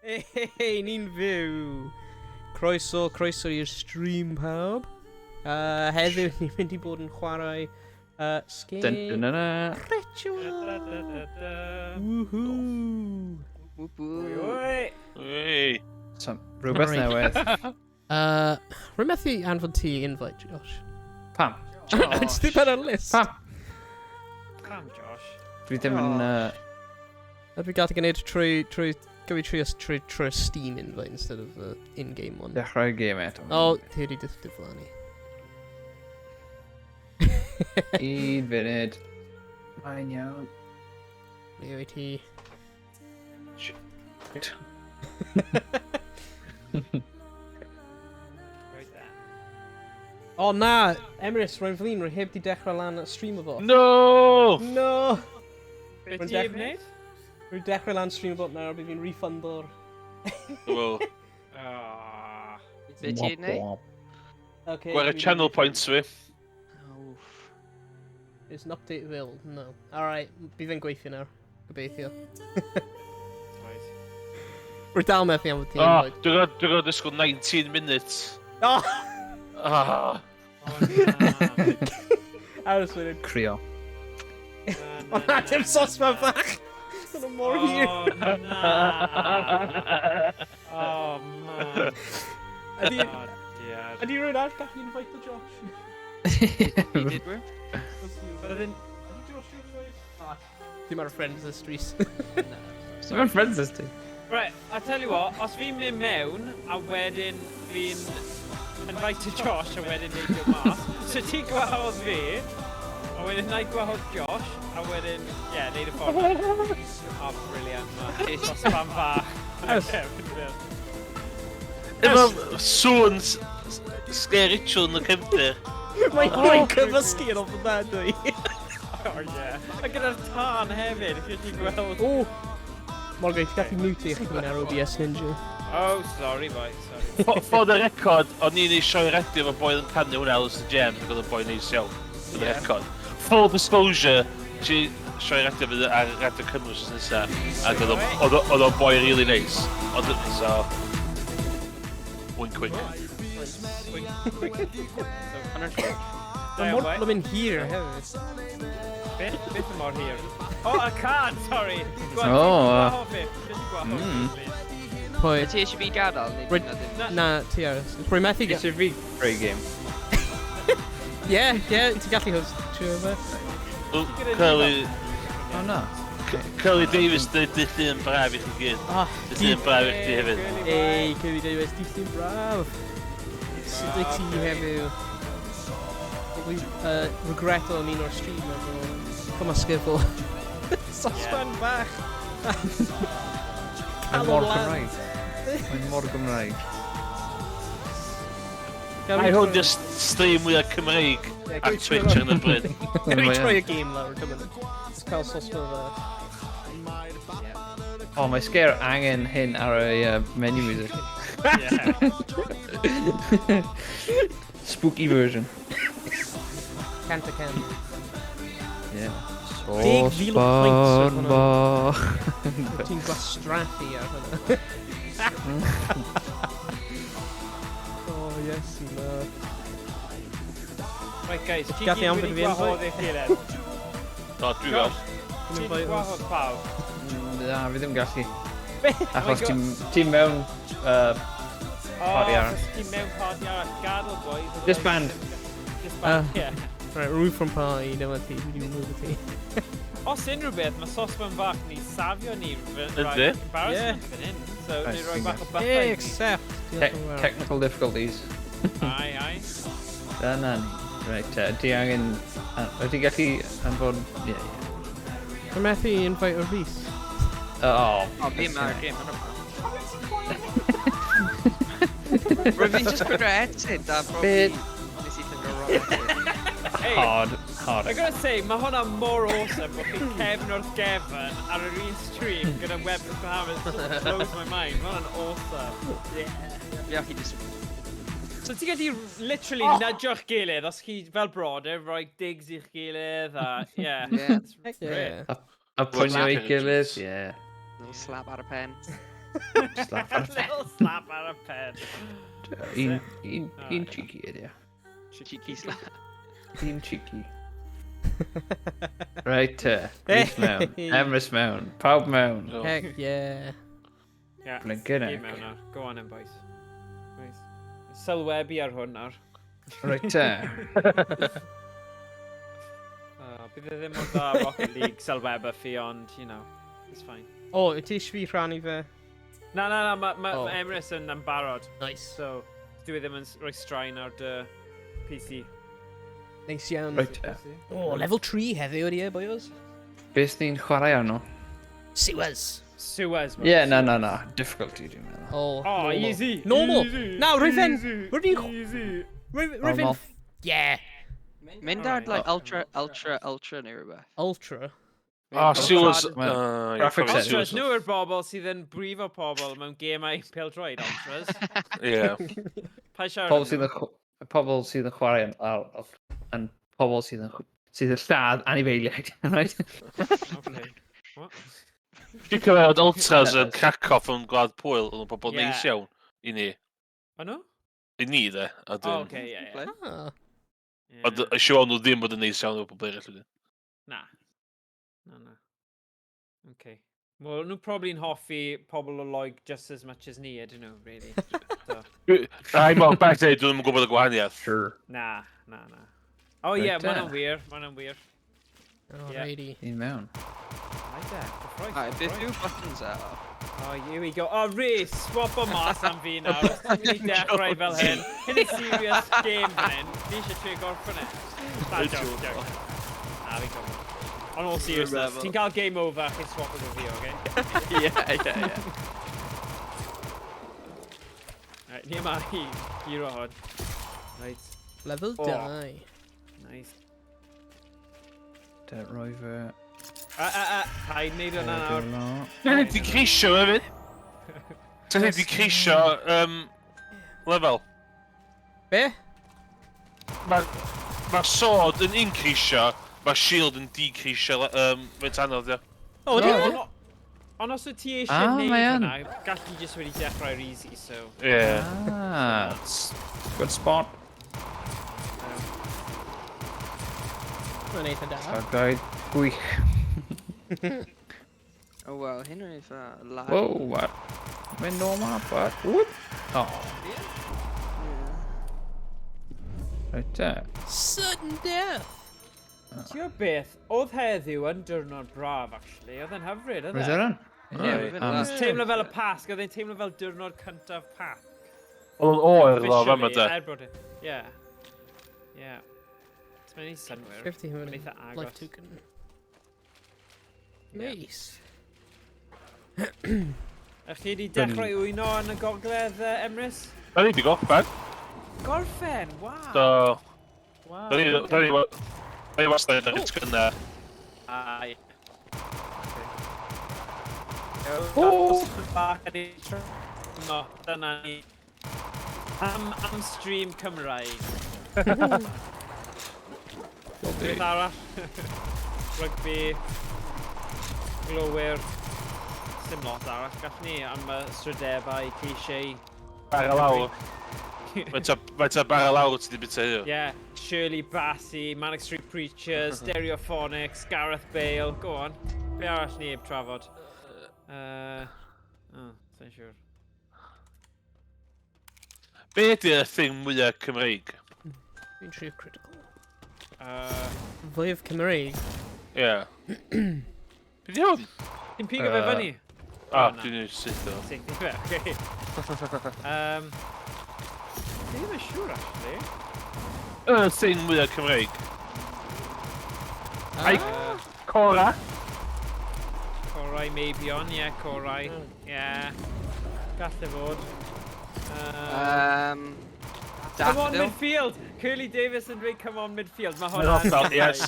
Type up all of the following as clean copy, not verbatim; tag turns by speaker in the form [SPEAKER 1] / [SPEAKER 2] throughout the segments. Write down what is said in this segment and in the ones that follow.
[SPEAKER 1] Hei, ni'n fyw. Croeso i'r stream pawb. Heddiw ni'n mynd i bod yn chwarae Sker Ritual.
[SPEAKER 2] Woohoo!
[SPEAKER 3] Rhywbeth newydd.
[SPEAKER 1] Rwy'n methu anfon ti invite, Josh.
[SPEAKER 3] Pam?
[SPEAKER 1] It's ddim ar y list.
[SPEAKER 2] Pam, Josh?
[SPEAKER 3] Dwi ddim yn...
[SPEAKER 1] Dwi gael gwneud trwy Steam invite instead of the in-game one.
[SPEAKER 3] Dechrau game eto.
[SPEAKER 1] O, ti wedi diflannu.
[SPEAKER 3] Un funud. Mae'n iawn.
[SPEAKER 1] Ble wyt ti?
[SPEAKER 2] Shit.
[SPEAKER 1] O na! Emrys, rwy'n Flint, rwy heb di dechrau lan y stream o fo.
[SPEAKER 2] No!
[SPEAKER 1] No!
[SPEAKER 2] Be
[SPEAKER 1] Rwy'n
[SPEAKER 2] ti'n gwneud?
[SPEAKER 1] Rwy'n dechrau lan stream o fo nawr, bydd fi'n refundo'r...
[SPEAKER 2] Wel,
[SPEAKER 4] Be ti'n gwneud?
[SPEAKER 1] Okay,
[SPEAKER 2] gwared channel points fi.
[SPEAKER 1] It's an update available, no. Alright, bydd fi'n gweithio nawr. Gobeithio. Rwy'n dal methu am fod ti'n
[SPEAKER 2] Oh,
[SPEAKER 1] invite.
[SPEAKER 2] dwi'n gwybod disgwyl 19 minutes.
[SPEAKER 1] Oh!
[SPEAKER 2] Ah.
[SPEAKER 1] Aros wedyn.
[SPEAKER 3] Crio.
[SPEAKER 1] O na, dim sosma fach! Dyna mor hir.
[SPEAKER 2] Oh, man.
[SPEAKER 1] Ydy rwy'n arall gallu invite o Josh?
[SPEAKER 4] Did we?
[SPEAKER 1] Dim ar y friends list, Rhys.
[SPEAKER 3] Mae'n friends this ti.
[SPEAKER 5] Right, I tell you what, os fi'n mynd mewn, a wedyn fi'n invite Josh, a wedyn neud o mas, so ti'n gwahodd fi, a wedyn na'i gwahodd Josh, a wedyn, neud y ffordd. Oh, brilliant, man. Os fan fach.
[SPEAKER 2] Efo sŵn Sker Ritual yn y cefndir.
[SPEAKER 1] Mae'n cyfysgu yn off the bed, dwi.
[SPEAKER 5] Oh, yeah. A gyda'r tân hefyd, if ti'n gweld.
[SPEAKER 1] O! Morgan, ti'n gallu mute i chdi ar OBS Ninja.
[SPEAKER 5] Oh, sorry, boy, sorry.
[SPEAKER 2] For the record, o'n i'n ei sioe radio efo boi yn canu hwnna Alice the Jam, ac oedd y boi neis iawn. For the record. Full disclosure, ti sioe radio fydd ar Radio Cymru sy'n nesa, ac oedd o'n boi really neis. So... Wink wink.
[SPEAKER 1] Mae'n mor blymyn hir hefyd.
[SPEAKER 5] Beth y mor hir? Oh, a card, sorry!
[SPEAKER 1] Pwy?
[SPEAKER 4] Be ti eisiau fi gadael?
[SPEAKER 1] Na, ti ar. Rwy'n methu
[SPEAKER 3] Ges i fi free game.
[SPEAKER 1] Ie, ti'n gallu host trio fe.
[SPEAKER 3] O na.
[SPEAKER 2] Curly Davis, dy yn braf i chi gyd. Dy yn braf i chi hefyd.
[SPEAKER 1] Ei, Curly Davis, ti'n braf. Sut wyt ti hefyd? Regret o'n un o'r stream efo cymysgefo. Sosban bach.
[SPEAKER 3] Mae'n mor Gymraeg. Mae'n mor Gymraeg.
[SPEAKER 2] Mae hwn just stream mwyaf Cymraeg ar Twitch ar y bryd.
[SPEAKER 1] Gawn ni troi y game lawr, cymryd. Cael sosban bach.
[SPEAKER 3] O, mae Sker angen hyn ar y menu music. Spooky version.
[SPEAKER 1] Cant a can.
[SPEAKER 3] Yeah.
[SPEAKER 1] Sosban
[SPEAKER 3] bach.
[SPEAKER 1] Ti'n gwastraffu ar hynna. Oh, yes, no.
[SPEAKER 5] Right, guys, ti'n
[SPEAKER 1] Gallu
[SPEAKER 5] gyd
[SPEAKER 1] anfon
[SPEAKER 5] wedi
[SPEAKER 1] fi
[SPEAKER 5] gwahodd eich gilydd?
[SPEAKER 2] Do, dwi fel.
[SPEAKER 5] Ti'n gwahodd pawb?
[SPEAKER 3] Na, fi ddim gallu. Achos ti'n mewn... Party arall.
[SPEAKER 5] Ti'n mewn party arall, gadael, boys.
[SPEAKER 3] Disband.
[SPEAKER 5] Disband, ie.
[SPEAKER 1] Right, rwy'n from party, dyma ti, wedi mwyn ti.
[SPEAKER 5] Os unrhyw beth, mae sosban bach ni safio ni
[SPEAKER 2] Yndi?
[SPEAKER 5] embarrassment fan hyn. So, ni roi bach o
[SPEAKER 1] Hey,
[SPEAKER 5] bethau i
[SPEAKER 1] except.
[SPEAKER 3] Technical difficulties.
[SPEAKER 5] Ai.
[SPEAKER 3] Dyna ni. Right, di angen... Ydy gallu anfon... Ie.
[SPEAKER 1] Dwi'n methu invite o Rhys.
[SPEAKER 4] O, fi mae'r game yn yma. Rwy'n fi'n just regretted a
[SPEAKER 3] Bit.
[SPEAKER 4] nes i ffindo wrong.
[SPEAKER 3] Hard.
[SPEAKER 5] I gotta say, mae hwnna mor awesome bod chi cefn wrth gefn ar yr un stream gyda webcam cameras. Blows my mind. Mae hwnna'n awesome.
[SPEAKER 4] Fi allu just...
[SPEAKER 5] So ti gallu literally nudio'ch gilydd os chi fel brodyr, rhoi digs i'ch gilydd a yeah.
[SPEAKER 4] Yeah.
[SPEAKER 5] Great.
[SPEAKER 3] A pwynio i gilydd. Ie.
[SPEAKER 4] Little slap ar y pen.
[SPEAKER 3] Slap ar y
[SPEAKER 5] Little slap ar y pen.
[SPEAKER 3] Un cheeky ydy.
[SPEAKER 4] Cheeky slap.
[SPEAKER 3] Un cheeky. Right, Rhys mewn. Emrys mewn. Pawb mewn.
[SPEAKER 1] Heck yeah.
[SPEAKER 5] Yeah.
[SPEAKER 3] Blinkin'
[SPEAKER 5] Game
[SPEAKER 3] heck.
[SPEAKER 5] mewn nawr. Go on then, boys. Right. Sylwebu ar hwn nawr.
[SPEAKER 3] Right,
[SPEAKER 5] Bydd e ddim mor dda Rocket League sylwebu fi, ond, you know, it's fine.
[SPEAKER 1] O, ti eisiau fi rhannu fe?
[SPEAKER 5] Na, mae
[SPEAKER 1] Oh.
[SPEAKER 5] Emrys yn barod.
[SPEAKER 1] Nice.
[SPEAKER 5] So, dwi ddim yn rhoi straen ar dy PC.
[SPEAKER 1] Neis iawn.
[SPEAKER 3] right.
[SPEAKER 1] O, level 3 heddiw ydi e, boyos.
[SPEAKER 3] Beth ni'n chwarae arno?
[SPEAKER 1] Siwers.
[SPEAKER 5] Suez, man.
[SPEAKER 3] Yeah, no. Difficulty, dwi'n meddwl.
[SPEAKER 1] Oh,
[SPEAKER 5] Oh,
[SPEAKER 1] normal.
[SPEAKER 5] easy.
[SPEAKER 1] Normal.
[SPEAKER 5] Easy.
[SPEAKER 1] Now, Riven.
[SPEAKER 5] Easy.
[SPEAKER 1] Where do you...
[SPEAKER 5] Easy.
[SPEAKER 1] Riven...
[SPEAKER 3] Normal.
[SPEAKER 1] Yeah.
[SPEAKER 4] Mynd ar, like, ultra neu rhywbeth.
[SPEAKER 1] Ultra.
[SPEAKER 2] Oh, Sewers.
[SPEAKER 3] Graphic settings.
[SPEAKER 5] Ultras, nhw yw'r bobl sydd yn brifo pobl mewn gemau pêl-droed, Ultras.
[SPEAKER 2] Yeah.
[SPEAKER 5] Pa siarad
[SPEAKER 3] Pobl sydd yn chwarae yn pobl sydd yn lladd anifeiliaid, right?
[SPEAKER 5] Okay. What?
[SPEAKER 2] Dwi'n cofio Ultras yn Krakow yn Gwlad Pwyl, oedd yn pobl
[SPEAKER 5] Yeah.
[SPEAKER 2] neis iawn i ni.
[SPEAKER 5] O nhw?
[SPEAKER 2] I ni, de. A
[SPEAKER 5] Oh,
[SPEAKER 2] dyn...
[SPEAKER 5] okay, yeah.
[SPEAKER 1] Ah.
[SPEAKER 2] Ond eisiau nhw ddim bod yn neis iawn o'r pobl eraill wedyn.
[SPEAKER 5] Na. Na. Okay. Well, nhw probably'n hoffi pobl o Loeg just as much as ni, ydyn nhw, really. So,
[SPEAKER 2] Ai, mo, back day, dwi'n ddim yn gwybod y gwahaniaeth.
[SPEAKER 3] Sure.
[SPEAKER 5] na. Oh, yeah,
[SPEAKER 3] Right,
[SPEAKER 5] ma'n wir.
[SPEAKER 1] Alrighty.
[SPEAKER 3] Un mewn.
[SPEAKER 5] Right there. Right.
[SPEAKER 4] Alright, beth yw buttons ar?
[SPEAKER 5] Oh, here we go. Oh, Rhys, swap o mas am fi nawr. Ti'n mynd i dechrau fel hyn. Hyn yn serious game fan hyn. Fi eisiau trio gorffen e. Na, joke. Na, fi'n gwybod. On all seriousness, ti'n cael game over chi'n swap o fi, okay?
[SPEAKER 4] Yeah.
[SPEAKER 5] Right, ni yma i hero hwn. Right,
[SPEAKER 1] Level
[SPEAKER 5] Oh.
[SPEAKER 1] 2.
[SPEAKER 5] nice.
[SPEAKER 3] Roi fe...
[SPEAKER 5] Paid neud hwnna nawr.
[SPEAKER 2] Ti'n di ceisio hefyd? Ti'n di ceisio lefel?
[SPEAKER 1] Be?
[SPEAKER 2] Mae'r sword yn increisio, mae'r shield yn decreisio fe'n anodd, ia.
[SPEAKER 1] O, di e?
[SPEAKER 5] Ond os wyt ti
[SPEAKER 3] Ah,
[SPEAKER 5] eisiau neud
[SPEAKER 3] mae yn.
[SPEAKER 5] hwnna, gall ti jyst wedi dechrau'r easy, so...
[SPEAKER 2] Yeah.
[SPEAKER 3] Good spot.
[SPEAKER 1] Mae'n eitha da.
[SPEAKER 3] Gaid gwych.
[SPEAKER 4] Oh, well, hyn yn eitha lag.
[SPEAKER 3] Whoa, what? Mynd o ma, but... Whoop. Oh, right there.
[SPEAKER 1] Sudden death.
[SPEAKER 5] Ti'n beth, oedd heddiw yn diwrnod braf, actually. Oedd e'n hyfryd, oedd
[SPEAKER 3] Rhaid
[SPEAKER 5] e?
[SPEAKER 3] eran?
[SPEAKER 4] Yeah, we've been last.
[SPEAKER 5] Teimlo fel y pasg, oedd e'n teimlo fel diwrnod cyntaf pac.
[SPEAKER 2] Oedd yn oer ddo, fe ma de.
[SPEAKER 5] Bod e. Yeah. It's mae'n ei synwyr.
[SPEAKER 1] 50
[SPEAKER 5] Mae'n
[SPEAKER 1] human
[SPEAKER 5] eitha
[SPEAKER 1] life
[SPEAKER 5] agos.
[SPEAKER 1] token. Nice.
[SPEAKER 5] Ych chi wedi dechrau wyno yn y gogledd, Emrys?
[SPEAKER 2] Da ni di gorffen.
[SPEAKER 5] Gorffen, waw.
[SPEAKER 2] So,
[SPEAKER 5] Wow.
[SPEAKER 2] da ni wastad yn rhaid gynna.
[SPEAKER 5] Ai.
[SPEAKER 3] Oh!
[SPEAKER 5] Bach ydi no, dyna ni. Am stream Cymraeg. Beth arall? Rugby. Glowyr. Sim lot arall. Gall ni am y strydebau, cliché.
[SPEAKER 2] Bar y lawr. Faint o bar y lawr ti di bita yw?
[SPEAKER 5] Yeah, Shirley Bassey, Manic Street Preachers, Stereophonics, Gareth Bale. Go on. Be arall ni heb trafod? Sa'n siŵr.
[SPEAKER 2] Be ydy'r thing mwyaf Cymreig?
[SPEAKER 1] Fi'n trio critical.
[SPEAKER 5] Fwyaf
[SPEAKER 1] Fwyaf Cymraeg.
[SPEAKER 2] Ie. Be di hwn?
[SPEAKER 5] Ti'n pigo fe fyny?
[SPEAKER 2] Dwi'n ei syth o.
[SPEAKER 5] Ti'n pigo fe, oce. Ddim yn siŵr, actually.
[SPEAKER 2] Y thing mwyaf Cymreig. Ai, Cora.
[SPEAKER 5] Chwarae maybe on, chwarae. Gall e fod. Come on
[SPEAKER 4] Daffodil.
[SPEAKER 5] midfield! Curly Davis yn dweud come on midfield. Mae
[SPEAKER 2] Mae'n
[SPEAKER 5] hwnna'n...
[SPEAKER 2] hollol, yes.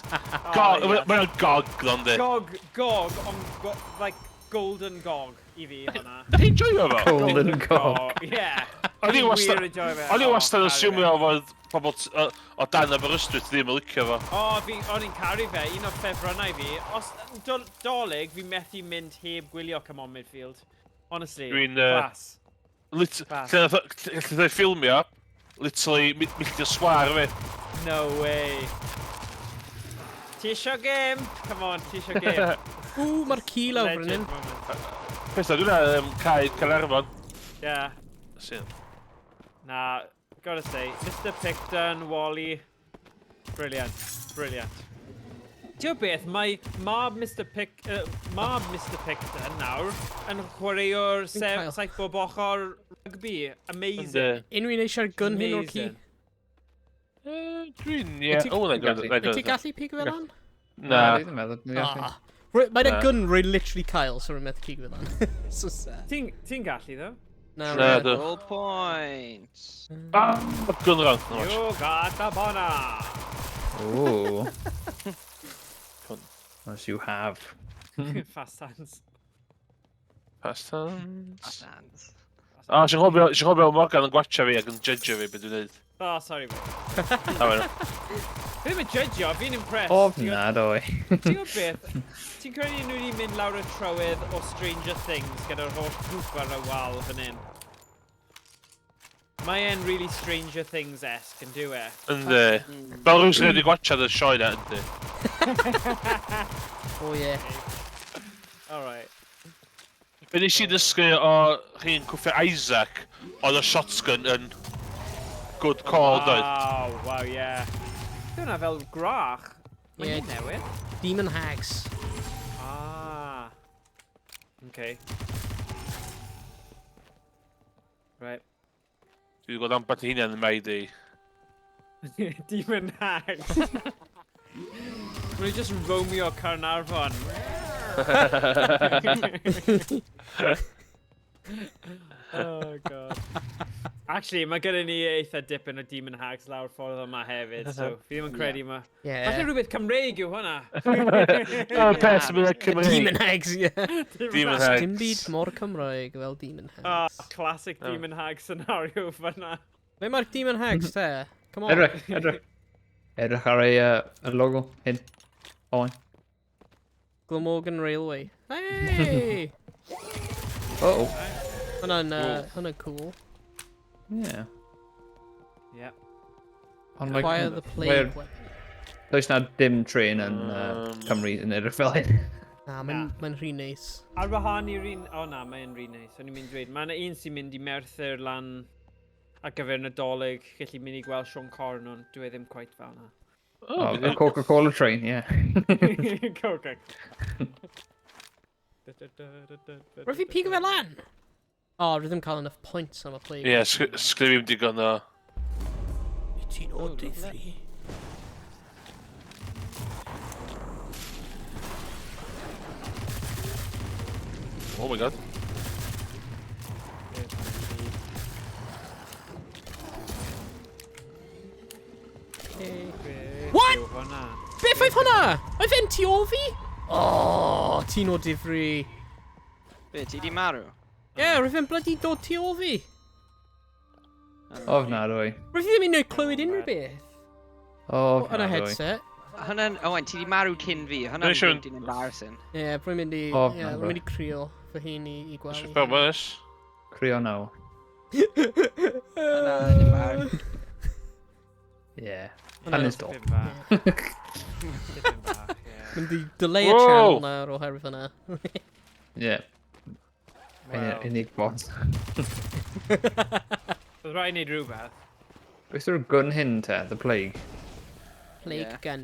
[SPEAKER 2] Mae'n gog, gronde.
[SPEAKER 5] Gog, ond like golden gog i fi hwnna.
[SPEAKER 2] Da chi'n joio fo?
[SPEAKER 3] Golden Gog.
[SPEAKER 5] Yeah.
[SPEAKER 2] O'n i wastad
[SPEAKER 5] O'n
[SPEAKER 2] yn siwmio fod pobl o dan Aberystwyth ddim yn licio fo.
[SPEAKER 5] O'n i'n caru fe, un o'r ffefrynnau fi. Os dolyg, fi methu mynd heb gwylio come on midfield. Honestly,
[SPEAKER 2] Dwi'n,
[SPEAKER 5] class.
[SPEAKER 2] Lle ddau ffilmio, literally, milltir swar fi.
[SPEAKER 5] No way. Ti isio game? Come on, ti isio game?
[SPEAKER 1] Ww, mae'r ci lawr fan hyn.
[SPEAKER 5] Legend moment.
[SPEAKER 2] Pesa, dwi'n Caernarfon.
[SPEAKER 5] Yeah.
[SPEAKER 2] Sy'n.
[SPEAKER 5] Nah, gotta say, Mr Picton, Wally, brilliant, brilliant. Ti'n beth, mae mab Mr Picton nawr yn chwaraeo'r
[SPEAKER 1] Cael.
[SPEAKER 5] saith bob ochr rugby. Amazing.
[SPEAKER 1] Unrhyw eisiau'r gun hyn o'r ci?
[SPEAKER 5] Amazing.
[SPEAKER 2] Dwi'n, ie. O,
[SPEAKER 1] Wyt ti gallu pigo fel an?
[SPEAKER 2] Na.
[SPEAKER 3] Dwi ddim meddwl. Dwi gallu.
[SPEAKER 1] Mae'n
[SPEAKER 2] Na.
[SPEAKER 1] gun rwy literally cael, so rwy'n meddwl pigo fel an. So sad.
[SPEAKER 5] Ti'n gallu ddo?
[SPEAKER 1] Na,
[SPEAKER 2] Na,
[SPEAKER 1] rwy'n.
[SPEAKER 2] do.
[SPEAKER 4] All points.
[SPEAKER 2] Gun rhan.
[SPEAKER 5] You got a bona.
[SPEAKER 3] Ooh. As you have.
[SPEAKER 5] Fast hands.
[SPEAKER 2] Pastimes.
[SPEAKER 4] Sands.
[SPEAKER 2] Si'n chofio Morgan yn gwatcha fi ac yn judge fi beth dwi'n neud.
[SPEAKER 5] Oh, sorry, mate.
[SPEAKER 2] A wedyn.
[SPEAKER 5] Fi'n mynd judgeio, fi'n impressed.
[SPEAKER 3] Ofnadwy.
[SPEAKER 5] Ti'n gwybod beth? Ti'n credu nhw wedi mynd lawr y trywydd o Stranger Things gyda'r holl grŵp ar y wal fan hyn? Mae e'n really Stranger Things-esque yn dyw e.
[SPEAKER 2] Yndi. Fel rhywun sy'n wedi gwatcha y sioe na, yndi.
[SPEAKER 1] O ie.
[SPEAKER 5] Alright.
[SPEAKER 2] Be nes i ddysgu o chi'n cwffio Isaac, oedd y shotgun yn good call, doedd.
[SPEAKER 5] Wow, yeah. Dwi'n hwnna fel grach.
[SPEAKER 1] Ie.
[SPEAKER 5] Mae'n newydd.
[SPEAKER 1] Demon Hags.
[SPEAKER 5] Ah. Okay. Right.
[SPEAKER 2] Dwi wedi gweld ambell i hynny'n meid i.
[SPEAKER 5] Demon Hags. Mae'n just Romeo Carnarvon. Oh god. Actually, mae gyda ni eitha dipyn o Demon Hags lawr ffordd yma hefyd, so fi ddim yn credu yma.
[SPEAKER 1] Ie.
[SPEAKER 5] Falle rhywbeth Cymreig yw hwnna.
[SPEAKER 2] Pes bydd y Cymru.
[SPEAKER 1] Demon Hags, ie.
[SPEAKER 2] Demon Hags.
[SPEAKER 1] Dim byd mor Cymraeg fel Demon Hags.
[SPEAKER 5] Classic Demon Hag scenario fanna.
[SPEAKER 1] Be mae'r Demon Hags te? Come on.
[SPEAKER 3] Edrych. Edrych ar y logo hyn. Owain.
[SPEAKER 1] Glamorgan Railway. Hey!
[SPEAKER 3] Oh.
[SPEAKER 1] Hwnna'n cool.
[SPEAKER 3] Yeah.
[SPEAKER 5] Yep.
[SPEAKER 3] Ond
[SPEAKER 1] Acquire the plague weapon.
[SPEAKER 3] Does na dim train yn Cymru yn edrych fel hyn.
[SPEAKER 1] Na, mae'n rhy neis.
[SPEAKER 5] Ar wahan i'r un... O na, mae'n rhi neis. O'n i'n mynd dweud. Mae yna un sy'n mynd i Merthyr lan ar gyfer Nadolig, gallu mynd i gweld Sean Corn, ond dwi ddim quite fel na.
[SPEAKER 3] Oh, the Coca-Cola train, yeah.
[SPEAKER 5] Coca.
[SPEAKER 1] Rwy'n fi pigo fel lan? O, rwy ddim cael enough points am y plague.
[SPEAKER 2] Ie, sgrifim digon o.
[SPEAKER 1] Ti'n o difri.
[SPEAKER 2] Oh my god.
[SPEAKER 1] What? Beth oedd hwnna? Oedd e'n tu ôl fi? O, ti'n o difri.
[SPEAKER 4] Be, ti di marw?
[SPEAKER 1] Ie, rwy'n fe'n bloody dod tu ôl fi.
[SPEAKER 3] Ofnadwy.
[SPEAKER 1] Rwy'n fi ddim yn clywed unrhyw beth. Yn y
[SPEAKER 3] Ofnadwy.
[SPEAKER 1] headset.
[SPEAKER 4] Hwna'n... Owain, ti di marw cyn fi. Hwna'n
[SPEAKER 2] Dwi'n siŵr-
[SPEAKER 4] mynd i'n embarrassing.
[SPEAKER 1] Ie, rwy'n mynd i...
[SPEAKER 3] O,
[SPEAKER 1] Ie,
[SPEAKER 3] na,
[SPEAKER 1] rwy'n mynd i crio fy hun i gweld.
[SPEAKER 2] Fel bys.
[SPEAKER 3] Crio nawr.
[SPEAKER 4] Hwna'n embarrassing.
[SPEAKER 3] Yeah.
[SPEAKER 1] Hwnna-
[SPEAKER 3] Hanes do.
[SPEAKER 5] Dipyn bach. Dipyn bach, ie.
[SPEAKER 1] Mynd i delay y
[SPEAKER 2] Whoa.
[SPEAKER 1] channel nawr oherwydd hwnna.
[SPEAKER 3] Yeah.
[SPEAKER 5] Wel,
[SPEAKER 3] Unig bod.
[SPEAKER 5] Bydd rhaid wneud rhywbeth.
[SPEAKER 3] Oes yw'r gun hyn te, the plague?
[SPEAKER 1] Plague
[SPEAKER 4] Ie.
[SPEAKER 1] gun.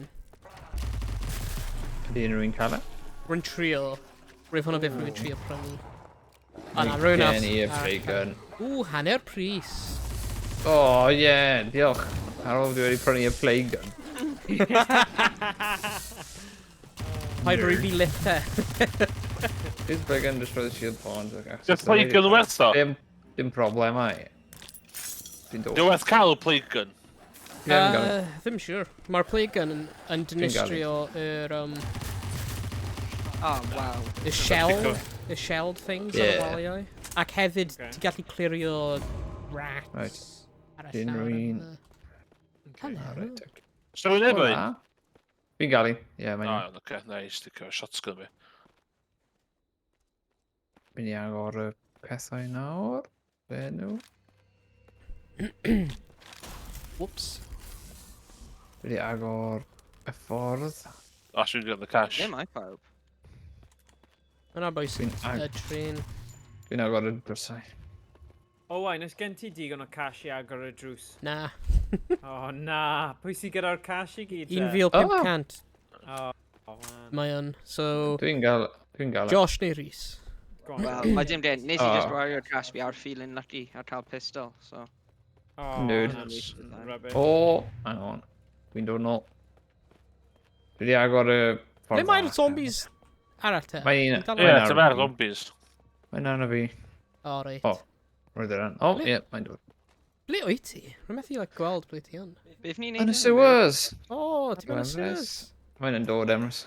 [SPEAKER 3] Ydy unrhyw un cael e?
[SPEAKER 1] Rwy'n trio. Rwy'n hwnna beth rwy'n trio prynu. O na, rwy'n
[SPEAKER 3] Gen i y plague gun.
[SPEAKER 1] Ww, hanner pris.
[SPEAKER 3] O, ie, diolch. Ar ôl dwi wedi prynu y plague gun.
[SPEAKER 1] Paid rwy fi lit e.
[SPEAKER 3] His plague gun destroy the shield pawns.
[SPEAKER 2] Dwi'n plague gun werth o.
[SPEAKER 3] Dim problem ai. Dwi'n dod.
[SPEAKER 2] Dwi'n werth cael y plague gun.
[SPEAKER 1] Ddim siwr. Mae'r plague gun yn dinistrio yr
[SPEAKER 4] Oh, wow.
[SPEAKER 1] y shelled things ar y
[SPEAKER 3] Ie.
[SPEAKER 1] waliau. Ac hefyd,
[SPEAKER 5] Okay.
[SPEAKER 1] ti'n gallu clirio rats
[SPEAKER 3] Right.
[SPEAKER 1] ar y
[SPEAKER 3] Dyn
[SPEAKER 1] llawr.
[SPEAKER 3] rwy'n-
[SPEAKER 1] Hello.
[SPEAKER 3] Alright, okay.
[SPEAKER 2] So rwy'n efo un?
[SPEAKER 3] Hola. Fi'n gael un. Ie,
[SPEAKER 2] O,
[SPEAKER 3] mae'n
[SPEAKER 2] iawn, oce, nice, dwi'n cael shotgun fi.
[SPEAKER 3] mynd i agor y Pethau nawr. Be nhw?
[SPEAKER 1] Whoops.
[SPEAKER 3] Dwi wedi agor y ffordd.
[SPEAKER 2] Oh, should we get the cash?
[SPEAKER 4] Dim I pawb.
[SPEAKER 1] Yna boes
[SPEAKER 3] Dwi'n ag-
[SPEAKER 1] y trin.
[SPEAKER 3] Dwi'n agor y drysau.
[SPEAKER 5] Owain, oes gen ti digon o cash i agor y drws?
[SPEAKER 1] Na.
[SPEAKER 5] O na, pwy sy'n gyda'r cash i gyd?
[SPEAKER 1] 1,500
[SPEAKER 5] O, man.
[SPEAKER 1] mae o'n. So,
[SPEAKER 3] Dwi'n gael...
[SPEAKER 1] Josh neu Rhys.
[SPEAKER 5] Go on.
[SPEAKER 4] Wel, mae dim den. Nes i just
[SPEAKER 3] Oh.
[SPEAKER 4] wario'r cash fi ar feeling lucky ar cael pistol, so...
[SPEAKER 5] Oh,
[SPEAKER 3] Nerd.
[SPEAKER 5] that's rubbish.
[SPEAKER 3] O, hang on. Dwi'n dod nôl. Dwi wedi agor y ffordd.
[SPEAKER 1] Ble mae'r
[SPEAKER 3] arall.
[SPEAKER 1] zombies arall te?
[SPEAKER 3] Mae un...
[SPEAKER 1] Dwi'n dal-
[SPEAKER 2] Yeah,
[SPEAKER 3] Mae'n
[SPEAKER 2] it's
[SPEAKER 3] ar-
[SPEAKER 2] about zombies.
[SPEAKER 3] Mae'n arno fi.
[SPEAKER 1] O, reit.
[SPEAKER 3] O. Roedd yr an. O,
[SPEAKER 1] Ble-
[SPEAKER 3] ie, mae'n dod.
[SPEAKER 1] Ble wyt ti? Rwy'n methu like, gweld ble ti yn.
[SPEAKER 4] Beth ni'n
[SPEAKER 3] Yn
[SPEAKER 4] neud?
[SPEAKER 3] y sewers!
[SPEAKER 1] O, ti'n mynd
[SPEAKER 3] Emrys.
[SPEAKER 1] sys.
[SPEAKER 3] Mae'n yn dod, Emrys.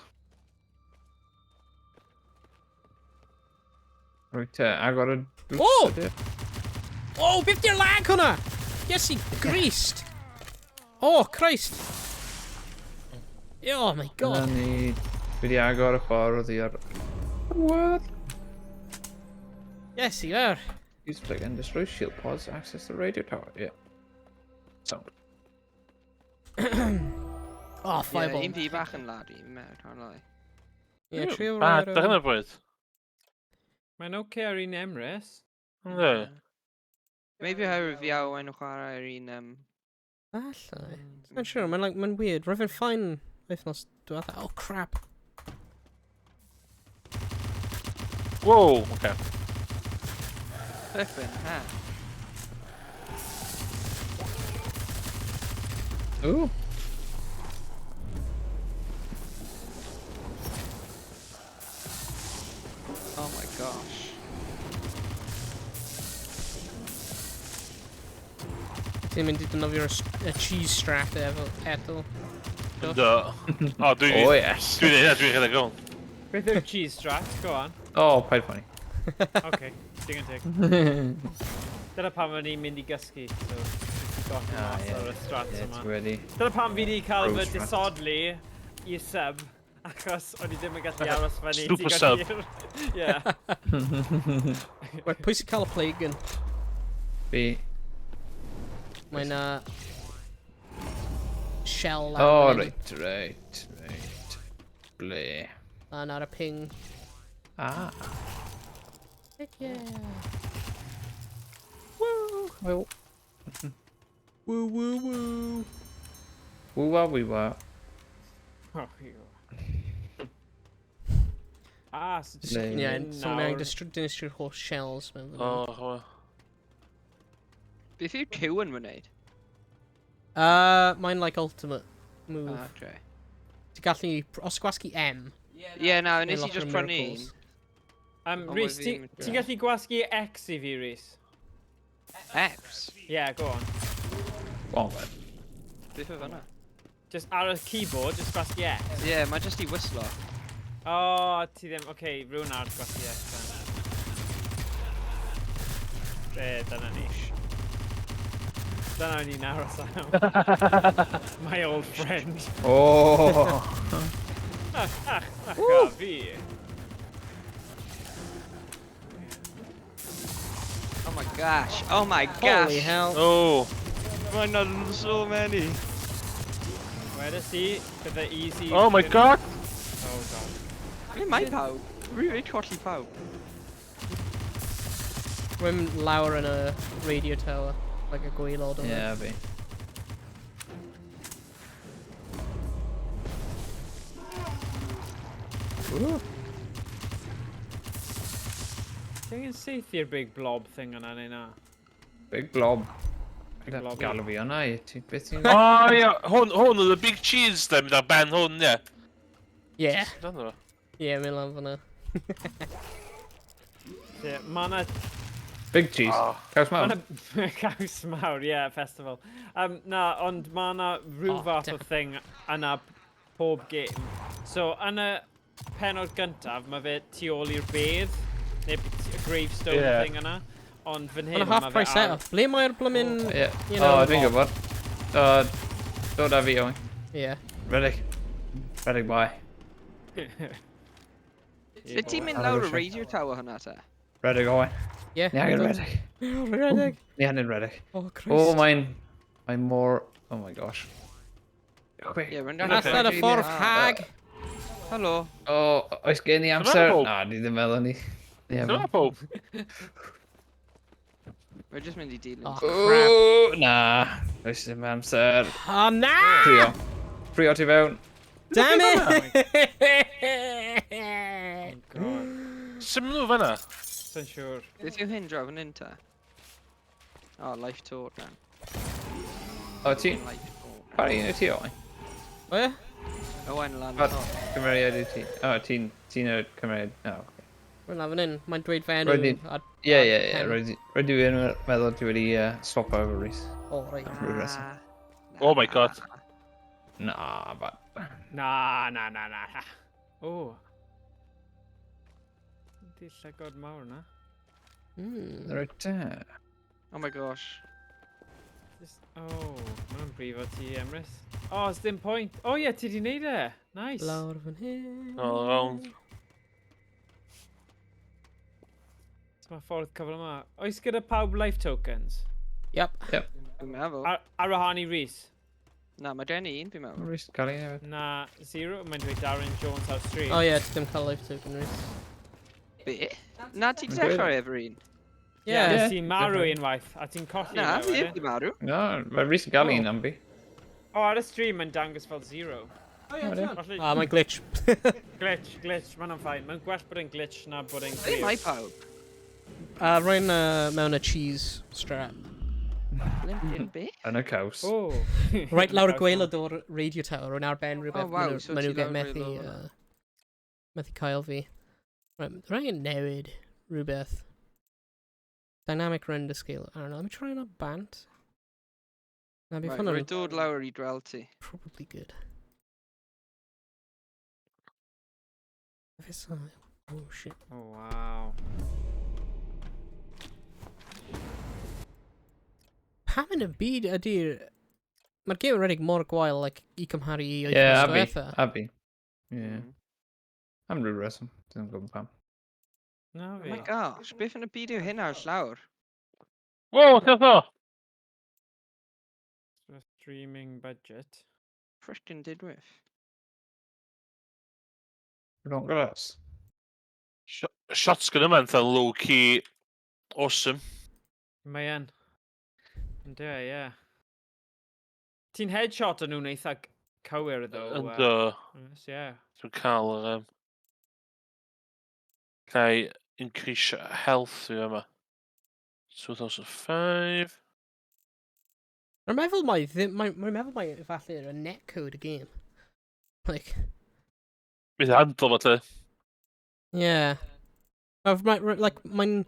[SPEAKER 3] Rwy'n te, agor y drws.
[SPEAKER 1] O!
[SPEAKER 3] ydi?
[SPEAKER 1] O, beth di'r lag hwnna? Iesu, Christ. Oh, Christ. Oh my god.
[SPEAKER 3] Dyna ni. Dwi wedi agor y ffordd i ar... What?
[SPEAKER 1] Iesu, er.
[SPEAKER 3] Use plug and destroy shield pods to access the radio tower. Yeah. Sound.
[SPEAKER 1] Oh,
[SPEAKER 4] Ie,
[SPEAKER 1] fireball.
[SPEAKER 4] un fi bach yn lad i, mewn, cael lai.
[SPEAKER 1] Ie, trio
[SPEAKER 2] Ah,
[SPEAKER 1] roi'r...
[SPEAKER 2] da hynna bwyd.
[SPEAKER 5] Mae'n oce ar un Emrys.
[SPEAKER 2] Ynddi?
[SPEAKER 4] Maybe oherwydd fi a Owain yn chwarae ar un...
[SPEAKER 1] Allai. Mae'n siŵr, mae'n like, mae'n weird. Roedd yn ffain wythnos diwetha. Oh, crap.
[SPEAKER 2] Whoa, okay.
[SPEAKER 4] Flippin', ha.
[SPEAKER 3] Ooh.
[SPEAKER 4] Oh my gosh.
[SPEAKER 1] Ti'n mynd i dynofio'r cheese strap eto.
[SPEAKER 2] Ynddo. O, dwi'n...
[SPEAKER 3] Oh, yes.
[SPEAKER 2] Dwi'n neud, dwi'n chyd gael.
[SPEAKER 5] Beth yw'r cheese strat? Go on.
[SPEAKER 3] Oh, paid funny.
[SPEAKER 5] OK, dig yn tig. Dyna pam o'n i'n mynd i gysgu. So, got mas o'r strats
[SPEAKER 3] Yeah,
[SPEAKER 5] yma.
[SPEAKER 3] it's ready.
[SPEAKER 5] Dyna pam fi wedi cael fy
[SPEAKER 3] Roast rat.
[SPEAKER 5] disodli i sub. Achos o'n i ddim yn gallu aros fyny.
[SPEAKER 2] Super
[SPEAKER 5] digon
[SPEAKER 2] sub.
[SPEAKER 5] hir. Ie.
[SPEAKER 1] Wait, pwy sy'n cael y plague yn?
[SPEAKER 3] Fi.
[SPEAKER 1] Mae'n shell lan.
[SPEAKER 3] Oh,
[SPEAKER 1] fan hyn.
[SPEAKER 3] right. Ble.
[SPEAKER 1] A na'r y ping.
[SPEAKER 3] Ah.
[SPEAKER 1] Heck yeah.
[SPEAKER 3] Well.
[SPEAKER 1] Woo woo woo.
[SPEAKER 3] Woo-wah, wee-wah.
[SPEAKER 5] Oh, here. Ah, so just
[SPEAKER 3] Ie,
[SPEAKER 1] Ie,
[SPEAKER 5] un
[SPEAKER 1] so mae'n
[SPEAKER 5] nawr.
[SPEAKER 1] distrwy'r holl shells mewn.
[SPEAKER 2] O, chwa.
[SPEAKER 4] Beth yw'r cyw yn wneud?
[SPEAKER 1] Mae'n like ultimate move.
[SPEAKER 4] Ah, okay.
[SPEAKER 1] Ti'n gallu, os gwasgu M.
[SPEAKER 4] Ie, na, nes i
[SPEAKER 1] Unlock
[SPEAKER 4] just
[SPEAKER 1] your
[SPEAKER 4] prynu un.
[SPEAKER 1] miracles.
[SPEAKER 4] Ond
[SPEAKER 5] Rhys,
[SPEAKER 4] mae fi'n-
[SPEAKER 5] ti'n gallu gwasgu X i fi, Rhys?
[SPEAKER 4] X?
[SPEAKER 5] Yeah, go on.
[SPEAKER 3] Oh, well.
[SPEAKER 4] Beth yw fanna?
[SPEAKER 5] Just ar y keyboard, just gwasgu X.
[SPEAKER 4] Ie, mae just i whislo.
[SPEAKER 5] O, ti ddim... Oce, rhywun arall gwasgu X then. Be, dyna ni. Dyna ni'n aros am. My old friend.
[SPEAKER 3] Oh.
[SPEAKER 5] Ach, a fi.
[SPEAKER 4] Oh my gosh. Oh my
[SPEAKER 1] Holy
[SPEAKER 4] gosh.
[SPEAKER 1] hell.
[SPEAKER 2] Oh.
[SPEAKER 4] Mae'n not so many.
[SPEAKER 5] Wedys ti, bydde easy...
[SPEAKER 2] Oh my god.
[SPEAKER 5] Oh god.
[SPEAKER 4] Ble mae pawb? Rwy'n colli pawb.
[SPEAKER 1] Rwy'n lawr yn y radio tower. Like a gwaelod o'n
[SPEAKER 3] Yeah, fi. Ooh.
[SPEAKER 5] Ti'n seithi'r big blob thing yna neu na?
[SPEAKER 3] Big blob.
[SPEAKER 5] Big blob.
[SPEAKER 3] Galw fi hwnna i. Ti beth ti'n...
[SPEAKER 2] O, ie. Hwn oedd y big cheese da, mynd ar ben hwn, ie.
[SPEAKER 1] Yeah.
[SPEAKER 2] Dyna fo.
[SPEAKER 1] Yeah, mae'n lan fyna.
[SPEAKER 5] Ma' 'na...
[SPEAKER 3] Big cheese.
[SPEAKER 2] Oh.
[SPEAKER 3] Caws
[SPEAKER 5] Ma'
[SPEAKER 3] mawr.
[SPEAKER 5] 'na caws mawr, yeah, festival. Na, ond ma' 'na rhyw
[SPEAKER 1] Oh,
[SPEAKER 5] fath o thing yna pob game. So, yn y penod gyntaf, mae fe tu ôl i'r bedd, neu y gravestone
[SPEAKER 2] Yeah.
[SPEAKER 5] thing yna. Ond fan hyn,
[SPEAKER 1] Mae'n
[SPEAKER 5] ma'
[SPEAKER 1] half
[SPEAKER 5] fe
[SPEAKER 1] price set-up. Ble mae'r blymyn...
[SPEAKER 3] Ie.
[SPEAKER 1] You know,
[SPEAKER 3] O, dwi'n gwybod. Dod â fi, Owain.
[SPEAKER 1] Yeah.
[SPEAKER 3] Redig. Redig, bye.
[SPEAKER 4] Lle ti'n mynd lawr y radio tower hwnna ta?
[SPEAKER 3] Redig, Owain.
[SPEAKER 1] Ie.
[SPEAKER 3] Ni angen redeg.
[SPEAKER 1] Rwy'n redeg.
[SPEAKER 3] Ni angen redeg.
[SPEAKER 1] O, Christ.
[SPEAKER 3] O, mae'n mor... Oh my gosh. Chwe.
[SPEAKER 4] Ie, mae'n
[SPEAKER 1] Allan y ffordd hag.
[SPEAKER 4] Helo.
[SPEAKER 3] O, oes gen i amser?
[SPEAKER 2] Dyma
[SPEAKER 3] Na, ni ddim meddwl ni.
[SPEAKER 2] Dyma pob.
[SPEAKER 4] We're just mynd i dilyn.
[SPEAKER 1] Oh, crap.
[SPEAKER 3] O, na. Oes ddim amser.
[SPEAKER 1] O, na!
[SPEAKER 3] Prio. Prio ti fewn.
[SPEAKER 1] Damn it!
[SPEAKER 2] Sym nhw fanna?
[SPEAKER 5] Sa'n siŵr.
[SPEAKER 4] Beth yw hyn draw fan hyn ta? Oh, life tour then.
[SPEAKER 3] O, ti...
[SPEAKER 4] Life tour.
[SPEAKER 3] Pari un o ti, Owain?
[SPEAKER 1] O, ie?
[SPEAKER 4] Owain lan
[SPEAKER 3] O,
[SPEAKER 4] top.
[SPEAKER 3] cymeriad i ti. O, ti'n y cymeriad. O, oce.
[SPEAKER 1] Rwy'n fan hyn. Mae'n dweud fe enw.
[SPEAKER 3] Roedd ni-
[SPEAKER 1] a-
[SPEAKER 3] Ie, ie, ie.
[SPEAKER 1] pen.
[SPEAKER 3] Roedd dwi'n meddwl dwi wedi swap over Rhys.
[SPEAKER 1] O, reit.
[SPEAKER 3] Rwy'n reswm.
[SPEAKER 2] Oh my god.
[SPEAKER 3] Na, but...
[SPEAKER 5] Na. O. Di llygod mawr na.
[SPEAKER 1] Mm.
[SPEAKER 3] Rwy'n te.
[SPEAKER 4] Oh my gosh.
[SPEAKER 5] Mae'n brifo ti, Emrys. O, it's dim pwynt. O ie, ti di neud e. Nice.
[SPEAKER 1] Lawr fan hyn.
[SPEAKER 2] All around.
[SPEAKER 5] So mae ffordd cyfle yma. Oes gyda pawb life tokens?
[SPEAKER 1] Yep.
[SPEAKER 4] Dwi'n meddwl.
[SPEAKER 5] Ar wahân i Rhys?
[SPEAKER 4] Na, mae gen i un, dwi'n meddwl.
[SPEAKER 3] Rhys, cael ei hefyd.
[SPEAKER 5] Na, 0. Mae'n dweud Darren Jones House Street.
[SPEAKER 1] O, ie, ti ddim cael life token, Rhys.
[SPEAKER 4] Be? Na, ti'n dechrau efo un?
[SPEAKER 5] Ie,
[SPEAKER 1] Ie.
[SPEAKER 5] ti'n marw unwaith, a ti'n colli
[SPEAKER 4] Na,
[SPEAKER 5] unwaith
[SPEAKER 4] fi
[SPEAKER 5] wedyn.
[SPEAKER 4] wedi marw.
[SPEAKER 3] No, mae Rhys yn cael un am fi.
[SPEAKER 5] O, ar y stream mae'n dangos fel 0. Felly,
[SPEAKER 1] Ah, mae'n glitch.
[SPEAKER 5] glitch, mae hwnna'n ffain. Mae'n gwell bod e'n glitch na bod e'n
[SPEAKER 4] Be
[SPEAKER 5] clear.
[SPEAKER 4] mae pawb?
[SPEAKER 1] Rwy'n mewn y cheese strap.
[SPEAKER 4] Limpin be?
[SPEAKER 3] Yn y caws.
[SPEAKER 5] O!
[SPEAKER 1] Right lawr y gwaelod o'r radio tower, rwy'n ar ben rhywbeth.
[SPEAKER 4] Oh, wow, so
[SPEAKER 1] Maen nhw
[SPEAKER 4] ti
[SPEAKER 1] get
[SPEAKER 4] lawr
[SPEAKER 1] methu,
[SPEAKER 4] gwaelod.
[SPEAKER 1] methu cael fi. Rwy'n newid rhywbeth. Dynamic render scale. I don't know, let me try on a bant. Na, bydd
[SPEAKER 4] Right,
[SPEAKER 1] hwnna'n
[SPEAKER 4] rwy'n dod lawr i drel ti.
[SPEAKER 1] probably good. If it's oh shit.
[SPEAKER 5] Oh, wow.
[SPEAKER 1] Pam yn y byd ydy'r... Mae'r game yn redig mor gwael, like, i cymharu i
[SPEAKER 3] Ie,
[SPEAKER 1] wythnos
[SPEAKER 3] abi.
[SPEAKER 1] diwetha.
[SPEAKER 3] Abi. Ie. Am rhyw reswm. Dwi'n gwybod pam.
[SPEAKER 5] Na
[SPEAKER 4] Oh
[SPEAKER 5] fi.
[SPEAKER 4] my gosh, beth yn y byd yw hyn ar llawr?
[SPEAKER 2] Wow, ti'n o?
[SPEAKER 5] So, streaming budget.
[SPEAKER 4] Frickin' didwyth.
[SPEAKER 3] Rwy'n glas.
[SPEAKER 2] Shots gyda ma'n tha low-key awesome.
[SPEAKER 5] Mae yn. Ynddo, ie. Ti'n headshot yn nhw'n eitha cywir ddo.
[SPEAKER 2] Ond
[SPEAKER 5] Yes, ie.
[SPEAKER 2] dwi'n cael yr... Gai increase health fi yma. 2005.
[SPEAKER 1] Rwy'n meddwl mai ddim... Rwy'n meddwl mai efallai y netcode y game. Like...
[SPEAKER 2] Bydd handle fo te.
[SPEAKER 1] Yeah. Mae'n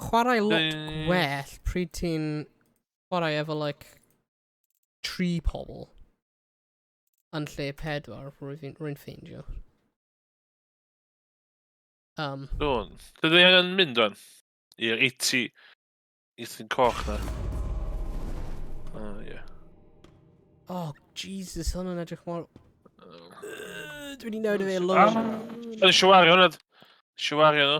[SPEAKER 1] chwarae lot well pryd ti'n chwarae efo, like, 3 pobl yn lle 4 rwy'n ffeindio.
[SPEAKER 2] Dwi'n. Dydw i angen mynd o'n? I'r 80... Eithin coch na. Ie.
[SPEAKER 1] Oh, Jesus, hwn yn edrych mor... Dwi wedi newid fe lwg.
[SPEAKER 2] Yn siwario hwnna. Siwario nhw.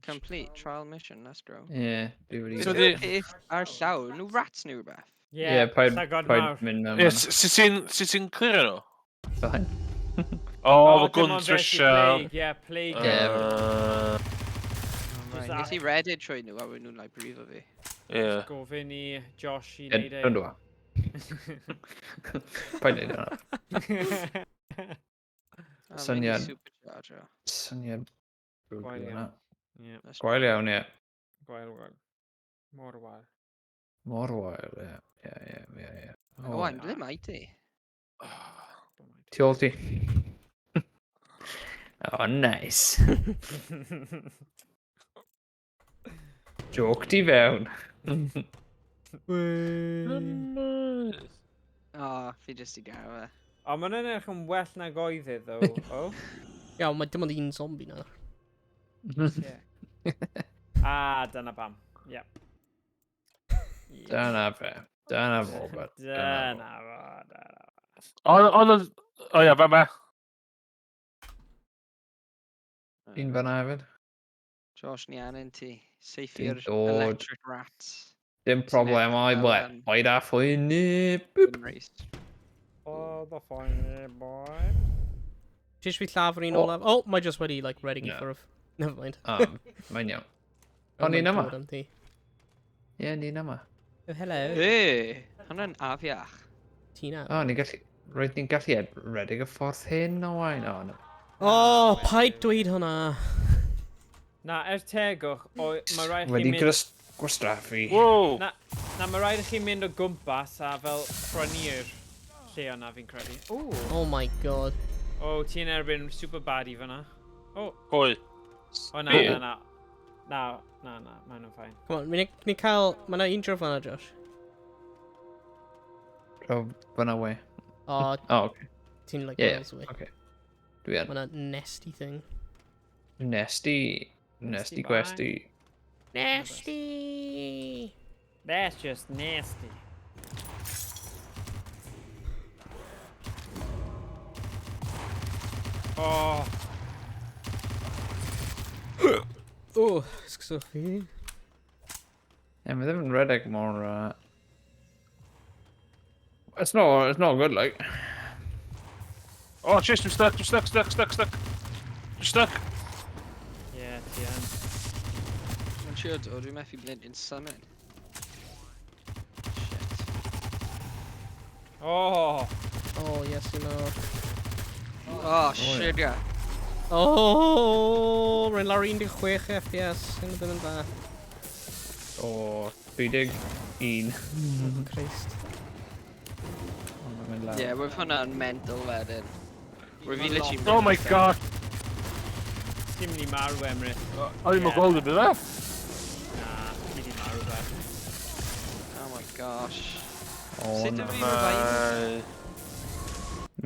[SPEAKER 4] Complete trial mission, let's go.
[SPEAKER 3] Ie, dwi wedi...
[SPEAKER 2] So
[SPEAKER 4] Beth
[SPEAKER 2] di-
[SPEAKER 4] yw'r peth ar llawr? Nhw rats nhw rhywbeth?
[SPEAKER 3] Ie, paid
[SPEAKER 5] llygod mawr.
[SPEAKER 3] mynd mewn.
[SPEAKER 2] Ie, sut ti'n clirio nhw?
[SPEAKER 3] Fine.
[SPEAKER 2] O, fo
[SPEAKER 5] dim ond
[SPEAKER 2] guns
[SPEAKER 5] beth i
[SPEAKER 2] Russia.
[SPEAKER 5] plague, Ie, plague.
[SPEAKER 4] Right, nes i reddit trwy nhw a wyn nhw'n like brifo fi.
[SPEAKER 2] Ie.
[SPEAKER 5] Gofyn i Josh i
[SPEAKER 3] Ie,
[SPEAKER 5] neud e.
[SPEAKER 3] don't do that. Paid neud hwnna. Syniad.
[SPEAKER 4] Supercharger.
[SPEAKER 3] Syniad.
[SPEAKER 5] Gwael iawn. Ie,
[SPEAKER 4] Let's
[SPEAKER 3] Gwael iawn, ie.
[SPEAKER 5] gwael. Mor wael.
[SPEAKER 3] Mor wael, ie. Ie.
[SPEAKER 4] O, I'm ble mai ti?
[SPEAKER 3] Tu ôl ti. Oh, nice. Joke ti fewn.
[SPEAKER 4] O, fi jyst i gael fe.
[SPEAKER 5] O, mae'n edrych yn well na goeddydd, ddo. O?
[SPEAKER 1] Iawn, mae dim ond un zombie na.
[SPEAKER 5] Ie. A, dyna pam. Ie.
[SPEAKER 3] Dyna fe. Dyna fo, bud.
[SPEAKER 5] Dyna fo.
[SPEAKER 2] Ond O ia, fa ma.
[SPEAKER 3] Un fan'na hefyd.
[SPEAKER 4] Josh, ni angen ti. Safe
[SPEAKER 3] Dwi'n
[SPEAKER 4] i'r
[SPEAKER 3] dod.
[SPEAKER 4] electric rats.
[SPEAKER 3] Dim problem o'i ble. Paid a phwyni. Boop.
[SPEAKER 4] Rhys.
[SPEAKER 5] Oh, the funny boy.
[SPEAKER 1] Just fi llafur un
[SPEAKER 3] O.
[SPEAKER 1] olaf. Oh, mae just wedi, like, ready i
[SPEAKER 3] No.
[SPEAKER 1] ffwrdd. Never mind.
[SPEAKER 3] Mae'n iawn.
[SPEAKER 1] Oh,
[SPEAKER 3] O, ni'n
[SPEAKER 1] mae'n
[SPEAKER 3] yma.
[SPEAKER 1] dod am ti.
[SPEAKER 3] Ie, ni'n yma.
[SPEAKER 1] Oh, hello.
[SPEAKER 4] Hey, hwnna'n afiach.
[SPEAKER 1] Tina.
[SPEAKER 3] O, ni'n gallu... Roedd ni'n gallu redig y ffordd hyn o wain. O, no.
[SPEAKER 1] Oh, paid dweud hwnna.
[SPEAKER 5] Na, tegwch, mae rhaid chi
[SPEAKER 3] Wedi
[SPEAKER 5] mynd...
[SPEAKER 3] gwastraffu.
[SPEAKER 2] Wow.
[SPEAKER 5] Na, mae rhaid i chi mynd o gwmpas a fel prynu'r lle o'na fi'n credu.
[SPEAKER 1] Oh my god.
[SPEAKER 5] O, ti'n erbyn super baddie fyna. O,
[SPEAKER 2] Pwy?
[SPEAKER 5] o na, maen nhw'n ffain.
[SPEAKER 1] Come on, ni cael... Mae yna un dro fanna, Josh.
[SPEAKER 3] O, fyna we.
[SPEAKER 1] Oh,
[SPEAKER 3] O, oce.
[SPEAKER 1] ti'n like
[SPEAKER 3] Ie,
[SPEAKER 1] miles away.
[SPEAKER 3] oce. Dwi
[SPEAKER 1] Mae
[SPEAKER 3] yn.
[SPEAKER 1] yna nesty thing.
[SPEAKER 3] Nesty. Nesty gwesti.
[SPEAKER 1] Nesty!
[SPEAKER 5] That's just nasty. Oh,
[SPEAKER 1] Oh, ysgwch fi.
[SPEAKER 3] Ie, mae ddim yn redig mor... It's not good, like.
[SPEAKER 2] Oh, jeez, I'm stuck. I'm stuck.
[SPEAKER 5] yeah, ti yn.
[SPEAKER 4] Mae'n siŵr o dwi'n methu blind in summon. Shit.
[SPEAKER 5] Oh,
[SPEAKER 1] Oh, yes, you know.
[SPEAKER 4] Oh, shit, yeah.
[SPEAKER 1] Oh, rhaid lawr 16 FPS. Hyn ddim yn dda.
[SPEAKER 3] O, 31.
[SPEAKER 1] Christ.
[SPEAKER 3] O, mae'n mynd lawr.
[SPEAKER 4] Yeah, we've hwnna'n mental wedyn. We've fi literally...
[SPEAKER 2] Oh my god.
[SPEAKER 5] ti'n mynd i marw Emrys.
[SPEAKER 2] O, ddim yn gweld y bydd e?
[SPEAKER 5] Na, ti di marw fe.
[SPEAKER 4] Oh my gosh.
[SPEAKER 3] O,
[SPEAKER 4] Sut
[SPEAKER 3] na.
[SPEAKER 4] ydw i revive?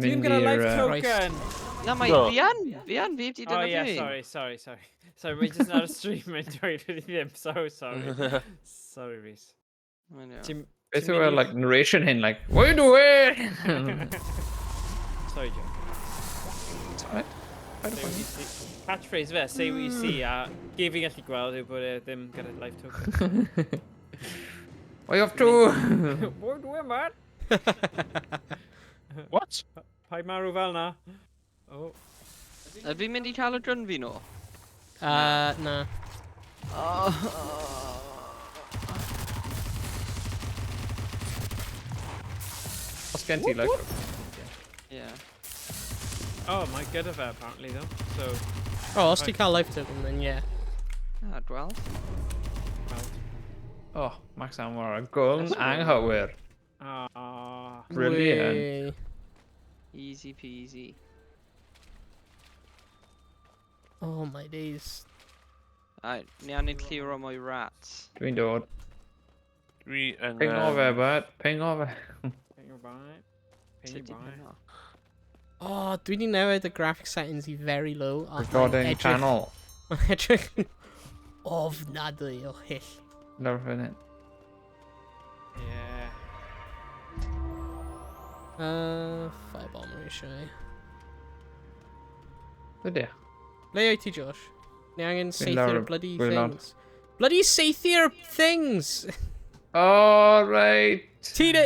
[SPEAKER 5] Ti'n gyda life
[SPEAKER 3] Mynd
[SPEAKER 5] token!
[SPEAKER 4] Na, mae
[SPEAKER 2] Do.
[SPEAKER 4] fi yn, fi heb di
[SPEAKER 5] Oh
[SPEAKER 4] dyna
[SPEAKER 5] yeah,
[SPEAKER 4] fi.
[SPEAKER 5] sorry. Sorry, we're just not a stream yn dweud wedi ddim, so sorry. Sorry, Rhys.
[SPEAKER 4] Mae'n iawn.
[SPEAKER 5] Ti'n...
[SPEAKER 3] Beth yw e, like, narration hyn, like, what are you doing?
[SPEAKER 5] Sorry, Joe. Catchphrase fe, say what you see, a gyd fi gallu gweld yw bod e ddim gyda life token.
[SPEAKER 3] What are you up to?
[SPEAKER 5] What do man?
[SPEAKER 2] What?
[SPEAKER 5] Paid marw fel na. Oh.
[SPEAKER 4] Ydw fi'n mynd i cael y dryn fi no?
[SPEAKER 1] Na.
[SPEAKER 3] Os gen ti, like...
[SPEAKER 4] Yeah.
[SPEAKER 5] Oh, mae gyda fe apparently though, so...
[SPEAKER 1] Oh, os ti cael life token, then yeah.
[SPEAKER 4] Ah, gweld.
[SPEAKER 3] Oh, Max Anwar, a gwn anghywir.
[SPEAKER 5] Ah,
[SPEAKER 3] Brilliant.
[SPEAKER 1] Wey.
[SPEAKER 4] Easy peasy.
[SPEAKER 1] Oh my days.
[SPEAKER 4] Ai, ni angen clear o mwy rats.
[SPEAKER 3] Dwi'n dod.
[SPEAKER 2] Dwi yn...
[SPEAKER 3] Ping o fe, bud. Ping o fe.
[SPEAKER 5] ping your buy. Ping
[SPEAKER 4] Sut
[SPEAKER 5] your
[SPEAKER 4] i
[SPEAKER 5] buy.
[SPEAKER 4] hynna?
[SPEAKER 1] Oh, dwi di newid y graphic settings i very low. a
[SPEAKER 3] Recording
[SPEAKER 1] mae'n edrych-
[SPEAKER 3] channel.
[SPEAKER 1] Mae'n edrych yn ofnadwy o hyll.
[SPEAKER 3] Lawr fan hyn.
[SPEAKER 5] Yeah.
[SPEAKER 1] Fireball ratio.
[SPEAKER 3] Ydy.
[SPEAKER 1] Le o'i ti, Josh? Ni angen
[SPEAKER 3] lawr
[SPEAKER 1] saethu'r
[SPEAKER 3] y
[SPEAKER 1] bloody
[SPEAKER 3] gwaelod.
[SPEAKER 1] things. Bloody saethu'r things!
[SPEAKER 3] Oh, right.
[SPEAKER 1] Ti'n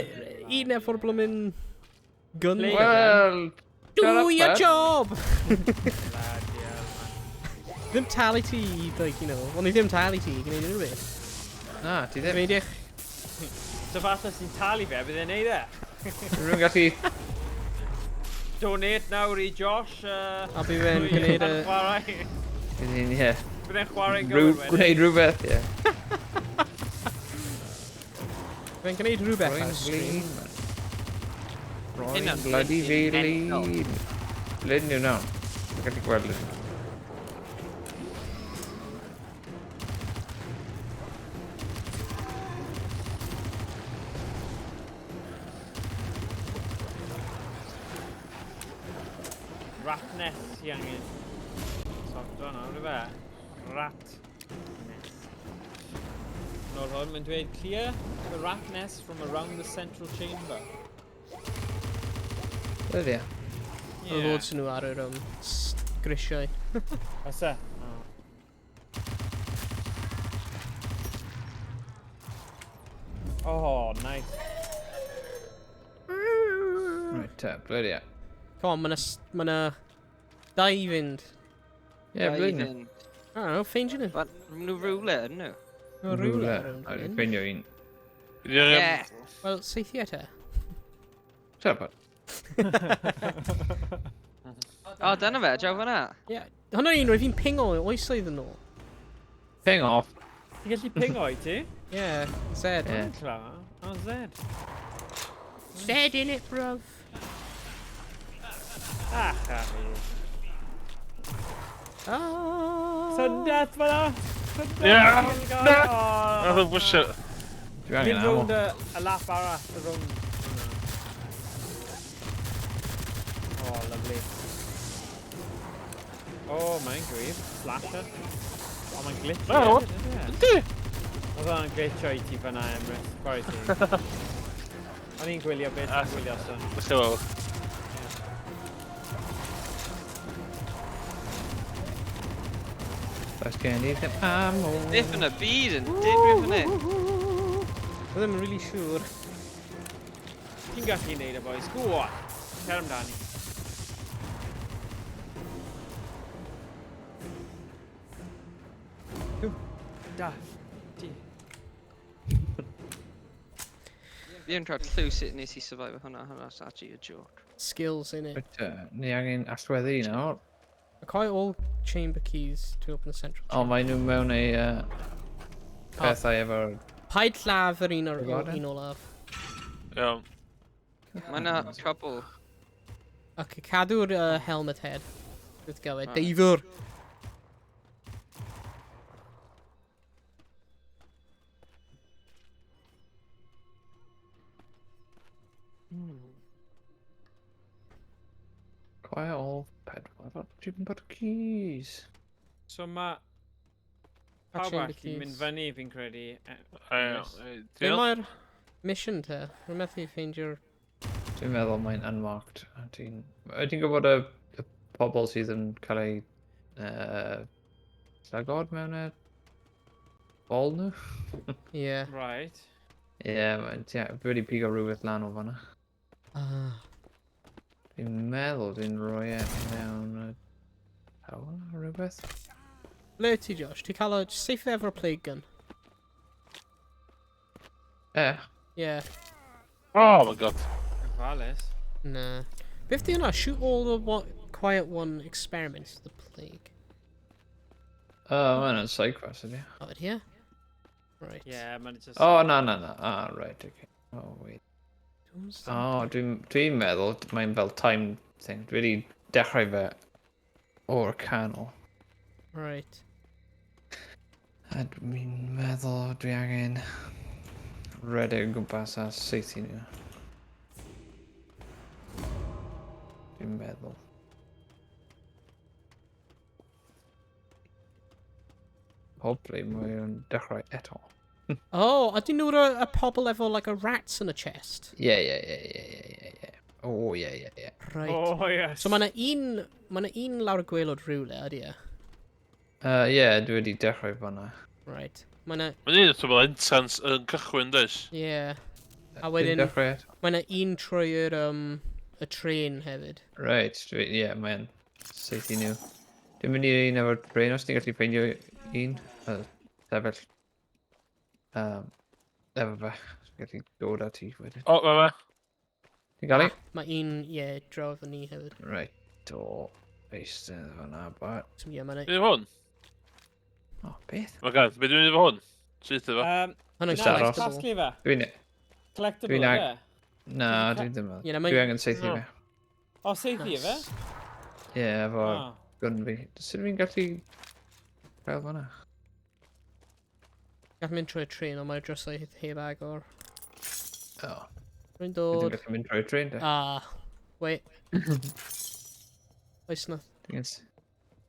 [SPEAKER 1] un efo'r blwmin gun.
[SPEAKER 5] Ble?
[SPEAKER 3] Well,
[SPEAKER 1] Do your
[SPEAKER 3] bud.
[SPEAKER 1] job!
[SPEAKER 5] Lad, yeah, man.
[SPEAKER 1] Ddim talu ti, like, you know. Ond ni ddim talu ti, gwneud unrhyw beth.
[SPEAKER 3] Na, ti ddim.
[SPEAKER 1] Gwneud eich...
[SPEAKER 5] So fath os ti'n talu fe, bydd e'n neud e?
[SPEAKER 3] Rwy'n gallu...
[SPEAKER 5] Donate nawr i Josh.
[SPEAKER 1] A bydd fe'n gwneud y...
[SPEAKER 5] Chwarae.
[SPEAKER 3] Bydd hi'n, ie.
[SPEAKER 5] Bydd e'n chwarae gywir wedyn.
[SPEAKER 3] Gwneud rhywbeth, ie.
[SPEAKER 1] Fe'n gwneud rhywbeth ar
[SPEAKER 3] Roi'n
[SPEAKER 1] y stream.
[SPEAKER 3] flin, man. Roi'n
[SPEAKER 4] Hynna'n
[SPEAKER 3] bloody
[SPEAKER 4] flipping
[SPEAKER 3] felin. Flin yw nawr. Dwi'n gallu gweld hyn.
[SPEAKER 5] Rat nest i angen. Sorto nawr, dy fe? Rat nest. Nôl hwn, mae'n dweud clear the rat nest from around the central chamber.
[SPEAKER 3] Ydy.
[SPEAKER 1] Oedd loads nhw ar yr grisiau.
[SPEAKER 5] Oes e? Oh, nice.
[SPEAKER 3] Right, bloody yeah.
[SPEAKER 1] Come on, ma' 'na dau i fynd.
[SPEAKER 3] Yeah, bloody yeah.
[SPEAKER 1] I don't know, ffeindio nhw.
[SPEAKER 4] But nhw rhywle, nhw.
[SPEAKER 1] Mae rhywle ar hwn.
[SPEAKER 3] Dwi'n ffeindio un.
[SPEAKER 4] Yeah.
[SPEAKER 1] Wel, seithio te.
[SPEAKER 3] Shut up.
[SPEAKER 4] O, dyna fe, jaw fan'na.
[SPEAKER 1] Ie. Hwna un roi fi'n pingo oesoedd yn ôl.
[SPEAKER 3] Ping off.
[SPEAKER 5] Ti'n gallu pingo i ti?
[SPEAKER 1] Ie, Zed.
[SPEAKER 3] Ie.
[SPEAKER 5] Cla. O, Zed.
[SPEAKER 1] Zed in it, bruv.
[SPEAKER 5] Ah, fi.
[SPEAKER 1] Ah.
[SPEAKER 5] fan'na!
[SPEAKER 2] Yeah!
[SPEAKER 5] No!
[SPEAKER 2] Oedd yn bwysio.
[SPEAKER 3] Dwi
[SPEAKER 5] Dim
[SPEAKER 3] angen ammo.
[SPEAKER 5] rownd y lap arall, y rownd. Oh, lovely. Oh, mae'n gryf. Slasher. Oh, mae'n glitchy.
[SPEAKER 2] Oh,
[SPEAKER 5] hefyd, ydi e?
[SPEAKER 2] Yndi!
[SPEAKER 5] Oedd o'n glitcho i ti fan'na, Emrys. Chwarae ti. O'n i'n gwylio beth yn gwylio son.
[SPEAKER 2] Ydych chi weld?
[SPEAKER 3] Oes gen i ddim ammo.
[SPEAKER 4] Diff yn y byd yn digwydd fyny.
[SPEAKER 1] Oedd ddim yn really siŵr.
[SPEAKER 5] Ti'n gallu neud y boys. Go on. Cer amdani. Da. Ti.
[SPEAKER 4] Fi yn cael llw sut nes i survive hwnna. Hwnna's actually a joke.
[SPEAKER 1] Skills in it.
[SPEAKER 3] Right, ni angen allweddu nawr.
[SPEAKER 1] Acquire all chamber keys to open the central
[SPEAKER 3] O,
[SPEAKER 1] chamber.
[SPEAKER 3] mae nhw mewn ei pethau efo'r...
[SPEAKER 1] Paid llaf yr un o'r
[SPEAKER 3] Pagoda?
[SPEAKER 1] un olaf.
[SPEAKER 2] Iawn.
[SPEAKER 4] Mae yna couple.
[SPEAKER 1] Ok, cadw'r helmet head. Wrth gael e. Deifwr!
[SPEAKER 3] Quiet all pedwar. Dwi'n bod keys.
[SPEAKER 5] So ma...
[SPEAKER 1] A
[SPEAKER 5] Pawb
[SPEAKER 1] chamber
[SPEAKER 5] all yn mynd
[SPEAKER 1] keys.
[SPEAKER 5] fyny fi'n credu.
[SPEAKER 1] Be
[SPEAKER 2] Diolch.
[SPEAKER 1] mae'r mission te? Rwy'n methu ffeindio'r...
[SPEAKER 3] Dwi'n meddwl mae'n unmarked. Ydy'n gwybod y pobl sydd yn cael ei llagod mewn y bol nhw?
[SPEAKER 1] Ie.
[SPEAKER 5] Right.
[SPEAKER 3] Ie, dwi wedi pigo rhywbeth lan o fanna.
[SPEAKER 1] Ah.
[SPEAKER 3] Dwi'n meddwl dwi'n rhoi e mewn y hawl o rhywbeth.
[SPEAKER 1] Le ti, Josh? Ti'n cael o safe efo'r plague gun?
[SPEAKER 3] Ie.
[SPEAKER 2] Oh my god.
[SPEAKER 5] Ofalus.
[SPEAKER 1] Nah. Beth di hwnna? Shoot all the quiet one experiments of the plague.
[SPEAKER 3] Mae'n yn psychos ydi.
[SPEAKER 1] Oh, it here? Right.
[SPEAKER 5] Yeah, ma'n just...
[SPEAKER 3] O, na. Ah, right, okay. Oh, wait. O, dwi'n meddwl mae'n fel time thing. Dwi wedi dechrau fe o'r canol.
[SPEAKER 1] Right.
[SPEAKER 3] A dwi'n meddwl dwi angen redeg gwmpas a seithi nhw. Dwi'n meddwl. Hopefully mae'n dechrau eto.
[SPEAKER 1] Oh, ydyn nhw'r y pobl efo like a rats in a chest?
[SPEAKER 3] Yeah. Oh, yeah.
[SPEAKER 1] Right.
[SPEAKER 5] Oh, yes.
[SPEAKER 1] So ma'na un lawr y gwaelod rhywle, ydy e?
[SPEAKER 3] Yeah, dwi wedi dechrau fanna.
[SPEAKER 1] Right. Ma'na...
[SPEAKER 2] Mae'n un o'r intense yn cychwyn, does?
[SPEAKER 1] Yeah. A
[SPEAKER 3] Dwi'n
[SPEAKER 1] wedyn,
[SPEAKER 3] dechrau eto.
[SPEAKER 1] ma'na un trwy'r y tren hefyd.
[SPEAKER 3] Right, mae'n seithi nhw. Dwi'n mynd i un efo'r train os ti'n gallu ffeindio un. Sefyll. Efo fe. Dwi'n gallu dod â ti wedyn.
[SPEAKER 2] O, fe.
[SPEAKER 3] Ti'n gael i?
[SPEAKER 1] Mae un, ie, draw efo ni hefyd.
[SPEAKER 3] Right, o. Eistedd fanna, ba.
[SPEAKER 1] So ie, ma'na...
[SPEAKER 2] Dwi'n hwn.
[SPEAKER 3] O, beth?
[SPEAKER 2] Mae gan, beth dwi'n efo hwn? Sydd efo?
[SPEAKER 1] Hwna'n
[SPEAKER 3] Just aros.
[SPEAKER 1] collectible.
[SPEAKER 5] Casglu fe.
[SPEAKER 3] Dwi'n...
[SPEAKER 5] Collectible
[SPEAKER 3] Dwi'n
[SPEAKER 5] fe.
[SPEAKER 3] Na, dwi'n ddim yn.
[SPEAKER 1] Ie, na,
[SPEAKER 3] Dwi angen seithi
[SPEAKER 2] No.
[SPEAKER 3] fe.
[SPEAKER 5] O, seithi fe?
[SPEAKER 3] Ie, efo
[SPEAKER 5] O.
[SPEAKER 3] gun fi. Sut fi'n gallu... Fel fanna?
[SPEAKER 1] Gall mynd trwy'r tren, ond mae'r drysau heb agor.
[SPEAKER 3] O.
[SPEAKER 1] Rwy'n
[SPEAKER 3] Dwi'n
[SPEAKER 1] dod...
[SPEAKER 3] gallu mynd trwy'r train, de.
[SPEAKER 1] Ah, wait. Oes na...
[SPEAKER 3] Dwi'n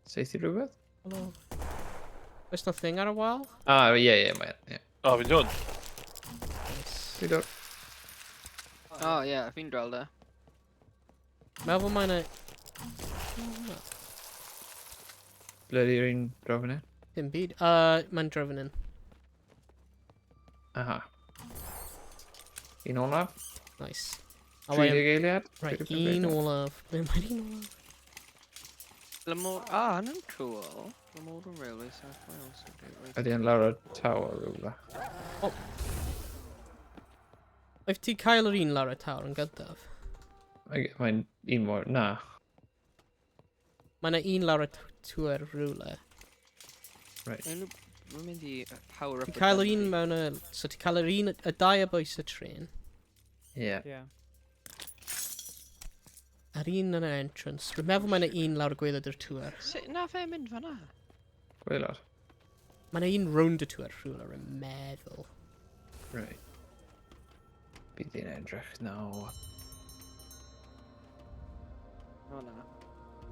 [SPEAKER 3] seithi rhywbeth?
[SPEAKER 1] Hello. Oes na thing ar y wal?
[SPEAKER 3] Ie, mae'n. Ie.
[SPEAKER 2] O, fi'n hwn.
[SPEAKER 3] Dwi'n dod.
[SPEAKER 4] O, ie, fi'n gweld e.
[SPEAKER 1] Meddwl mae'n
[SPEAKER 3] ble di'r un drofyn e?
[SPEAKER 1] Dim byd. Mae'n drefn yn.
[SPEAKER 3] Aha. Un olaf?
[SPEAKER 1] Nice.
[SPEAKER 3] 30 eiliad?
[SPEAKER 1] Right, un olaf. Mae'n un olaf.
[SPEAKER 4] Hynny'n cool. Glamorgan Railway, South Wales.
[SPEAKER 3] Ydy yn lawr y tower rhywle.
[SPEAKER 1] Oedd ti cael yr un lawr y tawr yn gyntaf?
[SPEAKER 3] Mae'n un mor... Na.
[SPEAKER 1] Mae yna un lawr y tŵr rhywle.
[SPEAKER 3] Right.
[SPEAKER 4] Mae'n mynd i power up...
[SPEAKER 1] Ti cael yr un mewn y... So ti cael yr un... Y dau o bwys y tren.
[SPEAKER 3] Ie.
[SPEAKER 5] Yeah.
[SPEAKER 1] Yr un yn y entrance. Rwy'n meddwl mae yna un lawr y gwaelod yr tŵr.
[SPEAKER 4] Sut na fe mynd fan'na?
[SPEAKER 3] Gwaelod.
[SPEAKER 1] Mae yna un rownd y tŵr rhywle, rwy'n meddwl.
[SPEAKER 3] Right. Bydd i'n edrych. No.
[SPEAKER 4] O na.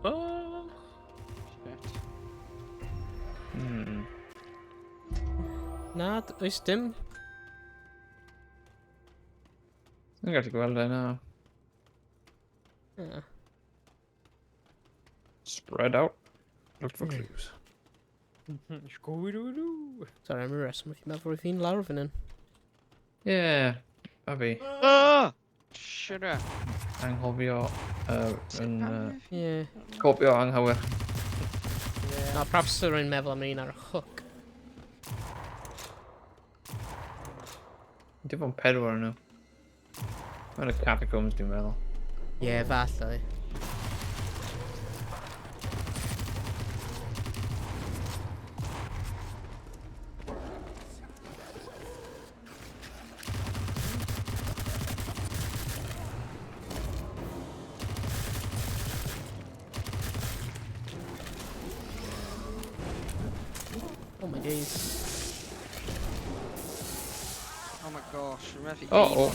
[SPEAKER 2] Oh.
[SPEAKER 4] Shit.
[SPEAKER 1] Na, oes dim.
[SPEAKER 3] Dwi'n gallu gweld e, no. Spread out. Look for clues.
[SPEAKER 5] Scooby-Doo-Doo.
[SPEAKER 1] Sorry, I'm arrested. Mae'n meddwl roedd fi'n lawr fan hyn.
[SPEAKER 3] Yeah. Babi.
[SPEAKER 4] Shut up.
[SPEAKER 3] Anghofio... yn...
[SPEAKER 1] Ie.
[SPEAKER 3] Copio anghywir.
[SPEAKER 1] Na, perhaps rwy'n meddwl am un ar y hook.
[SPEAKER 3] Dim ond 4 nhw. Mae'n y catacombs dwi'n meddwl.
[SPEAKER 1] Ie, falle. Oh my days.
[SPEAKER 4] Oh my gosh, remember
[SPEAKER 3] Oh.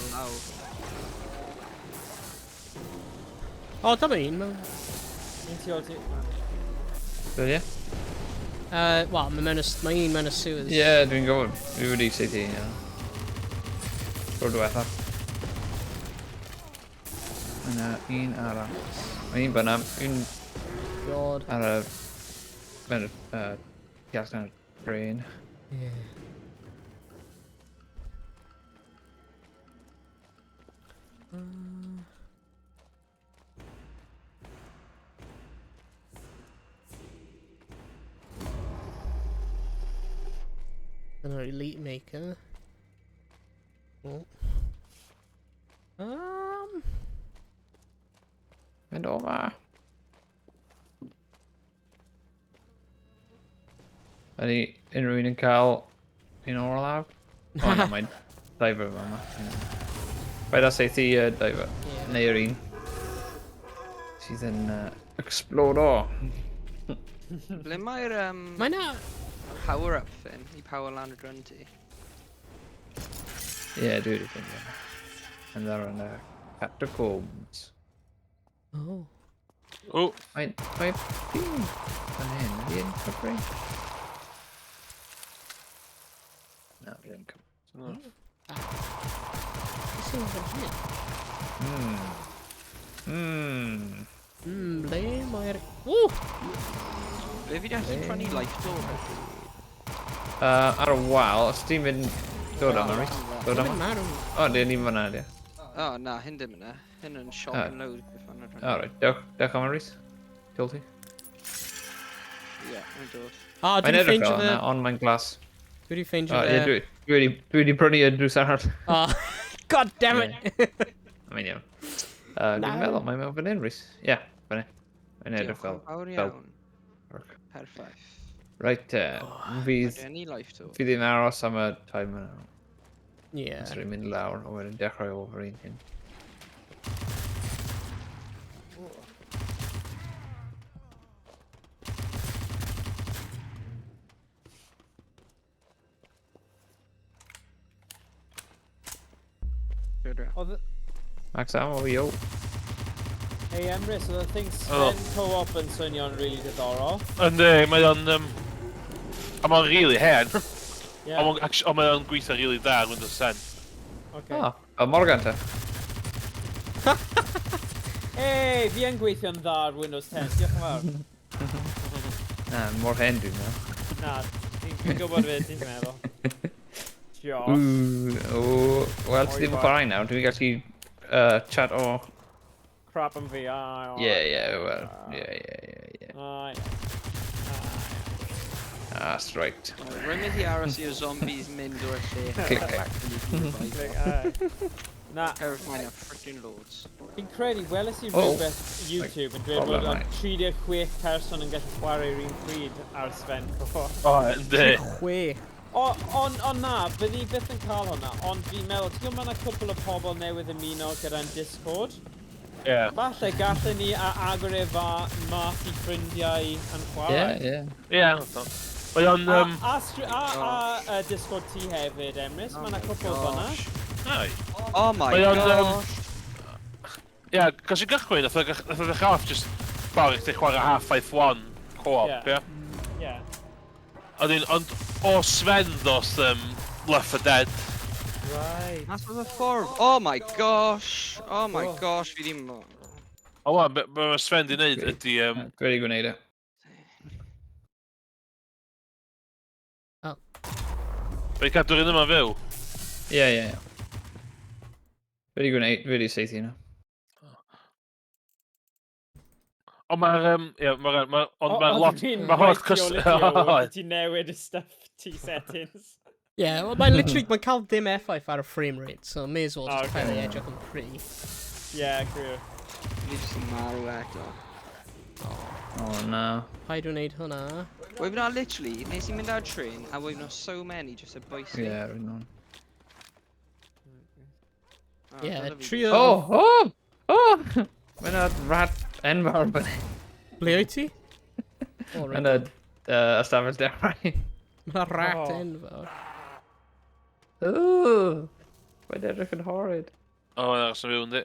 [SPEAKER 1] O, dyma un mewn.
[SPEAKER 5] Un ti o ti.
[SPEAKER 3] Dwi'n ie?
[SPEAKER 1] Wel, mae un mewn y sewers.
[SPEAKER 3] Ie, dwi'n gwybod. Dwi wedi seithi, ie. Rwy'n diwetha. Yna, un arall. Mae un byna, un
[SPEAKER 1] God.
[SPEAKER 3] ar y... Mewn y... Gas yn y brain.
[SPEAKER 1] Ie. Dyna'r elite maker. Oh.
[SPEAKER 3] Mynd o ma. Ydy unrhyw un yn cael un o'r lawr? O na, mae'n diver yma. Rhaid as eithi diver. Neu yr un. Sydd yn explorer.
[SPEAKER 4] Ble mae'r
[SPEAKER 1] Mae na...
[SPEAKER 4] power-up thing i power lan y drun ti?
[SPEAKER 3] Ie, dwi wedi ffeindio. And they're on catacombs.
[SPEAKER 1] Oh.
[SPEAKER 2] Oh.
[SPEAKER 3] Mae'n dim fan hyn. Ydy yn cyfri? Na, dwi ddim cyfri.
[SPEAKER 1] Beth sy'n fan hyn? Ble mae'r...
[SPEAKER 4] Ble fi gallu prynu life door?
[SPEAKER 3] Ar y wal, os ti'n mynd dod yma, Rhys? Dod yma?
[SPEAKER 1] Marw.
[SPEAKER 3] O, di ni fyna, di.
[SPEAKER 4] O, na, hyn dim yna. Hyn yn shock yn load.
[SPEAKER 3] O, reit. Dewch am y Rhys. Diolch ti.
[SPEAKER 4] Ie, yn dod.
[SPEAKER 1] Dwi'n
[SPEAKER 3] Mae'n edrych
[SPEAKER 1] ffeindio
[SPEAKER 3] fel
[SPEAKER 1] fe...
[SPEAKER 3] yna, ond mae'n glas.
[SPEAKER 1] Dwi wedi ffeindio
[SPEAKER 3] O,
[SPEAKER 1] fe...
[SPEAKER 3] ie, dwi wedi prynu y drws arall.
[SPEAKER 1] Oh, god damn it!
[SPEAKER 3] Mae'n iawn. Dwi'n meddwl, mae'n meddwl fan hyn, Rhys. Ie, fan hyn. Mae'n edrych fel...
[SPEAKER 4] Fawr iawn. Perffaith.
[SPEAKER 3] Reit, fydd...
[SPEAKER 4] Any life door.
[SPEAKER 3] Fydd i'n aros am y time yna.
[SPEAKER 1] Ie.
[SPEAKER 3] Os rwy'n mynd lawr, o wedyn dechrau ofer un hyn.
[SPEAKER 5] Oedd...
[SPEAKER 3] Max ammo, yo.
[SPEAKER 5] Hey Emrys, oedd y thing Sven co-op yn swnio'n really diddorol.
[SPEAKER 2] Yndi, mae o'n... A mae'n really hen.
[SPEAKER 5] Yeah.
[SPEAKER 2] Ond mae o'n gweithio really da yn Windows 10.
[SPEAKER 5] Okay.
[SPEAKER 3] O, y Morgan te.
[SPEAKER 5] Hey, fi yn gweithio'n dda ar Windows 10, diolch yn fawr.
[SPEAKER 3] Na, mor hen dwi'n meddwl.
[SPEAKER 5] Na, ti'n gwybod beth ti'n meddwl. Josh.
[SPEAKER 3] Wel, ti ddim yn chwarae nawr, dwi'n gallu chat o...
[SPEAKER 5] Crap am fi,
[SPEAKER 3] well, yeah. That's right.
[SPEAKER 4] Rwy'n mynd i aros i'r zombies mynd o'r lle.
[SPEAKER 3] Click, clack.
[SPEAKER 5] Na,
[SPEAKER 4] Terrifying a freaking loads.
[SPEAKER 5] fi'n credu, weles i
[SPEAKER 3] Oh.
[SPEAKER 5] rhywbeth YouTube yn dweud bod o'n 36 person yn gallu chwarae'r un pryd ar Sven Co.
[SPEAKER 2] O, ynddi.
[SPEAKER 1] Chwe.
[SPEAKER 5] Ond na, byddi byth yn cael hwnna, ond fi'n meddwl, ti'n gwybod mae yna cwpl o pobl newydd ymuno gyda'n Discord?
[SPEAKER 2] Ie.
[SPEAKER 5] Falle gallwn ni agor efo mas i ffrindiau yn chwarae.
[SPEAKER 2] Ie. Mae o'n...
[SPEAKER 5] A Discord ti hefyd, Emrys, mae yna cwpl hwnna.
[SPEAKER 2] Ai.
[SPEAKER 4] Oh my
[SPEAKER 2] Mae o'n...
[SPEAKER 4] gosh.
[SPEAKER 2] Ie, gos i gychwyn, nath o ddechrau off just bar i chdi chwarae half-life 1 co-op, ie?
[SPEAKER 5] Ie.
[SPEAKER 2] Ond o Sven ddos Left 4 Dead.
[SPEAKER 5] Right.
[SPEAKER 4] That's what the ffordd. Oh my gosh. Oh my gosh, fi ddim...
[SPEAKER 2] O wan, be mae Sven di wneud ydi...
[SPEAKER 3] Dwi wedi gwneud e.
[SPEAKER 2] Be i cadw'r un yma fyw?
[SPEAKER 3] Ie. Dwi wedi seithi yna.
[SPEAKER 2] Ond mae'r... Ie, mae'n lot... Mae holl cys...
[SPEAKER 5] Ti newid y stuff ti settings.
[SPEAKER 1] Ie, well, mae'n literally, mae'n cael dim effaith ar y frame rate, so may as well just cael ei edrych yn pri.
[SPEAKER 5] Ie, criw.
[SPEAKER 4] Fi jyst yn marw eto.
[SPEAKER 3] Oh no.
[SPEAKER 1] Paid o'n neud hwnna.
[SPEAKER 4] We've not literally, nes i mynd ar train, a we've not so many just a bwysig.
[SPEAKER 3] Ie, rwy'n on.
[SPEAKER 1] Ie, trio...
[SPEAKER 3] Oh! Mae'n rat enfawr byny.
[SPEAKER 1] Ble o'i ti?
[SPEAKER 3] Mae'n ystafell dechrau.
[SPEAKER 1] Mae'n rat enfawr.
[SPEAKER 3] Ooh! Mae'n edrych yn horrid.
[SPEAKER 2] O, yna, sy'n fyw yndi.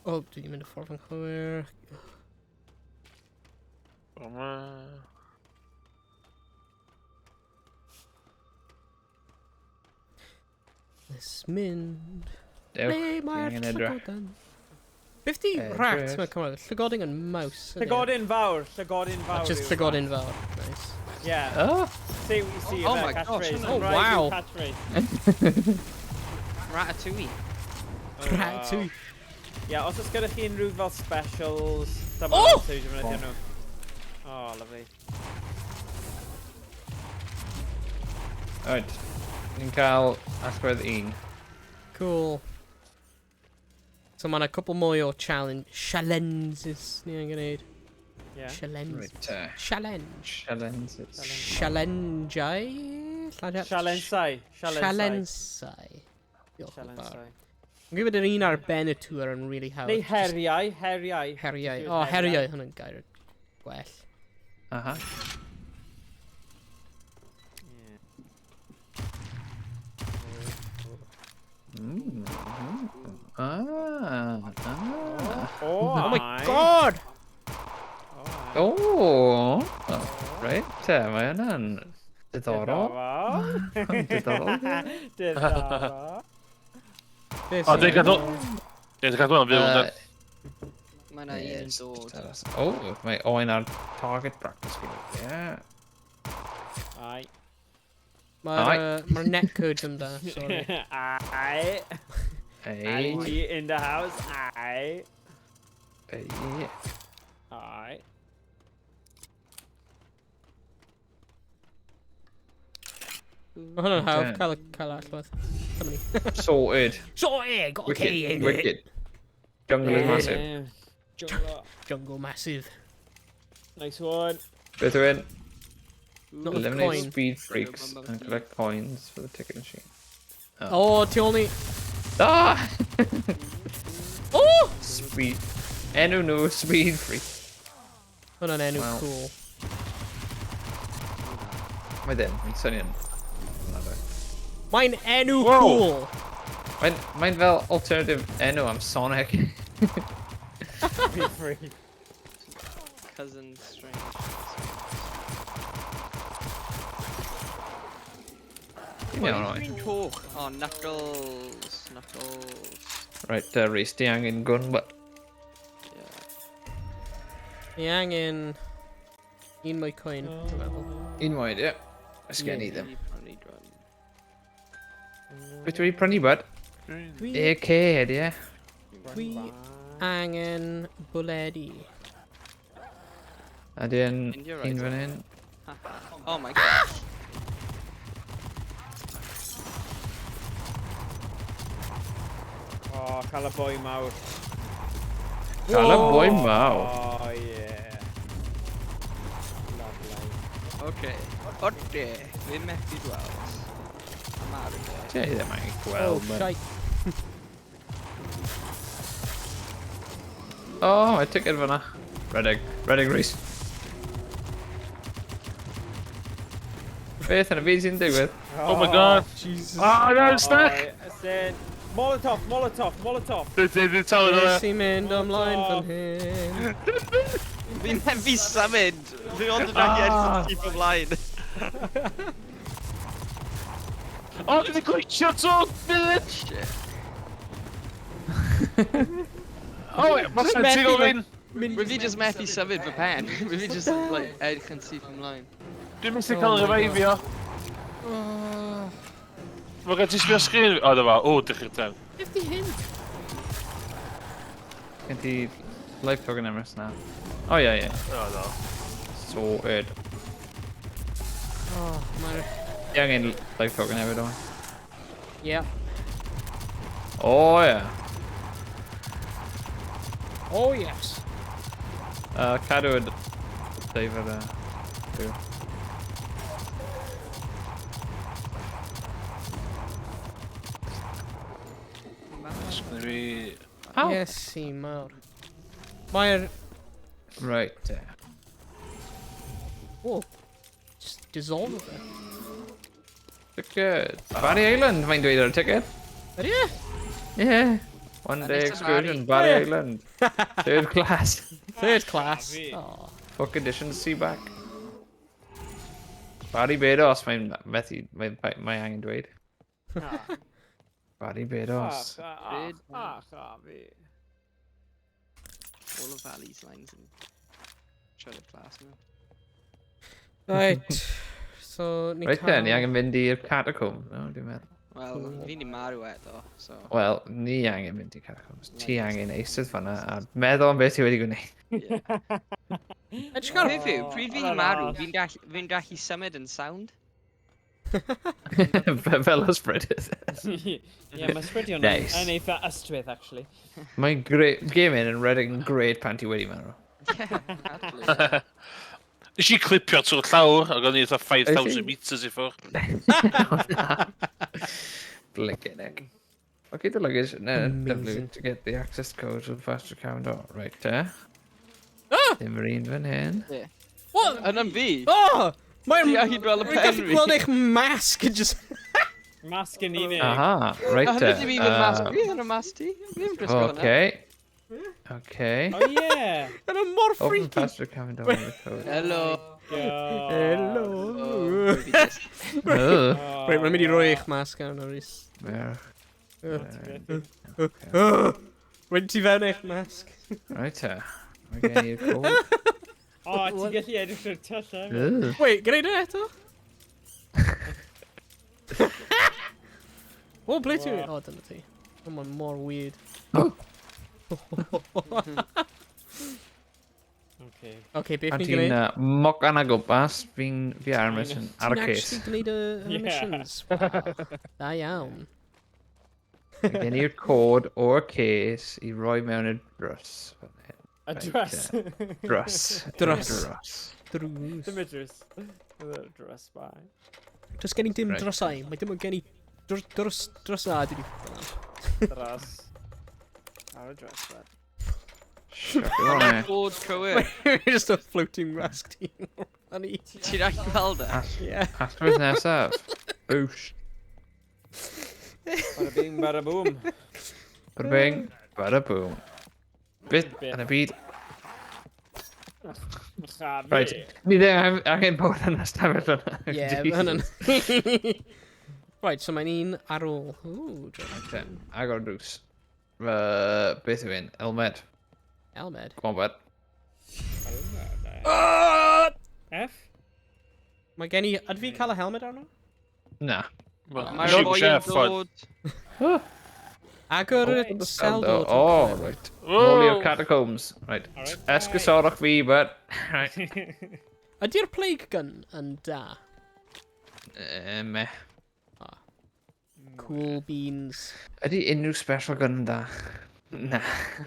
[SPEAKER 1] O, dwi'n mynd y ffordd yn chwyr.
[SPEAKER 2] O, ma...
[SPEAKER 1] Nes mynd...
[SPEAKER 3] Dewch,
[SPEAKER 1] Ble mae'r
[SPEAKER 3] dwi'n edrych.
[SPEAKER 1] llygoden? Beth di rat mae'n cymryd? Llygodyn yn maws.
[SPEAKER 5] Llygodyn fawr.
[SPEAKER 1] Just llygodyn fawr. Nice.
[SPEAKER 5] Yeah.
[SPEAKER 3] Oh!
[SPEAKER 5] See what you see
[SPEAKER 4] Oh
[SPEAKER 5] about
[SPEAKER 4] my gosh,
[SPEAKER 5] catchphrase.
[SPEAKER 1] oh
[SPEAKER 5] Right,
[SPEAKER 1] wow.
[SPEAKER 5] Catchphrase.
[SPEAKER 4] Ratatouille.
[SPEAKER 1] Ratatouille.
[SPEAKER 5] Yeah, os oes gyda chi unrhyw fel specials, dyma
[SPEAKER 1] Oh!
[SPEAKER 5] sy'n defnyddio nhw. Oh, lovely.
[SPEAKER 3] Right. Ni'n cael allwedd 1.
[SPEAKER 1] Cool. So mae yna cwpl mwy o challenges ni yn gwneud.
[SPEAKER 5] Yeah.
[SPEAKER 1] Challenge.
[SPEAKER 3] Right,
[SPEAKER 1] Challenge.
[SPEAKER 3] Challenges.
[SPEAKER 5] Sialensau.
[SPEAKER 1] Sialensau. Diolch yn fawr.
[SPEAKER 5] Sialensau.
[SPEAKER 1] Yn gwybod yr un ar ben y tŵr yn really hawdd.
[SPEAKER 5] Neu heriau.
[SPEAKER 1] Heriau. O, heriau, hwnna'n gair gwell.
[SPEAKER 3] Aha.
[SPEAKER 1] Oh my god!
[SPEAKER 3] Oh! Right, mae hynna'n diddorol. Diddorol.
[SPEAKER 5] Diddorol.
[SPEAKER 2] O, dwi'n gadw... Ie, dwi'n gadw hwnna'n fyw ynddi.
[SPEAKER 4] Mae yna un dod.
[SPEAKER 3] Oh, mae Owain ar target practice fi. Yeah.
[SPEAKER 5] Ai.
[SPEAKER 1] Mae'r netcode yn da, sorry.
[SPEAKER 5] Ai.
[SPEAKER 3] Hey.
[SPEAKER 5] IG in the house. Ai.
[SPEAKER 3] Hey.
[SPEAKER 5] Ai.
[SPEAKER 1] Mae hwnna'n hawdd, cael allwedd. Dyma ni.
[SPEAKER 3] Sorted.
[SPEAKER 1] Sorted, got a key in it.
[SPEAKER 3] Wicked. Jungle is massive.
[SPEAKER 5] Jungle.
[SPEAKER 1] Jungle massive.
[SPEAKER 5] Nice one.
[SPEAKER 3] Beth yw'n?
[SPEAKER 1] Not with
[SPEAKER 3] Eliminate
[SPEAKER 1] coin.
[SPEAKER 3] speed freaks and collect coins for the ticket machine.
[SPEAKER 1] Oh, ti only...
[SPEAKER 3] Ah!
[SPEAKER 1] Oh!
[SPEAKER 3] Speed. Enw nhw, speed freak.
[SPEAKER 1] Hwnna'n enw
[SPEAKER 3] Wow.
[SPEAKER 1] cool.
[SPEAKER 3] Mae ddim, mae'n swnio'n...
[SPEAKER 1] Mae'n enw
[SPEAKER 2] Wow.
[SPEAKER 1] cool!
[SPEAKER 3] Mae'n fel alternative enw am Sonic.
[SPEAKER 5] Be free.
[SPEAKER 4] Cousin Strange.
[SPEAKER 3] Dim iawn o'i.
[SPEAKER 4] Dwi'n coch. Oh, Knuckles. Knuckles.
[SPEAKER 3] Right, Rhys, di angen gun, but...
[SPEAKER 1] Ni angen un mwy coin, dwi'n meddwl.
[SPEAKER 3] Un moed, ie. Ys gen i ddim.
[SPEAKER 4] Dwi 'di prynu drone.
[SPEAKER 3] Beth wedi prynu, bud?
[SPEAKER 1] Dwi,
[SPEAKER 3] AK, hedi, ie.
[SPEAKER 1] dwi angen bwledi.
[SPEAKER 3] A di'n
[SPEAKER 4] India,
[SPEAKER 3] un
[SPEAKER 4] right.
[SPEAKER 3] fan hyn.
[SPEAKER 4] Oh my god.
[SPEAKER 5] O, cael y boi mawr.
[SPEAKER 3] Cael y boi mawr.
[SPEAKER 5] O, ie. Lovely.
[SPEAKER 4] Okay. Oce. Fi'n methu gweld. Mae'r.
[SPEAKER 3] Ti ddim angen
[SPEAKER 1] Oh,
[SPEAKER 3] gweld, bud.
[SPEAKER 1] shite.
[SPEAKER 3] Oh, mae ticket fyna. Redig. Redig Rhys. Beth yn y byd sy'n digwydd?
[SPEAKER 2] Oh my god.
[SPEAKER 1] Jesus.
[SPEAKER 2] Oh no, it's stuck!
[SPEAKER 5] Syn. Molotov, Molotov, Molotov.
[SPEAKER 2] Dwi'n talu
[SPEAKER 1] Nes
[SPEAKER 2] yna.
[SPEAKER 1] i mynd ymlaen fan hyn.
[SPEAKER 4] Fi'n methu symud. Fi ond yn rhaid keep ymlaen.
[SPEAKER 2] O, dwi'n glitio to! Bitch!
[SPEAKER 4] Shit.
[SPEAKER 2] O, mae'n ti'n gofyn?
[SPEAKER 4] Wy fi just methu symud fy pen. Wy fi just like edrych yn syth ymlaen.
[SPEAKER 2] Dwi'n mynd i cael reviveio. Mae gen ti sbio sgrin? O, dyma. O, dechrau ten.
[SPEAKER 1] Beth di hyn?
[SPEAKER 3] Gen ti life token emrys na? O, ie, ie.
[SPEAKER 2] O, no.
[SPEAKER 3] Sorted.
[SPEAKER 1] Oh, mae'r...
[SPEAKER 3] Ti angen life token hefyd, o.
[SPEAKER 1] Yeah.
[SPEAKER 3] O, ie.
[SPEAKER 1] Oh, yes.
[SPEAKER 3] Cadw y David, criw.
[SPEAKER 2] Sgwni fi...
[SPEAKER 3] Ow.
[SPEAKER 1] Yes, i mawr. Mae'r...
[SPEAKER 3] Right.
[SPEAKER 1] Oh. Just dissolve it.
[SPEAKER 3] Ticket. Barry Island, mae'n dweud ar y ticket.
[SPEAKER 1] Ydy e?
[SPEAKER 3] Yeah. One day
[SPEAKER 4] Mr.
[SPEAKER 3] excursion,
[SPEAKER 4] Barry.
[SPEAKER 3] Barry Island. Third class.
[SPEAKER 1] Third class.
[SPEAKER 5] fi.
[SPEAKER 1] Oh.
[SPEAKER 3] Fuck edition to see back. Barry Bedos, mae'n methu, mae angen dweud. Barry Bedos.
[SPEAKER 5] Ach, a fi.
[SPEAKER 4] All of Valley's lines in Chwarae class now.
[SPEAKER 1] Right. So, ni
[SPEAKER 3] Right then, ni angen mynd i'r catacomb. No, dwi'n meddwl.
[SPEAKER 4] Well, fi ni marw eto, so...
[SPEAKER 3] Wel, ni angen mynd i'r catacombs. Ti angen eistydd fanna, a meddwl am beth ti wedi gwneud.
[SPEAKER 1] Edrych ar...
[SPEAKER 4] Beth yw, pryd fi'n marw, fi'n gallu symud yn sound?
[SPEAKER 3] Fel ysbrydydd.
[SPEAKER 5] Ie, mae spredio
[SPEAKER 3] Nice.
[SPEAKER 5] yn eitha ystwyth, actually.
[SPEAKER 3] Mae'n gaming yn redeg yn great pan ti wedi marw.
[SPEAKER 4] Actually.
[SPEAKER 2] Nes i clipio trwy'r llawr, ac o'n i eitha 5,000
[SPEAKER 3] Wyt ti?
[SPEAKER 2] meters i ffwrdd.
[SPEAKER 3] Blicking egg. Okay, the luggage. No,
[SPEAKER 1] Amazing.
[SPEAKER 3] to get the access code to the faster account. Oh, right there.
[SPEAKER 1] Ah!
[SPEAKER 3] Dim yr un fan hyn.
[SPEAKER 1] What?
[SPEAKER 4] Yn am fi?
[SPEAKER 1] Oh! Mae'r...
[SPEAKER 4] Ti allu gweld y
[SPEAKER 1] Rwy'n
[SPEAKER 4] pen
[SPEAKER 1] gallu
[SPEAKER 4] fi?
[SPEAKER 1] gweld eich masg yn just...
[SPEAKER 5] Masg yn unig.
[SPEAKER 3] Aha, right
[SPEAKER 4] A
[SPEAKER 3] there.
[SPEAKER 4] hynny di fi fy'n mas fi, yn y mas ti? Fi yn drysgo hwnna.
[SPEAKER 3] Okay. Okay.
[SPEAKER 5] O ie!
[SPEAKER 1] Yn y mor
[SPEAKER 3] Open
[SPEAKER 1] freaky.
[SPEAKER 3] faster account. Oh, the code.
[SPEAKER 4] Hello.
[SPEAKER 1] Hello.
[SPEAKER 3] Oh,
[SPEAKER 1] Right, mae'n mynd i roi eich masg ar yna, Rhys.
[SPEAKER 3] where?
[SPEAKER 1] Rwy'n ti fewn eich masg.
[SPEAKER 3] Right there. Mae gen i'r code.
[SPEAKER 5] O, ti'n gallu edrych o'r tyll am.
[SPEAKER 3] Ugh.
[SPEAKER 1] Wait, gwneud e eto? O, ble ti? O, dyna ti. O, mae'n mor weird.
[SPEAKER 5] Okay.
[SPEAKER 1] Okay, beth
[SPEAKER 3] A
[SPEAKER 1] ni'n
[SPEAKER 3] ti'n
[SPEAKER 1] gwneud?
[SPEAKER 3] moc anna gwmpas, fi ar y mission, ar y
[SPEAKER 1] Ti'n
[SPEAKER 3] case.
[SPEAKER 1] actually gwneud y
[SPEAKER 5] Yeah.
[SPEAKER 1] missions? Wow. Da iawn.
[SPEAKER 3] Mae gen i'r cod o'r case i roi mewn y drws.
[SPEAKER 5] A dress.
[SPEAKER 3] Drws.
[SPEAKER 1] Drws.
[SPEAKER 3] Drws.
[SPEAKER 1] Drws.
[SPEAKER 5] Dim y dress. Y dress bai.
[SPEAKER 1] Does gen i dim
[SPEAKER 3] Right.
[SPEAKER 1] drysau. Mae dim yn gen i drysau. Dwi
[SPEAKER 5] Dress. Ar y dress bai.
[SPEAKER 3] Siop i hwnna.
[SPEAKER 4] Bod cywir.
[SPEAKER 1] Just a floating mask team. Funny.
[SPEAKER 4] Ti'n rhaid gweld e?
[SPEAKER 1] Yeah.
[SPEAKER 3] Asgwyd nesaf. Boosh.
[SPEAKER 5] Bada bing, bada boom.
[SPEAKER 3] Bada bing, bada boom. Bit
[SPEAKER 5] Bit.
[SPEAKER 3] yn y byd.
[SPEAKER 5] Chafi.
[SPEAKER 3] Right. Ni ddim angen bod yn ystafell hwnna.
[SPEAKER 1] Yeah,
[SPEAKER 3] Jesus.
[SPEAKER 1] hynny'n... Right, so mae'n un ar ôl. Ooh,
[SPEAKER 3] Okay, agor drws. Beth yw un? Elmed.
[SPEAKER 1] Elmed.
[SPEAKER 3] Come on, bud.
[SPEAKER 5] F?
[SPEAKER 1] Mae gen i... Ydw fi cael y helmet arno?
[SPEAKER 3] Na.
[SPEAKER 4] Mae'r boi yn dod.
[SPEAKER 1] Agor y
[SPEAKER 3] Understand,
[SPEAKER 1] seld
[SPEAKER 3] though. Oh, right. Holy of catacombs. Right. Esgysorach fi, but... Right.
[SPEAKER 1] Ydy'r plague gun yn da?
[SPEAKER 3] Meh.
[SPEAKER 1] Cool beans.
[SPEAKER 3] Ydy unrhyw special gun yn da? Na.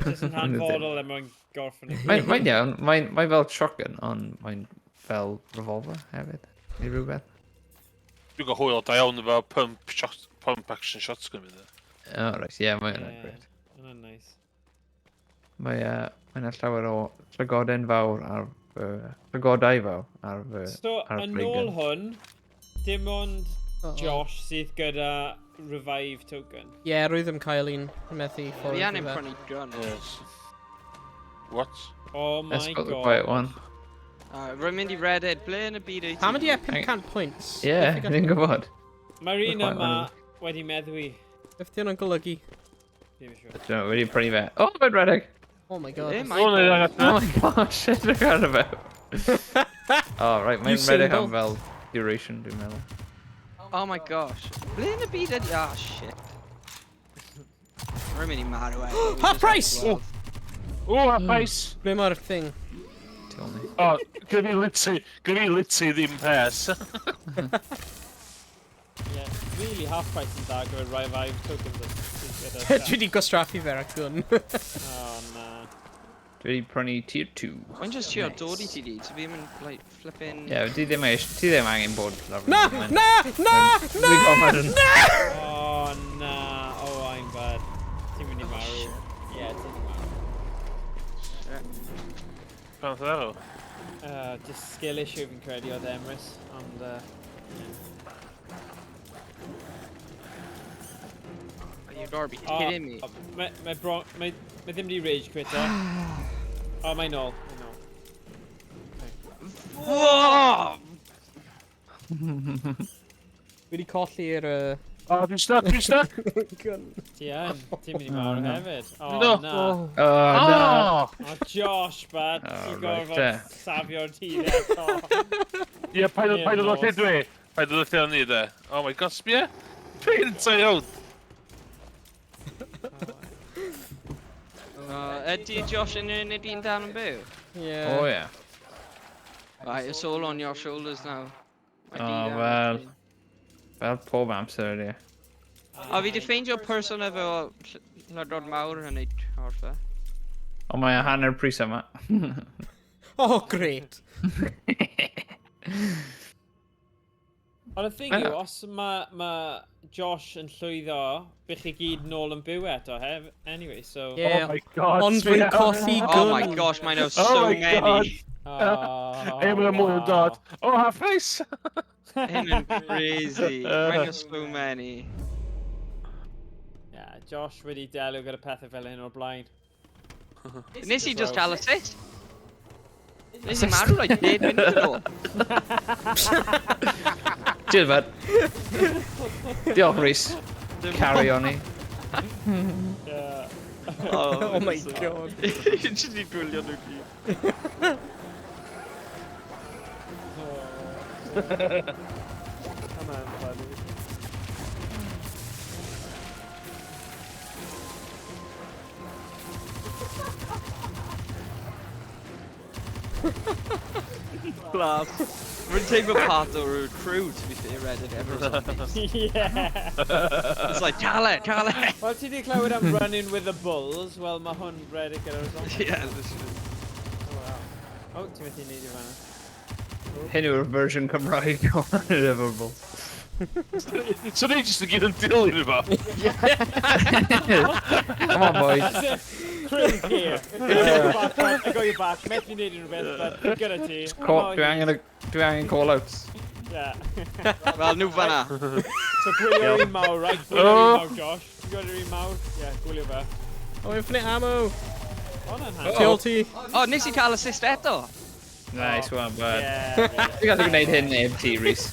[SPEAKER 5] Jyst yn hanfodol er mwyn gorffen i.
[SPEAKER 3] Mae'n iawn. Mae'n fel shotgun, ond mae'n fel revolver hefyd. Neu rhywbeth.
[SPEAKER 2] Dwi'n gael hwyl da iawn efo pump action shotgun fi dda.
[SPEAKER 3] Oh, right. Ie, mae'n great.
[SPEAKER 5] Yna'n neis.
[SPEAKER 3] Mae'n llawer o llygoden fawr ar fy... Llygodau fawr ar fy...
[SPEAKER 5] So, yn ôl hwn, dim ond
[SPEAKER 1] Uh-oh.
[SPEAKER 5] Josh sydd gyda revive token.
[SPEAKER 1] Ie, rwydd yn cael un methu ffwrdd.
[SPEAKER 4] Fi angen prynu gun.
[SPEAKER 2] Yes. What?
[SPEAKER 5] Oh my
[SPEAKER 3] Let's got the
[SPEAKER 5] god.
[SPEAKER 3] quiet one.
[SPEAKER 4] Rwy'n mynd i Reddit, ble yn y byd wyt ti?
[SPEAKER 1] Pam ydi e 500 points?
[SPEAKER 3] Ie, ni'n gwybod.
[SPEAKER 5] Mae'r un
[SPEAKER 3] Quite
[SPEAKER 5] yma
[SPEAKER 3] one.
[SPEAKER 5] wedi meddwi.
[SPEAKER 1] Beth di hwnna'n golygu?
[SPEAKER 5] Ddim yn siŵr.
[SPEAKER 3] Dwi'n wedi prynu fe. Oh, mae'n redeg!
[SPEAKER 1] Oh my god.
[SPEAKER 4] Dim,
[SPEAKER 2] O, neu
[SPEAKER 4] I-
[SPEAKER 3] Oh my gosh, shit, dwi'n gwrdd fe. Oh, right, mae'n
[SPEAKER 1] You
[SPEAKER 3] redeg
[SPEAKER 1] single?
[SPEAKER 3] am fel duration, dwi'n meddwl.
[SPEAKER 4] Oh my gosh. Ble yn y byd ydi? Ah, shit. Rwy'n mynd i marw e.
[SPEAKER 1] Half price!
[SPEAKER 2] O, hapais!
[SPEAKER 1] Ble mae'r thing?
[SPEAKER 3] Tell me.
[SPEAKER 2] O, gyda fi literally ddim pes.
[SPEAKER 5] Yeah, really half price yn da gyda'r revive tokens.
[SPEAKER 1] Dwi wedi gwastraffu fe rhaid hwn.
[SPEAKER 5] Oh na.
[SPEAKER 3] Dwi wedi prynu tier 2.
[SPEAKER 4] Mae'n just trio dod i ti di, so fi'n mynd, like, flipping...
[SPEAKER 3] Ie, ti ddim angen bod lawr.
[SPEAKER 1] Na! Na! Na! Na!
[SPEAKER 5] Oh na. Owain bad. Ti'n mynd i marw. Ie, ti'n mynd i marw.
[SPEAKER 2] Pan oedd arw?
[SPEAKER 5] Just skill issue fi'n credu oedd Emrys, ond...
[SPEAKER 4] You'd already be kidding me.
[SPEAKER 5] Mae ddim di rage quit e. O, mae'n nôl.
[SPEAKER 4] Whoa!
[SPEAKER 1] Fi wedi colli'r...
[SPEAKER 2] O, dwi'n stuck!
[SPEAKER 1] gun.
[SPEAKER 5] Ti yn. Ti'n mynd i marw hefyd. O,
[SPEAKER 2] No.
[SPEAKER 5] na.
[SPEAKER 3] Oh, no!
[SPEAKER 5] O, Josh, bad.
[SPEAKER 3] Oh,
[SPEAKER 5] Ti'n
[SPEAKER 3] right,
[SPEAKER 5] gorfod safio'r tîn eto.
[SPEAKER 2] Ie, paid oedd lle dwi. Paid oedd lle o'n ni, de. Oh my god, sbia? Dwi'n tai iawn.
[SPEAKER 4] Ydy Josh yn un un dan yn byw?
[SPEAKER 1] Ie.
[SPEAKER 3] Oh, yeah.
[SPEAKER 4] Right, it's all on your shoulders now. My
[SPEAKER 3] Oh,
[SPEAKER 4] D-down
[SPEAKER 3] well.
[SPEAKER 4] screen.
[SPEAKER 3] Fel pob amser ydy.
[SPEAKER 4] O, fi di ffeindio person efo lladrod mawr yn neud orfa.
[SPEAKER 3] Ond mae hanner pris yma.
[SPEAKER 1] Oh, great.
[SPEAKER 5] Ond y thing yw, os mae Josh yn llwyddo, bych chi gyd nôl yn byw eto, hef? Anyway, so...
[SPEAKER 1] Yeah.
[SPEAKER 2] Oh my god,
[SPEAKER 1] Ond rwy'n colli gun.
[SPEAKER 4] Oh my gosh, I know so
[SPEAKER 2] Oh my
[SPEAKER 4] many.
[SPEAKER 2] god.
[SPEAKER 5] Oh,
[SPEAKER 2] Ei, mae'n mwy yn dod. O, half price!
[SPEAKER 4] Hyn yn crazy. I know so many.
[SPEAKER 5] Yeah, Josh wedi delio gyda pethau fel hyn o'r blaen.
[SPEAKER 4] Nes i just cael assist? Nes i marw like 10 munud yn ôl.
[SPEAKER 3] Cheers, bud. Diolch, Rhys. Carry on i.
[SPEAKER 5] Yeah.
[SPEAKER 1] Oh my god.
[SPEAKER 4] Jyst i gwylio nhw gyd.
[SPEAKER 5] Come on, buddy.
[SPEAKER 4] Glad. Rwy'n teimlo part o'r criw, to be fair, Reddit ever or something.
[SPEAKER 5] Yeah.
[SPEAKER 4] It's like, cael e.
[SPEAKER 5] Wel, ti di clywed am Running with the Bulls? Wel, mae hwn redig gyda'r ozon.
[SPEAKER 4] Yeah, this is...
[SPEAKER 5] Oh, wow. O, ti'n methu neud i fanna.
[SPEAKER 3] Hyn yw'r version Cymraeg o Liverpool.
[SPEAKER 2] So ni jyst yn gyd yn dilyn efo.
[SPEAKER 3] Come on, boys.
[SPEAKER 5] Criw here. I got your back. Methu neud unrhyw beth, but gyda ti.
[SPEAKER 3] Dwi angen call-outs.
[SPEAKER 5] Yeah.
[SPEAKER 4] Wel, nhw fanna.
[SPEAKER 5] So gwylio'r un mawr, right? Gwylio'r un mawr, Josh. Ti'n gwylio'r un mawr? Yeah, gwylio fe.
[SPEAKER 1] Oh, infinite ammo.
[SPEAKER 5] Hwn yn handy.
[SPEAKER 1] TLT.
[SPEAKER 4] O, nes i cael assist eto.
[SPEAKER 3] Nice one, bud.
[SPEAKER 5] Yeah.
[SPEAKER 3] Dwi'n gallu gwneud hyn MT, Rhys.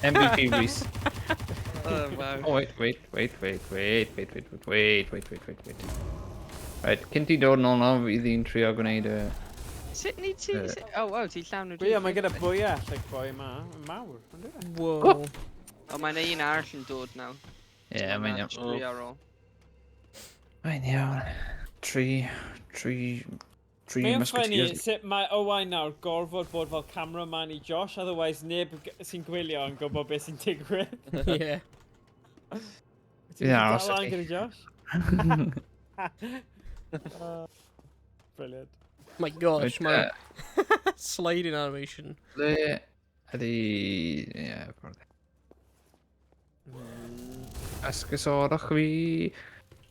[SPEAKER 3] MVP, Rhys.
[SPEAKER 4] Oh, wow.
[SPEAKER 3] Oh, wait. Right, cyn ti dod nôl na, fydd hi'n trio gwneud y
[SPEAKER 4] Sut ni ti? Oh, wow, ti llawn nhw.
[SPEAKER 5] Ie, mae gyda bwyell, boi yma. Mawr, ond yw e?
[SPEAKER 1] Whoa.
[SPEAKER 4] O, mae'n un arall yn dod nawr.
[SPEAKER 3] Ie, mae'n iawn.
[SPEAKER 4] Tri ar ôl.
[SPEAKER 3] Mae'n iawn. Tri
[SPEAKER 5] Mae'n ffynnu
[SPEAKER 3] musketeers.
[SPEAKER 5] sut mae Owain nawr gorfod bod fel cameraman i Josh, otherwise neb sy'n gwylio yn gwybod beth sy'n digwydd.
[SPEAKER 1] Ie.
[SPEAKER 5] Ti'n
[SPEAKER 3] Ie,
[SPEAKER 5] dal
[SPEAKER 3] os
[SPEAKER 5] lan
[SPEAKER 3] ydi.
[SPEAKER 5] gyda Josh? Brilliant.
[SPEAKER 1] My gosh, my sliding animation.
[SPEAKER 3] Le ydi... Ie, ffordd. Ysgysorwch fi...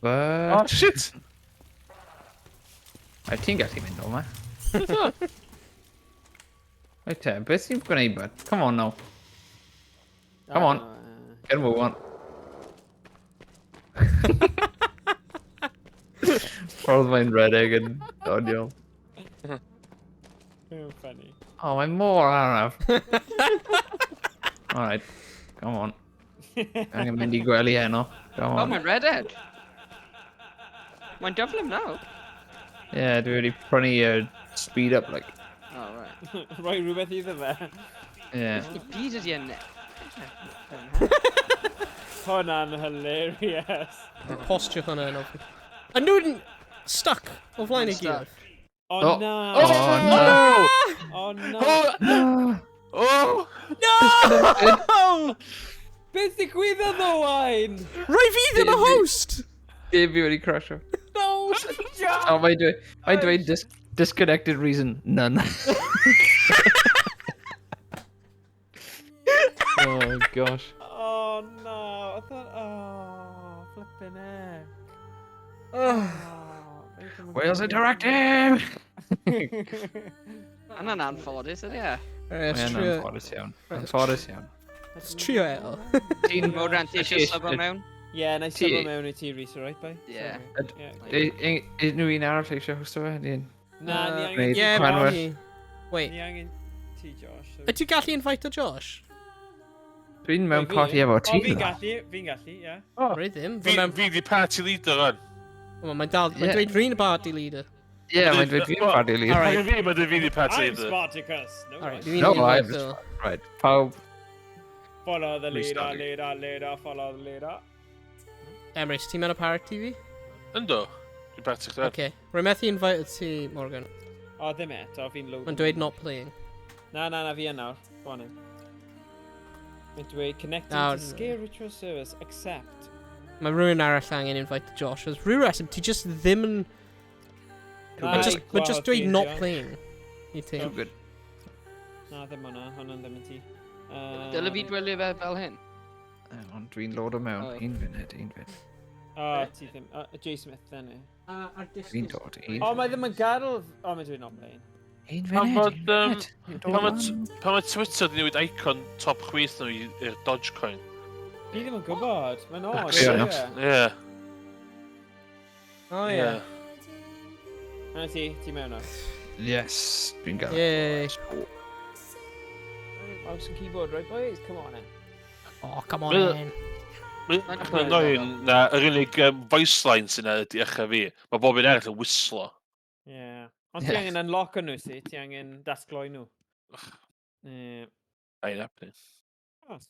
[SPEAKER 2] Oh, shit!
[SPEAKER 3] Rhaid ti'n gallu mynd o ma. Rhaid te, beth sy'n gwneud bud? Come on now. Come on. Get a move on. Ffordd mae'n redeg yn doniol.
[SPEAKER 5] Mae'n ffynnu.
[SPEAKER 3] Oh, mae'n mor araf. Alright, come on. Angen mynd I gwely heno. Come
[SPEAKER 4] O,
[SPEAKER 3] on.
[SPEAKER 4] mae'n redeg. Mae'n dyflym nawr.
[SPEAKER 3] Yeah, dwi wedi prynu speed up, like.
[SPEAKER 4] Oh, right.
[SPEAKER 5] Rhoi rhywbeth iddo fe.
[SPEAKER 3] Yeah.
[SPEAKER 4] I byd ydi yn...
[SPEAKER 5] Hwnna'n hilarious.
[SPEAKER 1] Posture hwnna yn ofyn. A nhw'n stuck o flaen ei gilydd.
[SPEAKER 5] Oh,
[SPEAKER 3] Oh.
[SPEAKER 5] no!
[SPEAKER 3] Oh, no!
[SPEAKER 5] Oh no!
[SPEAKER 2] Oh!
[SPEAKER 1] No!
[SPEAKER 5] Beth ddigwyddodd Owain?
[SPEAKER 1] Rai fi ddim y host!
[SPEAKER 3] Dave fi wedi crasho.
[SPEAKER 1] No!
[SPEAKER 3] Oh, mae'n dweud disconnected reason, none. Oh, gosh.
[SPEAKER 5] Oh no! I thought, oh, flipping heck.
[SPEAKER 3] Wales Interactive!
[SPEAKER 4] Yna'n anffodus, ydi e?
[SPEAKER 3] Mae'n anffodus iawn. Anffodus iawn.
[SPEAKER 1] It's trio eto.
[SPEAKER 3] Ti'n...
[SPEAKER 4] Mor ran ti eisiau sylw mewn?
[SPEAKER 5] Yeah, nice
[SPEAKER 3] Ti-
[SPEAKER 5] sylw mewn I ti, Rhys, alright, bye?
[SPEAKER 4] Yeah.
[SPEAKER 3] Is nhw un arall eisiau hosto fe? Ni'n...
[SPEAKER 5] Na, ni
[SPEAKER 3] Wneud
[SPEAKER 5] angen...
[SPEAKER 1] Yeah,
[SPEAKER 3] Cranwer.
[SPEAKER 1] but wait.
[SPEAKER 5] Ni angen ti, Josh. so-
[SPEAKER 1] Ydy gallu invite o Josh?
[SPEAKER 3] Dwi'n mewn
[SPEAKER 5] Fi?
[SPEAKER 3] party efo ti.
[SPEAKER 5] O, fi'n gallu, ie.
[SPEAKER 1] Rai ddim.
[SPEAKER 2] Fi di party leader rhan.
[SPEAKER 1] Mae'n dal... Mae'n
[SPEAKER 3] Yeah.
[SPEAKER 1] dweud rhan y party leader.
[SPEAKER 3] Ie, mae'n dweud fi'n party lead.
[SPEAKER 1] Alright.
[SPEAKER 2] Mae'n fi di party
[SPEAKER 5] I'm
[SPEAKER 2] leader.
[SPEAKER 5] Spartacus. No,
[SPEAKER 1] Alright,
[SPEAKER 5] one.
[SPEAKER 1] dwi'n
[SPEAKER 3] No,
[SPEAKER 1] invite
[SPEAKER 3] I'm-
[SPEAKER 1] o.
[SPEAKER 3] Right, pawb.
[SPEAKER 5] Follow the leader,
[SPEAKER 3] Restarting.
[SPEAKER 5] leader, follow the leader.
[SPEAKER 1] Emrys, ti'n mewn o party fi?
[SPEAKER 2] Ynddo? Dwi'n party chdi.
[SPEAKER 1] Okay. Rai methu invite ti, Morgan.
[SPEAKER 5] O, ddim eto, fi'n load.
[SPEAKER 1] Mae'n dweud not playing.
[SPEAKER 5] Na, fi yn nawr. Go on in. Mae'n dweud, connecting
[SPEAKER 1] Nawr,
[SPEAKER 5] to Sker Ritual service, accept.
[SPEAKER 1] Mae rhywun arall angen invite Josh. Os rhyw reswm, ti just ddim yn...
[SPEAKER 5] Na,
[SPEAKER 1] Mae'n just dweud
[SPEAKER 5] fi'n
[SPEAKER 1] not
[SPEAKER 5] diolch.
[SPEAKER 1] playing. I ti.
[SPEAKER 3] Too good.
[SPEAKER 5] Na, ddim hwnna'n ddim yn ti.
[SPEAKER 4] Dyle fi dwylio fe fel hyn?
[SPEAKER 3] Ond dwi'n load o mewn.
[SPEAKER 4] Oh.
[SPEAKER 3] Un funud, un funud.
[SPEAKER 5] O, ti ddim. J Smith, then ni.
[SPEAKER 3] Dwi'n dod.
[SPEAKER 5] O, mae ddim yn gadael... O, mae'n dweud not playing.
[SPEAKER 3] Un
[SPEAKER 2] Pan
[SPEAKER 3] funud,
[SPEAKER 2] bod,
[SPEAKER 3] un funud.
[SPEAKER 2] Pan mae Twitter di newid icon top chwith nhw i'r Dogecoin.
[SPEAKER 5] Fi ddim yn gwybod. Mae'n oed.
[SPEAKER 3] Fair enough.
[SPEAKER 2] Ie.
[SPEAKER 1] O ie.
[SPEAKER 5] Yna ti mewn o.
[SPEAKER 3] Yes, dwi'n gael.
[SPEAKER 1] Yay.
[SPEAKER 5] Mouse and keyboard, right boys? Come on in.
[SPEAKER 1] Oh, come on
[SPEAKER 2] Well-
[SPEAKER 1] in.
[SPEAKER 2] Mae'n annoying na yr unig voice line sy'n ydi eich fi. Mae bob un eraill yn whislo.
[SPEAKER 5] Yeah. Ond ti angen unlock nhw si, ti angen dasgloi nhw.
[SPEAKER 2] Ain't happening.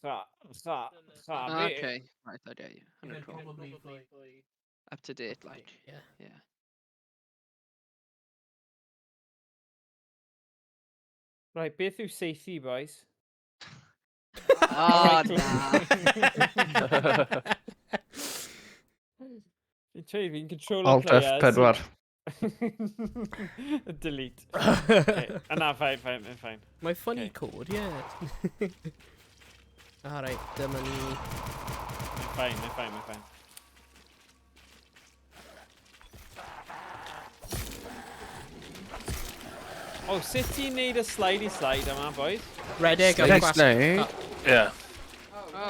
[SPEAKER 5] Cha
[SPEAKER 4] Ah,
[SPEAKER 5] fi.
[SPEAKER 4] okay. Right, I get you. No problem. Up to date, like.
[SPEAKER 1] Yeah.
[SPEAKER 4] Yeah.
[SPEAKER 5] Right, beth yw seithi, boys?
[SPEAKER 4] Oh,
[SPEAKER 5] Right,
[SPEAKER 4] na.
[SPEAKER 5] Fi'n trwy, fi'n control
[SPEAKER 3] Alt F4.
[SPEAKER 5] Delete. Okay. Na, fine.
[SPEAKER 1] My funny
[SPEAKER 5] Okay.
[SPEAKER 1] code, yeah. Alright, dyma ni.
[SPEAKER 5] Fine. O, sut ti'n neud y slidey slide yma, boys?
[SPEAKER 1] Redeg a
[SPEAKER 3] Slide,
[SPEAKER 1] gwasgu
[SPEAKER 3] slide.
[SPEAKER 1] ca.
[SPEAKER 2] Ie.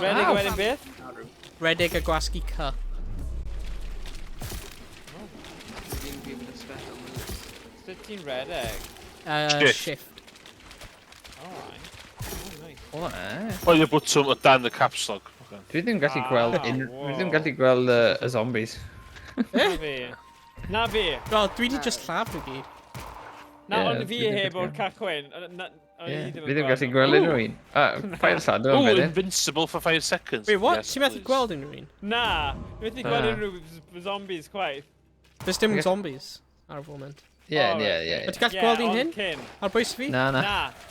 [SPEAKER 5] Redeg wedyn beth?
[SPEAKER 1] Redeg a gwasgu ca.
[SPEAKER 4] Dwi'n gwybod y special moves.
[SPEAKER 5] Sut ti'n redeg?
[SPEAKER 2] Shift.
[SPEAKER 1] Shift.
[SPEAKER 5] Alright. Oh, nice.
[SPEAKER 3] O, e.
[SPEAKER 2] Oedd y bwtwm o dan y caps lock.
[SPEAKER 3] Dwi ddim gallu
[SPEAKER 5] Ah,
[SPEAKER 3] gweld
[SPEAKER 5] wow.
[SPEAKER 3] dwi ddim gallu gweld y zombies.
[SPEAKER 5] Na fi.
[SPEAKER 1] Well, dwi di just llaf nhw gyd.
[SPEAKER 5] Na,
[SPEAKER 3] Ie,
[SPEAKER 5] ond fi
[SPEAKER 3] dwi ddim
[SPEAKER 5] heb o'r
[SPEAKER 3] gallu
[SPEAKER 5] cacwen.
[SPEAKER 3] Ie, fi ddim gallu gweld unrhyw un. Ffair sad, dwi'n
[SPEAKER 2] Ooh,
[SPEAKER 3] fyddi.
[SPEAKER 2] invincible for 5 seconds.
[SPEAKER 1] Wait, what?
[SPEAKER 2] Yes,
[SPEAKER 1] Ti'n methu
[SPEAKER 2] please.
[SPEAKER 1] gweld unrhyw un?
[SPEAKER 5] Na, fi wedi gweld
[SPEAKER 3] Ah.
[SPEAKER 5] unrhyw zombies chwaith.
[SPEAKER 1] Does dim
[SPEAKER 3] Okay.
[SPEAKER 1] zombies ar y foment.
[SPEAKER 3] Ie,
[SPEAKER 5] Oh,
[SPEAKER 3] ie,
[SPEAKER 5] right,
[SPEAKER 3] ie.
[SPEAKER 1] Wyt ti'n gallu gweld un hyn?
[SPEAKER 5] Cyn.
[SPEAKER 1] Ar bwys fi?
[SPEAKER 3] Na, na.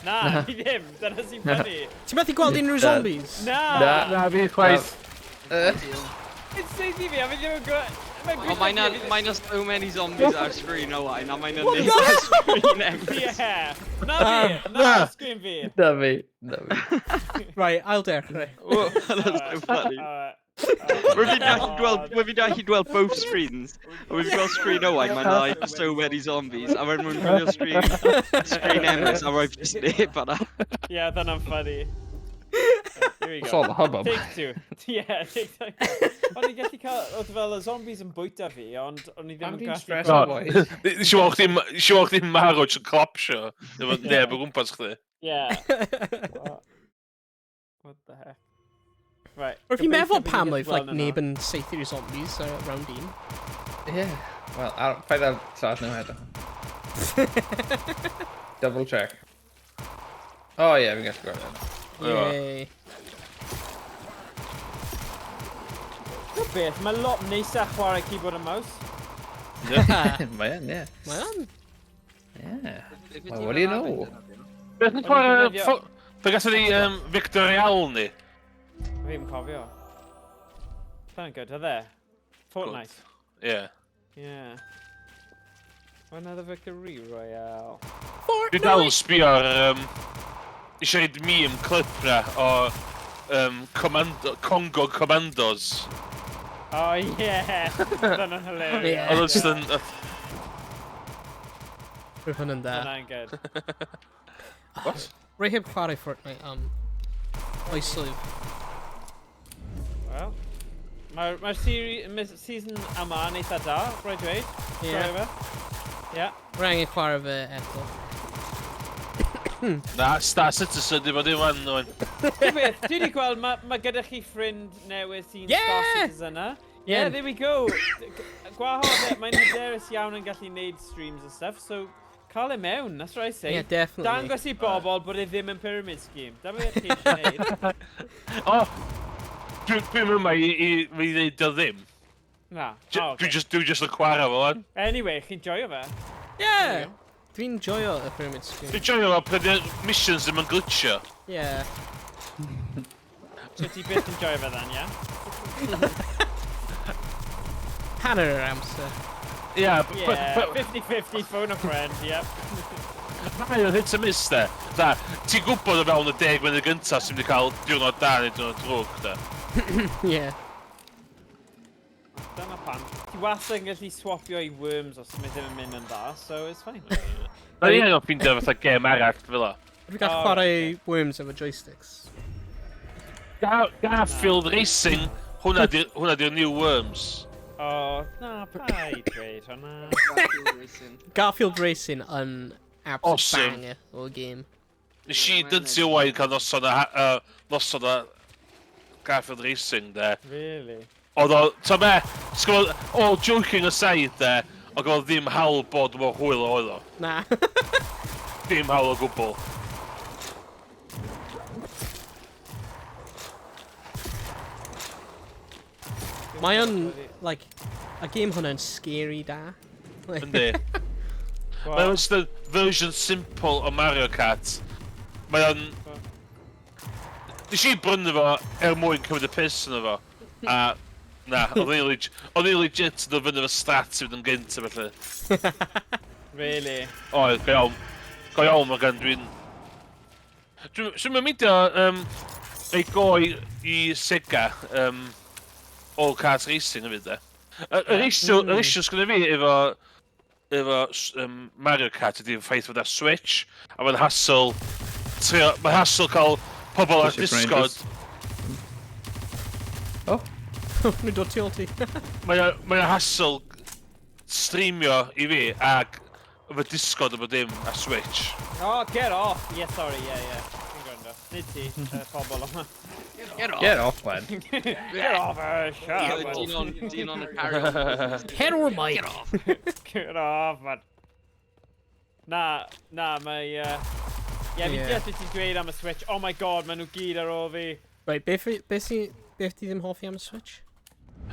[SPEAKER 5] Na, fi ddim. Dyna sy'n ffynnu.
[SPEAKER 1] Ti'n methu gweld unrhyw
[SPEAKER 3] Na.
[SPEAKER 1] zombies?
[SPEAKER 5] Na!
[SPEAKER 2] Na, fi chwaith.
[SPEAKER 5] It's saethu fi, a fi ddim yn gweld...
[SPEAKER 4] Oh, mine has so many zombies ar screen, Owain, a mae'n newydd ar screen empty.
[SPEAKER 5] Ie! Na fi! Na, sgwyn fi!
[SPEAKER 3] Na fi, na fi.
[SPEAKER 1] Right, I'll dechrau.
[SPEAKER 4] Oh, that's so funny. We've gallu gweld both screens. We've got screen Owain, mae'n like so many zombies. A wedyn mae'n gwylio screen Emrys, a roedd just neb yna.
[SPEAKER 5] Ie, dyna'n ffynnu. Here we
[SPEAKER 3] It's
[SPEAKER 5] go.
[SPEAKER 3] all the hubbub.
[SPEAKER 5] Take two. Ie, take two. O'n i gallu cael, oedd fel y zombies yn bwyta fi, ond o'n i ddim
[SPEAKER 3] Am
[SPEAKER 5] yn
[SPEAKER 3] di'n
[SPEAKER 5] gallu...
[SPEAKER 3] stress
[SPEAKER 2] No.
[SPEAKER 3] o boys.
[SPEAKER 2] Siw o'ch ddim marw trwy clapsio. Efo neb o gwmpas chdi.
[SPEAKER 5] Yeah. What the heck? Right.
[SPEAKER 1] Or fi'n meddwl
[SPEAKER 5] gobeithio
[SPEAKER 1] pam
[SPEAKER 5] fi
[SPEAKER 1] oedd
[SPEAKER 5] gallu
[SPEAKER 1] like,
[SPEAKER 5] gweld
[SPEAKER 1] neb
[SPEAKER 5] hwnna.
[SPEAKER 1] yn saethu'r zombies round un.
[SPEAKER 3] Ie. Wel, paid ar llall nhw eto. Double check. O ie, fi'n gallu gweld hynny.
[SPEAKER 1] Yay.
[SPEAKER 5] Beth, mae lot neisa chwarae keyboard a mouse.
[SPEAKER 3] Mae yn, ie.
[SPEAKER 1] Mae o'n.
[SPEAKER 3] Ie. Well, what do you know?
[SPEAKER 2] Beth yn chwarae... Fe gatho ni Victor Real ni.
[SPEAKER 5] Fi ddim cofio. That's good, are there? Fortnite.
[SPEAKER 2] Ie.
[SPEAKER 5] Yeah. Another victory royale.
[SPEAKER 2] Dwi dal yn sbio ar... Isio neud meme clip na o... Congo Commandos.
[SPEAKER 5] Oh yeah! Dyna'n hilarious.
[SPEAKER 1] Yeah.
[SPEAKER 2] Oedd yn...
[SPEAKER 1] Rwy'n hwn yn da.
[SPEAKER 5] Dyna'n good.
[SPEAKER 2] What?
[SPEAKER 1] Rai heb chwarae Fortnite oesoedd.
[SPEAKER 5] Well, mae'r season yma yn eitha da, rhaid dweud.
[SPEAKER 1] Ie.
[SPEAKER 5] Sorry fe. Yeah.
[SPEAKER 1] Rai angen chwarae fe eto.
[SPEAKER 2] Na, Star Citizen, di bod dim wan nhw'n.
[SPEAKER 5] Dwi wedi gweld, mae gyda chi ffrind newydd sy'n
[SPEAKER 1] Yeah!
[SPEAKER 5] Star Citizen yna. Yeah,
[SPEAKER 1] Yeah.
[SPEAKER 5] there we go. Gwahodd e, mae'n hyderus iawn yn gallu neud streams and stuff, so cael e mewn, that's what I say.
[SPEAKER 1] Yeah, definitely.
[SPEAKER 5] Dangos i bobl bod e ddim yn pyramid scheme. Dyma beth chi eisiau neud.
[SPEAKER 2] O! Dwi'n mynd i fi ddeud o ddim.
[SPEAKER 5] Na.
[SPEAKER 2] Dwi just yn chwarae fo wan.
[SPEAKER 5] Anyway, chi'n joio fe?
[SPEAKER 1] Yeah! Dwi'n joio y pyramid scheme.
[SPEAKER 2] Dwi'n joio fo pryd y missions ddim yn glitcho.
[SPEAKER 1] Yeah.
[SPEAKER 5] So ti beth yn joio fe then, yeah?
[SPEAKER 1] Hanner yr amser.
[SPEAKER 2] Yeah,
[SPEAKER 5] Yeah, 50-50, phone a friend, yep.
[SPEAKER 2] Mae o'n hit and miss de. Da, ti'n gwybod o fewn y 10 munud gyntaf sy'n mynd i cael diwrnod da neu diwrnod drwg de.
[SPEAKER 1] Yeah.
[SPEAKER 5] Dyna pan. Ti wastad yn gallu swapio i worms os mae ddim yn mynd yn da, so it's fine.
[SPEAKER 2] Na ni o'n ffeindio fatha gem arall fel o.
[SPEAKER 1] Rwy'n gallu
[SPEAKER 5] Oh,
[SPEAKER 1] chwarae Worms efo joysticks.
[SPEAKER 2] Garfield Racing, hwnna di'r New Worms.
[SPEAKER 5] Oh, na, paid dweud hwnna.
[SPEAKER 1] Garfield Racing yn absolute
[SPEAKER 2] Awesome.
[SPEAKER 1] banger o game.
[SPEAKER 2] Nes i dyntu Owain cael noson o Garfield Racing de.
[SPEAKER 5] Really?
[SPEAKER 2] Oedd o, ta be, sgwyd, all joking aside de, oedd o ddim hawl bod mor hwyl oedd o.
[SPEAKER 1] Na.
[SPEAKER 2] Dim hawl o gwbl.
[SPEAKER 1] Mae o'n, like, a game hwnna'n scary da. Like,
[SPEAKER 2] Yndi. Mae'n just a version simple o Mario Kart. Mae o'n... Nes i brynu fo mwyn cymryd y piss yn fo. A... Na, oedd i legit yn fyny fo strat sydd yn gynt a felly.
[SPEAKER 5] Really?
[SPEAKER 2] Oedd, go iawn mae gan dwi'n... Dwi'n mynd ei goi i Sega All Kart Racing yn fyd de. Yr issue sgynna fi efo Mario Kart ydy'r ffaith fod ar Switch a mae'n hassle cael pobl ar Discord.
[SPEAKER 3] O,
[SPEAKER 1] Nhw'n dod tu ôl ti.
[SPEAKER 2] Mae'n hassle streamio i fi ag efo Discord efo dim ar Switch.
[SPEAKER 5] Oh, get off! Yeah, sorry, yeah. Fi'n gwrando. Nid ti, pobl yma.
[SPEAKER 3] get off, man.
[SPEAKER 5] Get off, shut up.
[SPEAKER 4] Dyn on y carry on.
[SPEAKER 1] Hero Mike.
[SPEAKER 5] Get off, man. Na, mae... Ie, fi deall beth ti'n dweud am y Switch. Oh my god, maen nhw gyd ar ôl fi.
[SPEAKER 1] Right, beth ti ddim hoffi am y Switch?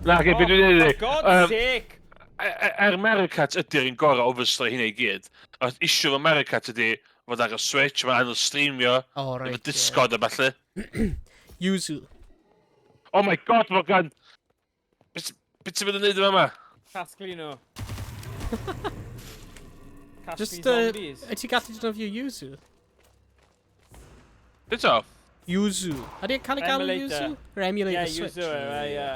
[SPEAKER 2] Na, ge, beth dwi'n
[SPEAKER 5] For
[SPEAKER 2] dweud.
[SPEAKER 5] God's sake!
[SPEAKER 2] Americat ydy'r un gorau, obviously, hynny i gyd. Os isiw'r Americat ydy fod ar y Switch, mae'n anodd streamio, efo Discord a falle.
[SPEAKER 1] Yuzu.
[SPEAKER 2] Oh my god, Morgan! Beth ti'n mynd yn neud yma?
[SPEAKER 5] Casglu nhw. Casglu
[SPEAKER 1] Just,
[SPEAKER 5] zombies.
[SPEAKER 1] ti gallu defnyddio Yuzu?
[SPEAKER 2] Beth o?
[SPEAKER 1] Yuzu. Ydy'n cael ei galw
[SPEAKER 5] Emulator.
[SPEAKER 1] Yuzu? Or emulator
[SPEAKER 5] Ie,
[SPEAKER 1] Switch?
[SPEAKER 5] use ie.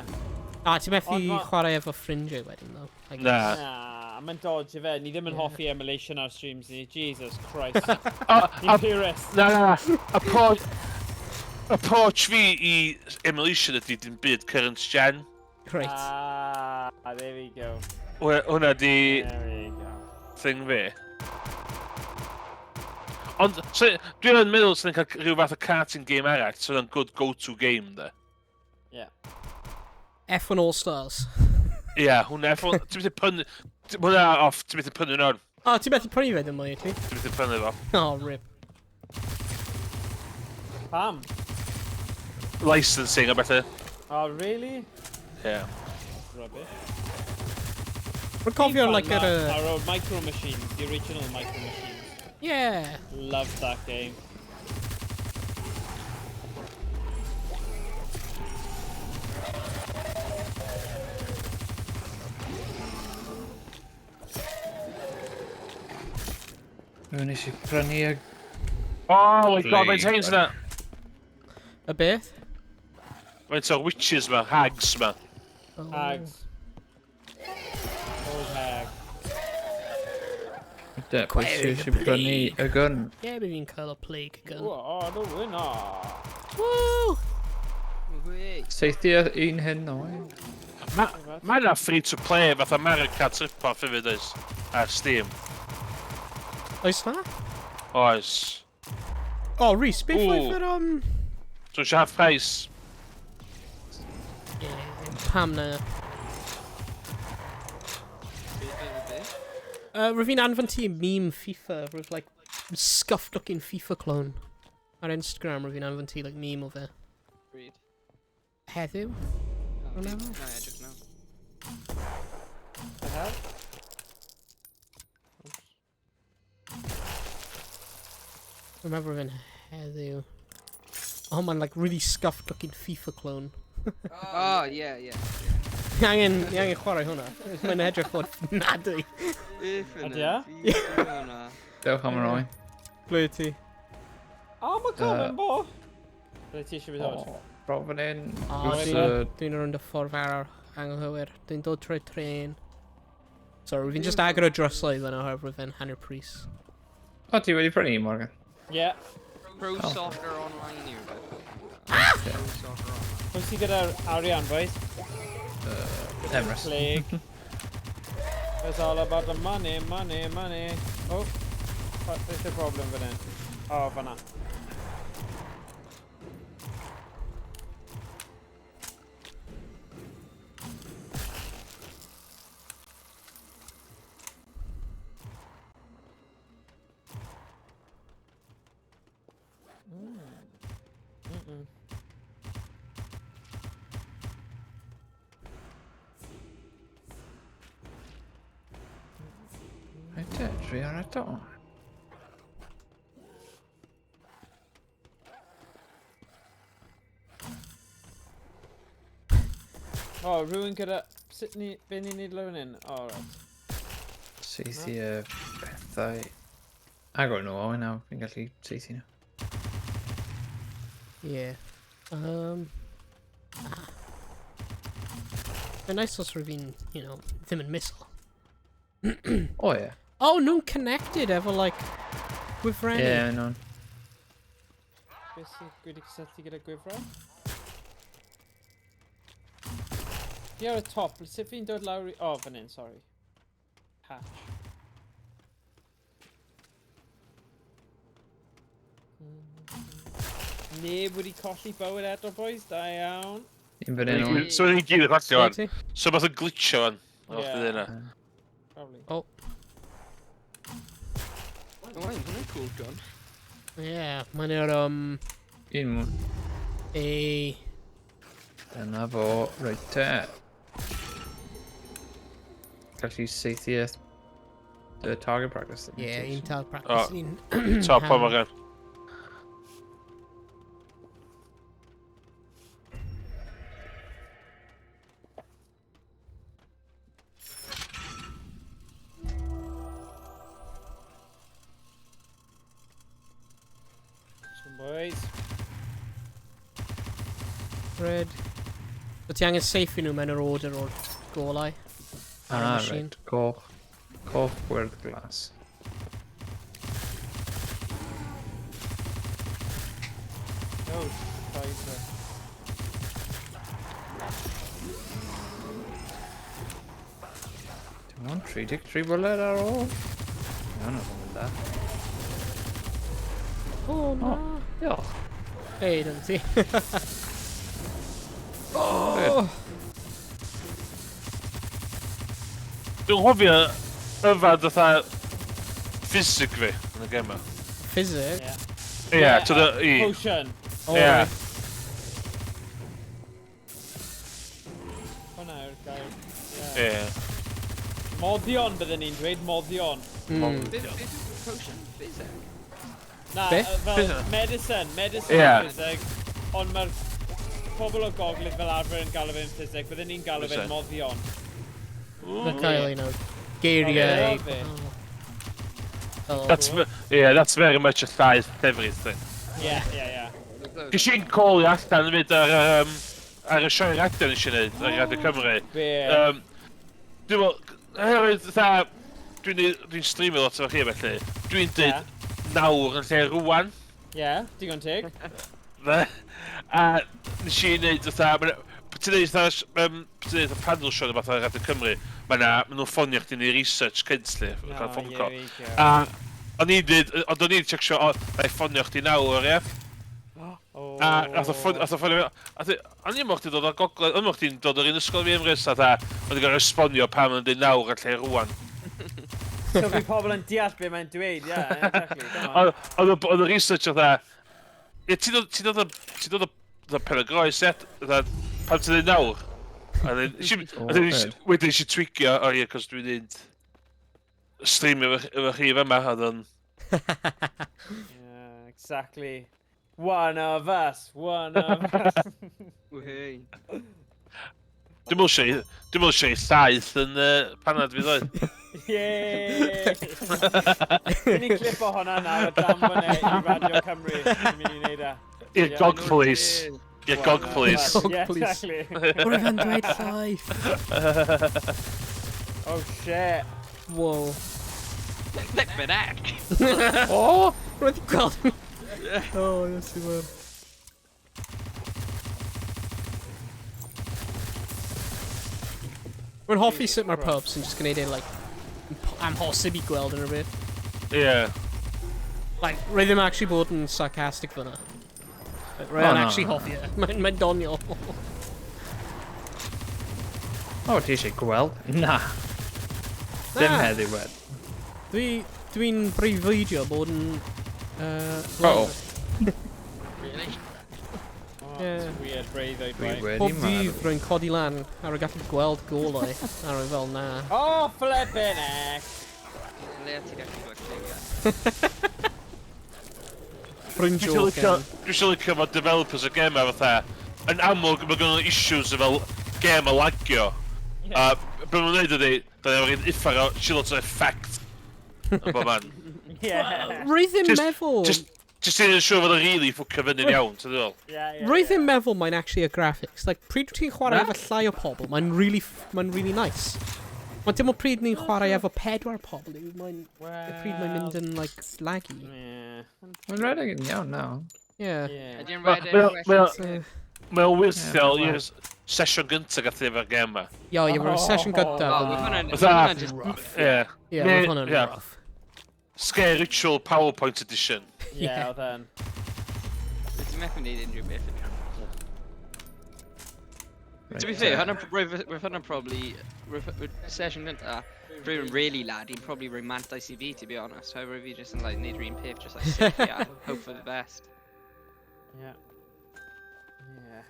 [SPEAKER 1] Ti'n methu
[SPEAKER 5] Ond ma-
[SPEAKER 1] chwarae efo ffrindiau wedyn, though. I guess.
[SPEAKER 2] Na.
[SPEAKER 5] Na, mae'n dodge fe. Ni ddim yn hoffi emulation ar streams ni. Jesus Christ.
[SPEAKER 2] A
[SPEAKER 5] Ni'n purist.
[SPEAKER 2] Na. Approach fi i emulation ydy dim byd current gen.
[SPEAKER 1] Right.
[SPEAKER 5] There we go.
[SPEAKER 2] Hwna di
[SPEAKER 5] There we go.
[SPEAKER 2] thing fi. Ond, so, dwi'n meddwl sy'n cael rhyw fath o karting game arall, so yna'n good go-to game, da.
[SPEAKER 5] Yeah.
[SPEAKER 1] F1 All-Stars.
[SPEAKER 2] Ie, hwnna, ti'n methu pynnu... Hwnna off, ti'n methu pynnu nhw'n.
[SPEAKER 1] O, ti'n methu prynu fe ddim mwy, ti?
[SPEAKER 2] Ti'n methu pynnu fo.
[SPEAKER 1] Oh, rip.
[SPEAKER 5] Pam?
[SPEAKER 2] Licensing a bethau.
[SPEAKER 5] Oh, really?
[SPEAKER 2] Ie.
[SPEAKER 5] Rubbish.
[SPEAKER 1] Rwy'n cofio, like,
[SPEAKER 5] Our old Micro Machines, the original Micro Machines.
[SPEAKER 1] Yeah.
[SPEAKER 5] Loved that game.
[SPEAKER 3] Rwy'n eisiau prynu y...
[SPEAKER 2] Oh my god, mae'n teins yna.
[SPEAKER 1] Y beth?
[SPEAKER 2] Mae'n o witches ma, hags ma.
[SPEAKER 1] Oh.
[SPEAKER 5] Hags. Old hag.
[SPEAKER 3] Pwy sy'n eisiau prynu y gun?
[SPEAKER 1] Ie, bydd fi'n cael y plague gun.
[SPEAKER 5] Oh, no winner.
[SPEAKER 1] Woo!
[SPEAKER 3] Seithi un hyn o'i?
[SPEAKER 2] Mae'n na free to play fath America trip-off hefyd oes. Ar Steam.
[SPEAKER 1] Oes na?
[SPEAKER 2] Oes.
[SPEAKER 1] Oh, Rhys, beth
[SPEAKER 2] Ooh.
[SPEAKER 1] oedd yr,
[SPEAKER 2] So eisiau half price.
[SPEAKER 1] Pam na. Rwy fi'n anfon ti meme FIFA, rwy'n like scuffed looking FIFA clone. Ar Instagram rwy fi'n anfon ti like meme o fe.
[SPEAKER 4] Read.
[SPEAKER 1] Heddiw?
[SPEAKER 4] No,
[SPEAKER 1] no.
[SPEAKER 4] I just know.
[SPEAKER 5] The hell?
[SPEAKER 1] Remember fe'n heddiw. Oh man, like really scuffed looking FIFA clone.
[SPEAKER 4] Oh, yeah.
[SPEAKER 1] Ni angen chwarae hwnna. Mae'n edrych fod nadwy.
[SPEAKER 5] Ydy e?
[SPEAKER 3] Dewch am yr o'i.
[SPEAKER 1] Ble ti?
[SPEAKER 5] Oh, mae Colin bo! Ble ti eisiau fi ddod?
[SPEAKER 3] Bro fan hyn.
[SPEAKER 1] O,
[SPEAKER 3] Wrth
[SPEAKER 1] dwi'n rwy'n y ffordd ar anghywir. Dwi'n dod trwy tren. Sorry, fi'n just agor o drysoedd fan o'r rwy'n fe'n hanner pris.
[SPEAKER 3] O, ti wedi prynu, Morgan?
[SPEAKER 5] Yeah.
[SPEAKER 4] Pro Soccer Online here, but... Pro Soccer Online.
[SPEAKER 5] Pwy sy'n gyda'r arian, boys?
[SPEAKER 3] Emrys.
[SPEAKER 5] Plague. It's all about the money. Oh, there's a problem with it. Oh, fanna.
[SPEAKER 3] Dwi ar y do.
[SPEAKER 5] Oh, rhywun gyda... Sut ni... Be ni'n neud lawr hyn? Oh, right.
[SPEAKER 3] Seithi y bethau... Agor nhw o nawr, fi'n gallu seithi nhw.
[SPEAKER 1] Yeah. Mae'n nice os rwy'n fi'n, you know, ddim yn misl.
[SPEAKER 3] O ie.
[SPEAKER 1] Oh, nhw'n connected efo, like, gwifrennu.
[SPEAKER 3] Ie, nhw'n.
[SPEAKER 5] Be sy'n wedi cysylltu gyda gwifren? Fi ar y top, sut fi'n dod lawr i... Oh, fan hyn, sorry. Hatch. Neb wedi colli bywyd eto, boys. Da iawn.
[SPEAKER 3] Un fan hyn o'i.
[SPEAKER 2] So ni'n gyd yn chwatio
[SPEAKER 1] Ble
[SPEAKER 2] fan.
[SPEAKER 1] ti?
[SPEAKER 2] So beth o glitcho fan. O,
[SPEAKER 5] Ie.
[SPEAKER 2] bydd yna.
[SPEAKER 5] Probably.
[SPEAKER 1] Oh.
[SPEAKER 4] Owain, hwnna'n cool gun.
[SPEAKER 1] Ie, mae'n yr,
[SPEAKER 3] Un mwn. Dyna fo, reit te. Gallu seithiaeth the target practice.
[SPEAKER 1] Ie, un tal practice.
[SPEAKER 2] Top o ma gan.
[SPEAKER 5] Boys.
[SPEAKER 1] Red. So ti angen seiffio nhw mewn yr order o'r golau.
[SPEAKER 3] Right. Coch. Coch gwyrdd glas.
[SPEAKER 5] Oh, Kaiser.
[SPEAKER 3] Dim ond 33 bullet ar ôl. Iawn oedd yn da.
[SPEAKER 1] O, na.
[SPEAKER 3] Diolch.
[SPEAKER 1] Hei, dyna ti.
[SPEAKER 2] Dwi'n hofio yfad fatha ffisig fi yn y gema.
[SPEAKER 1] Ffisig?
[SPEAKER 2] Ie, to the E.
[SPEAKER 5] Potion.
[SPEAKER 2] Ie.
[SPEAKER 5] Hwna yw'r gair.
[SPEAKER 2] Ie.
[SPEAKER 5] Moddion bydden ni'n dweud, moddion.
[SPEAKER 4] Potion, physic.
[SPEAKER 5] Na,
[SPEAKER 1] Be?
[SPEAKER 5] fel medicine
[SPEAKER 2] Ie.
[SPEAKER 5] ffisig. Ond mae'r pobl o gogledd fel arfer yn galw fe'n ffisig, bydden ni'n galw fe'n
[SPEAKER 2] Ffisig.
[SPEAKER 5] moddion.
[SPEAKER 1] Na cael un o geiriau.
[SPEAKER 2] That's very much a size everything.
[SPEAKER 5] Yeah.
[SPEAKER 2] Gys i'n call i allan yn mynd ar y sioe radio nes i wneud, ar Radio Cymru.
[SPEAKER 5] Be?
[SPEAKER 2] Dwi'n meddwl, oherwydd fatha, dwi'n streamio lot o chi felly, dwi'n dweud nawr yn lle rwan.
[SPEAKER 5] Ie, digon teg.
[SPEAKER 2] A nes i wneud fatha, ti'n neud y panel show yn fath ar Radio Cymru, mae nhw'n ffonio chdi neu research cyntli, cael ffôn call. A o'n i'n dweud, ond o'n i'n checksio, na i ffonio chdi nawr, ie? A ath o ffonio, o'n i'n mwch ti'n dod o'r gogledd, o'n mwch ti'n dod o'r un ysgol fi Emrys, a o'n i'n gael resbonio pan o'n dweud nawr yn lle rwan.
[SPEAKER 5] So fi pobl yn deall be mae'n dweud, ie, exactly.
[SPEAKER 2] Oedd y research oedd ti'n dod o Penygroes, ie? Pan ti'n dweud nawr? Wedyn eisiau twigio, o ie, cos dwi'n dweud streamio efo chi fyma, oedd o'n...
[SPEAKER 5] Yeah, exactly. One of us.
[SPEAKER 4] Whey.
[SPEAKER 2] Dwi'n mwyn siarad llaeth yn panad fi ddweud.
[SPEAKER 5] Yay! Dwi'n ni'n clipo hwnna nawr, dan fyny i Radio Cymru. Dwi'n mynd i wneud e.
[SPEAKER 2] I'r gog police. I'r gog police.
[SPEAKER 5] Yeah, exactly.
[SPEAKER 1] Rwy'n fan dweud llaeth.
[SPEAKER 5] Oh shit.
[SPEAKER 1] Wow.
[SPEAKER 4] Lick my neck.
[SPEAKER 1] O! Rwy'n di gweld. O, yes i fan. Rwy'n hoffi sut mae'r pubs yn just gwneud ein, amhosib i gweld yn rhywbeth.
[SPEAKER 2] Ie.
[SPEAKER 1] Rwy ddim actually bod yn sarcastic fyna. Rwy'n actually hoffi e. Mae'n doniol.
[SPEAKER 3] O, ti eisiau gweld? Na. Dim heddiw wed.
[SPEAKER 1] Dwi'n breuddwydio bod yn...
[SPEAKER 4] Really?
[SPEAKER 5] It's weird, breuddwyd,
[SPEAKER 3] Dwi
[SPEAKER 5] right?
[SPEAKER 3] wedi
[SPEAKER 1] Pob dydd
[SPEAKER 3] marw.
[SPEAKER 1] rwy'n codi lan a rwy'n gallu gweld golau a rwy'n fel na.
[SPEAKER 5] Oh, flippin' heck!
[SPEAKER 4] Le ti'n gallu gweld lle,
[SPEAKER 1] Rwy'n joking.
[SPEAKER 2] Dwi'n siarad licio fod developers o gema fatha. Yn amlwg mae gen nhw issues efo gem a lagio. A be ma'n neud ydi, da ni'n rhaid uffar o shilot o effect. Yn bob man.
[SPEAKER 5] Yeah.
[SPEAKER 1] Rwy ddim meddwl...
[SPEAKER 2] Just yn siŵr fod yn really ffwcio fyny'n iawn, ti'n dweud?
[SPEAKER 1] Rwy ddim meddwl mae'n actually y graphics. Pryd ti'n chwarae efo llai o pobl, mae'n really nice. Ond dim o pryd ni'n chwarae efo 4 pobl, mae'n mynd yn, laggy.
[SPEAKER 3] Mae'n redig yn iawn nawr.
[SPEAKER 1] Yeah.
[SPEAKER 4] Ydy'n red
[SPEAKER 2] Mae'n wyrthiol i'r sesiwn gyntaf gath efo'r gem ma.
[SPEAKER 1] Ie, yw'r sesiwn gyntaf.
[SPEAKER 4] Hwna'n just rough.
[SPEAKER 2] Ie.
[SPEAKER 1] Ie, mae hwnna'n rough.
[SPEAKER 2] Sker Ritual PowerPoint Edition.
[SPEAKER 5] Ie, oedd yn.
[SPEAKER 4] Ti'n methu wneud unrhyw beth yn iawn. To be fair, we've had probably session gynta, rhywun really lad, he'd probably rhoi mantais I fi, to be honest. However, fi just yn like neud rhywun peth, just like sit here, hope for the best.
[SPEAKER 5] Yeah. Yeah.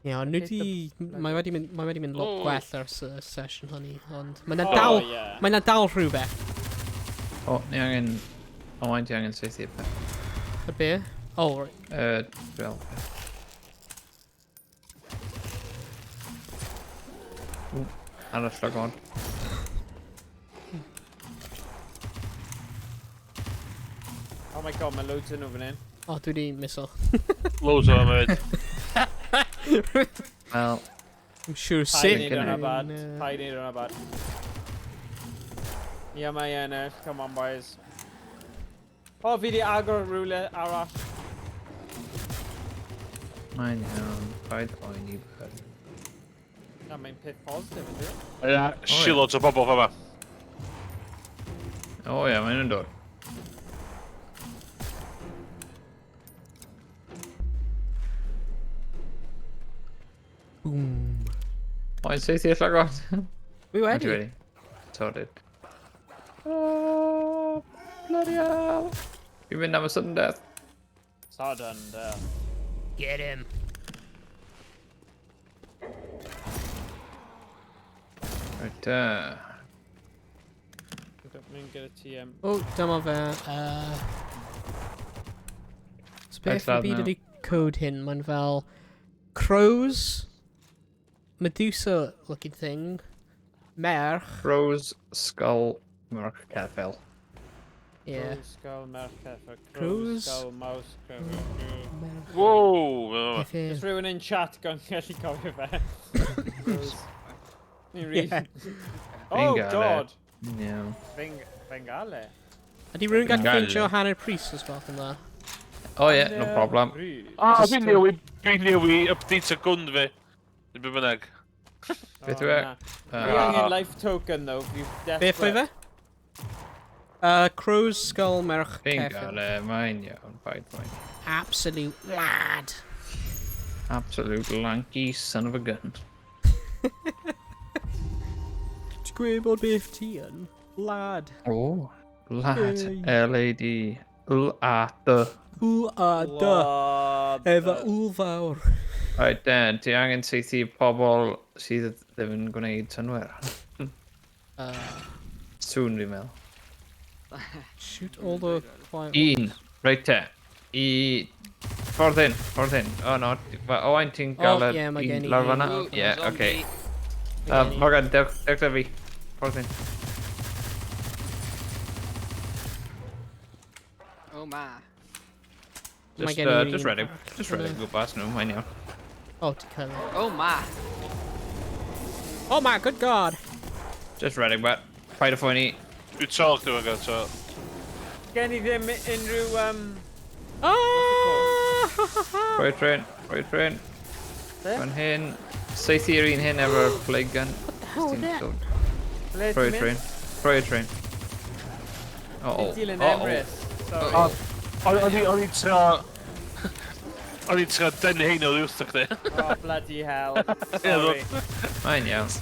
[SPEAKER 1] Ie, ond nhw di... Mae wedi mynd lot gwell ar sesiwn hynny, ond... Mae 'na
[SPEAKER 5] Oh,
[SPEAKER 1] dal...
[SPEAKER 5] yeah.
[SPEAKER 1] Mae 'na dal rhywbeth.
[SPEAKER 3] O, ni angen... Owain, ti angen saethu y peth.
[SPEAKER 1] Y be? Oh, right.
[SPEAKER 3] Fel. Arall lag on.
[SPEAKER 5] Oh my god, mae loads yn nhw fan hyn.
[SPEAKER 1] O, dwi wedi miso.
[SPEAKER 2] Loads o mate.
[SPEAKER 3] Wel,
[SPEAKER 1] I'm sure
[SPEAKER 5] Paid
[SPEAKER 1] sick.
[SPEAKER 5] neud hwnna bad. Paid neud hwnna bad. Ia, mae ennill. Come on, boys. O, fi di agor rhywle arall.
[SPEAKER 3] mae'n iawn. Paid oen i byd.
[SPEAKER 5] Na, mae'n peth positif, ydy?
[SPEAKER 2] Ie, shitloads o bobl fama.
[SPEAKER 3] O ie, mae'n yn dod.
[SPEAKER 1] Boom.
[SPEAKER 3] Owain, saethu y lag on.
[SPEAKER 1] Wi wedi.
[SPEAKER 3] Wedi. Sorted. Oh, bloody hell. Fi'n mynd am y sudden death.
[SPEAKER 5] Sodden,
[SPEAKER 1] Get him.
[SPEAKER 3] Right,
[SPEAKER 5] Mae'n gyda TM.
[SPEAKER 1] O, dyma fe. So beth
[SPEAKER 3] lad
[SPEAKER 1] y byd
[SPEAKER 3] now.
[SPEAKER 1] ydi code hyn? Mae'n fel... Crows... Medusa looking thing. Mae'r...
[SPEAKER 3] Rose, Skull, Merc, Ceffel.
[SPEAKER 1] Yeah.
[SPEAKER 5] Crow, skull, merch, effer. Crow,
[SPEAKER 1] Crows.
[SPEAKER 5] skull, mouse, creffer.
[SPEAKER 1] Mae'r...
[SPEAKER 2] Wow!
[SPEAKER 1] Beth yw?
[SPEAKER 5] Is rhywun in chat gan gallu cofio fe? Crows. Ni'n rili... Oh
[SPEAKER 3] Fingale.
[SPEAKER 5] god!
[SPEAKER 3] Iawn.
[SPEAKER 5] Bengale.
[SPEAKER 1] Ydy rhywun gallu
[SPEAKER 3] Gale.
[SPEAKER 1] ffeintio hanner pris os gwelwch yn dda?
[SPEAKER 3] O ie, no problem.
[SPEAKER 2] Ah, fi'n newi update y gwn fi. Yn be bynnag.
[SPEAKER 3] Beth yw e?
[SPEAKER 5] Fi angen life token though.
[SPEAKER 1] Beth oedd fe? Crows, skull, merch, ceffyl.
[SPEAKER 3] Fingale, mae'n iawn, paid mae'n.
[SPEAKER 1] Absolute lad.
[SPEAKER 3] Absolute lanky son of a gun.
[SPEAKER 1] Ti'n gweud bod beth ti yn? Lad.
[SPEAKER 3] O, lad.
[SPEAKER 1] Yay.
[SPEAKER 3] L-A-D. L-A-D.
[SPEAKER 1] W-a-da. Efo wl fawr.
[SPEAKER 3] Right then, ti angen saethu pobl sydd ddim yn gwneud synwyr. Soon fi'n meddwl.
[SPEAKER 1] Shoot all the quiet
[SPEAKER 3] Un, reit te. I... Ffordd hyn, ffordd hyn. O no, Owain ti'n gael
[SPEAKER 1] O, ie, mae gen i
[SPEAKER 3] lawr fan'na?
[SPEAKER 4] un.
[SPEAKER 3] Ie,
[SPEAKER 4] Zombie.
[SPEAKER 3] oce. Morgan, dewch da fi. Ffordd hyn.
[SPEAKER 4] Oh ma.
[SPEAKER 1] Mae
[SPEAKER 3] Just,
[SPEAKER 1] gen i
[SPEAKER 3] just
[SPEAKER 1] un
[SPEAKER 3] ready. Just ready to go past nhw, mae'n iawn.
[SPEAKER 1] Oh, ti'n cael ei.
[SPEAKER 4] Oh ma.
[SPEAKER 1] Oh my good god.
[SPEAKER 3] Just ready, but paid y ffwyni.
[SPEAKER 2] Dwi'n talk dwi'n gael to.
[SPEAKER 5] Gen i ddim unrhyw
[SPEAKER 1] Ah!
[SPEAKER 3] Rhoi tren, rhoi tren.
[SPEAKER 5] Be?
[SPEAKER 3] Fan hyn. Saethu'r un hyn efo'r plague gun.
[SPEAKER 1] hell was that?
[SPEAKER 5] Ble
[SPEAKER 3] Rhoi
[SPEAKER 5] ti'n
[SPEAKER 3] tren.
[SPEAKER 5] mynd?
[SPEAKER 3] Rhoi tren.
[SPEAKER 5] Ti'n dilyn
[SPEAKER 3] Uh-oh.
[SPEAKER 5] Emrys. Sorry.
[SPEAKER 2] O'n i'n tra... O'n i'n tra dyn hyn o'r wrth chdi.
[SPEAKER 5] Oh bloody hell. Sorry.
[SPEAKER 3] Mae'n iawn.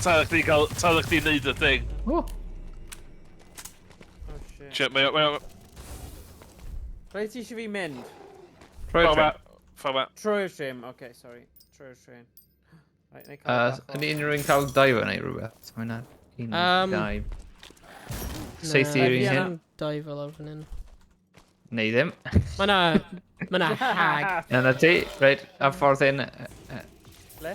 [SPEAKER 2] Tad chdi neud y thing.
[SPEAKER 3] O,
[SPEAKER 5] Oh shit.
[SPEAKER 2] Shit, mae...
[SPEAKER 5] Ble ti eisiau fi mynd?
[SPEAKER 3] rhoi tren.
[SPEAKER 2] Fama.
[SPEAKER 5] Trwy'r trim. Okay, sorry. Trwy'r trim. Right, neu cael
[SPEAKER 3] Yn unrhyw'n cael dive neu rhywbeth? Mae'n un, dive. Saethu'r un hyn?
[SPEAKER 1] Dau fel ar fan hyn.
[SPEAKER 3] Neu ddim.
[SPEAKER 1] Mae na hag.
[SPEAKER 3] Yna ti, reit, a ffordd hyn.
[SPEAKER 5] Ble?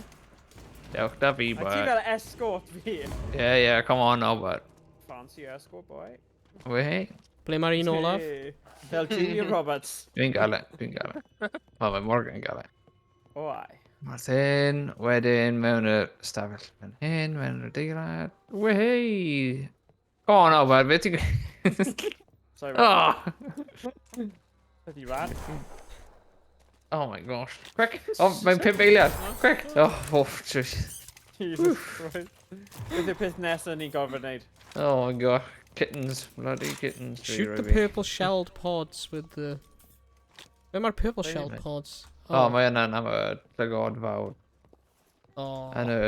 [SPEAKER 3] Dewch da fi,
[SPEAKER 5] A ti
[SPEAKER 3] bud.
[SPEAKER 5] fel escort fi?
[SPEAKER 3] Yeah, come on now, bud.
[SPEAKER 5] Fancy escort boy.
[SPEAKER 3] Wei,
[SPEAKER 1] Ble mae'r un olaf?
[SPEAKER 5] Hey. Fel Julia Roberts.
[SPEAKER 3] dwi'n gael e. O, mae Morgan yn gael e.
[SPEAKER 5] O ai.
[SPEAKER 3] Martin, wedyn mewn y stafell fan hyn, mewn y deilad. Wei! Come on now, bud, beth ti'n...
[SPEAKER 5] Sorry.
[SPEAKER 3] Oh!
[SPEAKER 5] Ydy ran.
[SPEAKER 3] Oh my gosh. Quick! Oh, mae'n 5 eiliad. Quick! Oh, Jesus.
[SPEAKER 5] Jesus Christ. Beth yw'r peth nesaf ni'n gofyn wneud?
[SPEAKER 3] Oh my gosh. Kittens. Bloody kittens.
[SPEAKER 1] Shoot the purple shelled pods with the... Where mae'r purple shelled pods?
[SPEAKER 3] O, mae yna'n am y llygod fawr.
[SPEAKER 1] O.
[SPEAKER 3] Yn y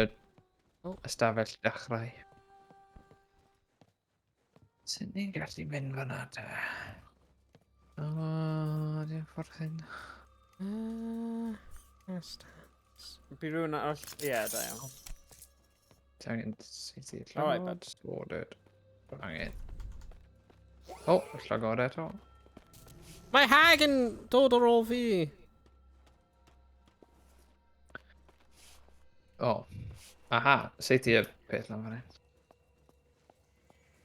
[SPEAKER 1] O.
[SPEAKER 3] ystafell dechrau. Sut ni'n gallu mynd fyna te? O, di'n ffordd hyn.
[SPEAKER 5] Bydd rhywun all... Ie, da iawn.
[SPEAKER 3] Angen syth i'r
[SPEAKER 5] Alright,
[SPEAKER 3] llygod. Sorted. Angen. O, y llygod eto.
[SPEAKER 1] Mae hag yn dod ar ôl fi.
[SPEAKER 3] O. Aha, syth i'r peth lan fan hyn.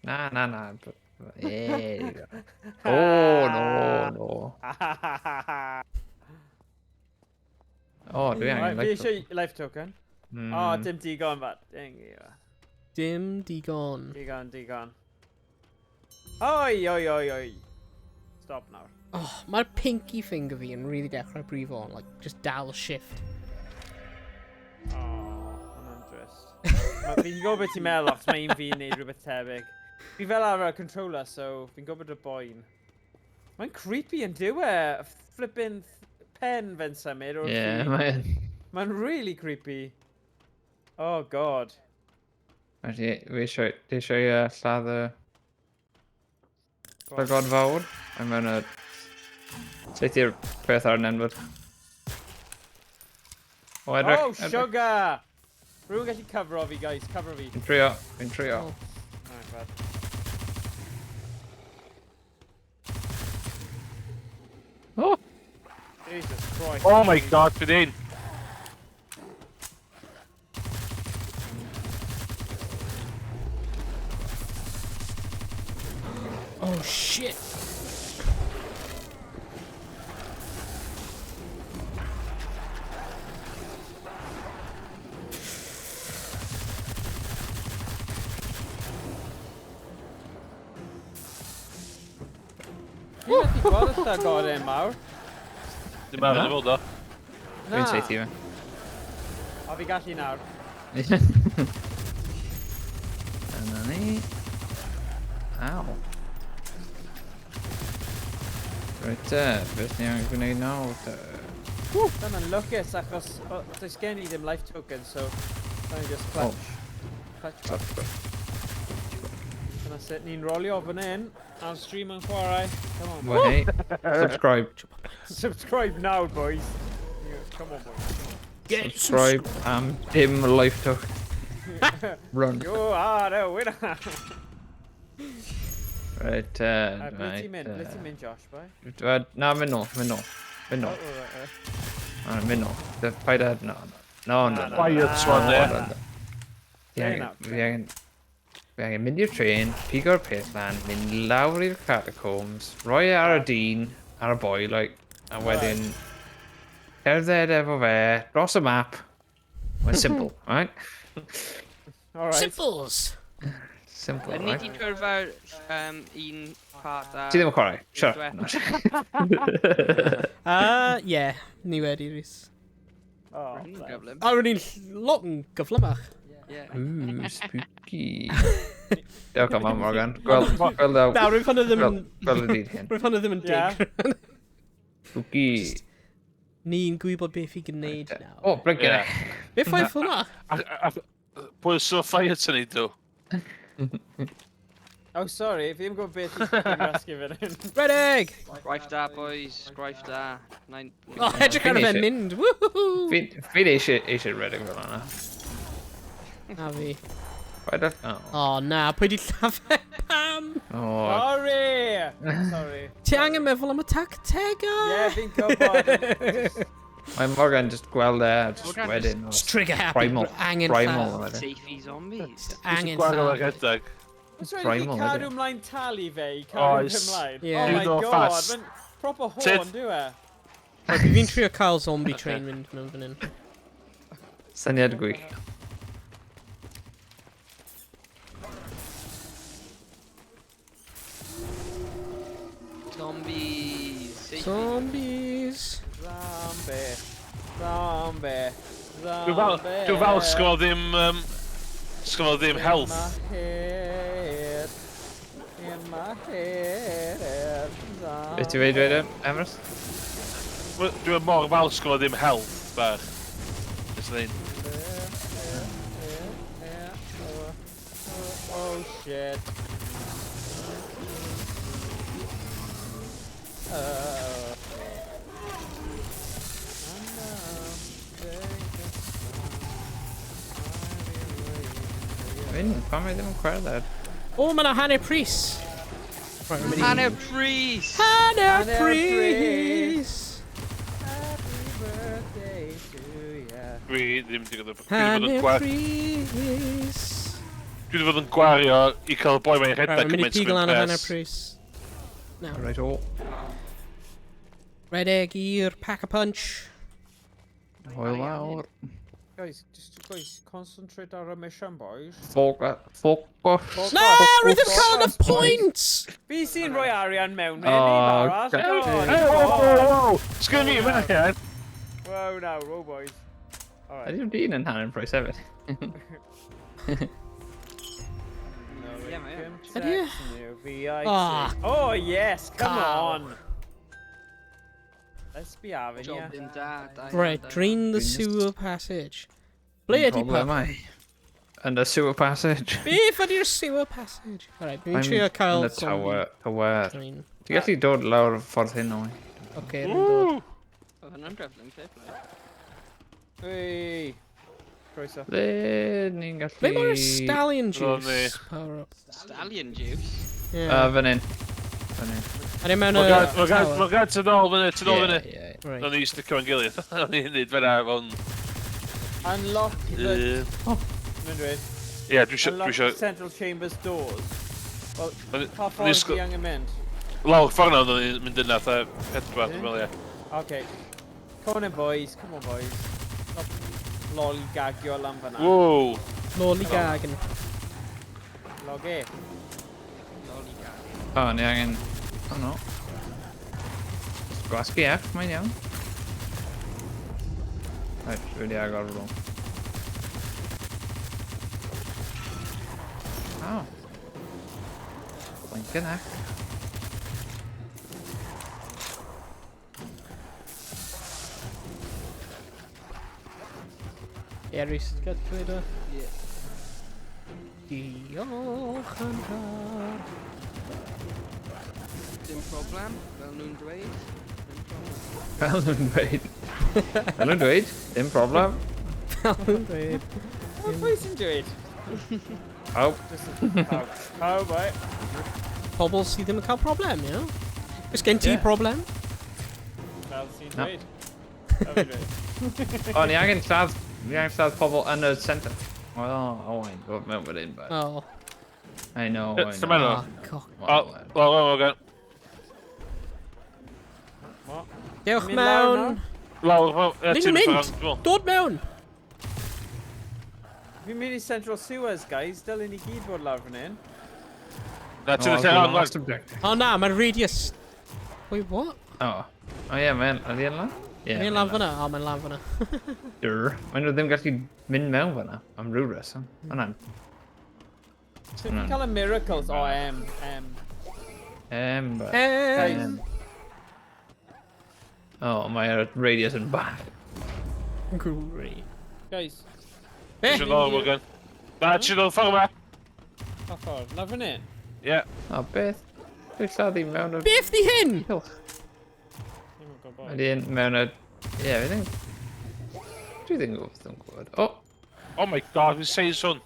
[SPEAKER 3] Na. O, no. O, dwi angen
[SPEAKER 5] Fi
[SPEAKER 3] life
[SPEAKER 5] eisiau life token. O, dim digon fa.
[SPEAKER 1] Dim digon.
[SPEAKER 5] Digon. Oi. Stop nawr.
[SPEAKER 1] Oh, mae'r pinky finger fi yn really dechrau brifo on, like, just dal shift.
[SPEAKER 5] O, hwnna'n drist. Fi'n gwybod beth ti'n meddwl, achos mae un fi'n neud rhywbeth tebyg. Fi fel arfer controller, so fi'n gwybod y boen. Mae'n creepy yn dyw e. Flippin' pen fe'n symud o'r
[SPEAKER 3] Ie,
[SPEAKER 5] Mae'n really creepy. Oh, God.
[SPEAKER 3] Fi eisiau lladd y llygod fawr. I'm gonna syth i'r peth ar nenfod. O, edrych.
[SPEAKER 5] Oh, sugar! Rwy'n gallu cyfro fi, guys. Cyfro fi.
[SPEAKER 3] Fi'n trio.
[SPEAKER 5] Alright, bad.
[SPEAKER 3] O!
[SPEAKER 5] Jesus Christ.
[SPEAKER 2] Oh my god, bydd un.
[SPEAKER 1] Oh shit.
[SPEAKER 5] Fi'n methu gweld y llygod yn mawr.
[SPEAKER 2] Dim mawr yn y fod o.
[SPEAKER 3] Fi'n syth i fe.
[SPEAKER 5] O, fi gallu nawr.
[SPEAKER 3] Dyna ni. Aw. Reit beth ni angen gwneud nawr te?
[SPEAKER 5] Dyna'n lwcus achos does gen i ddim life token, so dwi'n just clutch. Dyna sut ni'n rolio fan hyn ar stream yn chwarae. Come on, boys.
[SPEAKER 3] Wei, subscribe.
[SPEAKER 5] Subscribe now, boys. Come on, boys.
[SPEAKER 3] Subscribe am dim life token. Run.
[SPEAKER 5] You are the winner.
[SPEAKER 3] Right,
[SPEAKER 5] Ble ti'n mynd, Josh, boy?
[SPEAKER 3] Na, mynd nôl.
[SPEAKER 5] Oh, right.
[SPEAKER 3] Mynd nôl. Paid a... No.
[SPEAKER 2] Quiet one there.
[SPEAKER 3] Fi angen mynd i'r tren, pigo'r peth lan, mynd lawr i'r catacombs, rhoi e ar y dyn, ar y boi, like, a wedyn cerdded efo fe, dros y map. Mae'n simple, right?
[SPEAKER 5] Alright.
[SPEAKER 1] Simples.
[SPEAKER 3] Simple,
[SPEAKER 4] Ni
[SPEAKER 3] right?
[SPEAKER 4] di cyrfa'r un part a...
[SPEAKER 3] Ti ddim yn chwarae? Shut up.
[SPEAKER 1] Yeah, ni wedi, Rhys.
[SPEAKER 5] Oh,
[SPEAKER 4] Gyflym.
[SPEAKER 1] A rwy'n ni'n lot yn gyflymach.
[SPEAKER 3] Ooh, spooky. Diolch am Morgan. Gweld
[SPEAKER 1] Na, rwy'n fan o ddim yn...
[SPEAKER 3] Gweld y dyn hyn.
[SPEAKER 1] Rwy'n fan o ddim yn dig.
[SPEAKER 3] Spooky.
[SPEAKER 1] Ni'n gwybod beth i gwneud nawr.
[SPEAKER 3] O, blygyr e.
[SPEAKER 1] Beth ffaith hwnna?
[SPEAKER 2] Pwy sy'n ffaith sy'n ei do?
[SPEAKER 5] Oh, sorry, fi ddim gwybod beth i'n rasgu fan hyn.
[SPEAKER 1] Redig!
[SPEAKER 4] Sgraif da, boys. Sgraif da.
[SPEAKER 1] O, edrych ar y fe'n mynd. Woohoo!
[SPEAKER 3] Fi'n eisiau redeg fel yna.
[SPEAKER 1] A fi.
[SPEAKER 3] Paid a...
[SPEAKER 1] O na, pwy di llafau pam?
[SPEAKER 3] O,
[SPEAKER 5] Sorry.
[SPEAKER 1] Ti angen meddwl am y tactegau?
[SPEAKER 5] Ie, fi'n gwybod.
[SPEAKER 3] mae Morgan just gweld e, just wedyn.
[SPEAKER 1] Just trigger happy.
[SPEAKER 3] Primal.
[SPEAKER 1] Angen
[SPEAKER 3] Primal.
[SPEAKER 1] lladd.
[SPEAKER 3] wedyn.
[SPEAKER 4] Safety zombies.
[SPEAKER 1] Angen
[SPEAKER 2] Gwael o
[SPEAKER 1] lladd.
[SPEAKER 2] redag.
[SPEAKER 5] Os rhaid i
[SPEAKER 3] Primal,
[SPEAKER 5] cadw
[SPEAKER 3] ydi.
[SPEAKER 5] ymlaen talu fe i cadw
[SPEAKER 2] Oes.
[SPEAKER 5] ymlaen.
[SPEAKER 1] Ie.
[SPEAKER 5] Oh my
[SPEAKER 2] Uno
[SPEAKER 5] god,
[SPEAKER 2] fast.
[SPEAKER 5] mae'n proper
[SPEAKER 2] Tit.
[SPEAKER 5] horn, dyw e?
[SPEAKER 1] Fi'n trio cael zombie train mynd mewn fan hyn.
[SPEAKER 3] Syniad gwych.
[SPEAKER 4] Zombies. Safety.
[SPEAKER 1] Zombies.
[SPEAKER 5] Zombie.
[SPEAKER 2] Dwi'n fel sgol ddim health.
[SPEAKER 5] In my head,
[SPEAKER 3] Beth ti feid wedyn, Emrys?
[SPEAKER 2] Dwi'n mor fals gwybod ddim health bach. Ys ni'n...
[SPEAKER 5] Oh shit.
[SPEAKER 3] Pam mae ddim yn chwarae?
[SPEAKER 1] O, mae yna hanner pris.
[SPEAKER 4] Hanner Rhys!
[SPEAKER 1] Hanner pris!
[SPEAKER 2] Dwi ddim wedi gwybod...
[SPEAKER 1] Hanner pris!
[SPEAKER 2] Dwi wedi fod yn gwario i cael y boi mae'n rhedeg
[SPEAKER 1] Right, mynd i pigol an o hanner pris. Now,
[SPEAKER 3] Right o.
[SPEAKER 1] redeg i'r pack-a-punch.
[SPEAKER 3] Hwyl fawr.
[SPEAKER 5] Guys, concentrate ar y mission, boys.
[SPEAKER 3] Focus.
[SPEAKER 1] No, rwy'n ddim cael y pwynt!
[SPEAKER 5] Fi sy'n rhoi arian mewn,
[SPEAKER 3] Oh,
[SPEAKER 5] neu
[SPEAKER 3] God.
[SPEAKER 2] Sgyn ni, mae'n rhaid.
[SPEAKER 5] Wow, now, row boys. Alright.
[SPEAKER 3] Ydy'n dyn yn hanner price hefyd.
[SPEAKER 4] Yeah, mate.
[SPEAKER 1] Ydy? Ah.
[SPEAKER 5] Oh, yes, come
[SPEAKER 1] Cow.
[SPEAKER 5] on. Let's be having ya.
[SPEAKER 4] Job in da.
[SPEAKER 1] Right, drain the sewer passage. Ble ydi pa?
[SPEAKER 3] Problemau. Yn y sewer passage.
[SPEAKER 1] Beth ydi'r sewer passage? Alright, fi'n trio cael
[SPEAKER 3] Yn y tower.
[SPEAKER 1] drain.
[SPEAKER 3] Ti'n gallu dod lawr y ffordd hyn o'i?
[SPEAKER 1] Oce, rwy'n dod.
[SPEAKER 4] Oedd hwnna'n dreflin clip.
[SPEAKER 5] Hey. Croeso.
[SPEAKER 3] Le ni'n gallu...
[SPEAKER 1] Ble mae'r stallion
[SPEAKER 2] Ro'n ni.
[SPEAKER 1] juice? Power up.
[SPEAKER 4] Stallion juice.
[SPEAKER 1] Yeah.
[SPEAKER 3] Fan hyn. Fan hyn.
[SPEAKER 1] A ni mewn y
[SPEAKER 2] Mae'n
[SPEAKER 1] tower.
[SPEAKER 2] gael tyn ôl fyny, tyn ôl fyny.
[SPEAKER 3] Ie.
[SPEAKER 1] Right.
[SPEAKER 2] O'n i sticio yn gilydd. O'n i'n neud fyna fo'n...
[SPEAKER 5] Unlock the... Mynd dweud.
[SPEAKER 2] Ie, dwi
[SPEAKER 5] Unlock
[SPEAKER 2] isio...
[SPEAKER 5] the central chamber's doors. Wel,
[SPEAKER 2] O'n
[SPEAKER 5] pa ffordd di angen mynd?
[SPEAKER 2] Lawr ffordd nawr, o'n i'n mynd yna, ta pedwar, dwi'n meddwl, ie.
[SPEAKER 5] Okay. Come on in, boys. Come on, boys. Lol gagio lan fanna.
[SPEAKER 2] Wow!
[SPEAKER 1] Loli gagan.
[SPEAKER 5] Log e.
[SPEAKER 3] O, ni angen... O, no. Gwasgu F, mae'n iawn. Right, dwi wedi agor rhwng. O. Blink yna.
[SPEAKER 1] Ie, Rhys, ti'n gael dweud o? Diolch yn fawr.
[SPEAKER 4] Dim problem, fel nhw'n dweud.
[SPEAKER 3] Fel nhw'n dweud. Fel nhw'n dweud, dim problem.
[SPEAKER 1] Fel nhw'n dweud.
[SPEAKER 5] Pwy sy'n dweud?
[SPEAKER 3] Pawb.
[SPEAKER 5] How, boy?
[SPEAKER 1] Pobl sydd ddim yn cael problem, ie? Oes gen ti
[SPEAKER 3] Ie.
[SPEAKER 1] problem?
[SPEAKER 5] Fel sy'n
[SPEAKER 3] No.
[SPEAKER 5] dweud? Fel sy'n dweud?
[SPEAKER 3] O, ni angen lladd... Ni angen lladd pobl yn y centre. O, Owain, bod mewn fan hyn, but...
[SPEAKER 1] O.
[SPEAKER 3] I know, I
[SPEAKER 2] Sta
[SPEAKER 3] know.
[SPEAKER 2] mewn o?
[SPEAKER 1] Ah, coc.
[SPEAKER 2] O, oce.
[SPEAKER 1] Dewch
[SPEAKER 5] Mynd lawr
[SPEAKER 1] mewn.
[SPEAKER 2] Lawr,
[SPEAKER 1] Ni'n mynd! Dod mewn!
[SPEAKER 5] Fi'n mynd i Central Sewers, guys. Dylun ni gyd bod lawr fan hyn.
[SPEAKER 2] Na, ti'n lle
[SPEAKER 3] Oh,
[SPEAKER 2] on,
[SPEAKER 3] last
[SPEAKER 2] lan.
[SPEAKER 3] objective.
[SPEAKER 1] O na, mae'r radius... Wait, what?
[SPEAKER 3] O. O ie, mae'n... Ydi yn lan? Ie.
[SPEAKER 1] Mae'n lan fyna? O, mae'n lan fyna.
[SPEAKER 3] Dyr. Mae'n nhw ddim gallu mynd mewn fyna. Am rhyw reswm. Hwna'n...
[SPEAKER 5] So fi'n cael y miracles. O,
[SPEAKER 3] but...
[SPEAKER 1] Em.
[SPEAKER 3] O, mae'r radius yn bach.
[SPEAKER 1] Great.
[SPEAKER 5] Guys,
[SPEAKER 1] Be?
[SPEAKER 2] Ti'n ôl, Morgan. Na, ti'n ôl ffordd yma.
[SPEAKER 5] pa ffordd? Lawr fan hyn?
[SPEAKER 2] Ie.
[SPEAKER 3] O, beth? Dwi'n lladdu mewn y...
[SPEAKER 1] Beth di hyn?
[SPEAKER 3] Cylch.
[SPEAKER 5] Ddim yn gwybod.
[SPEAKER 3] Ydi yn mewn y... Ie, fi ddim... Dwi ddim yn gwybod. O!
[SPEAKER 2] Oh my god, fi'n seis hwn.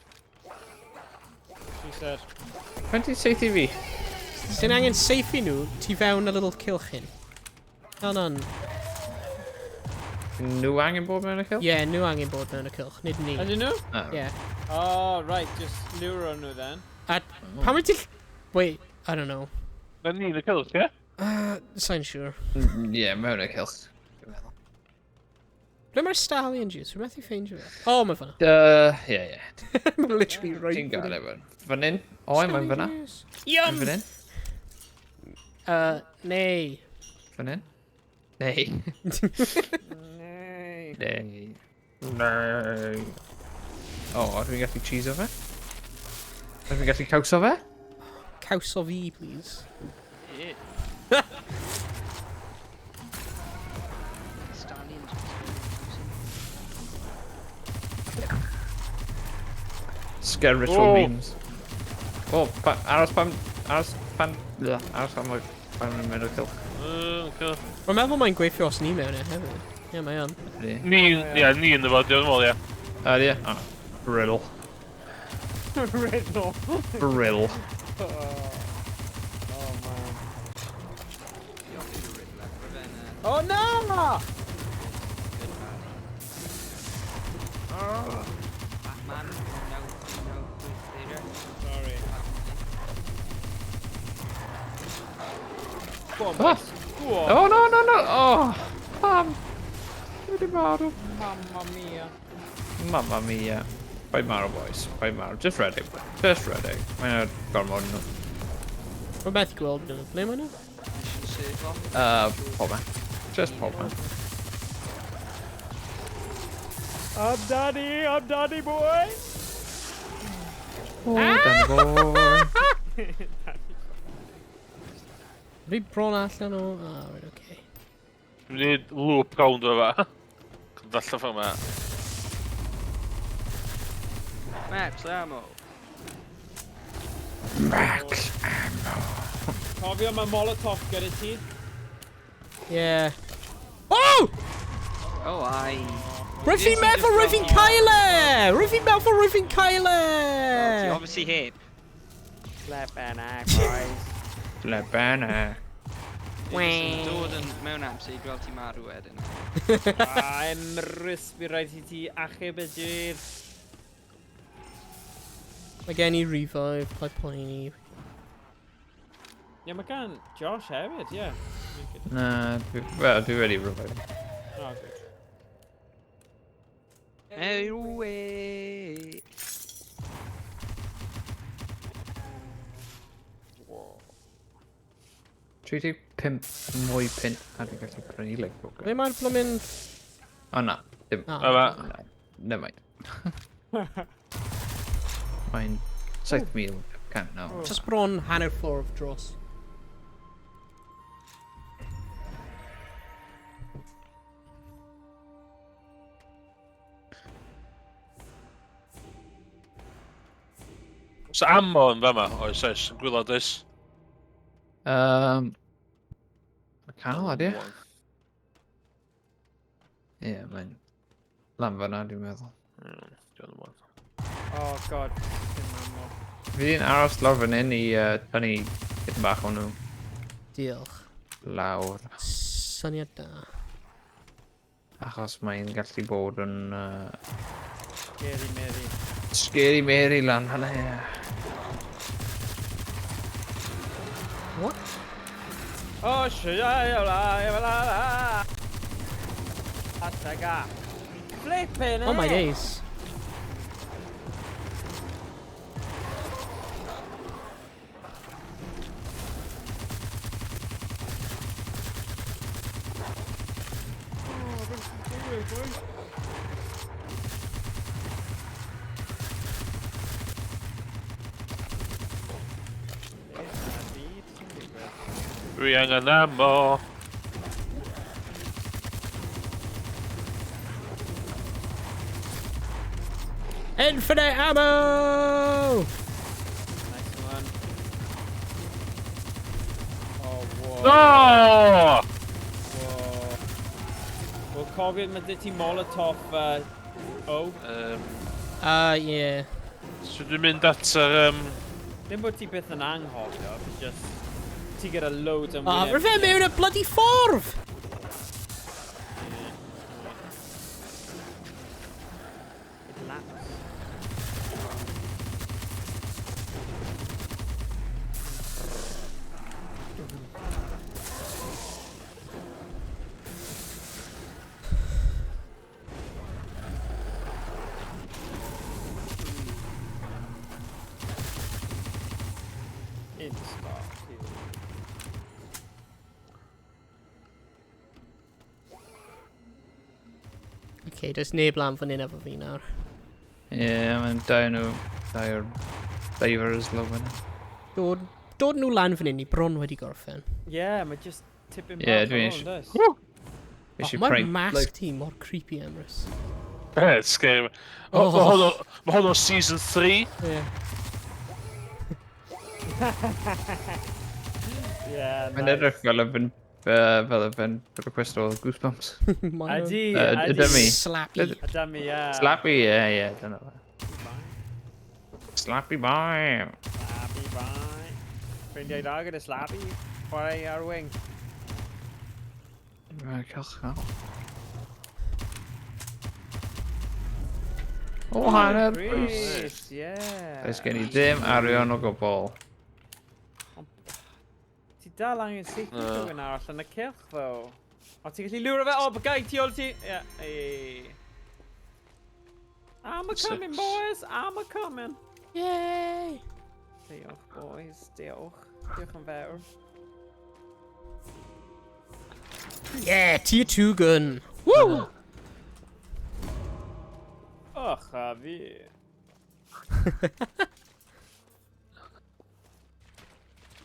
[SPEAKER 5] She said.
[SPEAKER 3] Faint ti'n seithi fi?
[SPEAKER 1] Sy'n angen seithi nhw, ti fewn y little cilch hyn. No, no.
[SPEAKER 3] Nhw angen bod mewn y cylch?
[SPEAKER 1] Ie, nhw angen bod mewn y cilch, nid ni.
[SPEAKER 5] Ydyn nhw?
[SPEAKER 3] O.
[SPEAKER 1] Ie.
[SPEAKER 5] Oh, right. Just lure nhw then.
[SPEAKER 1] A pan mae ti... Wait, I don't know.
[SPEAKER 2] Na ni'n y cylch, ie?
[SPEAKER 1] Sa'n siŵr.
[SPEAKER 3] Ie, mewn y cylch.
[SPEAKER 1] Ble mae'r stallion juice? Rwy'n methu ffeindio fe. O, mae fyna.
[SPEAKER 3] Ie.
[SPEAKER 1] Mae'n literally right
[SPEAKER 3] Ti'n gael efo. Fan hyn? O, mae'n fyna.
[SPEAKER 1] Yum!
[SPEAKER 3] Fan hyn?
[SPEAKER 1] Nei.
[SPEAKER 3] Fan hyn? Nei.
[SPEAKER 5] Nee.
[SPEAKER 3] Nei. Nei. O, dwi'n gallu cheese o fe? Dwi'n gallu caws o fe?
[SPEAKER 1] Caws o fi, please.
[SPEAKER 3] Sker Ritual
[SPEAKER 2] Oh.
[SPEAKER 3] memes. Oh, aros pan yn mynd o kill.
[SPEAKER 2] Okay.
[SPEAKER 1] Mae'n meddwl mae'n gweithio os ni mewn e hefyd. Ie, mae yn.
[SPEAKER 2] Ni yn dyfod, diolch yn fawr, ie.
[SPEAKER 3] Ie? Riddle.
[SPEAKER 5] Riddle.
[SPEAKER 3] Riddle.
[SPEAKER 5] Oh man.
[SPEAKER 4] Revenge.
[SPEAKER 5] Oh no!
[SPEAKER 4] Batman. No.
[SPEAKER 5] Sorry. Go on,
[SPEAKER 3] Ah.
[SPEAKER 5] boys. Go on.
[SPEAKER 3] Oh, no. Oh, Dwi wedi marw.
[SPEAKER 5] Mamma mia.
[SPEAKER 3] Mamma mia. Bai marw, boys. Bai marw. Just ready. Mae'n gormod nhw.
[SPEAKER 1] Mae'n beth i gweld nhw. Ble mae nhw?
[SPEAKER 4] Mission circle.
[SPEAKER 3] Pob man. Just pob man.
[SPEAKER 5] I'm daddy boy.
[SPEAKER 3] Oh, Danny boy.
[SPEAKER 1] Rhi bron allan o... right, okay.
[SPEAKER 2] Dwi'n mynd loop round o fa. Cymdalla ffa yma.
[SPEAKER 4] Max ammo.
[SPEAKER 3] Max.
[SPEAKER 5] Cofio mae Molotov gyda ti.
[SPEAKER 1] Yeah. Oh!
[SPEAKER 4] Oh, I.
[SPEAKER 1] Rwy'n fi'n meddwl rwy'n fi'n cael e! Rwy'n fi'n meddwl rwy'n fi'n cael e!
[SPEAKER 4] You obviously hit.
[SPEAKER 5] Slap and act, boys.
[SPEAKER 3] Lebana.
[SPEAKER 4] Dwi'n dod yn mewn amser i gweld ti marw wedyn.
[SPEAKER 5] Rhys, fi rhaid i ti achub y dydd.
[SPEAKER 1] Mae gen i revive, plaid poeni.
[SPEAKER 5] Ie, mae gan Josh hefyd, ie.
[SPEAKER 3] Na, dwi wedi revive.
[SPEAKER 5] Oh, good.
[SPEAKER 4] Anyway.
[SPEAKER 3] Tri ti 5 mwy pint a dwi'n gallu prynu legbook.
[SPEAKER 1] Ble mae'r blomyn...
[SPEAKER 3] O na, dim.
[SPEAKER 1] Ah.
[SPEAKER 2] Yma.
[SPEAKER 3] Never mind. Mae'n 7,000 can nawr.
[SPEAKER 1] Just bron hanner ffordd dros.
[SPEAKER 2] So ammo yn fama, oes, gwylod oes.
[SPEAKER 3] Mae'n canol adi? Ie, mae'n lan fan'na dwi'n meddwl.
[SPEAKER 5] Oh god, dim ammo.
[SPEAKER 3] Fi'n aros lawr fan hyn i tynnu hyn bach o nhw
[SPEAKER 1] Diolch.
[SPEAKER 3] lawr.
[SPEAKER 1] Syniad da.
[SPEAKER 3] Achos mae'n gallu bod yn
[SPEAKER 5] Scary Mary.
[SPEAKER 3] Scary Mary lan hynny, ie.
[SPEAKER 1] What?
[SPEAKER 5] Oh, la. Ataga. Flipping
[SPEAKER 1] Oh my days.
[SPEAKER 2] Dwi angen ammo.
[SPEAKER 1] Infinite ammo!
[SPEAKER 5] Nice one. Oh, whoa.
[SPEAKER 2] No!
[SPEAKER 5] Whoa. Wel, cofio mae dy ti Molotov, O.
[SPEAKER 1] Yeah.
[SPEAKER 2] So dwi'n mynd at yr...
[SPEAKER 5] Ddim bod ti byth yn anghofio, but just... Ti gyda loads yn
[SPEAKER 1] Rwy'n fe mewn y bloody ffordd! Okay, does neb lan fan hyn efo fi nawr.
[SPEAKER 3] Ie, mae'n dau nhw, dau'r divers lawr fan hyn.
[SPEAKER 1] Dod nhw lan fan hyn i bron wedi gorffen.
[SPEAKER 5] Yeah, mae just tipyn
[SPEAKER 3] Ie,
[SPEAKER 5] bach
[SPEAKER 3] dwi'n
[SPEAKER 5] o
[SPEAKER 3] eisiau-
[SPEAKER 5] hwn, does?
[SPEAKER 3] Eisiau
[SPEAKER 1] Mae'r
[SPEAKER 3] prank,
[SPEAKER 1] mask
[SPEAKER 3] like,
[SPEAKER 1] ti mor creepy, Emrys.
[SPEAKER 2] Scary.
[SPEAKER 1] Oh.
[SPEAKER 2] Mae hwn o season 3.
[SPEAKER 1] Ie.
[SPEAKER 5] Yeah,
[SPEAKER 3] Mae'n edrych fel y fe'n request o Goosebumps.
[SPEAKER 1] Mae
[SPEAKER 5] Ydi,
[SPEAKER 3] Ydy mi.
[SPEAKER 1] Slappy.
[SPEAKER 5] Adami, ie.
[SPEAKER 3] Slappy, ie, dyna fe. Slappy boy.
[SPEAKER 5] Slappy, bye. Ffrindiau da gyda Slappy. Chwarae ar wing.
[SPEAKER 3] Cilch cael. O, hanner.
[SPEAKER 5] Rhys, ie.
[SPEAKER 3] Does gen i ddim arian o gwbl.
[SPEAKER 5] Ti dal angen syth i rhywun arall yn y cilch, ddo. O, ti'n gallu lwro fe? O, bygau ti ôl ti. Ie, ei. I'm a-coming, boys. I'm a-coming.
[SPEAKER 1] Yay!
[SPEAKER 5] Diolch, boys. Diolch. Diolch yn fawr.
[SPEAKER 1] Yeah, tier 2 gun. Woo!
[SPEAKER 5] Och, a fi.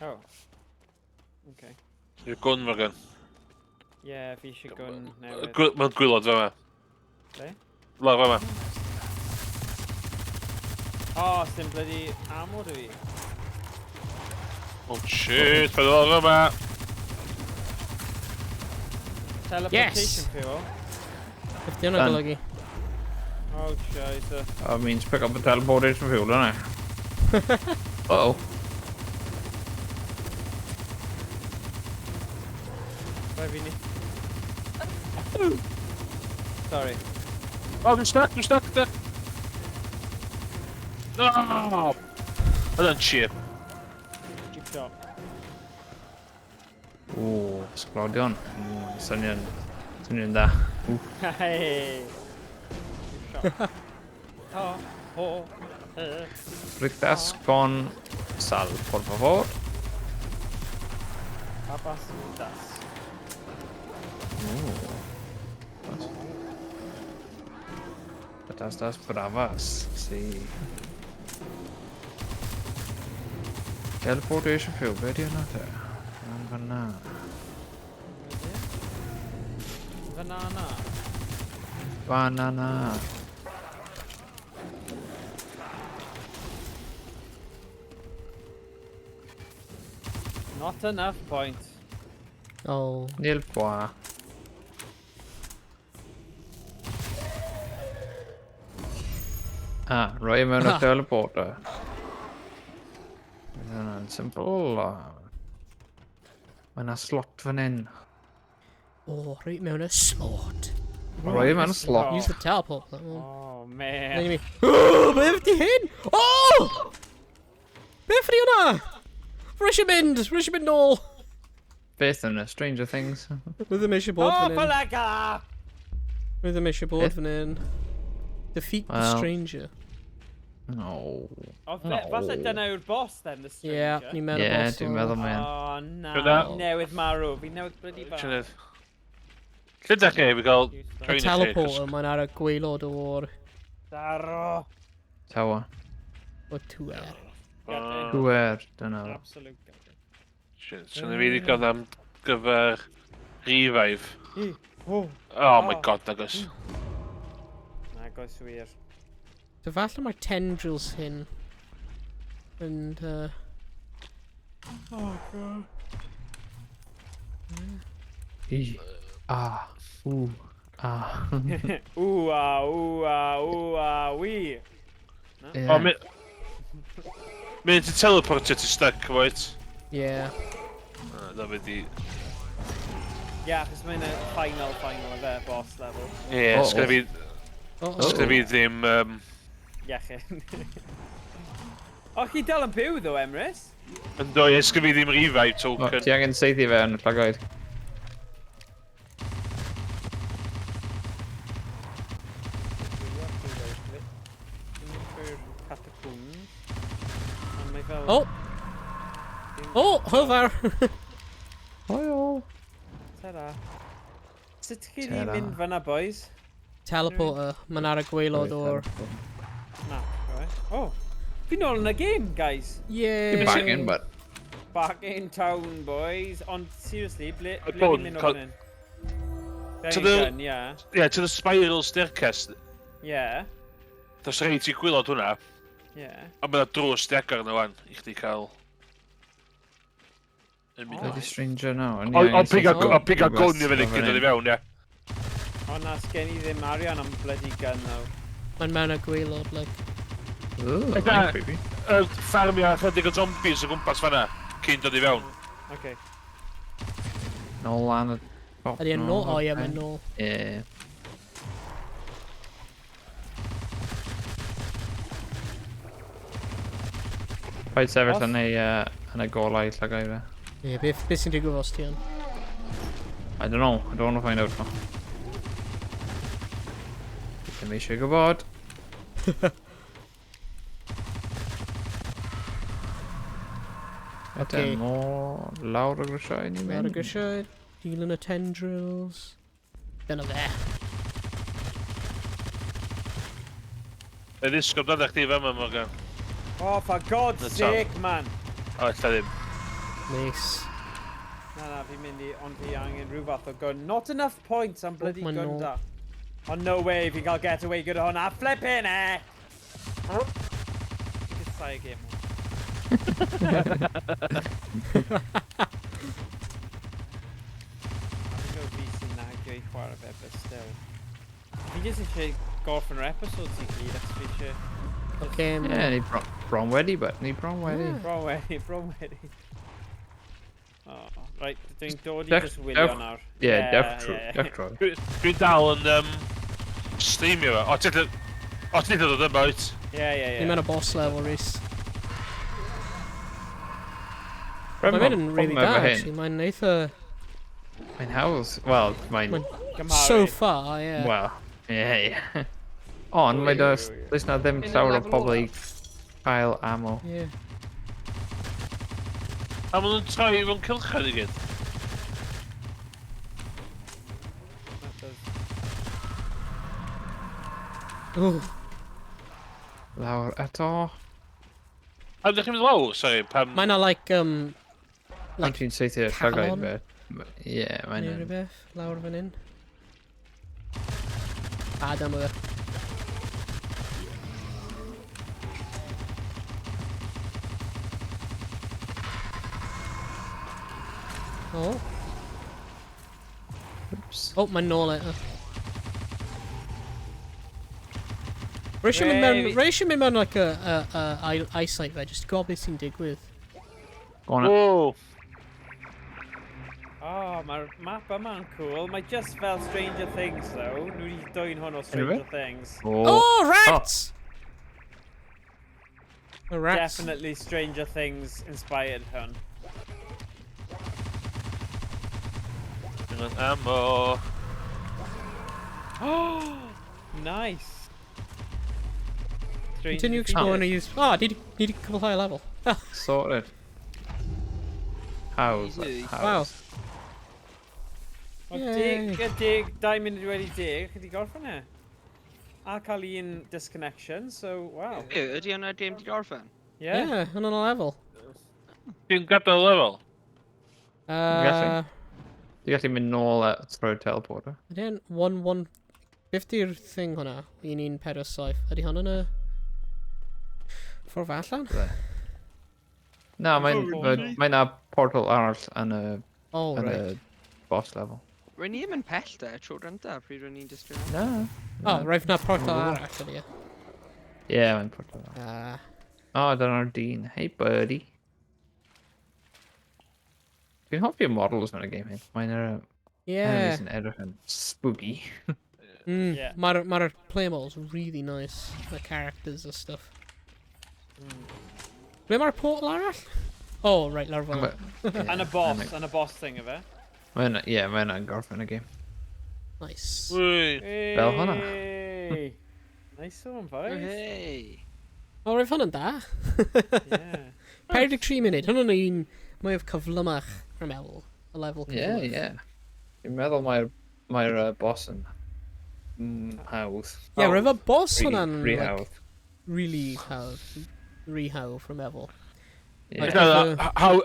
[SPEAKER 5] Oh. Okay.
[SPEAKER 2] Yw'r gun fe gan.
[SPEAKER 5] Ie, fi eisiau gun newydd.
[SPEAKER 2] Mae'n gwylod fe yma.
[SPEAKER 5] Le?
[SPEAKER 2] Lawr fe yma.
[SPEAKER 5] O, sy'n bloody ammo dy fi.
[SPEAKER 2] Oh shit, fe lawr fe yma.
[SPEAKER 5] Teleportation fuel.
[SPEAKER 1] If di hwnna
[SPEAKER 3] Done.
[SPEAKER 1] golygu.
[SPEAKER 5] Oh, scheisse.
[SPEAKER 3] That means pick up the teleportation fuel, don't I? Uh-oh.
[SPEAKER 5] Vai, Vini. Sorry.
[SPEAKER 2] Oh, dwi'n stuck. No! Yna'n chip.
[SPEAKER 5] Keep shot.
[SPEAKER 3] Ooh, sglodion. Swnio'n da. Ooh.
[SPEAKER 5] Hey. Keep shot. Oh, oh.
[SPEAKER 3] Rictas con sal, por favor.
[SPEAKER 5] Papas das.
[SPEAKER 3] Patatas bravas, sí. Teleportation fuel, be di hwnna te? Yn fanna.
[SPEAKER 5] Banana.
[SPEAKER 3] Banana.
[SPEAKER 5] Not enough points.
[SPEAKER 1] Oh.
[SPEAKER 3] Nil bwa. Rhoi mewn y teleporter. Mae hwnna'n simple. Mae yna slot fan hyn.
[SPEAKER 1] Oh, right mewn y slot.
[SPEAKER 3] Rhoi mewn y slot.
[SPEAKER 1] Use the teleport.
[SPEAKER 5] Oh,
[SPEAKER 1] Neu
[SPEAKER 5] man.
[SPEAKER 1] mi. Oh, be fyddi hyn? Oh! Be ffri hwnna? Rhys i mynd nôl.
[SPEAKER 3] Beth yna, Stranger Things.
[SPEAKER 1] Rwy ddim eisiau bod
[SPEAKER 5] Oh,
[SPEAKER 1] fan hyn.
[SPEAKER 5] Palaga!
[SPEAKER 1] Rwy ddim eisiau bod fan hyn. Defeat the
[SPEAKER 3] Wel.
[SPEAKER 1] stranger.
[SPEAKER 3] No.
[SPEAKER 5] O, falle dyna yw'r boss, then, the
[SPEAKER 1] Ie,
[SPEAKER 5] stranger.
[SPEAKER 1] ni'n meddwl
[SPEAKER 3] Ie,
[SPEAKER 1] boss.
[SPEAKER 3] dwi'n meddwl mae'n.
[SPEAKER 5] Oh, na.
[SPEAKER 2] Dyna-
[SPEAKER 5] Fi newydd marw. Fi newydd bloody farw.
[SPEAKER 2] Sianedd. Lle da chi, fi gael
[SPEAKER 1] Y
[SPEAKER 2] train y
[SPEAKER 1] teleporter, mae'n ar y gweilod o'r
[SPEAKER 5] Daro.
[SPEAKER 3] Tawa.
[SPEAKER 1] o tŵer.
[SPEAKER 3] Pwer, dyna.
[SPEAKER 5] Absolute gutted.
[SPEAKER 2] Shit, so ni wedi gael am gyfer revive.
[SPEAKER 5] Oh.
[SPEAKER 2] Oh my god, nagos.
[SPEAKER 5] Na, goes wir.
[SPEAKER 1] So falle mae'r tendrils hyn yn...
[SPEAKER 5] Oh, god.
[SPEAKER 3] I. Ah. Ooh. Ah.
[SPEAKER 5] Ooh, ah, ooh, ah, ooh, ah, wee.
[SPEAKER 2] O, mynd i teleportio ti stuck, right?
[SPEAKER 1] Ie.
[SPEAKER 2] Na fe di...
[SPEAKER 5] Ie, achos mae'n y final o fe, boss level.
[SPEAKER 2] Ie,
[SPEAKER 3] Oh,
[SPEAKER 2] sgynna fi...
[SPEAKER 1] Oh,
[SPEAKER 2] Sgynna fi ddim...
[SPEAKER 5] Iechyn. O, chi dal yn byw ddo, Emrys?
[SPEAKER 2] Ynddo, ie, sgynna fi ddim revive
[SPEAKER 3] O,
[SPEAKER 2] token.
[SPEAKER 3] ti angen seithi fe yn y llagoed.
[SPEAKER 1] Oh! Oh, hyfar!
[SPEAKER 3] Hoi
[SPEAKER 5] Ta-ra. Sut chi di
[SPEAKER 3] Ta-ra.
[SPEAKER 5] mynd fanna, boys?
[SPEAKER 1] Teleporter, mae'n ar y gweilod o'r...
[SPEAKER 5] Na, right. Oh, fi nôl yn y game, guys.
[SPEAKER 1] Ie!
[SPEAKER 3] You're back in, but...
[SPEAKER 5] Back in town, boys. Ond, seriously, ble
[SPEAKER 2] Go
[SPEAKER 5] fi'n
[SPEAKER 2] on,
[SPEAKER 5] mynd o
[SPEAKER 2] co-
[SPEAKER 5] fan hyn? There
[SPEAKER 2] To
[SPEAKER 5] you
[SPEAKER 2] the-
[SPEAKER 5] go, yeah.
[SPEAKER 2] Yeah, to the spiral staircase.
[SPEAKER 5] Ie.
[SPEAKER 2] Does rhaid ti gwylod hwnna,
[SPEAKER 5] Ie.
[SPEAKER 2] a mae yna drws di agor yna wan, i chdi cael...
[SPEAKER 3] Bloody stranger now.
[SPEAKER 2] Ond pig a gwn i fyny gyda ni fewn, ie.
[SPEAKER 5] O na, sgen i ddim arian am bloody gun though.
[SPEAKER 1] Mae'n mewn â gwaelod, like.
[SPEAKER 3] Ooh,
[SPEAKER 2] Ega-
[SPEAKER 3] creepy.
[SPEAKER 2] Ffarmio a chydig o zombies o gwmpas fanna, cyn dod i fewn.
[SPEAKER 5] Okay.
[SPEAKER 3] No lan y top.
[SPEAKER 1] Ydy yn nôl? O ie, mae'n nôl.
[SPEAKER 3] Ie. Paid sefyll yn ei golau llagau fe.
[SPEAKER 1] Ie, beth sy'n digwydd os ti yn?
[SPEAKER 3] I don't know. I don't want to find out now. Ddim eisiau gwybod.
[SPEAKER 1] Okay.
[SPEAKER 3] Ydyn mo lawr y grisiau ni
[SPEAKER 1] Lawr y
[SPEAKER 3] mynd.
[SPEAKER 1] grisiau, dilyn y tendrils. Dyna fe.
[SPEAKER 2] Ei ddisgob nad eich di fe yma, Morgan.
[SPEAKER 5] Oh, for God's
[SPEAKER 2] That's
[SPEAKER 5] sake, man.
[SPEAKER 2] O, illa ddim.
[SPEAKER 1] Nice.
[SPEAKER 5] Na, fi'n mynd i, ond fi angen rhyw fath o gun. Not enough points am bloody
[SPEAKER 1] ma'n
[SPEAKER 5] gun
[SPEAKER 1] nôl.
[SPEAKER 5] da. Oh, no way, fi'n cael get away gyda hwnna. Flippin' Fi'n gysau y gêm. Fi'n gwybod fi sy'n nagio i chwarae fe, but still. Fi jyst eisiau gorffen yr episodes i gyd, ac fi eisiau...
[SPEAKER 1] Okay,
[SPEAKER 3] Ie, ni bron wedi, but ni bron wedi.
[SPEAKER 5] Bron wedi. Oh, right, dwi'n dod i
[SPEAKER 3] Dewch-
[SPEAKER 5] just wylio
[SPEAKER 3] dewch-
[SPEAKER 5] nawr.
[SPEAKER 3] Ie, dewch trwy.
[SPEAKER 2] Dwi'n dal yn streamio fe. O, ti'n dod o dyma, wyt?
[SPEAKER 5] Ie.
[SPEAKER 1] Ni mewn â boss level, Rhys.
[SPEAKER 3] Mae'n
[SPEAKER 1] Mae'n mynd yn really da, actually. Mae'n eitha...
[SPEAKER 3] Mae'n haws. Wel, mae'n...
[SPEAKER 1] So far, yeah.
[SPEAKER 3] Wel, ie. Ond mae does na ddim llawer o pobl i cael ammo.
[SPEAKER 1] Yeah.
[SPEAKER 2] A maen nhw'n troi mewn cylchad i gyd.
[SPEAKER 1] Ooh.
[SPEAKER 3] Lawr eto.
[SPEAKER 2] A ydych chi'n mynd lawr, sori, pam...
[SPEAKER 1] Mae'n a, like,
[SPEAKER 3] Like, ti'n seithio llagau
[SPEAKER 1] calon?
[SPEAKER 3] fe. Ie, mae'n...
[SPEAKER 1] neu rhywbeth, lawr fan hyn. Adam o fe. O.
[SPEAKER 3] Oops.
[SPEAKER 1] O, mae'n nôl eto. Rhys eisiau mynd mewn like eyesight fe, just gwybod beth sy'n digwydd.
[SPEAKER 3] Go on.
[SPEAKER 2] O!
[SPEAKER 5] Oh, mae'r map yma'n cool. Mae just fel Stranger Things, though. Nhw wedi dwy'n hwn o Stranger Things.
[SPEAKER 1] Oh, rats! Oh, rats.
[SPEAKER 5] Definitely Stranger Things inspired hwn.
[SPEAKER 2] Yn ammo.
[SPEAKER 5] Oh, nice. Stranger
[SPEAKER 1] Continue
[SPEAKER 5] Things.
[SPEAKER 1] exploring and use... Ah, need a couple higher level.
[SPEAKER 3] Sorted. How's
[SPEAKER 4] Easy.
[SPEAKER 3] that?
[SPEAKER 1] Wow.
[SPEAKER 5] O,
[SPEAKER 1] Yay.
[SPEAKER 5] dig, 2 munud wedi dig, chi di gorffen e? A cael un disconnection, so, wow.
[SPEAKER 4] Ydy hwnna dim di gorffen?
[SPEAKER 5] Yeah.
[SPEAKER 1] Yeah, on a level.
[SPEAKER 2] Ti'n gadael lefel?
[SPEAKER 3] Gallu. Ti'n gallu mynd nôl at throw teleporter.
[SPEAKER 1] Ydyn, 150'r thing hwnna, 147. Ydy hwn yn y... ffordd allan?
[SPEAKER 3] Na, mae'n na portal arall yn y
[SPEAKER 1] Oh,
[SPEAKER 3] yn
[SPEAKER 1] right.
[SPEAKER 3] y boss level.
[SPEAKER 4] Rwy'n ni ddim yn pell da, tro rynda, pryd rwy'n ni'n disgyn.
[SPEAKER 3] Na.
[SPEAKER 1] Oh, right, na portal arall ydy e.
[SPEAKER 3] Ie, mae'n portal arall. O, dyna'r dyn. Hey, buddy. Dwi'n hoffi'r models mewn y game hyn. Mae'n
[SPEAKER 1] Yeah.
[SPEAKER 3] yn edrych yn spooky.
[SPEAKER 5] Yeah.
[SPEAKER 1] Mae'r play mode's really nice. The characters and stuff. Ble mae'r portal arall? Oh, right, lawr fan.
[SPEAKER 5] And a boss thing of it.
[SPEAKER 3] Mae'n gorffen y game.
[SPEAKER 1] Nice.
[SPEAKER 2] Wy.
[SPEAKER 3] Fel hwnna.
[SPEAKER 5] Hey. Nice one, boys.
[SPEAKER 4] Hei!
[SPEAKER 1] O, roedd hwn yn da.
[SPEAKER 5] Yeah.
[SPEAKER 1] 43 munud. Hwn yn un mwy o cyflymach, rhaid meddwl. Y lefel
[SPEAKER 3] Ie,
[SPEAKER 1] cyflymach.
[SPEAKER 3] ie. Dwi'n meddwl mae'r boss yn hawdd.
[SPEAKER 1] Ie, roedd y boss hwnna'n
[SPEAKER 3] Rhy
[SPEAKER 1] like,
[SPEAKER 3] hawdd.
[SPEAKER 1] really hawdd. Rhy hawdd, rhaid meddwl.
[SPEAKER 3] Ie.
[SPEAKER 1] Like,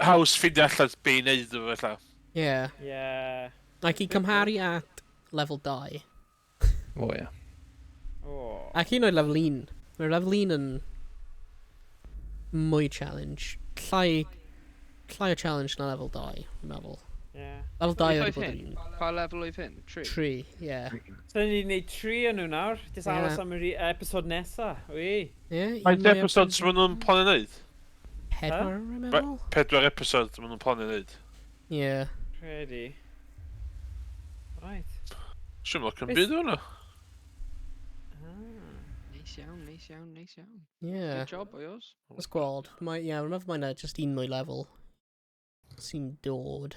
[SPEAKER 2] Haws ffindio allan be i wneud efo allan.
[SPEAKER 1] Yeah.
[SPEAKER 5] Yeah.
[SPEAKER 1] Like, I cymharu at level 2.
[SPEAKER 3] O, ie.
[SPEAKER 5] O.
[SPEAKER 1] Ac un o'r lefel 1. Mae'r lefel 1 yn mwy challenge. Llai o challenge na lefel 2, dwi'n meddwl.
[SPEAKER 5] Ie.
[SPEAKER 1] Lefel 2
[SPEAKER 4] Beth
[SPEAKER 1] oedd
[SPEAKER 4] oedd
[SPEAKER 1] bod
[SPEAKER 4] hyn?
[SPEAKER 1] yn
[SPEAKER 4] Pa lefel oedd hyn? 3?
[SPEAKER 1] 3, ie.
[SPEAKER 5] So ni'n gwneud 3 yn nhw nawr. Jyst
[SPEAKER 1] Ie.
[SPEAKER 5] aros am yr episod nesa. Wi.
[SPEAKER 1] Ie,
[SPEAKER 2] Faint episodes maen nhw'n planio wneud?
[SPEAKER 1] 4, dwi'n meddwl?
[SPEAKER 2] 4 episod maen nhw'n planio wneud.
[SPEAKER 1] Ie.
[SPEAKER 5] Credu. Right.
[SPEAKER 2] Siwm loc yn byd hwnna.
[SPEAKER 4] Neis iawn, neis iawn, neis iawn.
[SPEAKER 1] Ie.
[SPEAKER 4] Good job, boyos.
[SPEAKER 1] Ys gweld. Ie, rwy'n meddwl mae'n just un mwy lefel sy'n dod.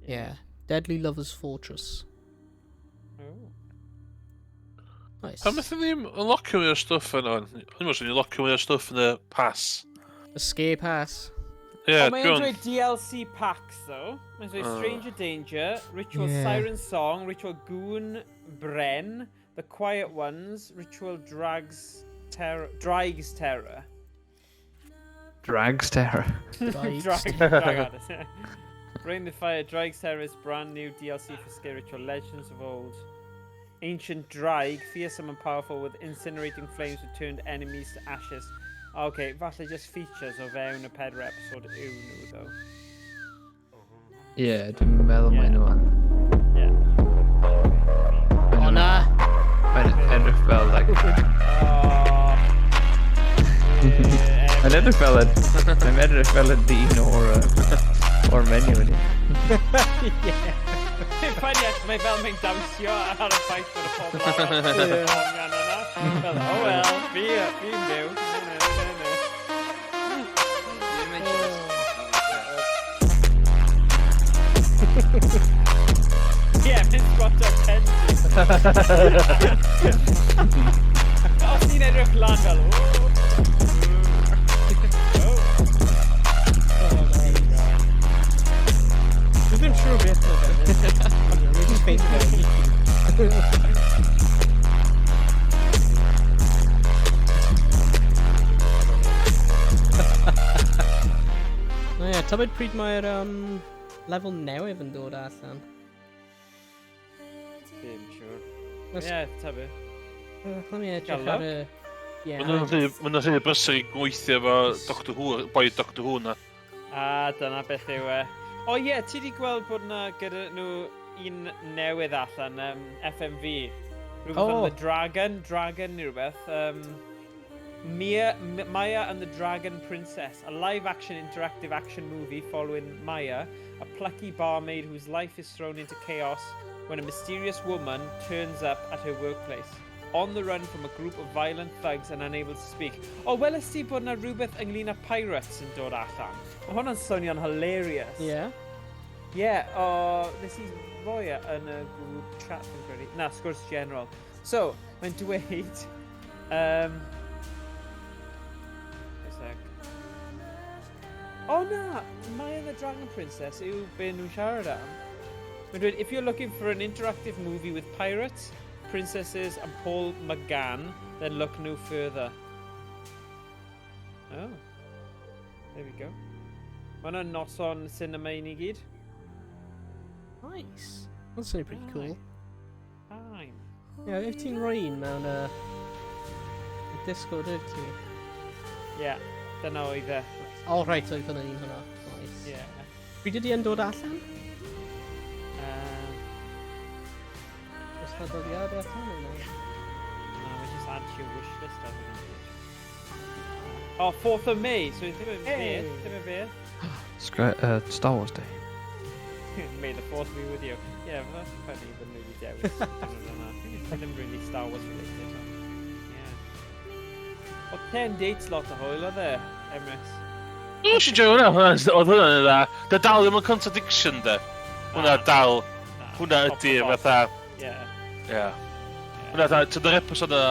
[SPEAKER 1] Yeah. Deadly Lover's Fortress.
[SPEAKER 5] Oh.
[SPEAKER 1] Nice.
[SPEAKER 2] Pam ydyn ni'n locio mwy o stwff yna? O'n i'n locio mwy o stwff yn y pass.
[SPEAKER 1] Escape Pass.
[SPEAKER 2] Ie,
[SPEAKER 5] Ond mae'n
[SPEAKER 2] dwi'n...
[SPEAKER 5] dweud DLC packs, though. Mae'n dweud Stranger Danger, Ritual
[SPEAKER 1] Yeah.
[SPEAKER 5] Siren Song, Ritual Goon Bren, The Quiet Ones, Ritual Drags Terror.
[SPEAKER 3] Drags terror.
[SPEAKER 1] Right.
[SPEAKER 5] Rain the Fire, Drags Terror is brand new DLC for Sker Ritual, Legends of Old. Ancient Drag, fearsome and powerful with incinerating flames that turned enemies to ashes. Okay, falle just features o fewn y 4 episode yw nhw, though.
[SPEAKER 3] Ie, dwi'n meddwl
[SPEAKER 5] Ie.
[SPEAKER 3] mae nhw yn.
[SPEAKER 5] Yeah.
[SPEAKER 1] O na!
[SPEAKER 3] Mae'n edrych fel, like... Mae'n edrych fel y... Mae'n edrych fel y dyn o'r menu yn i.
[SPEAKER 5] Ffaniad, mae fel mae'n dawnsio ar y ffaith bod y pobl arall. Fel, oh well, fi'n byw. Ie, mynd sbot o'r pen. Os ni'n edrych lan fel,
[SPEAKER 1] Dwi'n ddim siŵr beth o fe. Dwi'n just ffeindio fe. O ie, tybed pryd mae'r lefel newydd yn dod allan?
[SPEAKER 5] Dim siwr.
[SPEAKER 1] Let's-
[SPEAKER 5] Ie, ta be.
[SPEAKER 1] Let me edrych
[SPEAKER 5] Gael
[SPEAKER 1] ar y... Ie.
[SPEAKER 2] Mae'n rhy bysau i gweithio efo Doctor Who, boi Doctor Who na.
[SPEAKER 5] A dyna beth yw e. O ie, ti di gweld bod na gyda nhw un newydd allan, FMV. Rhywbeth
[SPEAKER 1] O.
[SPEAKER 5] am The Dragon neu rhywbeth. Maya and the Dragon Princess, a live-action interactive action movie following Maya, a plucky barmaid whose life is thrown into chaos when a mysterious woman turns up at her workplace. On the run from a group of violent thugs and unable to speak. O, welais ti bod na rhywbeth ynglyn â pirates yn dod allan? Mae hwnna'n swnio'n hilarious.
[SPEAKER 1] Ie.
[SPEAKER 5] Ie, o, nes i roi e yn y group chat yn credu. Na, sgwrs general. So, mae'n dweud... a sec. O na, Maya and the Dragon Princess yw be nhw'n siarad am. Mae'n dweud, if you're looking for an interactive movie with pirates, princesses and Paul McGann, then look no further. Oh. There we go. Mae hwnna'n noson cinema i ni gyd.
[SPEAKER 1] Nice. That's really pretty cool.
[SPEAKER 5] Fine.
[SPEAKER 1] Ie, if ti'n rhoi un mewn y Discord, yw ti?
[SPEAKER 5] Ie, dyna oedd e.
[SPEAKER 1] O, reit, oedd hwnna'n un hwnna. Nice.
[SPEAKER 5] Ie.
[SPEAKER 1] Pryd ydi yn dod allan? Oes na dodiad allan yna?
[SPEAKER 5] No, we just add to your wish list as we Oh, 4th of May, so ddim yn fyr, ddim yn fyr.
[SPEAKER 3] Star Wars Day.
[SPEAKER 5] May the Force be with you. Yeah, well, that's funny, the movie dewis. Ddim really Star Wars related. Yeah. O, 10 dates lot o hwyl oedd e, Emrys.
[SPEAKER 2] O, si jo hwnna, oedd hwnna'n dda. Da dal ddim yn contradiction, de. Hwnna dal, hwnna ydi fatha...
[SPEAKER 5] Ie.
[SPEAKER 2] Ie. Hwnna, ti'n yr episod o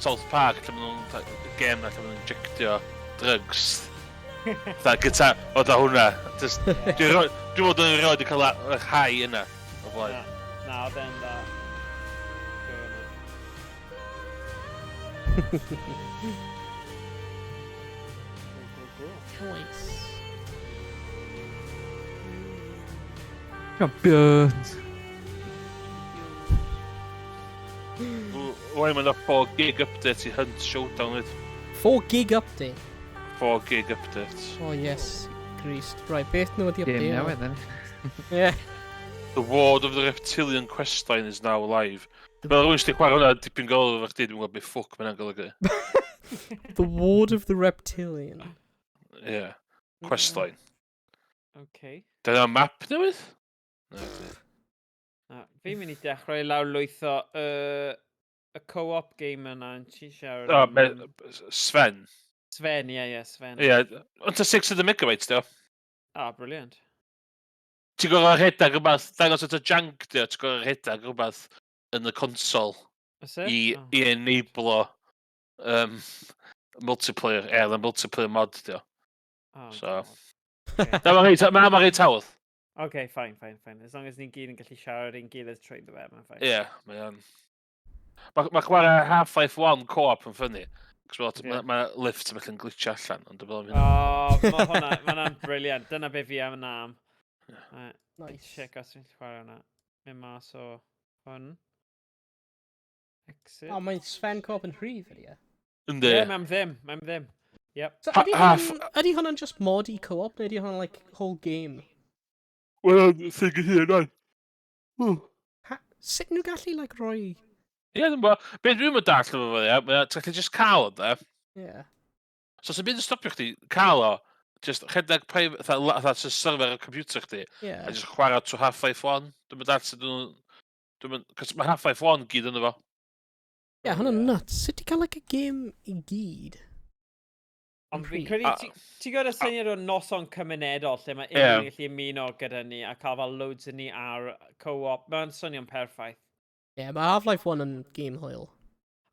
[SPEAKER 2] South Park, lle maen nhw'n game na, lle maen nhw'n injectio drugs. Da, gyda, o da hwnna. Dwi'n fod yn rhoi wedi cael yr high yna. O blaen.
[SPEAKER 5] Na, oedd e'n da.
[SPEAKER 1] Nice.
[SPEAKER 3] Champions!
[SPEAKER 2] Owain, mae'n 4 gig update I Hunt Showdown with.
[SPEAKER 1] 4 gig update.
[SPEAKER 2] 4 gig update.
[SPEAKER 1] Oh yes, Greased. Right, beth nhw wedi
[SPEAKER 3] Game
[SPEAKER 1] update?
[SPEAKER 3] newydd, then.
[SPEAKER 1] Yeah.
[SPEAKER 2] The Ward of the Reptilian questline is now live. Fel rwy'n sti'n chwarae hwnna dipyn gol efo chdi, dwi'n gwybod beth ffwc mae'n golygu.
[SPEAKER 1] The Ward of the Reptilian.
[SPEAKER 2] Ie, questline.
[SPEAKER 5] Okay.
[SPEAKER 2] Dyna map newydd? Na, di.
[SPEAKER 5] Fi'n mynd I dechrau lawr lwytho y co-op game yna yn ti siarad
[SPEAKER 2] O,
[SPEAKER 5] am...
[SPEAKER 2] Sven.
[SPEAKER 5] Sven, ie, Sven.
[SPEAKER 2] Ie, ond ta 600 megabytes dio.
[SPEAKER 5] Brilliant.
[SPEAKER 2] Ti'n gorau rhedag rhywbeth, dangos at y jank dio, ti'n gorau rhedag rhywbeth yn y consol
[SPEAKER 5] Ys e?
[SPEAKER 2] I enablo multiplayer, the multiplayer mod dio. So. Mae'n reit hawdd.
[SPEAKER 5] Okay, fine. As long as ni'n gyd yn gallu siarad i'n gilydd trwy the web, mae'n fine.
[SPEAKER 2] Ie, mae'n... Mae chwarae Half-Life 1 co-op yn ffynnu. Mae lift yn gallu'n glitch allan, ond dwi'n meddwl
[SPEAKER 5] Mae hwnna'n briliant. Dyna be fi am yn am.
[SPEAKER 1] Nice.
[SPEAKER 5] Check os fi'n chwarae hwnna. Mynd mas o hwn. Exit.
[SPEAKER 1] Oh, mae'n Sven Cobb yn rhyf, ydy e?
[SPEAKER 2] Yndi.
[SPEAKER 5] Ie, mae'n ddim. Yep.
[SPEAKER 1] So, ydy hwnna'n just mod I co-op, neu ydy hwnna'n, like, whole game?
[SPEAKER 2] Wel, thing I hyn, oi.
[SPEAKER 1] Sut nhw gallu, like, roi...
[SPEAKER 2] Ie, dwi'n bod. Be dwi'n mynd dall efo fo, ie, ti'n gallu just cael o, de.
[SPEAKER 1] Yeah.
[SPEAKER 2] So, sy'n byd yn stopio chdi, cael o, just rhedeg private, fatha server y computer chdi,
[SPEAKER 1] Yeah.
[SPEAKER 2] a just chwarae to Half-Life 1. Dwi'n mynd dall sydd nhw... Cos mae Half-Life 1 gyd yn efo.
[SPEAKER 1] Yeah, hwnna'n nuts. Sut i cael, like, a game I gyd?
[SPEAKER 5] Ond fi'n credu, ti'n gwybod y syniad o noson cymunedol lle mae unrhyw yn gallu ymuno gyda ni a cael fel loads yn ni ar co-op. Mae'n swnio'n perffaith.
[SPEAKER 1] Yeah, mae Half-Life 1 yn game hwyl.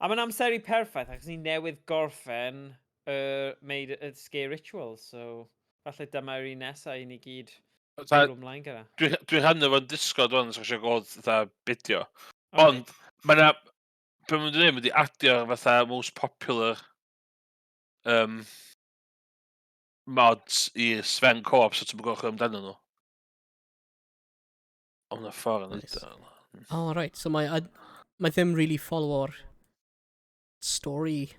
[SPEAKER 5] A mae'n amseru perffaith ac ni newydd gorffen Sker Ritual, so falle dyma'r un nesaf I ni gyd bwrw ymlaen gyda.
[SPEAKER 2] Dwi'n rhan efo'n Discord o'n sy'n gwybod fatha bideo. Ond, mae'na... Be mae'n dweud, wedi adio fatha most popular mods I Sven Co-op, so ti'n gwybod amdano nhw. Ond y ffordd yn
[SPEAKER 1] Nice.
[SPEAKER 2] ydyn.
[SPEAKER 1] Oh, right. So mae ddim really follow o'r story.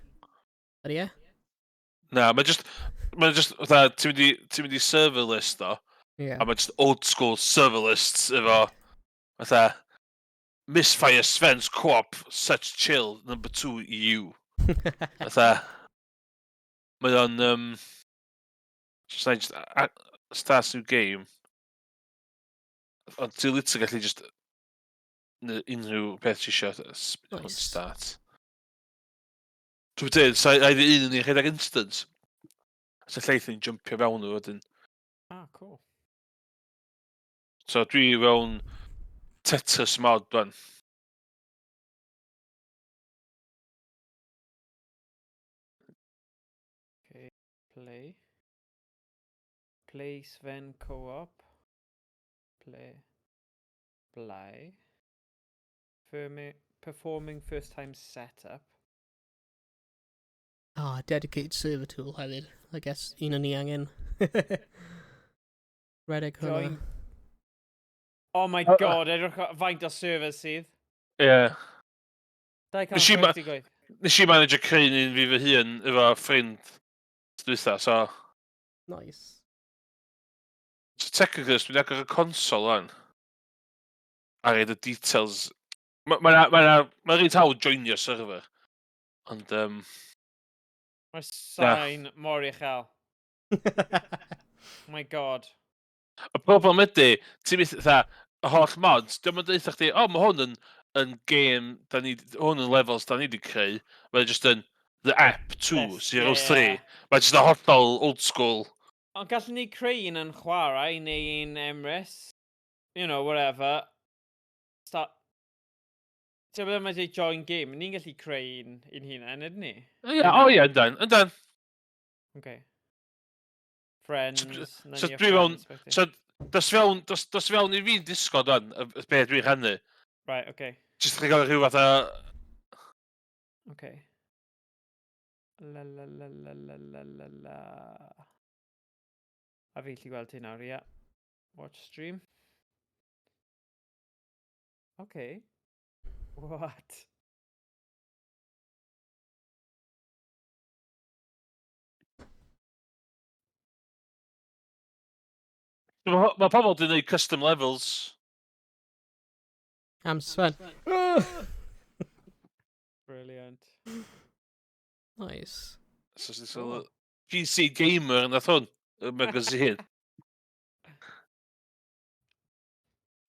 [SPEAKER 1] Ydy e?
[SPEAKER 2] Na, mae'n just, fatha, ti'n mynd I server list o,
[SPEAKER 1] Yeah.
[SPEAKER 2] a mae'n just old school server lists efo, fatha, Misfire Sven's Co-op, such chill, number 2 you. Fatha, mae o'n, just start new game. Ond ti'n literally gallu just unrhyw beth ti eisiau
[SPEAKER 1] Nice.
[SPEAKER 2] start. Dwi'n dweud, so rhaid I un yn ei rhedeg instant. So lleith ni'n jumpio fewn nhw wedyn.
[SPEAKER 5] Cool.
[SPEAKER 2] So dwi fewn Tetris mod dwan.
[SPEAKER 5] Okay, play. Play Sven co-op. Play. Play. Performing first time setup.
[SPEAKER 1] Ah, dedicated server tool hefyd. I guess un o'n ni angen. Redig hwnna.
[SPEAKER 5] Join. Oh my god, edrych faint o servers sydd.
[SPEAKER 2] Ie.
[SPEAKER 5] 250 gwaith.
[SPEAKER 2] Nes I manager creu ni'n fi fy hun efo ffrind dwytha, so...
[SPEAKER 1] Nice.
[SPEAKER 2] So technically, os dwi'n agor y console lan, a reid y details... Mae'n rhaid hawdd joinio server. Ond,
[SPEAKER 5] Mae'r sain mor uchel. Oh my god.
[SPEAKER 2] y problem ydy, ti'n mynd, y holl mods, diolch yn dweud chdi, o, mae hwn yn game, hwn yn levels da ni wedi creu, mae'n just yn the app 203. Mae'n just yn hollol old school.
[SPEAKER 5] Ond gallwn ni creu un yn chwarae neu un emrys. You know, whatever. Ti'n meddwl mae'n dweud join game, ni'n gallu creu un hunain, ydyn ni?
[SPEAKER 2] Ie, yndan.
[SPEAKER 5] Okay. Friends,
[SPEAKER 2] So dwi fewn, so dos fewn I fi'n Discord o'n, be dwi'n rhannu.
[SPEAKER 5] Right, okay.
[SPEAKER 2] Just chi'n gael rhyw fath o...
[SPEAKER 5] Okay. La. A fi lli gweld ti nawr, ia. Watch stream. Okay. What?
[SPEAKER 2] Mae pobl wedi gwneud custom levels.
[SPEAKER 1] Am Sven.
[SPEAKER 5] Brilliant.
[SPEAKER 1] Nice.
[SPEAKER 2] So, PC Gamer nath hwn, y magazine.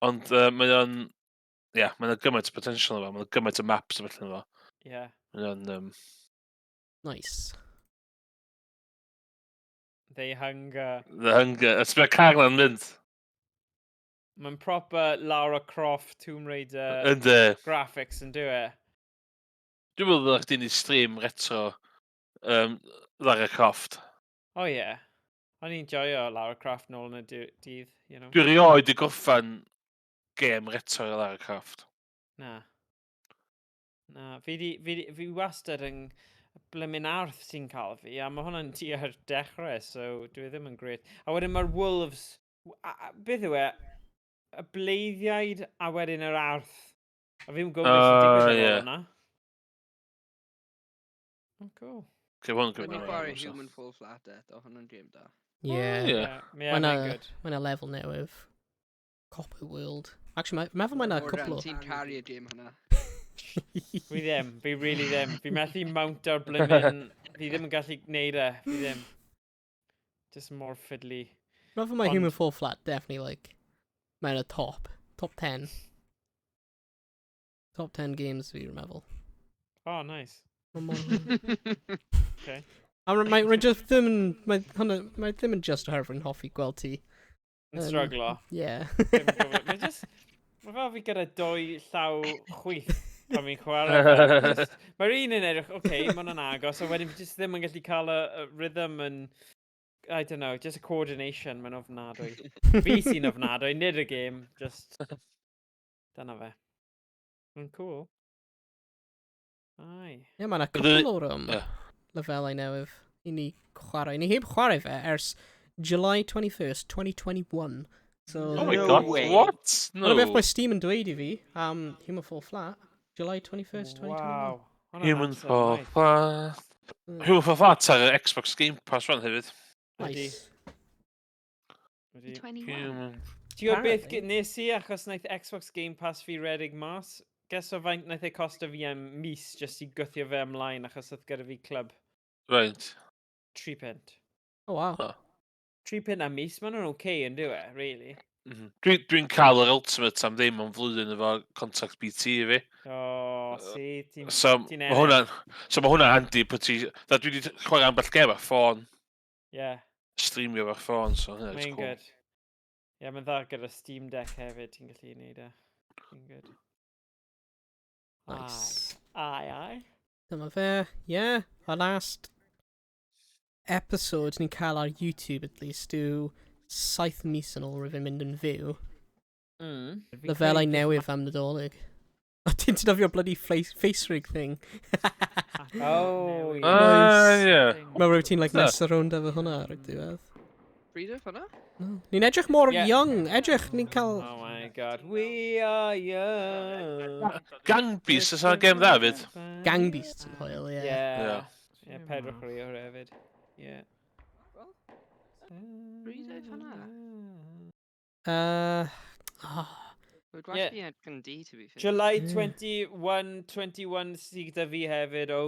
[SPEAKER 2] Ond mae o'n... Ie, mae yna gymaint o potential yma. Mae yna gymaint o maps a felly yma.
[SPEAKER 5] Yeah.
[SPEAKER 2] Mae o'n...
[SPEAKER 1] Nice.
[SPEAKER 5] They hunger.
[SPEAKER 2] The Hunger. Ys mae Carla'n mynd.
[SPEAKER 5] Mae'n proper Lara Croft Tomb Raider
[SPEAKER 2] Yn
[SPEAKER 5] graphics yn do it.
[SPEAKER 2] Dwi'n meddwl ddylech chdi'n ei stream retro Lara Croft.
[SPEAKER 5] Oh yeah. O'n i'n joio Lara Croft nôl yn y dydd, you know.
[SPEAKER 2] Dwi rioed i goffan gêm retro o Lara Croft.
[SPEAKER 5] Na. Na, fi wastad yn blymyn arth sy'n cael fi, a mae hwnna'n tu ar dechrau, so dwi ddim yn gret. A wedyn mae'r Wolves, beth yw e, y bleiddiaid a wedyn yr arth. A fi'n gwybod beth sy'n digwydd ar ôl hwnna. Oh, cool.
[SPEAKER 4] When you chwarae Human Fall Flat eto, hwnna'n game da.
[SPEAKER 1] Yeah.
[SPEAKER 5] Mae'n good.
[SPEAKER 1] Mae'n level newydd. Copper World. Actually, meddwl mae'n couple o...
[SPEAKER 4] Ti'n caru y game hwnna.
[SPEAKER 5] Fi ddim, fi really ddim. Fi methu mount ar blymyn, fi ddim yn gallu gwneud e, fi ddim. Just more fiddly.
[SPEAKER 1] Meddwl mae Human Fall Flat, definitely, like, mae'n y top 10. Top 10 games fi'n meddwl.
[SPEAKER 5] Oh, nice. Okay.
[SPEAKER 1] A mae just ddim yn... Mae ddim yn just oherwydd yn hoffi gweld ti.
[SPEAKER 5] Yn struglo.
[SPEAKER 1] Yeah.
[SPEAKER 5] Mae just... Mae fel fi gyda 2 llaw chwith pan fi'n chwarae. Mae'r un yn edrych, okay, mae hwnna'n agos, a wedyn fi just ddim yn gallu cael y rhythm and... I don't know, just a coordination, mae'n ofnadwy. Fi sy'n ofnadwy, nid y game, just... Dyna fe. Yn cool. Ai.
[SPEAKER 1] Ie, mae'n couple o'r lefelau newydd i ni chwarae. Ni heb chwarae fe ers July 21st, 2021. So,
[SPEAKER 2] Oh my god, what? No.
[SPEAKER 1] Dyna beth mae Steam yn dweud i fi am Human Fall Flat. July 21st, 2021.
[SPEAKER 5] Wow.
[SPEAKER 2] Human Fall Flat. Human Fall Flat ar y Xbox Game Pass rhan hefyd.
[SPEAKER 1] Nice.
[SPEAKER 4] 21.
[SPEAKER 5] Ti'n gwybod beth nes i achos wnaeth Xbox Game Pass fi redig mas? Guess o faint wnaeth e costo fi am mis jyst i gwythio fe ymlaen achos oedd gyda fi clwb.
[SPEAKER 2] Right.
[SPEAKER 5] £3.
[SPEAKER 1] Oh, wow.
[SPEAKER 5] £3 am mis, maen nhw'n okay yn dyw e, really.
[SPEAKER 2] Dwi'n cael yr Ultimate am ddim o'n flwyddyn efo Contact BT i fi.
[SPEAKER 5] O, si, ti'n
[SPEAKER 2] Mae hwnna'n handi bod ti... Dwi wedi chwarae ambell gem ar ffôn.
[SPEAKER 5] Yeah.
[SPEAKER 2] Streamio ar ffôn, so hynny'n
[SPEAKER 5] Mae'n
[SPEAKER 2] cool.
[SPEAKER 5] good. Ie, mae'n dda gyda Steam Deck hefyd, ti'n gallu gwneud e. Mae'n good.
[SPEAKER 1] Nice.
[SPEAKER 5] Ai.
[SPEAKER 1] Dyma fe, yeah. Our last episode ni'n cael ar YouTube, at least, yw 7 mis yn ôl rwy'n mynd yn fyw. Lefelau newydd am Nadolig. O, ti'n dofio bloody face rig thing.
[SPEAKER 5] Oh, yeah.
[SPEAKER 1] Nice.
[SPEAKER 2] Yeah.
[SPEAKER 1] Mae rwy'n ti'n like mess around efo hwnna ar y diwedd.
[SPEAKER 4] Bryd o hwnna?
[SPEAKER 1] Ni'n edrych mor young, edrych ni'n cael...
[SPEAKER 5] Oh my god, we are young.
[SPEAKER 2] Gang Beast, ys yna gem dda fyd?
[SPEAKER 1] Gang Beasts yn hwyl, ie.
[SPEAKER 5] Ie, pedwar chwarae o'r hefyd. Ie.
[SPEAKER 4] Bryd oedd hwnna? Rwy'n gweld fi edrych yn di, to be fair.
[SPEAKER 5] July 21 sydd gyda fi hefyd, o.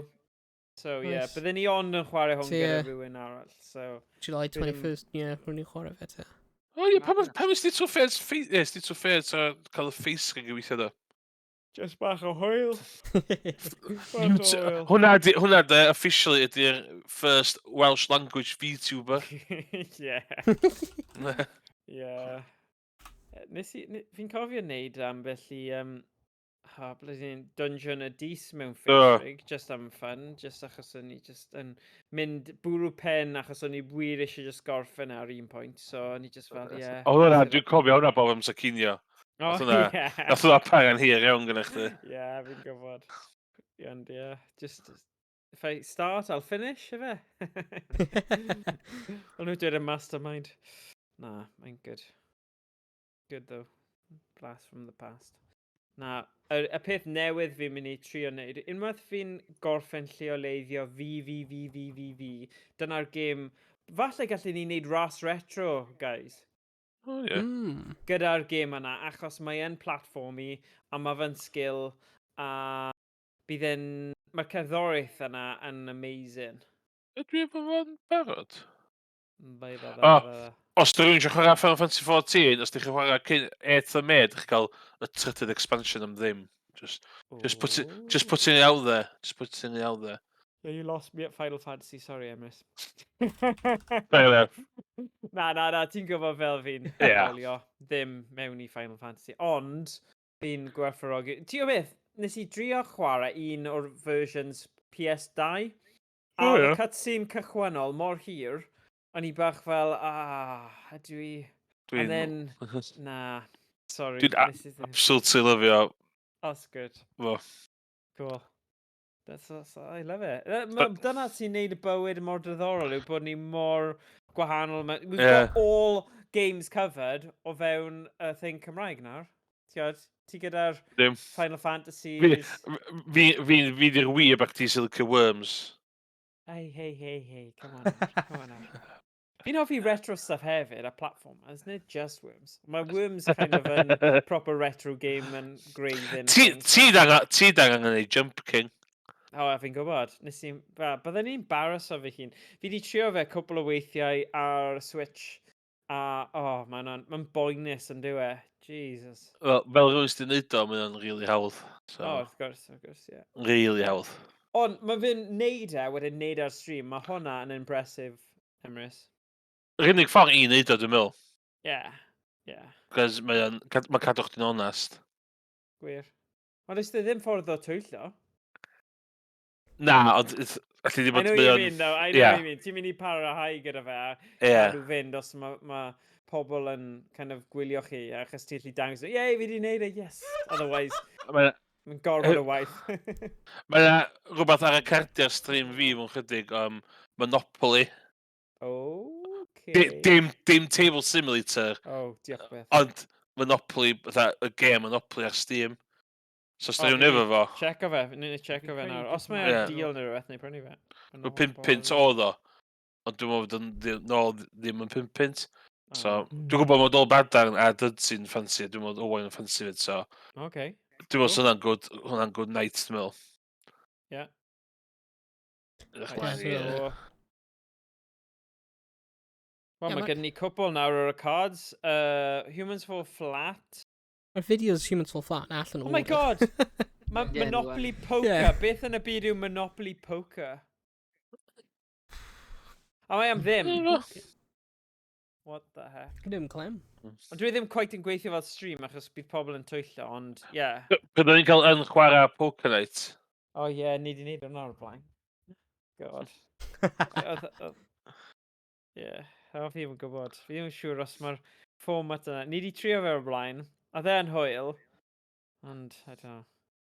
[SPEAKER 5] So, yeah,
[SPEAKER 1] Nice.
[SPEAKER 5] bydden ni ond yn chwarae hwn gyda rhywun arall, so...
[SPEAKER 1] July 21st, ie, rwy'n ni'n chwarae fe te.
[SPEAKER 2] O ie, pam ys ti trwy ffed so cael y face rig i weithio da?
[SPEAKER 5] Just bach o hwyl.
[SPEAKER 2] Hwna officially ydy'r first Welsh language VTuber.
[SPEAKER 5] Yeah. Yeah. Fi'n cofio wneud ambell i dungeon a dis mewn Facebook, just am fun, just achos o'n i just yn mynd bwrw pen achos o'n i wir eisiau just gorffen ar un pwynt, so o'n i just fel, yeah.
[SPEAKER 2] O hwnna, dwi'n cofio hwnna bob am Sacinio.
[SPEAKER 5] Oh, yeah.
[SPEAKER 2] Nath hwnna pangan hir iawn gyda chdi.
[SPEAKER 5] Yeah, fi'n gwybod. And yeah, just, if I start, I'll finish, efe? O'n nhw dweud y mastermind. Nah, mae'n good. Good though. Blast from the past. Na, y peth newydd fi'n mynd i trio wneud, unwaith fi'n gorffen lleoleiddio fi, dyna'r gêm, falle gallwn ni wneud ras retro, guys,
[SPEAKER 2] O ie.
[SPEAKER 5] gyda'r gêm yna, achos mae yn platformi, a mae fe'n sgil, a mae'r cerddoriaeth yna yn amazing.
[SPEAKER 2] Ydw i efo fo'n barod?
[SPEAKER 5] Bai, bai, bai,
[SPEAKER 2] O,
[SPEAKER 5] bai, bai.
[SPEAKER 2] os da rhywun eisiau chwarae Final Fantasy 14, os da chi'n chwarae cyn 8th of May, ydych chi'n cael y trydydd expansion am ddim. Just put it out there. Just put it out there.
[SPEAKER 5] Yeah, you lost me at Final Fantasy, sorry, Emrys.
[SPEAKER 2] Fair enough.
[SPEAKER 5] Na, ti'n gwybod fel fi'n
[SPEAKER 2] Ie.
[SPEAKER 5] bolio ddim mewn i Final Fantasy, ond fi'n gwerthfawrogi. Ti'n gwybod beth, nes i drio chwarae un o'r versions PS2, a
[SPEAKER 2] O,
[SPEAKER 5] oedd y
[SPEAKER 2] ie.
[SPEAKER 5] cutscene cychwynnol mor hir, o'n i bach fel, ydw i... And then, na, sorry.
[SPEAKER 2] Dwi'n absolutely lyfio
[SPEAKER 5] That's good,
[SPEAKER 2] fo.
[SPEAKER 5] cool. I love it. Dyna sy'n neud y bywyd mor diddorol yw bod ni mor gwahanol. We've got all games covered o fewn y thing Cymraeg nawr. Ti gyda'r
[SPEAKER 2] Dim.
[SPEAKER 5] Final
[SPEAKER 2] Fi
[SPEAKER 5] Fantasies.
[SPEAKER 2] di'r wir bach ti sy'n licio worms.
[SPEAKER 5] Hey, come on now. Fi'n hoffi retro stuff hefyd a platformers, nid just Worms. Mae Worms kind of yn proper retro game yn greidyn.
[SPEAKER 2] Ti angen ei Jump King.
[SPEAKER 5] O, fi'n gwybod. Byddai'n ni'n baros o fi hun. Fi wedi trio fe cwbl o weithiau ar Switch. A, mae'n boenus yn dywe. Jesus.
[SPEAKER 2] Wel, fel rhywun sy'n neud o, mae'n really hawdd.
[SPEAKER 5] Wrth gwrs, ie.
[SPEAKER 2] Really hawdd.
[SPEAKER 5] Ond mae fe'n neud wedyn neud ar stream. Mae hwnna yn impressive, Emrys.
[SPEAKER 2] Yr unig ffordd i neud o, dwi'n meddwl.
[SPEAKER 5] Yeah.
[SPEAKER 2] Cos mae'n cadw chdi'n onest.
[SPEAKER 5] Gwir. Ond ys ddim ffordd o twyllo.
[SPEAKER 2] Na, ond allu di
[SPEAKER 5] I
[SPEAKER 2] bod...
[SPEAKER 5] know what you mean, though. I know what you mean. Ti'n mynd i parahau gyda fe a cadw fynd os mae pobl yn kind of gwylio chi achos ti'n lli dangos, fi wedi wneud e, yes. Otherwise, mae'n gorfod o waith.
[SPEAKER 2] Mae'n rhywbeth ar y cardiau stream fi mewn chydig Monopoly.
[SPEAKER 5] Okay.
[SPEAKER 2] Dim Table Simulator.
[SPEAKER 5] Diolch beth.
[SPEAKER 2] Ond Monopoly, y game Monopoly ar Steam. So os da rhywun efo fo.
[SPEAKER 5] Check o fe, ni'n check o fe nawr. Os mae ar deal neu rhywbeth, neu prynu fe.
[SPEAKER 2] Mae 5 pint oedd o. Ond dwi'n meddwl ddim yn 5 pint. So, dwi'n gwybod mod Old Badan a Dydsy'n ffansi, dwi'n meddwl Owain yn ffansi fyd, so...
[SPEAKER 5] Okay.
[SPEAKER 2] Dwi'n meddwl hwnna'n good night, dwi'n meddwl.
[SPEAKER 5] Yeah. Wel, mae gen ni cwbl nawr o'r cards. Humans Fall Flat.
[SPEAKER 1] Mae'r fideos Humans Fall Flat yn allan o
[SPEAKER 5] Oh my god! Mae Monopoly Poker. Beth yn y byd yw Monopoly Poker? A mae am ddim. What the heck?
[SPEAKER 1] Ddim clem.
[SPEAKER 5] Ond dwi ddim quite yn gweithio fel stream achos bydd pobl yn twyllo, ond yeah.
[SPEAKER 2] Byddwn ni'n cael YnChwarae Poker Night.
[SPEAKER 5] Oh yeah, ni di wneud hwnna o'r blaen. God. Yeah, fi ddim yn gwybod. Fi ddim yn siŵr os mae'r format yna. Ni di trio fe o'r blaen. A dde yn hwyl. Ond, I don't know.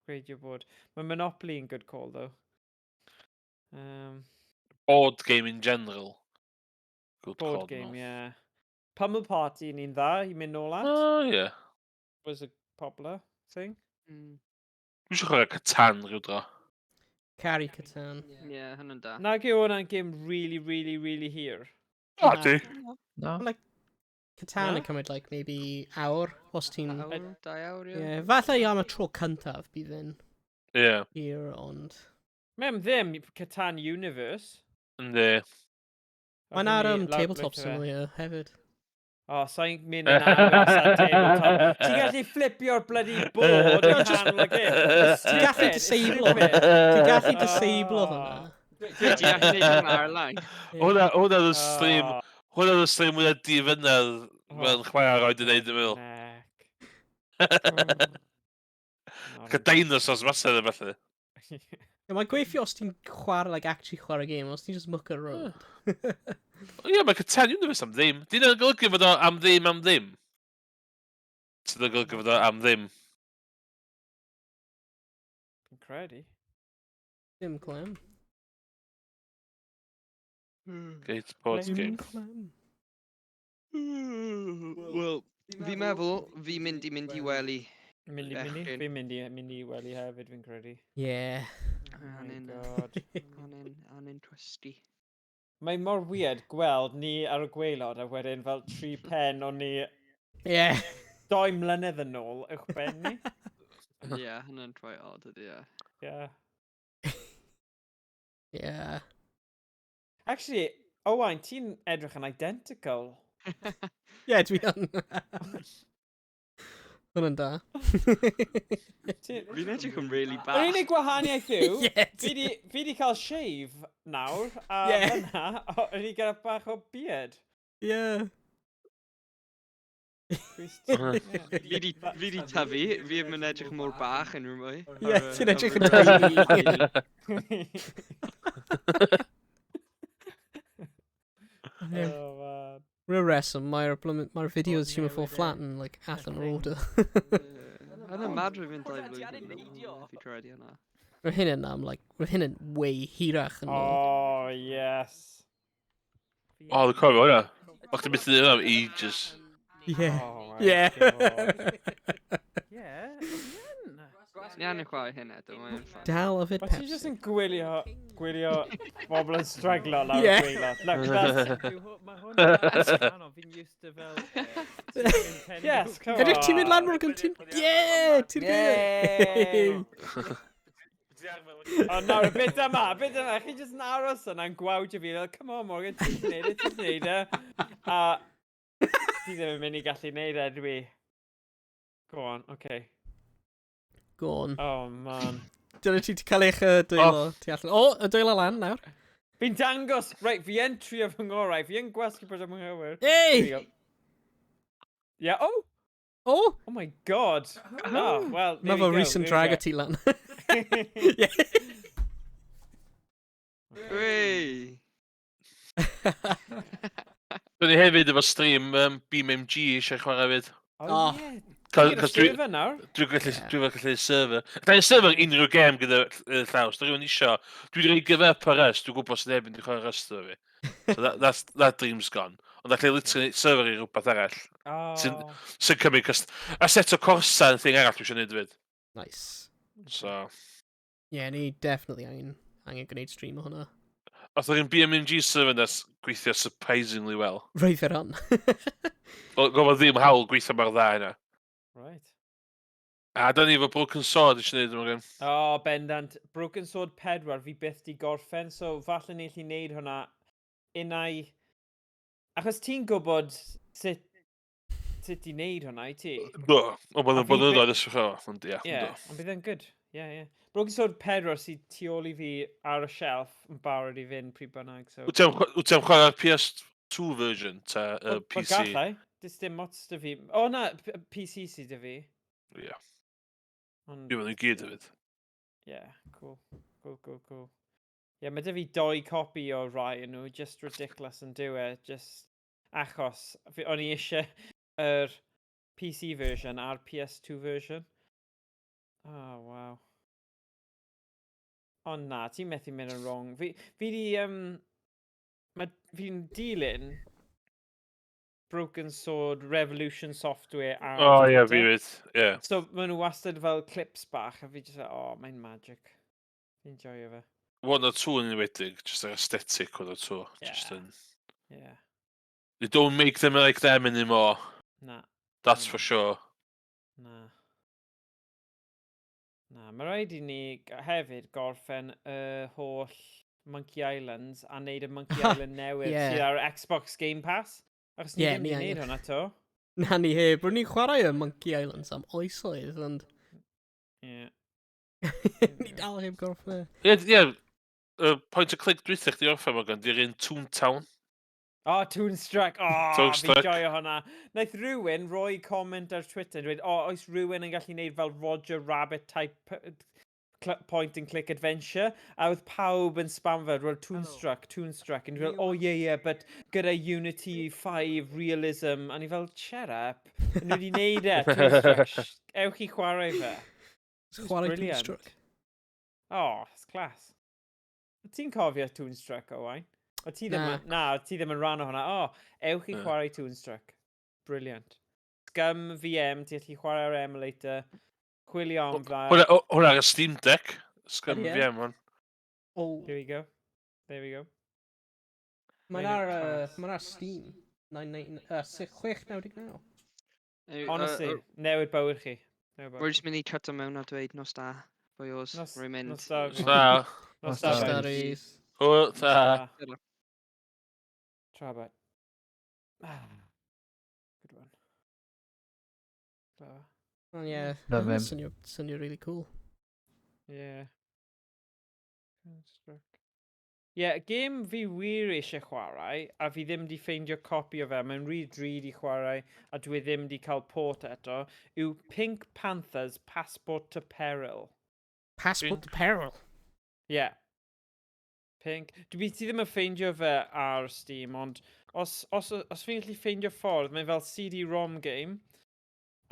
[SPEAKER 5] Greidio bod. Mae Monopoly yn good call, though.
[SPEAKER 2] Board game in general. Good call,
[SPEAKER 5] board game, yeah. Pummel Party ni'n dda i mynd nôl at.
[SPEAKER 2] Oh, yeah.
[SPEAKER 5] Was a popular thing.
[SPEAKER 2] Dwi'n eisiau chwarae Catan rhyw dro.
[SPEAKER 1] Carry Catan.
[SPEAKER 4] Yeah, hynny'n da.
[SPEAKER 5] Nag yw hwnna'n game really hir.
[SPEAKER 2] O, di.
[SPEAKER 3] No.
[SPEAKER 1] Like, Catan yn cymryd, like, maybe awr, os ti'n...
[SPEAKER 4] Awr, 2 awr, ie.
[SPEAKER 1] Yeah, falle i am y tro cyntaf bydd yn hir, ond...
[SPEAKER 5] Mem ddim Catan Universe.
[SPEAKER 2] Ynddi.
[SPEAKER 1] Mae'n ar tabletop simulator hefyd.
[SPEAKER 5] Sa'n mynd yn agos at tabletop. Ti'n gallu flipio'r bloody board yn handle y gym.
[SPEAKER 1] Ti'n gallu disable hwnna. Ti'n gallu disable hwnna.
[SPEAKER 4] Ti'n gallu neud hwnna ar-line.
[SPEAKER 2] Hwna y stream... Hwna y stream mwyaf difynedd mewn chwarae roed yn neud yn meddwl. Ca dinosaurs masedd y felly.
[SPEAKER 1] Mae'n gweithio os ti'n chwarae, like, actually chwarae game, os ti'n just muck around.
[SPEAKER 2] Ie, mae Catan Universe am ddim. Di'n golygu fod o am ddim. Ti'n golygu fod o am ddim.
[SPEAKER 5] Fi'n credu.
[SPEAKER 1] Dim clem.
[SPEAKER 2] Gate board game.
[SPEAKER 4] Wel, fi'n meddwl fi mynd i wely Bechgyn.
[SPEAKER 5] Fi'n mynd i wely hefyd, fi'n credu.
[SPEAKER 1] Yeah.
[SPEAKER 5] Oh my
[SPEAKER 4] A'n
[SPEAKER 5] god.
[SPEAKER 4] un twisty.
[SPEAKER 5] Mae mor weird gweld ni ar y gwaelod a wedyn fel 3 pen o'n ni
[SPEAKER 1] Yeah.
[SPEAKER 5] 2 mlynedd yn ôl uwch ben ni.
[SPEAKER 4] Ie, hynny'n quite odd ydy, ie.
[SPEAKER 5] Yeah.
[SPEAKER 1] Yeah.
[SPEAKER 5] Actually, Owain, ti'n edrych yn identical.
[SPEAKER 1] Yeah, dwi yn. Hwna'n da.
[SPEAKER 4] Fi'n edrych yn really
[SPEAKER 5] Yr
[SPEAKER 4] bach.
[SPEAKER 5] unig gwahaniaeth yw,
[SPEAKER 1] Yeah,
[SPEAKER 5] fi di cael shave nawr, a
[SPEAKER 1] Yeah.
[SPEAKER 5] fyna, o'n i gyda bach o beard.
[SPEAKER 1] Yeah.
[SPEAKER 4] Fi di tyfu, fi ddim yn edrych mor bach yn rhyw mwy.
[SPEAKER 1] Ie, ti'n edrych yn
[SPEAKER 4] tiny.
[SPEAKER 1] Yeah.
[SPEAKER 5] Oh, man.
[SPEAKER 1] Real reswm, mae'r fideos ti'n ffôl flat yn, like, allan o'r order.
[SPEAKER 4] Yna'n mad rwy'n mynd 2 blwyddyn nôl. Fi credu hwnna.
[SPEAKER 1] Roedd hyn yn roedd hyn yn way hirach yn ôl.
[SPEAKER 5] Oh, yes.
[SPEAKER 2] O, dwi'n cofio hwnna. O'ch ti'n byth yn dweud am ages.
[SPEAKER 1] Yeah.
[SPEAKER 5] Oh, my
[SPEAKER 1] Yeah.
[SPEAKER 5] God.
[SPEAKER 1] Yeah.
[SPEAKER 4] Ni angen chwarae hynna, dwi'n ffain.
[SPEAKER 1] Dal o fyd
[SPEAKER 5] Os ti jyst yn gwylio bobl yn struglo lawr y
[SPEAKER 1] Yeah.
[SPEAKER 5] gwaelod. Look, that's... Mae
[SPEAKER 1] hwn
[SPEAKER 5] fi'n used to fel... Yes, come on.
[SPEAKER 1] Edrych ti'n mynd lan mor gyntyn? Yeah! Ti'n
[SPEAKER 5] Yay!
[SPEAKER 1] gwneud?
[SPEAKER 5] O, nawr, y bit yma, chi jyst yn aros yna'n gwawdio fi, fel, come on Morgan, ti'n gwneud e. A ti ddim yn mynd i gallu gwneud e, dwi. Go on, okay.
[SPEAKER 1] Go on.
[SPEAKER 5] Oh, man.
[SPEAKER 1] Dyna ti cael eich dwylo tu allan. O, y dwylo lan nawr.
[SPEAKER 5] Fi'n dangos, right, fi yn trio fy ngorau, fi yn gwasgu bod yma nghywyr.
[SPEAKER 1] Hey!
[SPEAKER 5] Yeah, oh!
[SPEAKER 1] O!
[SPEAKER 5] Oh my god. Oh, well, there
[SPEAKER 1] Mae
[SPEAKER 5] we
[SPEAKER 1] fel
[SPEAKER 5] go.
[SPEAKER 1] Rhys yn drag y ti lan. Yeah.
[SPEAKER 4] Wey!
[SPEAKER 2] Dwi'n ni hefyd efo stream BMMG eisiau chwarae fyd.
[SPEAKER 5] Oh, yeah.
[SPEAKER 2] Cos dwi...
[SPEAKER 5] Server nawr?
[SPEAKER 2] Dwi'n gallu server. Dwi'n server unrhyw gem gyda llaws. Dwi'n rhywun isio. Dwi'n rhaid gyfer per rest. Dwi'n gwybod sy'n ebyn dwi'n chwarae rest o fi. So that dream's gone. Ond allai literally server i rhywbeth arall.
[SPEAKER 5] Oh.
[SPEAKER 2] Sy'n cymryd, cos a set o corsa yn thing arall dwi'n siarad fyd.
[SPEAKER 1] Nice.
[SPEAKER 2] So...
[SPEAKER 1] Yeah, ni definitely angen gwneud stream o hwnna.
[SPEAKER 2] Oedd yn BMMG server nes gweithio surprisingly well.
[SPEAKER 1] Roedd yr on.
[SPEAKER 2] Gofod ddim hawl gweithio mor dda yna.
[SPEAKER 5] Right.
[SPEAKER 2] A da ni efo Broken Sword eisiau neud yma gen.
[SPEAKER 5] Oh, bendant. Broken Sword 4, fi byth di gorffen, so falle ni allu neud hwnna unai... Achos ti'n gwybod sut i neud hwnna, i ti?
[SPEAKER 2] Do, ond bod
[SPEAKER 5] A
[SPEAKER 2] yn
[SPEAKER 5] fi
[SPEAKER 2] bod yn
[SPEAKER 5] byth-
[SPEAKER 2] dod ysgrifo, ond ia,
[SPEAKER 5] Yeah,
[SPEAKER 2] do.
[SPEAKER 5] ond bydd yn good. Yeah, yeah. Broken Sword 4 sy'n tu ôl i fi ar y shelf yn barod i fynd pryd bynnag, so...
[SPEAKER 2] Wyt ti'n chwarae'r PS2 version ta PC?
[SPEAKER 5] Gallai, dys dim ots dy fi. O na, PC sydd dy fi.
[SPEAKER 2] Ia,
[SPEAKER 5] Ond,
[SPEAKER 2] dwi'n mynd i gyd hefyd.
[SPEAKER 5] yeah, cool. Cool. Yeah, mae dy fi 2 copi o rai yn nhw, just ridiculous yn dywe, just achos. O'n i eisiau yr PC version a'r PS2 version. Oh, wow. Ond na, ti'n methu mynd yn wrong. Fi di, fi'n dilyn Broken Sword Revolution Software ar
[SPEAKER 2] O ia, fi
[SPEAKER 5] Twitter.
[SPEAKER 2] fyd, ie.
[SPEAKER 5] So, maen nhw wastad fel clips bach, a fi just, oh, mae'n magic. Fi'n joio fe.
[SPEAKER 2] One or two yn enwedig, just yr aesthetic one or two. Just
[SPEAKER 5] Yeah.
[SPEAKER 2] yn...
[SPEAKER 5] Yeah.
[SPEAKER 2] They don't make them like them anymore.
[SPEAKER 5] Na.
[SPEAKER 2] That's
[SPEAKER 5] Mm.
[SPEAKER 2] for sure.
[SPEAKER 5] Na. Mae rhaid i ni hefyd gorffen y holl Monkey Islands a neud y Monkey Island newydd
[SPEAKER 1] Yeah.
[SPEAKER 5] sydd ar Xbox Game Pass. Achos ni
[SPEAKER 1] Yeah,
[SPEAKER 5] ddim
[SPEAKER 1] ni
[SPEAKER 5] di
[SPEAKER 1] angen.
[SPEAKER 5] neud hwnna to.
[SPEAKER 1] Na ni heb. Rwy'n ni'n chwarae y Monkey Islands am oesoedd, ond
[SPEAKER 5] Yeah.
[SPEAKER 1] ni dal heb gorffen.
[SPEAKER 2] Ie, point and click dwi'n chdi orffen mo gan, di'r un Toontown.
[SPEAKER 5] Oh, Toonstruck. Oh,
[SPEAKER 2] Toonstruck.
[SPEAKER 5] fi joio hwnna. Naeth rhywun roi comment ar Twitter yn dweud, oes rhywun yn gallu neud fel Roger Rabbit type point and click adventure, a oedd pawb yn spamfod, well, Toonstruck, and fel, yeah, but gyda Unity 5 realism, a ni fel, shut up, nhw wedi neud e, Toonstruck, ewch i chwarae fe.
[SPEAKER 1] Chwarae
[SPEAKER 5] Brilliant.
[SPEAKER 1] Toonstruck.
[SPEAKER 5] Oh, it's class. Ti'n cofio Toonstruck, Owain? O ti ddim yn rhan o hwnna. Ewch i chwarae Toonstruck. Brilliant. Scum VM, ti allu chwarae ar emulator. chwilio am fa.
[SPEAKER 2] Hwna ar y Steam Deck. Sgym
[SPEAKER 1] Ydy e?
[SPEAKER 2] fi am hwn.
[SPEAKER 1] Oh,
[SPEAKER 5] Here we go. There we go.
[SPEAKER 1] mae'n
[SPEAKER 5] Mae'n
[SPEAKER 1] ar,
[SPEAKER 5] class.
[SPEAKER 1] mae'n ar Steam. 699.
[SPEAKER 5] Honestly, newid bywyd chi. Newid bywyd
[SPEAKER 4] We're
[SPEAKER 5] chi.
[SPEAKER 4] just mynd i cut o mewn a dweud nos da. Boios, rwy'n mynd.
[SPEAKER 5] Nos da.
[SPEAKER 2] Da.
[SPEAKER 5] Nos
[SPEAKER 3] da,
[SPEAKER 5] da.
[SPEAKER 3] boys.
[SPEAKER 1] Stories.
[SPEAKER 2] Hwyl,
[SPEAKER 5] Nos
[SPEAKER 2] da.
[SPEAKER 5] da. Tra bit. Good one. Clever.
[SPEAKER 1] Oh, yeah.
[SPEAKER 3] Love him.
[SPEAKER 1] Swnio really cool.
[SPEAKER 5] Yeah. Construct. Yeah, game fi wir eisiau chwarae, a fi ddim di ffeindio copi o fe. Mae'n rili drud i chwarae, a dwi ddim di cael port eto, yw Pink Panthers Passport to Peril.
[SPEAKER 1] Passport to Peril.
[SPEAKER 5] Yeah. Pink. Dwi ti ddim yn ffeindio fe ar Steam, ond os fi'n gallu ffeindio ffordd, mae'n fel CD-ROM game,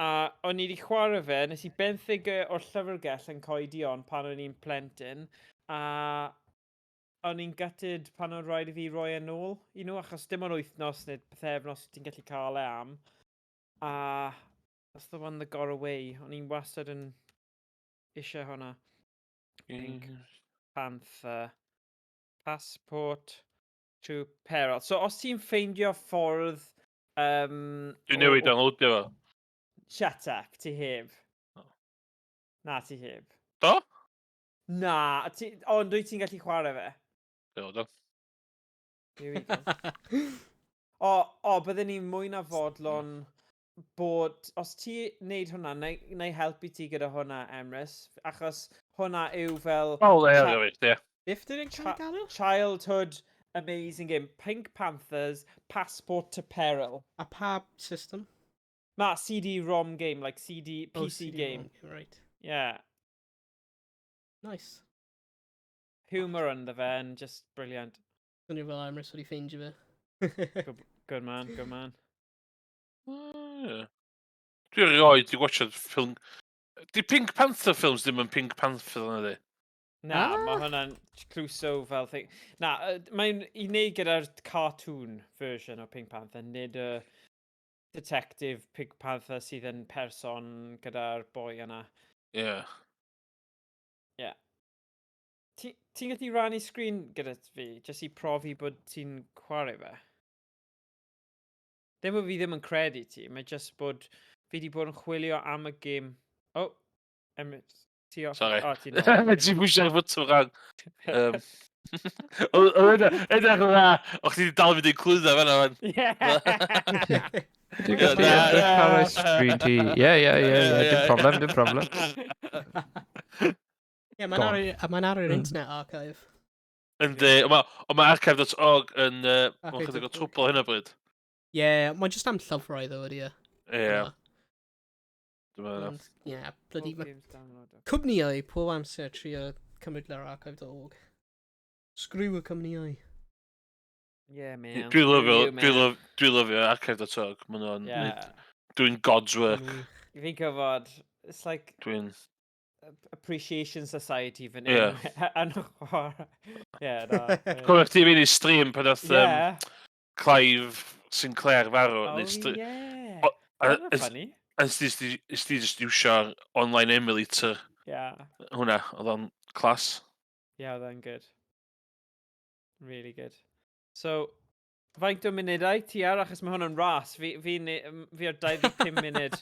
[SPEAKER 5] a o'n i wedi chwarae fe, nes i benthyg o'r llyfrgell yn coedi on pan o'n i'n plentyn, a o'n i'n gutted pan o'n rhaid i fi roi yn ôl i nhw, achos dim ond wythnos neu pethefnos ti'n gallu cael e am. A that's the one that got away. O'n i'n wastad yn eisiau hwnna. Pink Panther Passport to Peril. So os ti'n ffeindio ffordd...
[SPEAKER 2] Dwi'n newid downloadio fo.
[SPEAKER 5] Shut up, ti heb.
[SPEAKER 2] Oh.
[SPEAKER 5] Na, ti heb.
[SPEAKER 2] Do?
[SPEAKER 5] Na, ond dwi ti'n gallu chwarae fe.
[SPEAKER 2] Do.
[SPEAKER 5] Here we go. Bydden ni'n mwy na fodlon bod, os ti wneud hwnna, neu helpu ti gyda hwnna, Emrys, achos hwnna yw fel...
[SPEAKER 2] Ie.
[SPEAKER 1] If did it cael galw?
[SPEAKER 5] Childhood amazing game. Pink Panthers, Passport to Peril.
[SPEAKER 1] A pa system?
[SPEAKER 5] Ma, CD-ROM game, like PC game.
[SPEAKER 1] Right.
[SPEAKER 5] Yeah.
[SPEAKER 1] Nice.
[SPEAKER 5] Humour under fe, and just brilliant.
[SPEAKER 1] Swnio fel Emrys wedi ffeindio fe.
[SPEAKER 5] Good man, good man.
[SPEAKER 2] Dwi'n rioed di watchad ffilm... Di Pink Panther films ddim yn Pink Panther yna di?
[SPEAKER 5] Na, mae hwnna'n clwso fel thing. Na, mae'n i wneud gyda'r cartoon version o Pink Panther, nid y detective Pink Panther sydd yn person gyda'r boi yna.
[SPEAKER 2] Ie.
[SPEAKER 5] Yeah. Ti'n gallu rannu sgrin gyda fi, jyst i profi bod ti'n chwarae fe? Ddim bod fi ddim yn credu ti, mae jyst bod fi wedi bod yn chwilio am y gêm. Ti off.
[SPEAKER 2] Sorry.
[SPEAKER 5] Ti'n nôl.
[SPEAKER 2] Ti'n bwysio'r fwtwr rhan. Edrych yn dda. Och ti wedi dal fynd i'n clwydda fan'na fan.
[SPEAKER 5] Yeah.
[SPEAKER 3] Dwi'n gallu edrych screen ti. Dim problem.
[SPEAKER 1] Ie, mae'n ar yr Internet Archive.
[SPEAKER 2] Yndi, ond mae archive.org yn mewn chydig o trwbl hyn o bryd.
[SPEAKER 1] Ie, mae'n just am llyfrau ddo, ydy e.
[SPEAKER 2] Ie.
[SPEAKER 1] Ie, bloody...
[SPEAKER 5] All games downloaded.
[SPEAKER 1] Cwmnïau pob amser trio cymryd ar archive.org. Screw y cwmnïau.
[SPEAKER 5] Yeah, man.
[SPEAKER 2] Dwi'n lyfio archive.org. Dwi'n God's work.
[SPEAKER 5] Fi'n gyfod, it's like
[SPEAKER 2] Dwi'n...
[SPEAKER 5] appreciation society fan
[SPEAKER 2] Ie.
[SPEAKER 5] hyn. Yeah, no.
[SPEAKER 2] Cwmwch ti fynd i stream pan oedd
[SPEAKER 5] Yeah.
[SPEAKER 2] Clive Sinclair farw.
[SPEAKER 5] Oh,
[SPEAKER 2] neu
[SPEAKER 5] yeah.
[SPEAKER 2] a-
[SPEAKER 5] That's funny.
[SPEAKER 2] Ys ti just iwsio'r online emulator
[SPEAKER 5] Yeah.
[SPEAKER 2] hwnna, oedd o'n class.
[SPEAKER 5] Yeah, then good. Really good. So, faint o munudau ti ar, achos mae hwn yn ras. Fi ar 25 munud.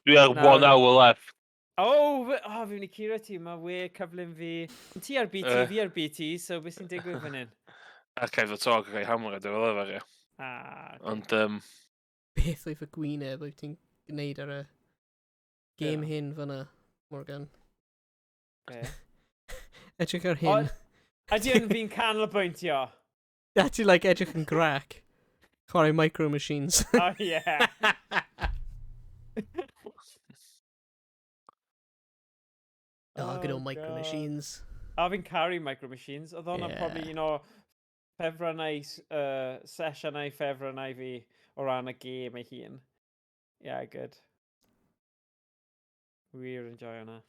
[SPEAKER 2] Dwi ar 1 hour left.
[SPEAKER 5] Fi mynd i curo ti, mae we cyflym fi. Ti ar BT, fi ar BT, so beth sy'n digwydd fan hyn?
[SPEAKER 2] Archive.org yn cael hammer ydw fel efo, ie.
[SPEAKER 5] Okay.
[SPEAKER 2] Ond,
[SPEAKER 1] Beth oedd y gwyneb wyt ti'n gwneud ar y game hyn fyna, Morgan?
[SPEAKER 5] Okay.
[SPEAKER 1] Edrych ar hyn.
[SPEAKER 5] Ydy yn fi'n canolbwyntio?
[SPEAKER 1] A ti like edrych yn grac. Chwarae Micro Machines.
[SPEAKER 5] Oh, yeah.
[SPEAKER 1] Good old Micro Machines.
[SPEAKER 5] A fi'n caru Micro Machines. Oedd hwnna probably, ffefrynnau, sesiynau ffefrynnau fi o ran y gêm ei hun. Yeah, good. Wir enjoy hwnna.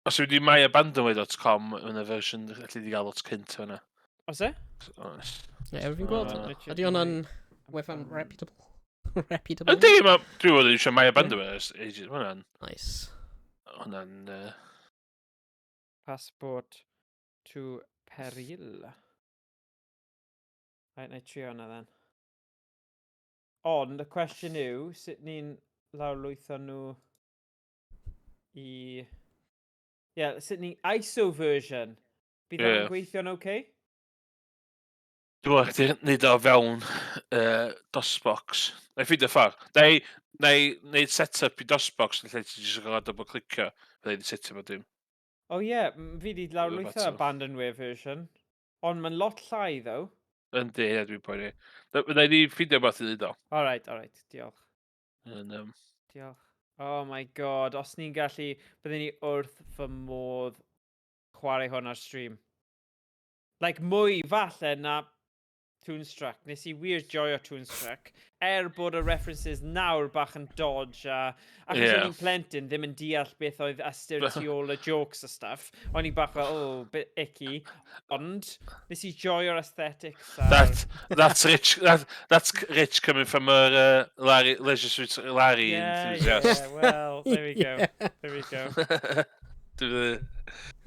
[SPEAKER 2] Os yw wedi myabandonway.com yn y fersiwn allu di gael lot cynt hwnna.
[SPEAKER 5] Os e?
[SPEAKER 1] Ie, fi'n gweld. Ydy hwnna'n wefan reputable? Reputable.
[SPEAKER 2] Yndi, dwi'n meddwl eisiau mae band yma ers ages.
[SPEAKER 1] Nice.
[SPEAKER 2] Hwna'n...
[SPEAKER 5] Passport to Peril. Right, na I trio hwnna then. Ond y cwestiwn yw, sut ni'n lawrlwytho nhw i... sut ni'n ISO version. Bydd
[SPEAKER 2] Ie.
[SPEAKER 5] hwnna'n gweithio'n okay?
[SPEAKER 2] Dwi'n meddwl, nid o fewn DOSBox. Na i ffidio ffordd. Na i wneud set-up i DOSBox yn lle ti jyst yn cael double-clicio. Fydda i wedi setio fo dim.
[SPEAKER 5] O ie, fi di lawrlwytho
[SPEAKER 2] battle.
[SPEAKER 5] abandonware version. Ond mae'n lot llai, ddo.
[SPEAKER 2] Yndi, dwi'n poeni. Fydda i wedi ffidio beth i ddweud o.
[SPEAKER 5] Alright, diolch.
[SPEAKER 2] Yn,
[SPEAKER 5] Diolch. Oh my god, os ni'n gallu, byddwn ni wrth fy modd chwarae hwn ar stream. Like, mwy falle na Toonstruck. Nes i wir joio Toonstruck. Bod y references nawr bach yn dodge a... Achos
[SPEAKER 2] Ie.
[SPEAKER 5] o'n i'n plentyn ddim yn deall beth oedd ystyr tu ôl y jokes a stuff. O'n i bach fel, bit icky. Ond, nes i joio'r aesthetics a'r...
[SPEAKER 2] That's rich coming from a Leisure Suit Larry enthusiast.
[SPEAKER 5] Yeah, well, there we go.
[SPEAKER 1] Yeah.
[SPEAKER 5] There we go.
[SPEAKER 2] Dwi'n...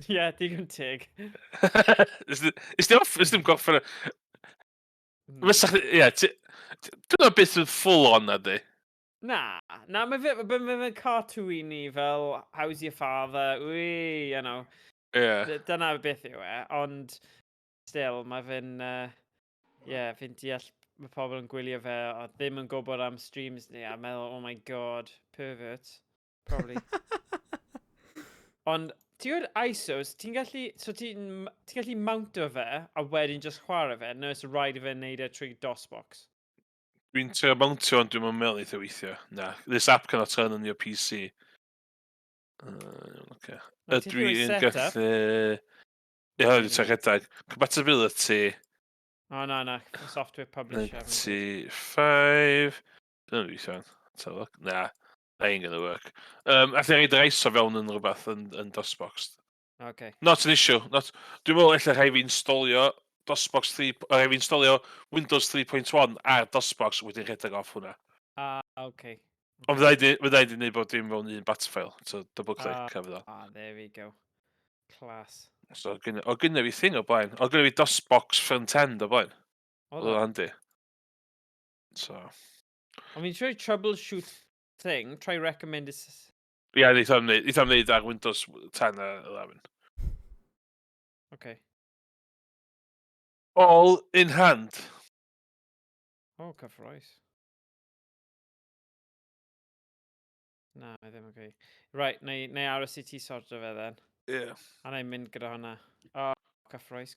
[SPEAKER 5] Yeah, digon tig.
[SPEAKER 2] Is dim goffo... Ie, dwi'n beth yn full on na di.
[SPEAKER 5] Na, mae fe'n cartoony fel, how's your father, wee, you know.
[SPEAKER 2] Ie.
[SPEAKER 5] Dyna beth yw e, ond still, mae fe'n, fi'n deall mae pobl yn gwylio fe, a ddim yn gwybod am streams ni, a meddwl, oh my god, pervert, probably. Ond, ti'n gwybod ISOs, ti'n gallu mounto fe, a wedyn just chwarae fe, nes rhaid i fe wneud e trwy DOSBox.
[SPEAKER 2] Dwi'n trio mountio ond dwi'n meddwl eitha weithio. Na, this app cannot turn on your PC. Okay. Ydw i'n gallu... Ie, dwi'n trio rhedeg. Compatibility.
[SPEAKER 5] O, na, software publisher.
[SPEAKER 2] 95... Dyna fi eisiau. Na, that ain't gonna work. Allai reid yr ISO fewn yn rhywbeth yn DOSBox.
[SPEAKER 5] Okay.
[SPEAKER 2] Not an issue. Dwi'n meddwl allai rhai fi installio DOSBox 3... Rhai fi installio Windows 3.1 ar DOSBox wedyn rhedeg off hwnna.
[SPEAKER 5] Okay.
[SPEAKER 2] Ond fydda i wedi gwneud bod dim mewn un bat file. So double click efo ddo.
[SPEAKER 5] There we go. Class.
[SPEAKER 2] So o gynna fi thing o blaen. O gynna fi DOSBox front end o blaen. Oedd o'n handi. So...
[SPEAKER 5] I mean, try troubleshoot thing. Try recommend this.
[SPEAKER 2] Ie, neith am wneud ar Windows 10 a 11.
[SPEAKER 5] Okay.
[SPEAKER 2] All in hand.
[SPEAKER 5] Oh, cyffroes. Na, mae ddim yn gei. Right, neu aros i ti sorto fe then.
[SPEAKER 2] Ie.
[SPEAKER 5] A na i mynd gyda hwnna. Oh, cyffroes.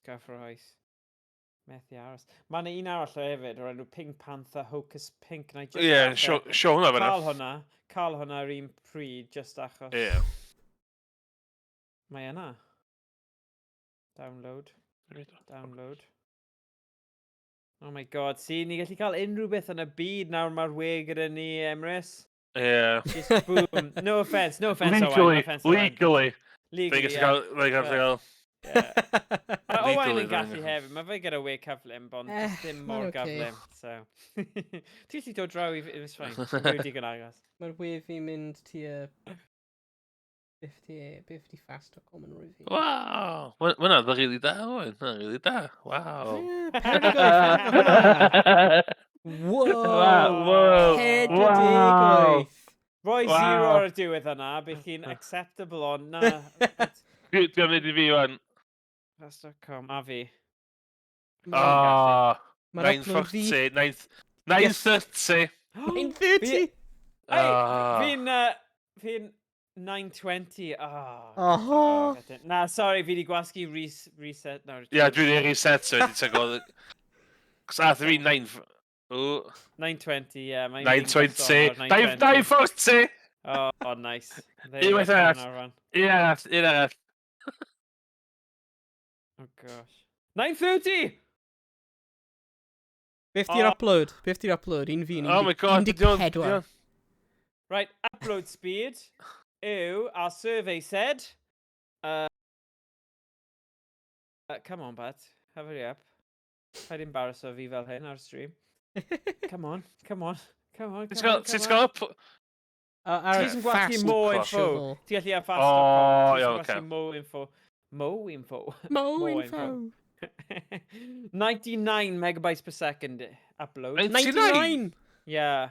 [SPEAKER 5] Methu aros. Mae yna un arall o hefyd, o'r enw Pink Panther Hocus Pink.
[SPEAKER 2] Ie, show hwnna fanna.
[SPEAKER 5] Cael hwnna yr un pryd, just achos.
[SPEAKER 2] Ie.
[SPEAKER 5] Mae yna. Download. Oh my god, ni gallu cael unrhyw beth yn y byd nawr mae'r we gyda ni, Rhys.
[SPEAKER 2] Ie.
[SPEAKER 5] Just boom. No offence, Owain.
[SPEAKER 2] Legally.
[SPEAKER 5] Legally,
[SPEAKER 2] Fe gallu cael...
[SPEAKER 5] Mae Owain yn gallu
[SPEAKER 2] Legally,
[SPEAKER 5] hefyd, mae fe gyda we cyflym, ond ddim mor gyflym, so... Ti'n gallu dod draw i fi, it's fine, rwy'n digon agos.
[SPEAKER 1] Mae'r we fi'n mynd tua 50 fast o common review.
[SPEAKER 2] Wow! Hwna, dda rili da, Owain. Hwna, rili da. Wow.
[SPEAKER 1] Whoa! Heddiw.
[SPEAKER 5] Roi 0 ar y diwedd yna, bydd chi'n acceptable on, na...
[SPEAKER 2] Dwi am wneud I fi wan.
[SPEAKER 5] Fast.com, a fi.
[SPEAKER 2] 9:40, 9:30.
[SPEAKER 1] 9:30?
[SPEAKER 5] Fi'n 9:20.
[SPEAKER 1] Oh.
[SPEAKER 5] Na, sorry, fi di gwasgu reset.
[SPEAKER 2] Ia, dwi wedi reset, so wedi tegol... Cos ath fi
[SPEAKER 5] 9:20, yeah.
[SPEAKER 2] 9:20. 9:40!
[SPEAKER 5] Oh, nice.
[SPEAKER 2] Unwaith arall. Un arall.
[SPEAKER 5] Oh, gosh. 9:30!
[SPEAKER 1] 50 upload. 50 upload. Un fi.
[SPEAKER 2] Oh my god.
[SPEAKER 1] 14.
[SPEAKER 5] Right, upload speed. Ew, our survey said... come on, Bat. Hurry up. I'd embarrass of fi fel hyn ar stream. Come on. Come on,
[SPEAKER 2] Ti'n
[SPEAKER 5] come on,
[SPEAKER 2] gael
[SPEAKER 5] come on.
[SPEAKER 2] up?
[SPEAKER 1] Ar
[SPEAKER 5] Ti'n gwallu
[SPEAKER 1] fast
[SPEAKER 5] mo
[SPEAKER 2] clock.
[SPEAKER 5] info.
[SPEAKER 1] shovel.
[SPEAKER 5] Ti'n gallu ar
[SPEAKER 2] O,
[SPEAKER 5] fast.com.
[SPEAKER 2] iawn,
[SPEAKER 5] Ti'n gallu
[SPEAKER 2] ocê.
[SPEAKER 5] mo info. Mo info.
[SPEAKER 1] Mo
[SPEAKER 5] Mo
[SPEAKER 1] info.
[SPEAKER 5] 99 megabytes per second upload.
[SPEAKER 1] 99!
[SPEAKER 5] Yeah,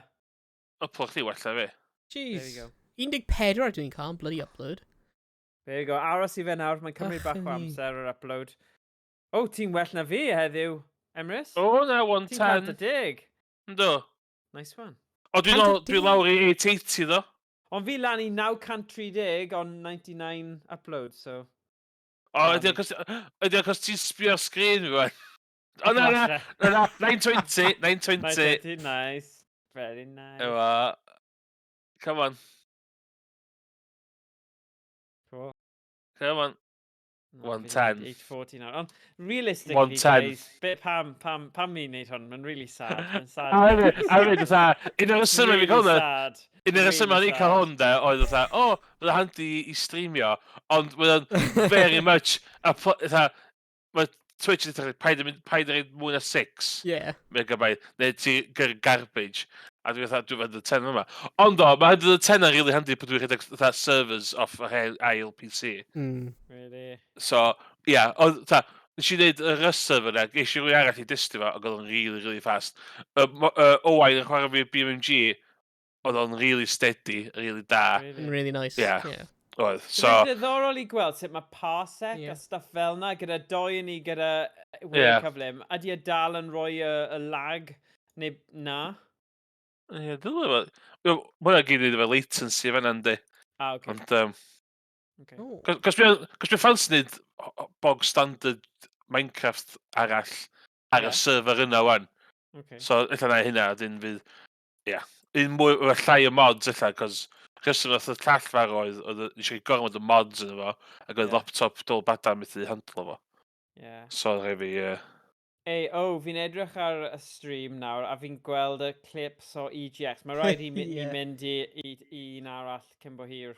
[SPEAKER 2] O, pwch chi wella fi.
[SPEAKER 5] there we
[SPEAKER 1] Jeez.
[SPEAKER 5] go.
[SPEAKER 1] 14 dwi'n cael, bloody upload.
[SPEAKER 5] There you go. Aros i fe nawr, mae'n cymryd
[SPEAKER 1] Ach,
[SPEAKER 5] bach o
[SPEAKER 1] yni.
[SPEAKER 5] amser o'r upload. O, ti'n well na fi heddiw, Emrys?
[SPEAKER 2] O, na,
[SPEAKER 5] Ti'n
[SPEAKER 2] 110.
[SPEAKER 5] 110.
[SPEAKER 2] Ynddo.
[SPEAKER 5] Nice one.
[SPEAKER 2] O, dwi
[SPEAKER 1] 110.
[SPEAKER 2] lawr i 880, ddo.
[SPEAKER 5] Ond fi lan i 930 on 99 upload, so...
[SPEAKER 2] O, ydy o cos ti'n sbio sgrin fi, wan. O, na, 920, 920.
[SPEAKER 5] 920, nice. Very nice.
[SPEAKER 2] Ewa. Come on,
[SPEAKER 5] Cool.
[SPEAKER 2] come on.
[SPEAKER 5] No,
[SPEAKER 2] 110.
[SPEAKER 5] 840 now. Ond realistically,
[SPEAKER 2] 110.
[SPEAKER 5] guys, bit pam mi'n neud hwn, mae'n really sad. Mae'n sad.
[SPEAKER 2] A hefyd, un o'r resymau fi cael hwnna,
[SPEAKER 5] sad.
[SPEAKER 2] un o'r resymau ni cael hwn de, oedd fatha, o, bydd handi i streamio, ond bydd o'n very much, mae Twitch yn dweud, paid yn mwy na 6
[SPEAKER 1] Yeah.
[SPEAKER 2] megabyte, neu ti garbage, a dwi'n fatha, dwi'n fawr y 10 yma. Ond o, mae hynny y 10 yn really handi bod dwi'n rhedeg servers off y ail PC.
[SPEAKER 5] Really?
[SPEAKER 2] So, ia, nes i wneud y server yna, ges i rwy arall i dystio fo, ac oedd o'n really, really fast. Owain yn chwarae fi BMG, oedd o'n really steady, really da.
[SPEAKER 1] Really nice.
[SPEAKER 2] Yeah.
[SPEAKER 1] Yeah.
[SPEAKER 2] Oedd,
[SPEAKER 5] So...
[SPEAKER 2] so...
[SPEAKER 5] Mae'n ddiddorol i gweld sut mae parsec
[SPEAKER 1] Ie.
[SPEAKER 5] a stuff fel na, gyda doi ni gyda wir
[SPEAKER 2] Ie.
[SPEAKER 5] cyflym. Ydy e dal yn rhoi y lag, neu na?
[SPEAKER 2] Ie, dwi'n meddwl... Mwyn gyd i efo latency fan yndi.
[SPEAKER 5] Ah, oce.
[SPEAKER 2] Ond,
[SPEAKER 5] Okay.
[SPEAKER 1] Oh.
[SPEAKER 2] cos mi ffans wneud bog standard Minecraft arall ar y
[SPEAKER 5] Ie.
[SPEAKER 2] server yna wan.
[SPEAKER 5] Okay.
[SPEAKER 2] So, eitha na hynna, dyn fydd... Ia. Un mwy o llai o mods eitha, cos... Cysyn oedd y llall far oedd eisiau gormod o mods yn efo, ac oedd
[SPEAKER 5] Ie.
[SPEAKER 2] laptop dol bada methu handlo fo.
[SPEAKER 5] Yeah.
[SPEAKER 2] So, rhaid fi...
[SPEAKER 5] Ei, fi'n edrych ar y stream nawr, a fi'n gweld y clips o EGX. Mae rhaid i
[SPEAKER 1] Ie.
[SPEAKER 5] mynd i un arall cyn bo hir.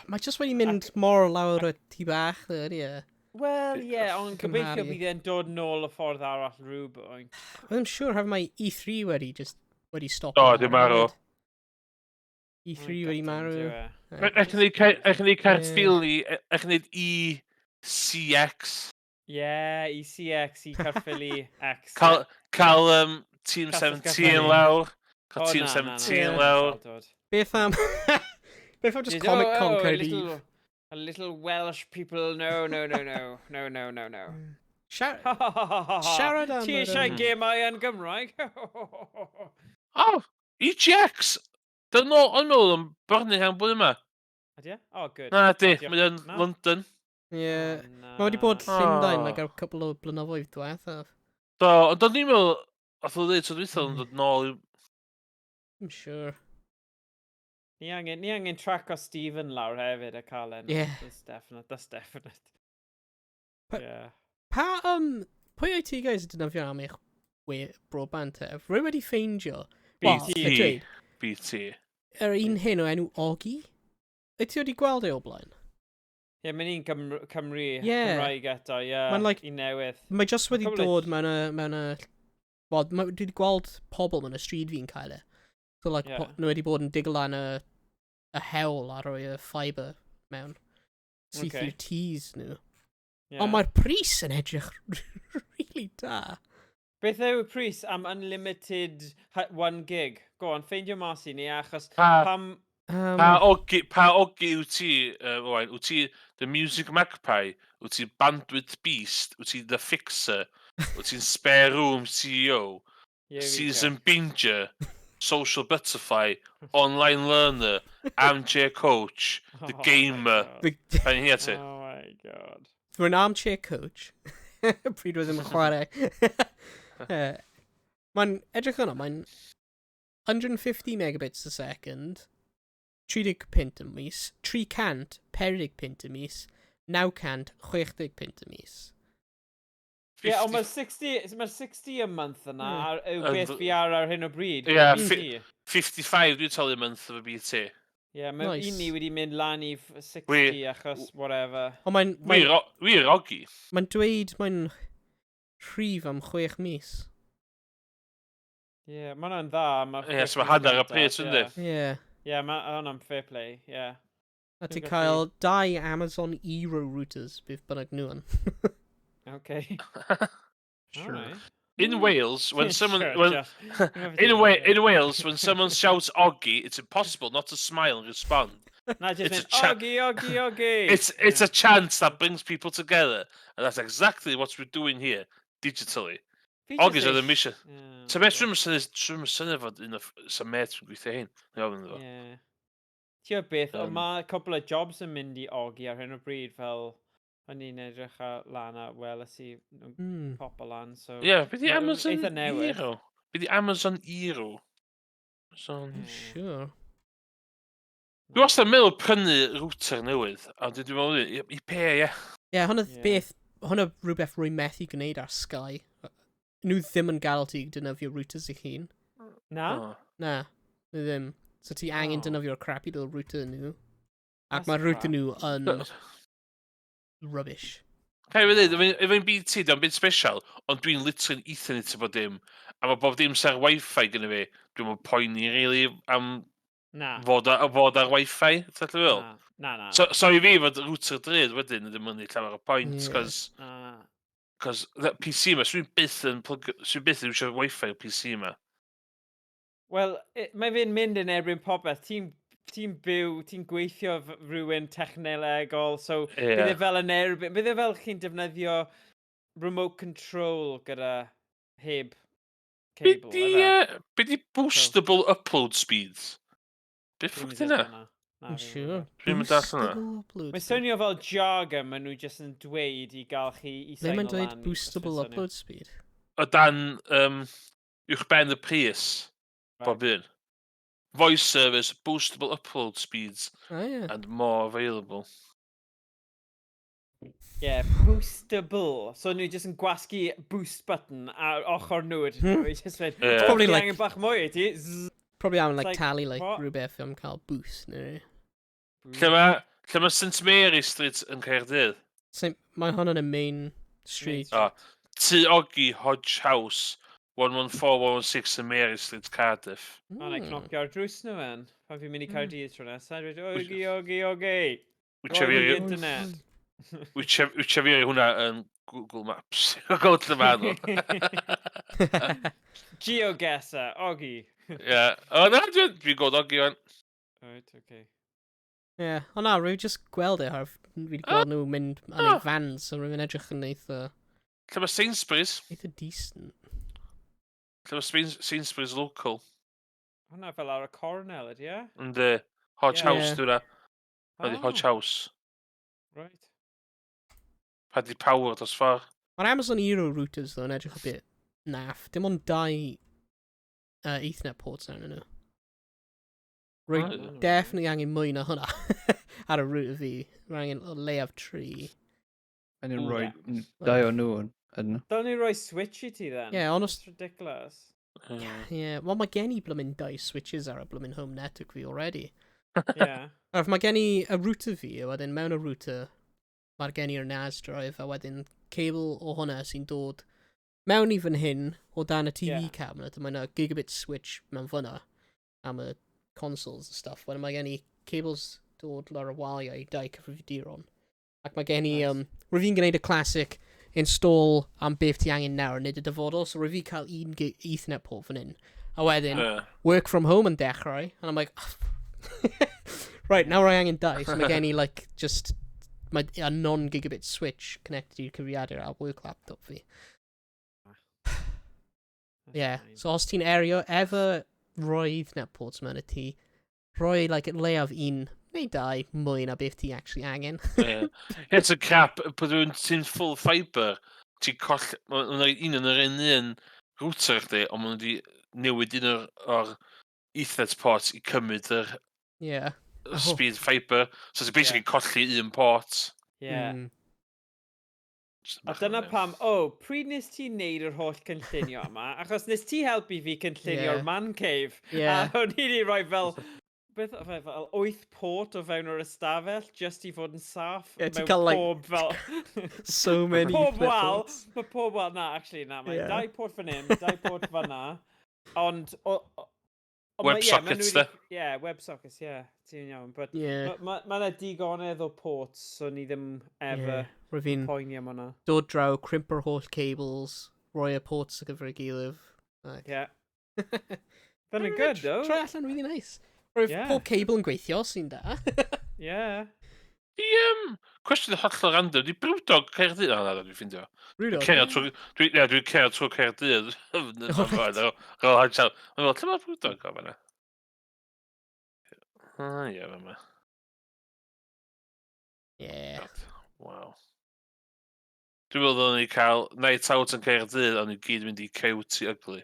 [SPEAKER 1] Mae jyst wedi mynd mor lawr y tŷ bach, ydy e.
[SPEAKER 5] Wel, ie, ond gobeithio
[SPEAKER 1] Cymharu.
[SPEAKER 5] bydd e'n dod nôl y ffordd arall rhywbeth.
[SPEAKER 1] I'm sure have mae E3 wedi stop.
[SPEAKER 2] O, di marw.
[SPEAKER 1] E3 wedi marw.
[SPEAKER 2] Ech ni cael ffili, ech ni ECX.
[SPEAKER 5] Ie, ECX, i Carffili X.
[SPEAKER 2] Cael Team
[SPEAKER 5] Castell
[SPEAKER 2] 17
[SPEAKER 5] Carffili.
[SPEAKER 2] lawr. Cael
[SPEAKER 5] O,
[SPEAKER 2] Team
[SPEAKER 5] na,
[SPEAKER 2] 17
[SPEAKER 1] na.
[SPEAKER 2] lawr.
[SPEAKER 1] Beth am... Beth am just Comic Con Caerdydd?
[SPEAKER 5] A little Welsh people, no.
[SPEAKER 1] Siarad am...
[SPEAKER 5] Ti eisiau gemau yn Gymraeg?
[SPEAKER 2] O, EGX! Dyn nhw yn Birmingham blwyddyn yma.
[SPEAKER 5] Ydy e? O, good.
[SPEAKER 2] Na, di,
[SPEAKER 5] Diolch.
[SPEAKER 2] mae yn
[SPEAKER 5] Na?
[SPEAKER 2] London.
[SPEAKER 1] Ie.
[SPEAKER 5] Na.
[SPEAKER 1] Mae wedi bod Llundain
[SPEAKER 2] O.
[SPEAKER 1] like ar cwbl o blynyddoedd diwethaf.
[SPEAKER 2] Do, ond o'n i'n meddwl, oedd o'n dweud, o'n dod nôl i...
[SPEAKER 1] I'm sure.
[SPEAKER 5] Ni angen track o Stephen lawr hefyd a cael enw.
[SPEAKER 1] Ie.
[SPEAKER 5] That's definite.
[SPEAKER 1] Pa-
[SPEAKER 5] Yeah.
[SPEAKER 1] Pwy o'i ti guys yn dyfio am eich broadband te? Rwy wedi ffeindio.
[SPEAKER 5] BT.
[SPEAKER 1] Wel, dweud,
[SPEAKER 2] BT.
[SPEAKER 1] yr un hyn o enw Ogi? Wyt ti wedi gweld ei o blaen?
[SPEAKER 5] Ie, mae'n un Cymru,
[SPEAKER 1] Ie.
[SPEAKER 5] Cymraeg eto, ie.
[SPEAKER 1] Ma'n like-
[SPEAKER 5] I newydd.
[SPEAKER 1] Mae just wedi
[SPEAKER 5] Probably-
[SPEAKER 1] dod mewn y... Wel, dwi wedi gweld pobl mewn y stryd fi'n cael e. So, like,
[SPEAKER 5] Ie.
[SPEAKER 1] nhw wedi bod yn digl lan y hewl ar o'i ffiber mewn. See through tees nhw.
[SPEAKER 5] Ie.
[SPEAKER 1] Ond mae'r pris yn edrych really da.
[SPEAKER 5] Beth yw y pris am unlimited 1 gig? Go on, ffeindio mas i ni, achos pam...
[SPEAKER 2] Pa ogi wyt ti, Owain? Wyt ti The Music Magpie? Wyt ti Bandwidth Beast? Wyt ti The Fixer? Wyt ti'n Spare Room CEO?
[SPEAKER 5] Here we
[SPEAKER 2] Season
[SPEAKER 5] go.
[SPEAKER 2] Binger? Social Butterfly? Online Learner? Armchair Coach? The
[SPEAKER 5] Oh my
[SPEAKER 2] Gamer?
[SPEAKER 5] God.
[SPEAKER 2] Pa'n hi ti?
[SPEAKER 5] Oh my god.
[SPEAKER 1] Rwy'n armchair coach. Pryd oedd yn chwarae. Mae'n edrych yno, mae'n 150 megabits a second, 30 pint y mis, 300 40 pint y mis, 900 60 pint y mis.
[SPEAKER 5] Ie, ond mae 60 a month yna, yw beth fi ar hyn o bryd.
[SPEAKER 2] Ie,
[SPEAKER 5] BT.
[SPEAKER 2] 55 dwi'n talu month efo BT.
[SPEAKER 5] Ie, mae
[SPEAKER 1] Nice.
[SPEAKER 5] un ni wedi mynd lan i 60 achos whatever.
[SPEAKER 1] Ond mae'n
[SPEAKER 2] Wir ogi.
[SPEAKER 1] dweud mae'n rhif am 6 mis.
[SPEAKER 5] Ie, ma' hwnna'n dda.
[SPEAKER 2] Ie, so mae hanner y pres, ynddi?
[SPEAKER 1] Ie.
[SPEAKER 5] Ie, ma' hwnna'n fair play, ie.
[SPEAKER 1] A ti'n
[SPEAKER 5] Dwi'n
[SPEAKER 1] cael 2 Amazon Eero routers, bydd bynnag nhw yn.
[SPEAKER 5] Okay.
[SPEAKER 3] Sure.
[SPEAKER 5] Alright.
[SPEAKER 2] In Wales, when someone
[SPEAKER 5] Sure,
[SPEAKER 2] when
[SPEAKER 5] Josh.
[SPEAKER 2] in Wales, when someone shouts "Oggy," it's impossible not to smile and respond.
[SPEAKER 5] Na, just
[SPEAKER 2] It's a
[SPEAKER 5] mynd,
[SPEAKER 2] cha-
[SPEAKER 5] Oggy.
[SPEAKER 2] It's a chance that brings people together, and that's exactly what we're doing here, digitally. Oggy's are the mission. So mes trwy'n syniad fod un o sy'n met yn gweithio hyn.
[SPEAKER 5] Ie. Tio beth, mae cwbl o jobs yn mynd i Oggy ar hyn o bryd fel o'n i'n edrych ar lan a weles i pobl lan, so...
[SPEAKER 2] Ie, beth di
[SPEAKER 5] ma'
[SPEAKER 2] Amazon
[SPEAKER 5] eitha newydd.
[SPEAKER 2] Eero? Beth di Amazon Eero?
[SPEAKER 1] Sure.
[SPEAKER 2] Dwi wastad yn meddwl prynu router newydd, a dwi'n meddwl i pe, ie.
[SPEAKER 1] Ie, hwnna
[SPEAKER 5] Ie.
[SPEAKER 1] beth, hwnna rhywbeth rwy'n methu gwneud ar Sky. Nhw ddim yn gadael ti dynafio routers eich hun.
[SPEAKER 5] Na?
[SPEAKER 1] Na, nhw ddim. So ti angen
[SPEAKER 5] Oh.
[SPEAKER 1] dynafio'r crappy little router nhw. Ac
[SPEAKER 5] That's
[SPEAKER 1] mae'r router
[SPEAKER 5] crap.
[SPEAKER 1] nhw yn rubbish.
[SPEAKER 2] Cael ei ddweud, efo un byd ti, dwi'n byd special, ond dwi'n literally'n Ethernet efo dim. A mae bob dim sy'r Wi-Fi gyda fi, dwi'n mynd poeni really am
[SPEAKER 5] Na.
[SPEAKER 2] fod ar Wi-Fi, ti'n fel?
[SPEAKER 5] Na.
[SPEAKER 2] So i fi fod router drud wedyn yn mynd i llawer o point,
[SPEAKER 1] Ie.
[SPEAKER 2] cos PC ma, swy'n byth yn eisiau Wi-Fi o PC ma.
[SPEAKER 5] Wel, mae fe'n mynd yn erbyn popeth. Ti'n byw, ti'n gweithio rhywun technolegol, so
[SPEAKER 2] Ie.
[SPEAKER 5] bydd e fel yn erbyn... Bydd e fel chi'n defnyddio remote control gyda heb cable, efe?
[SPEAKER 2] Be di boostable upload speeds? Beth ffwc di na?
[SPEAKER 1] Sure.
[SPEAKER 2] Dwi'n mynd darllen hwnna.
[SPEAKER 1] Boostable upload
[SPEAKER 5] Mae
[SPEAKER 1] speed.
[SPEAKER 5] swnio fel jargon maen nhw jyst yn dweud i gael chi i
[SPEAKER 1] Ddim
[SPEAKER 5] sign
[SPEAKER 1] yn
[SPEAKER 5] o
[SPEAKER 1] dweud
[SPEAKER 5] lan.
[SPEAKER 1] boostable upload speed.
[SPEAKER 2] O dan uwch ben y pris, bob un. Voice service, boostable upload speeds,
[SPEAKER 1] Ah, ie.
[SPEAKER 2] and more available.
[SPEAKER 5] Yeah, boostable. So nhw jyst yn gwasgu boost button ar ochr nhw. Just mynd,
[SPEAKER 2] Ie.
[SPEAKER 1] Probably
[SPEAKER 5] "O, ti
[SPEAKER 1] like-
[SPEAKER 5] angen bach mwy i ti. Zzz."
[SPEAKER 1] Probably am
[SPEAKER 5] It's
[SPEAKER 1] like
[SPEAKER 5] like,
[SPEAKER 1] tali like
[SPEAKER 5] what?
[SPEAKER 1] rhywbeth am cael boost. neu.
[SPEAKER 2] Lle mae St Mary Street yn Caerdydd?
[SPEAKER 1] So, mae hwn yn y main street.
[SPEAKER 2] O, T Oggy Hodge House, 114-116 St Mary Street, Cardiff.
[SPEAKER 5] O, na i cnocio ar drws nhw fan. Pan fi'n mynd i Caerdydd tro nesaf, dwi'n dweud, ogi.
[SPEAKER 2] Wyt
[SPEAKER 5] Roi
[SPEAKER 2] fi
[SPEAKER 5] internet.
[SPEAKER 2] hwnna yn Google Maps. Go to the man.
[SPEAKER 5] Geoguesser, ogi.
[SPEAKER 2] Ie. O, na, dwi'n gweld Oggy fan.
[SPEAKER 5] Right, okay.
[SPEAKER 1] Ie, ond na, rwy'n just gweld e, harf. Fi wedi gweld nhw mynd yn ei fans, so rwy'n edrych yn eitha
[SPEAKER 2] Lle mae Sainsbury's?
[SPEAKER 1] decent.
[SPEAKER 2] Lle mae Sainsbury's local?
[SPEAKER 5] Hwna fel ar y cornel, ydy e?
[SPEAKER 2] Yn de Hodge
[SPEAKER 5] Ie.
[SPEAKER 2] House, dwi'n na. Ydy Hodge House.
[SPEAKER 5] Right.
[SPEAKER 2] Paddy Power, dos far.
[SPEAKER 1] Mae'r Amazon Eero routers, ddo, yn edrych a bit naff. Dim ond 2 Ethernet ports arnyn nhw. Rwy'n definitely angen mwy na hwnna ar y router fi. Rwy'n angen o leiaf 3.
[SPEAKER 3] And then
[SPEAKER 5] Ooh,
[SPEAKER 3] right,
[SPEAKER 5] yeah.
[SPEAKER 3] die or no one.
[SPEAKER 5] Dyl ni roi switch i ti then.
[SPEAKER 1] Yeah, honest-
[SPEAKER 5] That's ridiculous.
[SPEAKER 1] Ie, wel mae gen i blymyn 2 switches ar y blymyn home network fi already.
[SPEAKER 5] Yeah.
[SPEAKER 1] Arf, mae gen i y router fi, a wedyn mewn y router, mae'r gen i'r NAS drive, a wedyn cable o hwnna sy'n dod mewn i fan hyn o dan y TV
[SPEAKER 5] Ie.
[SPEAKER 1] cabinet, a mae'n gigabit switch mewn fyna am y consoles and stuff. Wedyn mae gen i cables dod lawr y waliau i 2 cyfrifiaduron. Ac mae gen i,
[SPEAKER 5] Nice.
[SPEAKER 1] rwy fi'n gwneud y classic install am beth ti angen nawr, nid y dyfodol, so rwy fi cael un Ethernet port fan hyn. A wedyn, work from home yn dechrau, and I'm like, right, nawr I angen 2, so mae gen i, like, just a non-gigabit switch connected i'r cyfrifiadur ar work laptop fi. Yeah, so os ti'n erio, efo rhoi Ethernet ports mewn y ti, rhoi, like, leiaf 1 neu 2 mwy na beth ti actually angen.
[SPEAKER 2] It's a crap, bod ti'n full fibre, ti'n coll... Mae'n un yn yr un router chdi, ond maen nhw wedi newid un o'r Ethernet ports i cymryd yr
[SPEAKER 1] Yeah.
[SPEAKER 2] speed fibre. So ti'n basically colli un port.
[SPEAKER 5] Yeah.
[SPEAKER 1] Mm.
[SPEAKER 5] A dyna pam, pryd nes ti neud yr holl cynllunio yma? Achos nes ti helpu fi cynllunio'r
[SPEAKER 1] Ie.
[SPEAKER 5] man cave.
[SPEAKER 1] Yeah.
[SPEAKER 5] A o'n i wedi rhoi fel... Beth oedd e, fel 8 port o fewn o'r ystafell, just i fod yn saff.
[SPEAKER 1] Ie, ti'n
[SPEAKER 5] mewn
[SPEAKER 1] cael, like,
[SPEAKER 5] pob fel...
[SPEAKER 1] So many
[SPEAKER 5] pob
[SPEAKER 1] Ethernet
[SPEAKER 5] wal,
[SPEAKER 1] ports.
[SPEAKER 5] mae pob wal, na, actually, na, mae
[SPEAKER 1] Ie.
[SPEAKER 5] 2 port fan hyn, 2 port fan na. Ond...
[SPEAKER 2] WebSockets, de?
[SPEAKER 5] Ie, WebSockets, ie. Ti'n iawn. But
[SPEAKER 1] Ie.
[SPEAKER 5] mae yna digonedd o ports, so ni ddim ever
[SPEAKER 1] Rwy fi'n
[SPEAKER 5] poeni am hwnna.
[SPEAKER 1] dod draw, crimper holl cables, rhoi y ports ar gyfer y gilydd.
[SPEAKER 5] Ie. Fe'n good, though.
[SPEAKER 1] Try allan really nice. Roedd
[SPEAKER 5] Ie.
[SPEAKER 1] pob cable yn gweithio, sy'n da.
[SPEAKER 5] Ie.
[SPEAKER 2] Cwestiwn hollol random, di Brewdog Caerdydd? O, na, dwi'n ffindio.
[SPEAKER 1] Really?
[SPEAKER 2] Dwi'n cer trwy Caerdydd. Ond lle mae'r Brewdog o fanna? Ie, fanna.
[SPEAKER 1] Yeah.
[SPEAKER 2] Waw. Dwi'n meddwl o'n i cael night out yn Caerdydd, ond i gyd mynd i Coyote Ugly.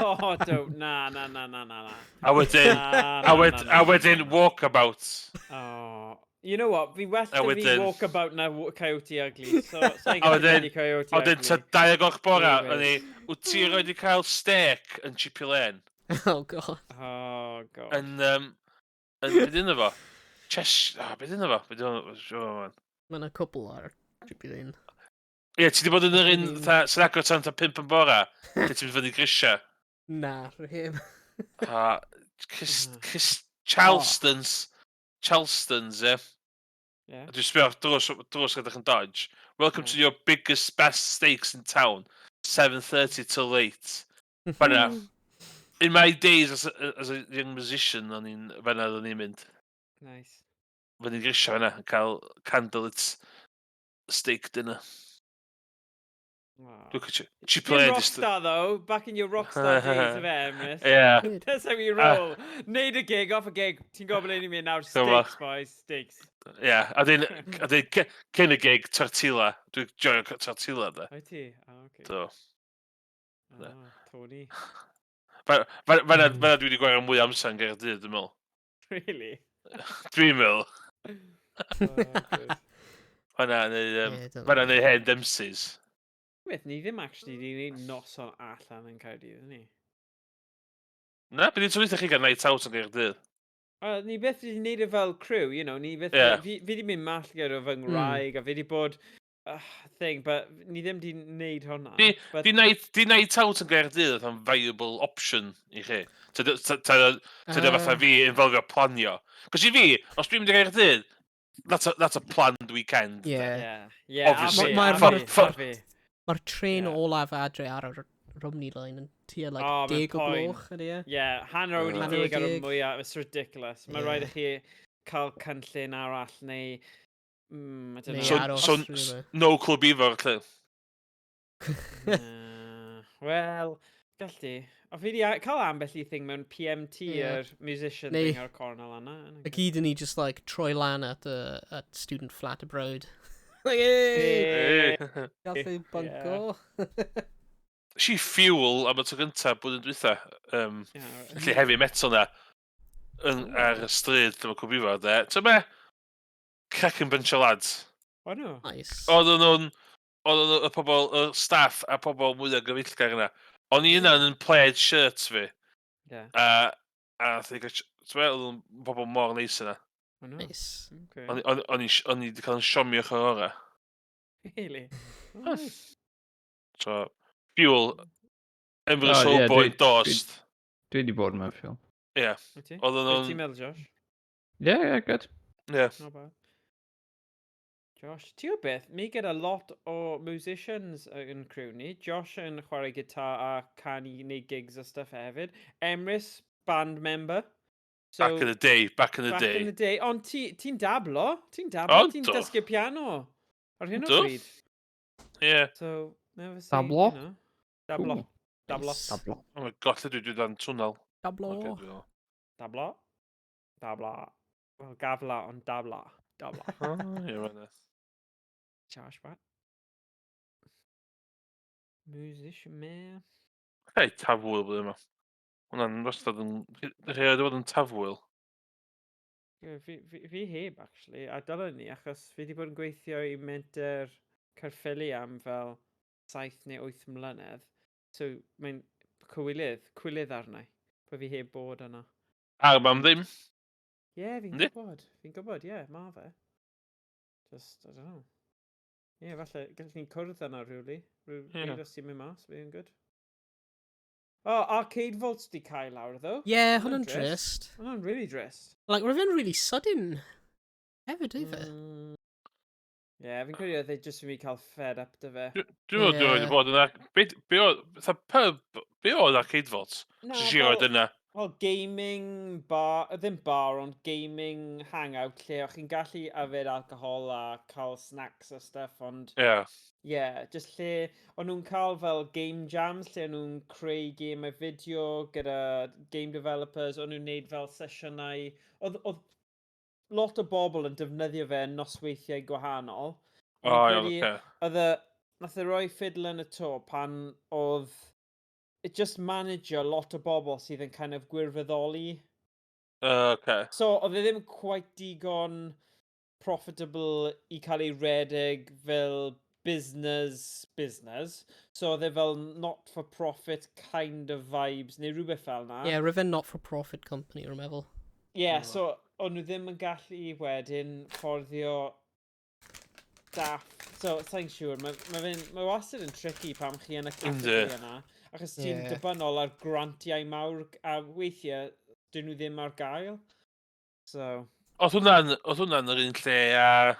[SPEAKER 5] Oh, don't. Na.
[SPEAKER 2] A wedyn, a wedyn walkabout.
[SPEAKER 5] Oh. You know what? Fi well
[SPEAKER 2] A
[SPEAKER 5] da fi
[SPEAKER 2] wedyn-
[SPEAKER 5] walkabout na Coyote Ugly. So, sa'i
[SPEAKER 2] A
[SPEAKER 5] gallu
[SPEAKER 2] wedyn-
[SPEAKER 5] mynd i Coyote
[SPEAKER 2] A wedyn, ta
[SPEAKER 5] Ugly.
[SPEAKER 2] 2 o'r bora,
[SPEAKER 5] David.
[SPEAKER 2] o'n i, wyt ti roed i cael steak yn Chippy Lane?
[SPEAKER 1] Oh, God.
[SPEAKER 5] Oh, God.
[SPEAKER 2] Yn, beth yna fo? Beth yna fo? Beth yna fo?
[SPEAKER 1] Mae'n a cwbl ar Jubilee.
[SPEAKER 2] Ie, ti di bod yn yr un, sy'n agor tan ta 5 yn bora, lle ti'n mynd fyny grisia.
[SPEAKER 1] Na, rwy hym.
[SPEAKER 2] A, Charleston's, ie.
[SPEAKER 5] Yeah.
[SPEAKER 2] A dwi'n sbio drws rydych yn Dodge. Welcome to your biggest, best steaks in town. 7:30 till late. Fanna, in my days as a young musician, fanna o'n i'n mynd.
[SPEAKER 5] Nice.
[SPEAKER 2] Fyny grisia fanna, yn cael candlelit steak dinner.
[SPEAKER 5] Wow.
[SPEAKER 2] Look at you. Chippy
[SPEAKER 5] You're
[SPEAKER 2] Lane.
[SPEAKER 5] rockstar, though. Back in your rockstar days of Emrys.
[SPEAKER 2] Yeah.
[SPEAKER 5] That's how you roll. Neud a gig, off a gig. Ti'n gwybod ble ni'n mynd nawr?
[SPEAKER 2] Come on.
[SPEAKER 5] Steaks, boys. Steaks.
[SPEAKER 2] Yeah, a dyn cyn y gig, tortilla. Dwi'n joio tortilla, da.
[SPEAKER 5] O ti? Oh, okay.
[SPEAKER 2] So,
[SPEAKER 5] Oh, Tony.
[SPEAKER 2] fanna dwi wedi gwario mwy amser yn Gaerdydd, dwi'n meddwl.
[SPEAKER 5] Really?
[SPEAKER 2] Dwi'n meddwl.
[SPEAKER 5] Oh, good.
[SPEAKER 2] Fanna neu hen Dempsey's.
[SPEAKER 5] Beth, ni ddim actually di wneud noson allan yn Caerdydd, ni?
[SPEAKER 2] Na, beth i'n twyd chi gael night out yn Gaerdydd?
[SPEAKER 5] Ni beth wedi wneud e fel criw, you know, ni beth...
[SPEAKER 2] Ie.
[SPEAKER 5] Fi wedi mynd mall gyda fy ngwraig, a fi wedi bod... thing, but ni ddim di wneud hwnna.
[SPEAKER 2] Di night out yn Gaerdydd yn viable option i chi. Tydy fatha fi involvio planio. Cos i fi, os dwi'n mynd i Gaerdydd, that's a planned weekend.
[SPEAKER 1] Yeah.
[SPEAKER 5] Yeah,
[SPEAKER 2] Obviously.
[SPEAKER 1] Mae'r tren olaf adre ar y Rumney line yn tua like 10 o gloch ydy e.
[SPEAKER 5] Yeah, hanner wedi
[SPEAKER 1] Hanner
[SPEAKER 5] 10 ar y
[SPEAKER 1] deg.
[SPEAKER 5] mwyaf, it's ridiculous. Mae
[SPEAKER 1] Ie.
[SPEAKER 5] rhaid i chi cael cynllun arall neu... I don't
[SPEAKER 1] Neu
[SPEAKER 5] know.
[SPEAKER 1] aros,
[SPEAKER 2] So,
[SPEAKER 1] really.
[SPEAKER 2] no club ifo, lle.
[SPEAKER 5] Wel, gallu. O fi wedi cael ambell i thing mewn PMT,
[SPEAKER 1] Ie.
[SPEAKER 5] yr musician
[SPEAKER 1] Neu-
[SPEAKER 5] thing ar y cornel yna.
[SPEAKER 1] Y gyd yn ni just like troi lan at student flat abroad. Like, hey! Gallu bunco.
[SPEAKER 2] Si Fuel am y tro gyntaf bod yn dwytha. Felly heavy metal na. Ar y stryd lle mae cwb ifo, de. Ti'n me? Cracking bunch o lads.
[SPEAKER 5] O no.
[SPEAKER 1] Nice.
[SPEAKER 2] Oedden nhw'n y pobl, y staff a pobl mwyaf gyfeillgar yna. O'n i yna yn plaid shirts fi.
[SPEAKER 5] Yeah.
[SPEAKER 2] A ti'n meddwl, pobl mor neis yna.
[SPEAKER 5] O no.
[SPEAKER 1] Nice.
[SPEAKER 5] Okay.
[SPEAKER 2] O'n i wedi cael yn siomio o'r ora.
[SPEAKER 5] Really? Oh, nice.
[SPEAKER 2] So, Fuel, Emrys
[SPEAKER 3] Oh, ie,
[SPEAKER 2] Owain
[SPEAKER 3] dwi-
[SPEAKER 2] dost.
[SPEAKER 3] Dwi wedi bod mewn ffilm.
[SPEAKER 2] Ie.
[SPEAKER 5] Wyt ti?
[SPEAKER 2] Oedden
[SPEAKER 5] Be ti'n
[SPEAKER 2] nhw'n...
[SPEAKER 5] meddwl, Josh?
[SPEAKER 3] Yeah, good.
[SPEAKER 2] Ie.
[SPEAKER 5] Not bad. Josh, ti o beth? Mi gyda lot o musicians yn criw ni. Josh yn chwarae gitar a canu, neu gigs a stuff hefyd. Emrys, band member. So,
[SPEAKER 2] Back in the day, back in the
[SPEAKER 5] back in
[SPEAKER 2] day.
[SPEAKER 5] the day. Ond ti'n dablo? Ti'n dablo?
[SPEAKER 2] O,
[SPEAKER 5] Ti'n
[SPEAKER 2] do.
[SPEAKER 5] dysgu piano? Ar hyn o
[SPEAKER 2] Do.
[SPEAKER 5] bryd?
[SPEAKER 2] Ie.
[SPEAKER 5] So, never say,
[SPEAKER 3] Dablo?
[SPEAKER 5] you know. Dablo.
[SPEAKER 3] Cool.
[SPEAKER 5] Dablo.
[SPEAKER 1] Nice.
[SPEAKER 3] Tablo.
[SPEAKER 2] Oh my god, lle dwi dan twnel.
[SPEAKER 1] Dablo.
[SPEAKER 2] Ocê, dwi'n meddwl.
[SPEAKER 5] Dablo. Dabla. Wel, gafla, ond dabla. Dabla.
[SPEAKER 2] Ie, mae'n neis.
[SPEAKER 5] Josh, what? Musician, man.
[SPEAKER 2] Hei, tafwyl blwyddyn yma. Hwna'n wastad yn... Rhaid wedi bod yn tafwyl.
[SPEAKER 5] Fi heb, actually, a dylwn ni, achos fi wedi bod yn gweithio i menter Caerffili am fel 7 neu 8 mlynedd. So, mae'n cywilydd arna i, po fi heb bod yna.
[SPEAKER 2] Ar mam ddim.
[SPEAKER 5] Ie, fi'n
[SPEAKER 2] Yndi?
[SPEAKER 5] gwybod, ie, ma fe. Just, I don't know. Ie, falle, gallwn ni'n cwrdd yna rhywle.
[SPEAKER 2] Ie.
[SPEAKER 5] Rhywle os ti'n mynd mas, fi'n good. Oh, Arcade Vaults di cael lawr, ddo.
[SPEAKER 1] Yeah,
[SPEAKER 5] Hwnna'n
[SPEAKER 1] hwnna'n drist.
[SPEAKER 5] Hwnna'n really drist.
[SPEAKER 1] Like, roedd e'n really sudden. Hefyd, either.
[SPEAKER 5] Ie, fi'n credu oedd e jyst yn fi cael fed up dy fe.
[SPEAKER 2] Dwi'n meddwl dwi wedi bod yna... Be oedd Arcade Vault?
[SPEAKER 5] Na,
[SPEAKER 2] Sy'n siarad yna?
[SPEAKER 5] Wel, gaming bar, ddim bar, ond gaming hangout lle o'ch chi'n gallu yfed alcohol a cael snacks a stuff, ond
[SPEAKER 2] Ie.
[SPEAKER 5] just lle o'n nhw'n cael fel game jams lle o'n nhw'n creu game fideo gyda game developers, o'n nhw'n neud fel sesiynau, oedd lot o bobl yn defnyddio fe yn nosweithiau gwahanol.
[SPEAKER 2] O, iawn, oce.
[SPEAKER 5] Nath e roi ffidl yn y to pan oedd it just manager lot o bobl sydd yn kind of gwirfoddoli.
[SPEAKER 2] Oce.
[SPEAKER 5] So, oedd e ddim quite digon profitable i cael ei redeg fel business. So, oedd e fel not-for-profit kind of vibes, neu rhywbeth fel na.
[SPEAKER 1] Yeah, roedd e'n not-for-profit company, rwy'n meddwl.
[SPEAKER 5] Yeah, so, o'n nhw ddim yn gallu wedyn fforddio staff. So, sa'n siŵr, mae wastad yn tricky pam chi yn y category yna. Achos ti'n dibynol ar grantiau mawr a weithiau, dyn nhw ddim ar gael. So...
[SPEAKER 2] Oedd hwnna'n yr un lle a...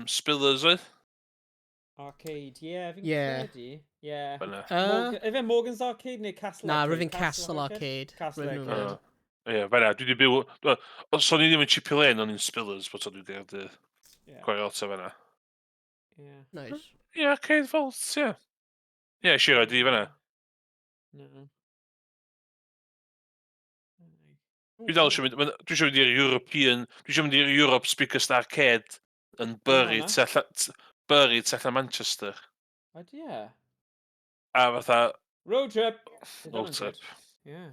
[SPEAKER 2] Spillers oedd?
[SPEAKER 5] Arcade, fi'n credu.
[SPEAKER 2] Fyna.
[SPEAKER 5] Efe Morgan's Arcade neu Castle Arcade?
[SPEAKER 1] Na, roedd e'n Castle Arcade.
[SPEAKER 5] Castle Arcade.
[SPEAKER 2] Ie, fyna, dwi wedi byw... Os o'n i ddim yn chipio len, o'n i'n Spillers, bod o'n wedi gael gwario alta fyna.
[SPEAKER 1] Nice.
[SPEAKER 2] Ie, Arcade Vault, ie. Ie, siarad i fyna. Dwi dal eisiau mynd... Dwi eisiau mynd i'r European... Dwi eisiau mynd i'r Europe Speakers Arcade yn Bury, allan Manchester.
[SPEAKER 5] Ydy
[SPEAKER 2] A fatha...
[SPEAKER 5] Road trip!
[SPEAKER 2] Road trip.
[SPEAKER 5] Yeah.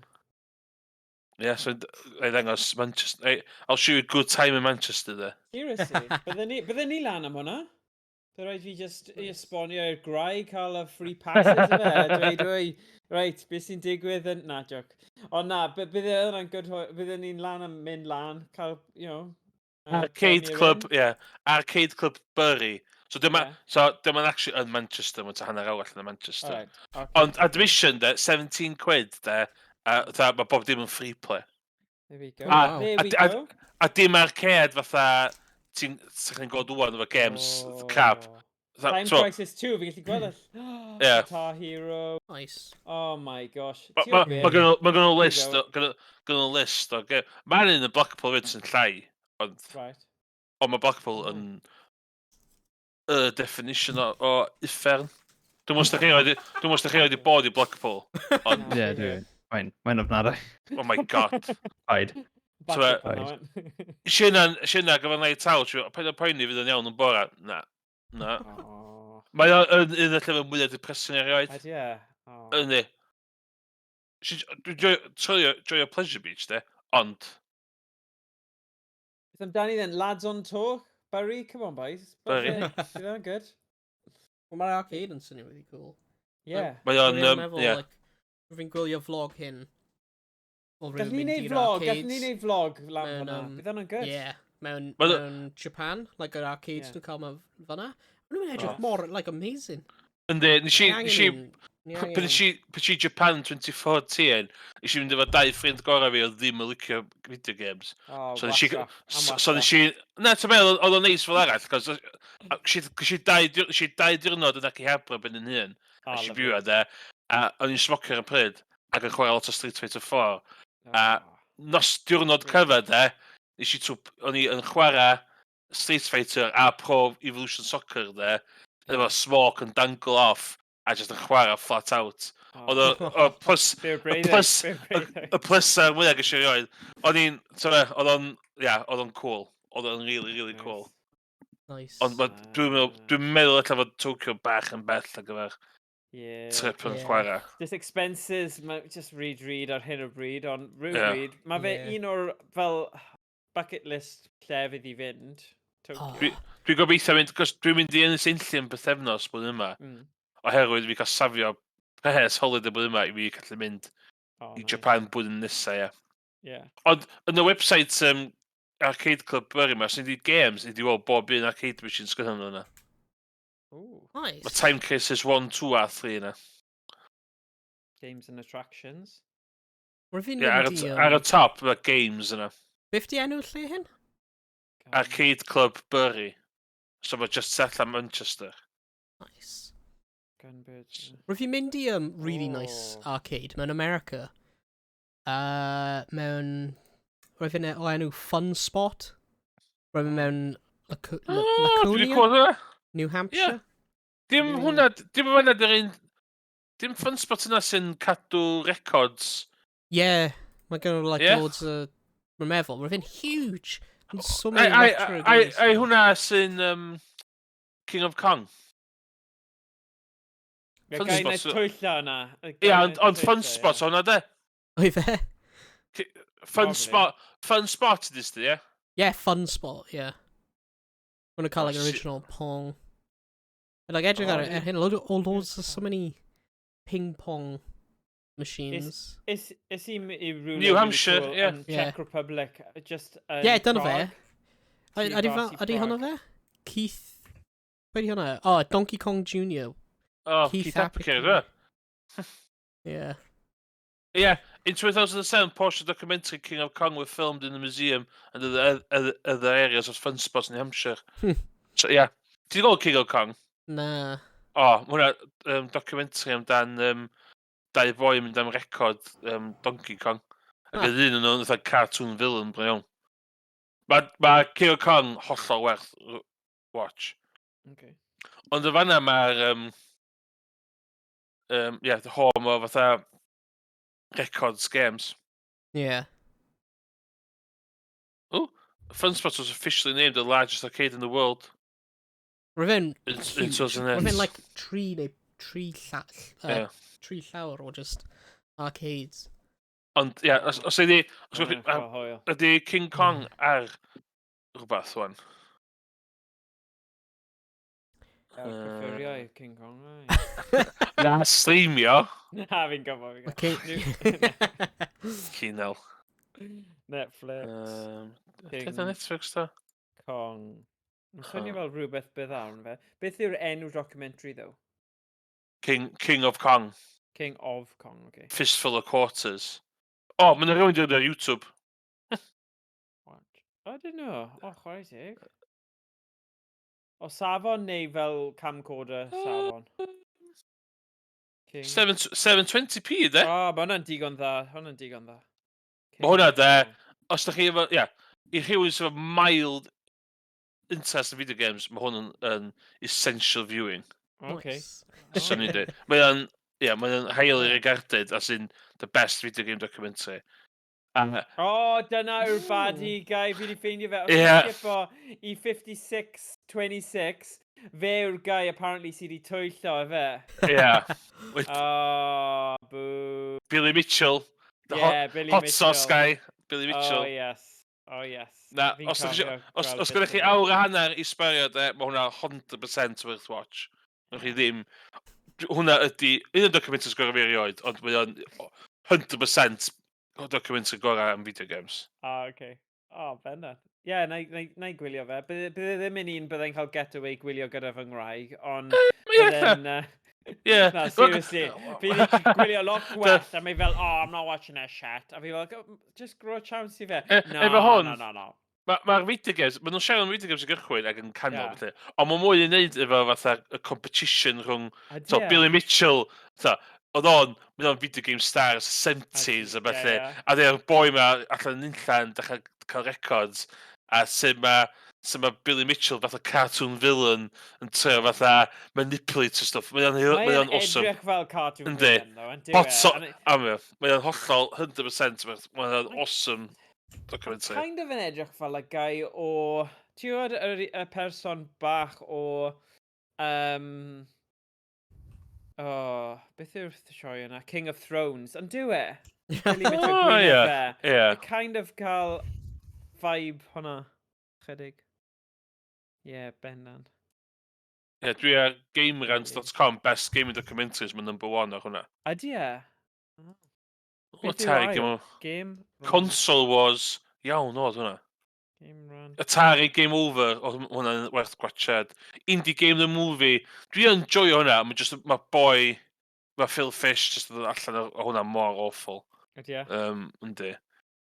[SPEAKER 2] Yeah, so I ddangos Manchester... I'll show you a good time in Manchester, there.
[SPEAKER 5] Seriously? Bydden ni lan am hwnna? Bydd rhaid fi just esbonio i'r gwraig cael y free passes yma. Dweud, right, beth sy'n digwydd yn... Na, joc. Ond na, bydden ni'n lan am mynd lan, cael, you know...
[SPEAKER 2] Arcade Club, Arcade Club Bury. So dyma'n actually yn Manchester, mae'n hanner awr allan yn Manchester. Ond admission, 17 quid, a mae bob dim yn free play.
[SPEAKER 5] There we go.
[SPEAKER 2] A dim arcade fatha, ti'n gweld dwan efo games crap.
[SPEAKER 5] Time Crisis 2, fi gallu gweld Guitar Hero.
[SPEAKER 1] Nice.
[SPEAKER 5] Oh my gosh.
[SPEAKER 2] Mae gen o list o games. Mae'n un y Blackpool fyd sy'n llai. Ond mae Blackpool yn definition o uffern. Dwi'n mwyn chi wedi bod i Blackpool.
[SPEAKER 3] Ie, dwi'n. Mae'n ofnadau.
[SPEAKER 2] Oh my god.
[SPEAKER 3] Paid.
[SPEAKER 2] Isi yna gyfer na i taw, paid o poeni fydd yn iawn yn bora. Na. Mae o'n un y lefel mwyaf depressing erioed. Yndi. Dwi'n joio Pleasure Beach, de, ond...
[SPEAKER 5] Beth amdani then, lads on tour? Bury, come on boys.
[SPEAKER 2] Bury.
[SPEAKER 5] Bydd o'n good.
[SPEAKER 1] Wel, mae'r arcade yn swnio really cool.
[SPEAKER 5] Yeah.
[SPEAKER 2] Mae o'n,
[SPEAKER 1] Fi'n gwylio vlog hyn.
[SPEAKER 5] Gallwn ni neud vlog lan fyna. Bydd o'n good.
[SPEAKER 1] Yeah. Mewn Japan, like yr arcades dwi'n cael fyna. Mae'n edrych mor, like, amazing.
[SPEAKER 2] Yndi, Pan si Japan 2014, nes i mynd efo 2 ffrind gorau fi oedd ddim yn licio video games. So nes i... Na, ti'n meddwl, oedd o'n neis fel arall, cos si 2 diwrnod yn ac i hebra ben yn hyn. A si byw e, a o'n i'n smocio ar y pryd, ac yn chwarae lot o Street Fighter 4. A nos diwrnod cyfed, o'n i yn chwarae Street Fighter a Pro Evolution Soccer, efo smoke yn dangle off, a just yn chwarae flat out. Oedd y plus ar mwyaf gysio rioed. Oedd o'n cool. Oedd o'n really, really cool.
[SPEAKER 1] Nice.
[SPEAKER 2] Ond dwi'n meddwl eto fod Tokyo bach yn bell ar gyfer trip yn chwarae.
[SPEAKER 5] Just expenses, just read ar hyn o bryd, ond rhywbryd, mae fe un o'r fel bucket list llefydd i fynd.
[SPEAKER 2] Dwi'n gobeithio mynd, cos dwi'n mynd i Ynys Enlli yn bythefnos blwyddyn yma. Oherwydd fi cael safio pres holiday blwyddyn yma i fi gallu mynd i Japan blwyddyn nesa, Ond yn y website Arcade Club Bury yma, sy'n dweud games, i weld bob un arcade machine sgynnon nhw yna.
[SPEAKER 1] Nice.
[SPEAKER 2] Mae Time Crisis 1, 2 a 3 yna.
[SPEAKER 5] Games and attractions.
[SPEAKER 1] Rwy'n
[SPEAKER 2] Ie,
[SPEAKER 1] mynd i...
[SPEAKER 2] ar y top, mae games yna.
[SPEAKER 1] Beth di enw lle hyn?
[SPEAKER 2] Arcade Club Bury. So mae just set am Manchester.
[SPEAKER 1] Nice.
[SPEAKER 5] Gunbirds.
[SPEAKER 1] Rwy'n mynd i really nice
[SPEAKER 5] Oh.
[SPEAKER 1] arcade mewn America. Rwy'n o enw Fun Spot. Rwy'n mewn
[SPEAKER 2] Dwi wedi
[SPEAKER 1] Laconia,
[SPEAKER 2] cwrdd yna.
[SPEAKER 1] New Hampshire.
[SPEAKER 2] Dim hwnna, dim hwnna dyr un... Dim fun spot yna sy'n cadw records.
[SPEAKER 1] Yeah, mae gen nhw like
[SPEAKER 2] Ie?
[SPEAKER 1] loads o... Rwy'n meddwl, rwy'n huge. Ond so many retro games.
[SPEAKER 2] Ai hwnna sy'n King of Kong.
[SPEAKER 5] Ie,
[SPEAKER 2] Fun
[SPEAKER 5] gai
[SPEAKER 2] spot,
[SPEAKER 5] wneud
[SPEAKER 2] so-
[SPEAKER 5] twylla yna.
[SPEAKER 2] Ie, ond fun spot hwnna de.
[SPEAKER 1] Oedd e?
[SPEAKER 2] Fun
[SPEAKER 5] Probably.
[SPEAKER 2] spot ydys di, ie?
[SPEAKER 1] Yeah, Fun Spot, yeah. When I call
[SPEAKER 2] Oh,
[SPEAKER 1] like
[SPEAKER 2] shit.
[SPEAKER 1] original Pong. And like edrych ar
[SPEAKER 5] yeah.
[SPEAKER 1] it, loads of so many ping pong machines.
[SPEAKER 5] Is he i rhywle
[SPEAKER 2] New Hampshire,
[SPEAKER 5] cool
[SPEAKER 2] ie.
[SPEAKER 5] yn Czech Republic, just
[SPEAKER 1] Yeah, dyna fe.
[SPEAKER 5] Prague?
[SPEAKER 1] Ydy hwnna fe? Keith... Be di hwnna? Oh, Donkey Kong Jr.
[SPEAKER 2] Oh,
[SPEAKER 1] Keith
[SPEAKER 2] Keith Appicer,
[SPEAKER 1] Appicer.
[SPEAKER 2] ie?
[SPEAKER 1] Yeah.
[SPEAKER 2] Yeah, in 2007, portion of the documentary King of Kong were filmed in the museum and other areas of fun spots in New Hampshire. So, yeah. Ti 'di gweld King of Kong?
[SPEAKER 1] Nah.
[SPEAKER 2] O, ma' hwnna documentary amdan dau foi yn mynd am record Donkey Kong. Ac
[SPEAKER 1] Ah.
[SPEAKER 2] oedd un yn nhw'n fatha cartoon villain, ble iawn. Ma' King of Kong hollol werth watch.
[SPEAKER 5] Okay.
[SPEAKER 2] Ond y fanna mae'r the home o fatha records games.
[SPEAKER 1] Yeah.
[SPEAKER 2] Oh, Funspot was officially named the largest arcade in the world.
[SPEAKER 1] Rwy'n
[SPEAKER 2] In
[SPEAKER 1] huge.
[SPEAKER 2] 2008.
[SPEAKER 1] Rwy'n like tri
[SPEAKER 2] Yeah.
[SPEAKER 1] llawr o just arcades.
[SPEAKER 2] Ond, ie, os ydi...
[SPEAKER 5] Hoel.
[SPEAKER 2] Ydi King Kong ar rhywbeth wan?
[SPEAKER 5] Cyffuriau King Kong, ai.
[SPEAKER 2] Na, streamio.
[SPEAKER 5] Na, fi'n gofod, fi'n
[SPEAKER 1] Okay.
[SPEAKER 5] gofod.
[SPEAKER 2] Cynel.
[SPEAKER 5] Netflix,
[SPEAKER 2] Lle da Netflix da?
[SPEAKER 5] Kong. Yn swnio
[SPEAKER 2] Huh.
[SPEAKER 5] fel rhywbeth bydd arn fe. Beth yw'r enw documentary, though?
[SPEAKER 2] King of Kong.
[SPEAKER 5] King of Kong, okay.
[SPEAKER 2] Fistful of Quarters. O, mae'n rhywun dweud ar YouTube.
[SPEAKER 5] What? I don't know. O, chwarae teg. O safon neu fel camcorder safon? King.
[SPEAKER 2] 720p, de?
[SPEAKER 5] O, mae hwnna'n digon dda. Hwnna'n digon dda.
[SPEAKER 2] Mae hwnna,
[SPEAKER 5] King of
[SPEAKER 2] de.
[SPEAKER 5] Kong.
[SPEAKER 2] Os da chi efo, i rhywun sy'n efo mild interest in video games, mae hwn yn essential viewing.
[SPEAKER 5] Okay.
[SPEAKER 1] Nice.
[SPEAKER 2] Swn i'n dweud. Mae'n highly regarded as in the best video game documentary.
[SPEAKER 5] O, dyna yw'r badi, gai. Fi wedi ffeindio fe. Os
[SPEAKER 2] Ie.
[SPEAKER 5] ti'n shipo i 5626, fe yw'r gai apparently sydd wedi twyllo, efe?
[SPEAKER 2] Ie.
[SPEAKER 5] O, boo.
[SPEAKER 2] Billy Mitchell. The
[SPEAKER 5] Billy
[SPEAKER 2] hot
[SPEAKER 5] Mitchell.
[SPEAKER 2] sauce guy. Billy Mitchell.
[SPEAKER 5] Oh, yes. Oh, yes.
[SPEAKER 2] Na,
[SPEAKER 5] Fi'n
[SPEAKER 2] os
[SPEAKER 5] cofio
[SPEAKER 2] os
[SPEAKER 5] gweld
[SPEAKER 2] gyda
[SPEAKER 5] bits
[SPEAKER 2] chi
[SPEAKER 5] o fe.
[SPEAKER 2] awr a hanner i sberio, de, mae hwnna 100% worth watch. Nwch chi ddim... Hwnna ydi... Un o'r documentaries gorau fi erioed, ond mae o'n 100% o documentary gorau am video games.
[SPEAKER 5] Okay. O, benna. Ie, na i gwylio fe. Bydde ddim yn un byddai'n cael getaway gwylio gyda fy ngwraig, ond bydde'n...
[SPEAKER 2] Ie.
[SPEAKER 5] Na, seriously. Fi wedi gwylio lot gwell, a mae fel, I'm not watching that shit. A fi fel, just grow a chance i fe.
[SPEAKER 2] Efo hwn,
[SPEAKER 5] No.
[SPEAKER 2] Mae'r video games, maen nhw'n siarad am video games y gychwyn ac yn canol,
[SPEAKER 5] Ie.
[SPEAKER 2] felly. Ond mae mwy i wneud efo fatha y competition rhwng... So,
[SPEAKER 5] Ie.
[SPEAKER 2] Billy Mitchell, oedd mynd o'n video game stars 70s a beth.
[SPEAKER 5] Ie.
[SPEAKER 2] A dde'r boi ma allan yn unllan, dechrau cael records, a sy'n ma Billy Mitchell fatha cartoon villain yn treo fatha manipulator stuff. Mae o'n awesome.
[SPEAKER 5] edrych fel cartoon
[SPEAKER 2] Yndi.
[SPEAKER 5] villain, though, yn dyw e?
[SPEAKER 2] Mae o'n hollol 100%. Mae o'n awesome documentary.
[SPEAKER 5] Kind of yn edrych fel y guy o... Ti'n gwybod y person bach o... beth yw'r sioe yna? King of Thrones. Yn dyw e? Really bit o gwyneb fe.
[SPEAKER 2] Ie.
[SPEAKER 5] I kind of cael vibe hwnna. Chydig. Ie, bendan.
[SPEAKER 2] Ie, dwi ar GameRant.com, best gaming documentaries, mae #1 ar hwnna.
[SPEAKER 5] Ydy e?
[SPEAKER 2] O,
[SPEAKER 5] Beth yw
[SPEAKER 2] Atari
[SPEAKER 5] ail?
[SPEAKER 2] Game o...
[SPEAKER 5] Game?
[SPEAKER 2] Console Wars, iawn oedd hwnna.
[SPEAKER 5] Game Run.
[SPEAKER 2] Atari Game Over, oedd hwnna'n werth gwachod. Indie Game the Movie, dwi yn joio hwnna, mae boi Mae Phil Fish jyst yn dod allan o hwnna mor awful.
[SPEAKER 5] Ydy e?
[SPEAKER 2] Yndi.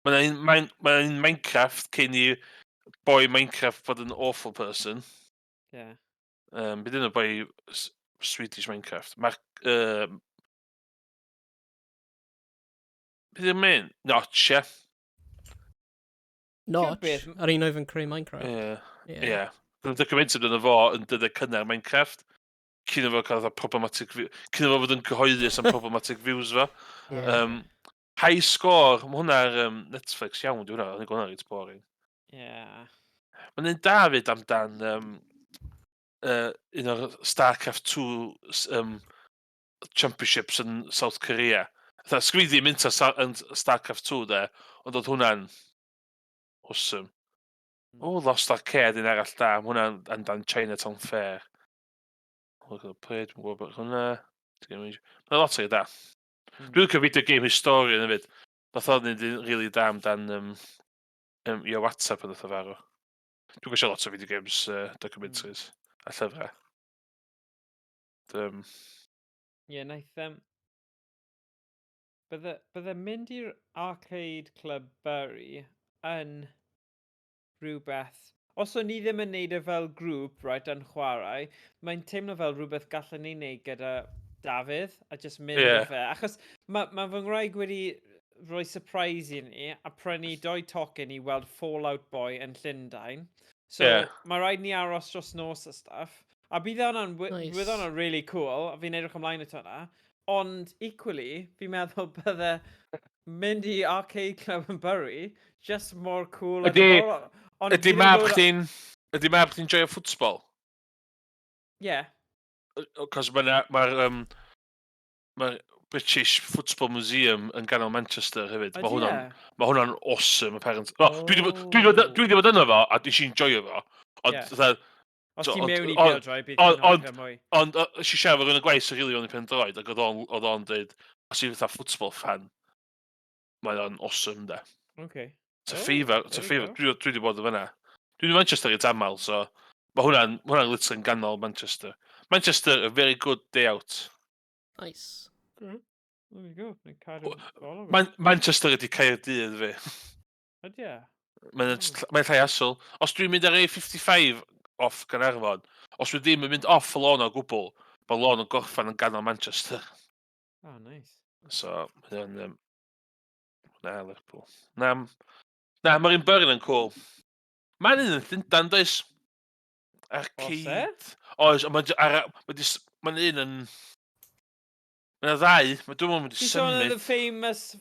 [SPEAKER 2] Mae'n Minecraft cyn i boi Minecraft bod yn awful person.
[SPEAKER 5] Ie.
[SPEAKER 2] Bydd yn y boi Swedish Minecraft. Bydd yn mynd? Notch, ie.
[SPEAKER 1] Notch,
[SPEAKER 5] beth-
[SPEAKER 1] ar un oedd yn creu Minecraft.
[SPEAKER 2] Ie. Dwi'n documented yn y fo yn dydau cynnar Minecraft. Cyn o fo cael problematic view. Cyn o fo fod yn cyhoeddus am problematic views fo.
[SPEAKER 1] Ie.
[SPEAKER 2] High score, mae hwnna ar Netflix iawn, di hwnna. Dwi'n gwneud it's boring.
[SPEAKER 5] Ie.
[SPEAKER 2] Mae'n un David amdan un o'r StarCraft 2 championships yn South Korea. Sgwyddi mynd yn StarCraft 2 de, ond oedd hwnna'n awesome. Lost Arcade un arall da, mae hwnna'n amdan Chinatown Fair. Dwi'n gwybod bod hwnna. Mae'n lot o'i da. Dwi'n cael video game historian hefyd. Nath o'n mynd really da amdan i o WhatsApp yn dda farw. Dwi'n gwybod lot o video games documentaries a llyfrau.
[SPEAKER 5] Ie, naeth... Bydde mynd i'r Arcade Club Bury yn rhywbeth... Os o'n ni ddim yn neud e fel grŵp, right, yn chwarae, mae'n teimlo fel rhywbeth gallen ni neud gyda Dafydd, a just mynd â fe. Achos mae fy ngwraig wedi rhoi surprise i ni, a prynu 2 tocyn i weld Fallout Boy yn Llundain. So, mae rhaid ni aros dros nos a stuff. A bydd hwnna'n really cool, a fi'n edrych ymlaen at hwnna. Ond, equally, fi'n meddwl bydde mynd i Arcade Club yn Bury just more cool.
[SPEAKER 2] Ydy mab chdi'n joio ffwtsbol?
[SPEAKER 5] Ie.
[SPEAKER 2] Cos mae'r British Football Museum yn ganol Manchester hefyd. Mae hwnna'n awesome, apparent. Dwi ddim bod yno fo, a dwi eisiau joio fo.
[SPEAKER 5] Os ti mewn i bildroi, bydd ti'n hoffi mwy.
[SPEAKER 2] Ond eisiau siarad fo yn y gwaith sy'n rili o'n i pen droed, ac oedd o'n dweud, os i'n fatha football fan, mae o'n awesome, da.
[SPEAKER 5] Okay.
[SPEAKER 2] It's a favour. Dwi wedi bod o fyna. Dwi wedi Manchester i tamal, so mae hwnna'n literally yn ganol Manchester. Manchester, a very good day out.
[SPEAKER 1] Nice.
[SPEAKER 5] There you go.
[SPEAKER 2] Manchester ydi Caerdydd fi.
[SPEAKER 5] Ydy e?
[SPEAKER 2] Mae'n llai asol. Os dwi'n mynd ar A55 off Gaernarfon, os dwi ddim yn mynd off y lôn o gwbl, mae lôn o gorffan yn ganol Manchester.
[SPEAKER 5] Oh, nice.
[SPEAKER 2] So, mae'n... Lerpwl. Na, mae'r un Burn yn cool. Mae'n un yn Llundain, does? Arcade. Oes, mae'n un yn... Mae'n ddau, dwi'n mynd i
[SPEAKER 5] Ti'n sôn yn the famous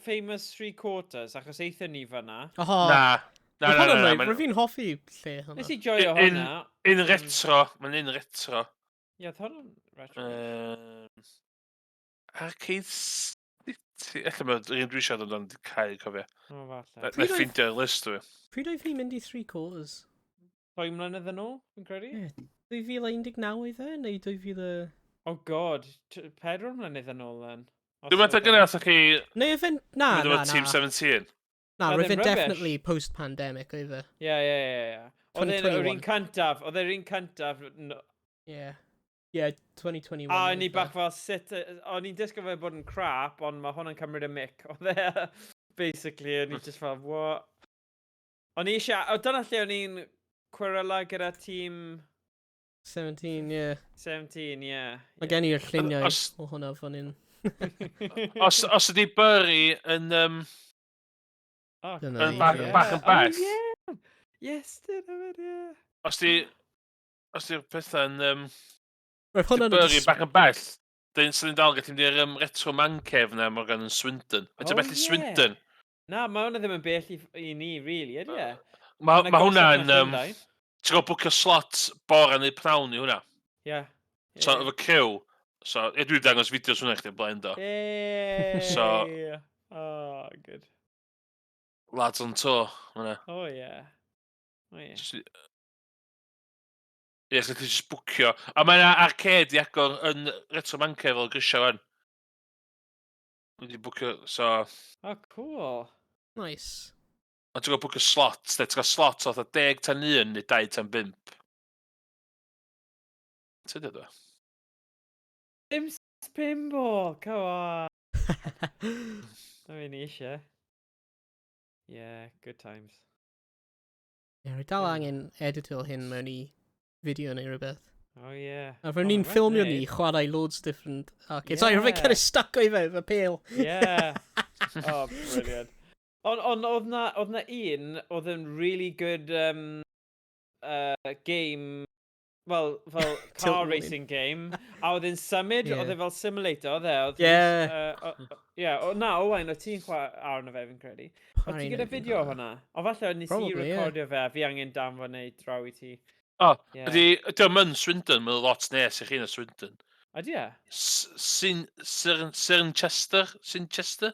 [SPEAKER 5] 3 quarters, achos eithon ni fyna.
[SPEAKER 2] Na.
[SPEAKER 1] Rwy'n fi'n hoffi lle hwnna.
[SPEAKER 5] Nes i joio hwnna.
[SPEAKER 2] Un retro, mae'n un retro.
[SPEAKER 5] Ie, oedd hwnna'n retro.
[SPEAKER 2] Arcade City. Ella mae'n un dwi'n siarad amdano di cael, cofio.
[SPEAKER 5] O, falle.
[SPEAKER 2] Mae'n ffeindio'r list dwi.
[SPEAKER 1] Pryd oedd fi'n mynd i 3 quarters?
[SPEAKER 5] 2 mlynedd yn ôl, fi'n credu?
[SPEAKER 1] Ie. 2019 oedd e, neu 2000...
[SPEAKER 5] Oh god, 4 mlynedd yn ôl then.
[SPEAKER 2] Dwi'n meddwl gyda atho chi...
[SPEAKER 1] Neu efen... Na.
[SPEAKER 2] Team 17?
[SPEAKER 1] Na, roedd e'n definitely post-pandemic oedd e.
[SPEAKER 5] Ie. Oedd e'r un cyntaf,
[SPEAKER 1] Ie. Ie, 2021.
[SPEAKER 5] A ni bach fel sut... O'n i'n disgo fe bod yn crap, ond mae hwnna'n cymryd y mic. Oedd e... Basically, o'n i just fel, what? O'n i eisiau... Dyna lle o'n i'n cwirela gyda tîm...
[SPEAKER 1] 17, ie.
[SPEAKER 5] 17, ie.
[SPEAKER 1] Mae gen i'r lluniau o hwnna fan hyn.
[SPEAKER 2] Os ydi Bury yn... bach yn bell.
[SPEAKER 5] Yes, dyna fe, ie.
[SPEAKER 2] Os di'r pethau yn...
[SPEAKER 1] Bury
[SPEAKER 2] bach yn bell, dyn sy'n dal gallu mynd i'r retro man cef na mor gan yn Swindon. Mae'n bell i Swindon.
[SPEAKER 5] Na, mae hwnna ddim yn bell i ni, really, ydy e?
[SPEAKER 2] Mae hwnna'n... Ti'n gwybod bwcio slot bore neu pnawn i hwnna?
[SPEAKER 5] Ie.
[SPEAKER 2] So, efo criw. So, dwi'n dangos fideos hwnna chdi'n blaen do. So...
[SPEAKER 5] Oh, good.
[SPEAKER 2] Lads on tour, hwnna.
[SPEAKER 5] Oh, ie.
[SPEAKER 2] Ie, so ti'n just bwcio. A mae'n arcade i agor yn retro mancef fel grisiau fan. Wedi bwcio, so...
[SPEAKER 5] Oh, cool.
[SPEAKER 1] Nice.
[SPEAKER 2] A ti'n gwybod bwcio slot, ti'n gwybod slot oedd 10 tan 1 neu 2 tan 5. Ti'n dweud o?
[SPEAKER 5] Dim Pinball, come on. I mean, eisiau. Yeah, good times.
[SPEAKER 1] Ie, rhaid dal angen editio hyn mewn I fideo neu rhywbeth.
[SPEAKER 5] Oh, yeah.
[SPEAKER 1] A fe ni'n ffilmio ni chwarae loads different arcades. Sorry, rhaid cael ei stuck o'i fe, fy pêl.
[SPEAKER 5] Yeah. Oh, brilliant. Ond oedd na un oedd yn really good game, fel
[SPEAKER 1] Tilt
[SPEAKER 5] car
[SPEAKER 1] warning.
[SPEAKER 5] racing game, a oedd yn symud,
[SPEAKER 1] Ie.
[SPEAKER 5] oedd e fel simulator, oedd e? Oedd
[SPEAKER 1] Ie.
[SPEAKER 5] Rhys, Owain, oedd ti'n chwarae arno fe fi'n credu. Oedd ti gyda fideo o hwnna? O falle nes I
[SPEAKER 1] Probably, ie.
[SPEAKER 5] recordio fe, fi angen danfon neu draw I ti.
[SPEAKER 2] O,
[SPEAKER 5] Ie.
[SPEAKER 2] ydy o'n mynd Swindon, mae'n lot nes I chi yn y Swindon.
[SPEAKER 5] Ydy e?
[SPEAKER 2] Cirencester?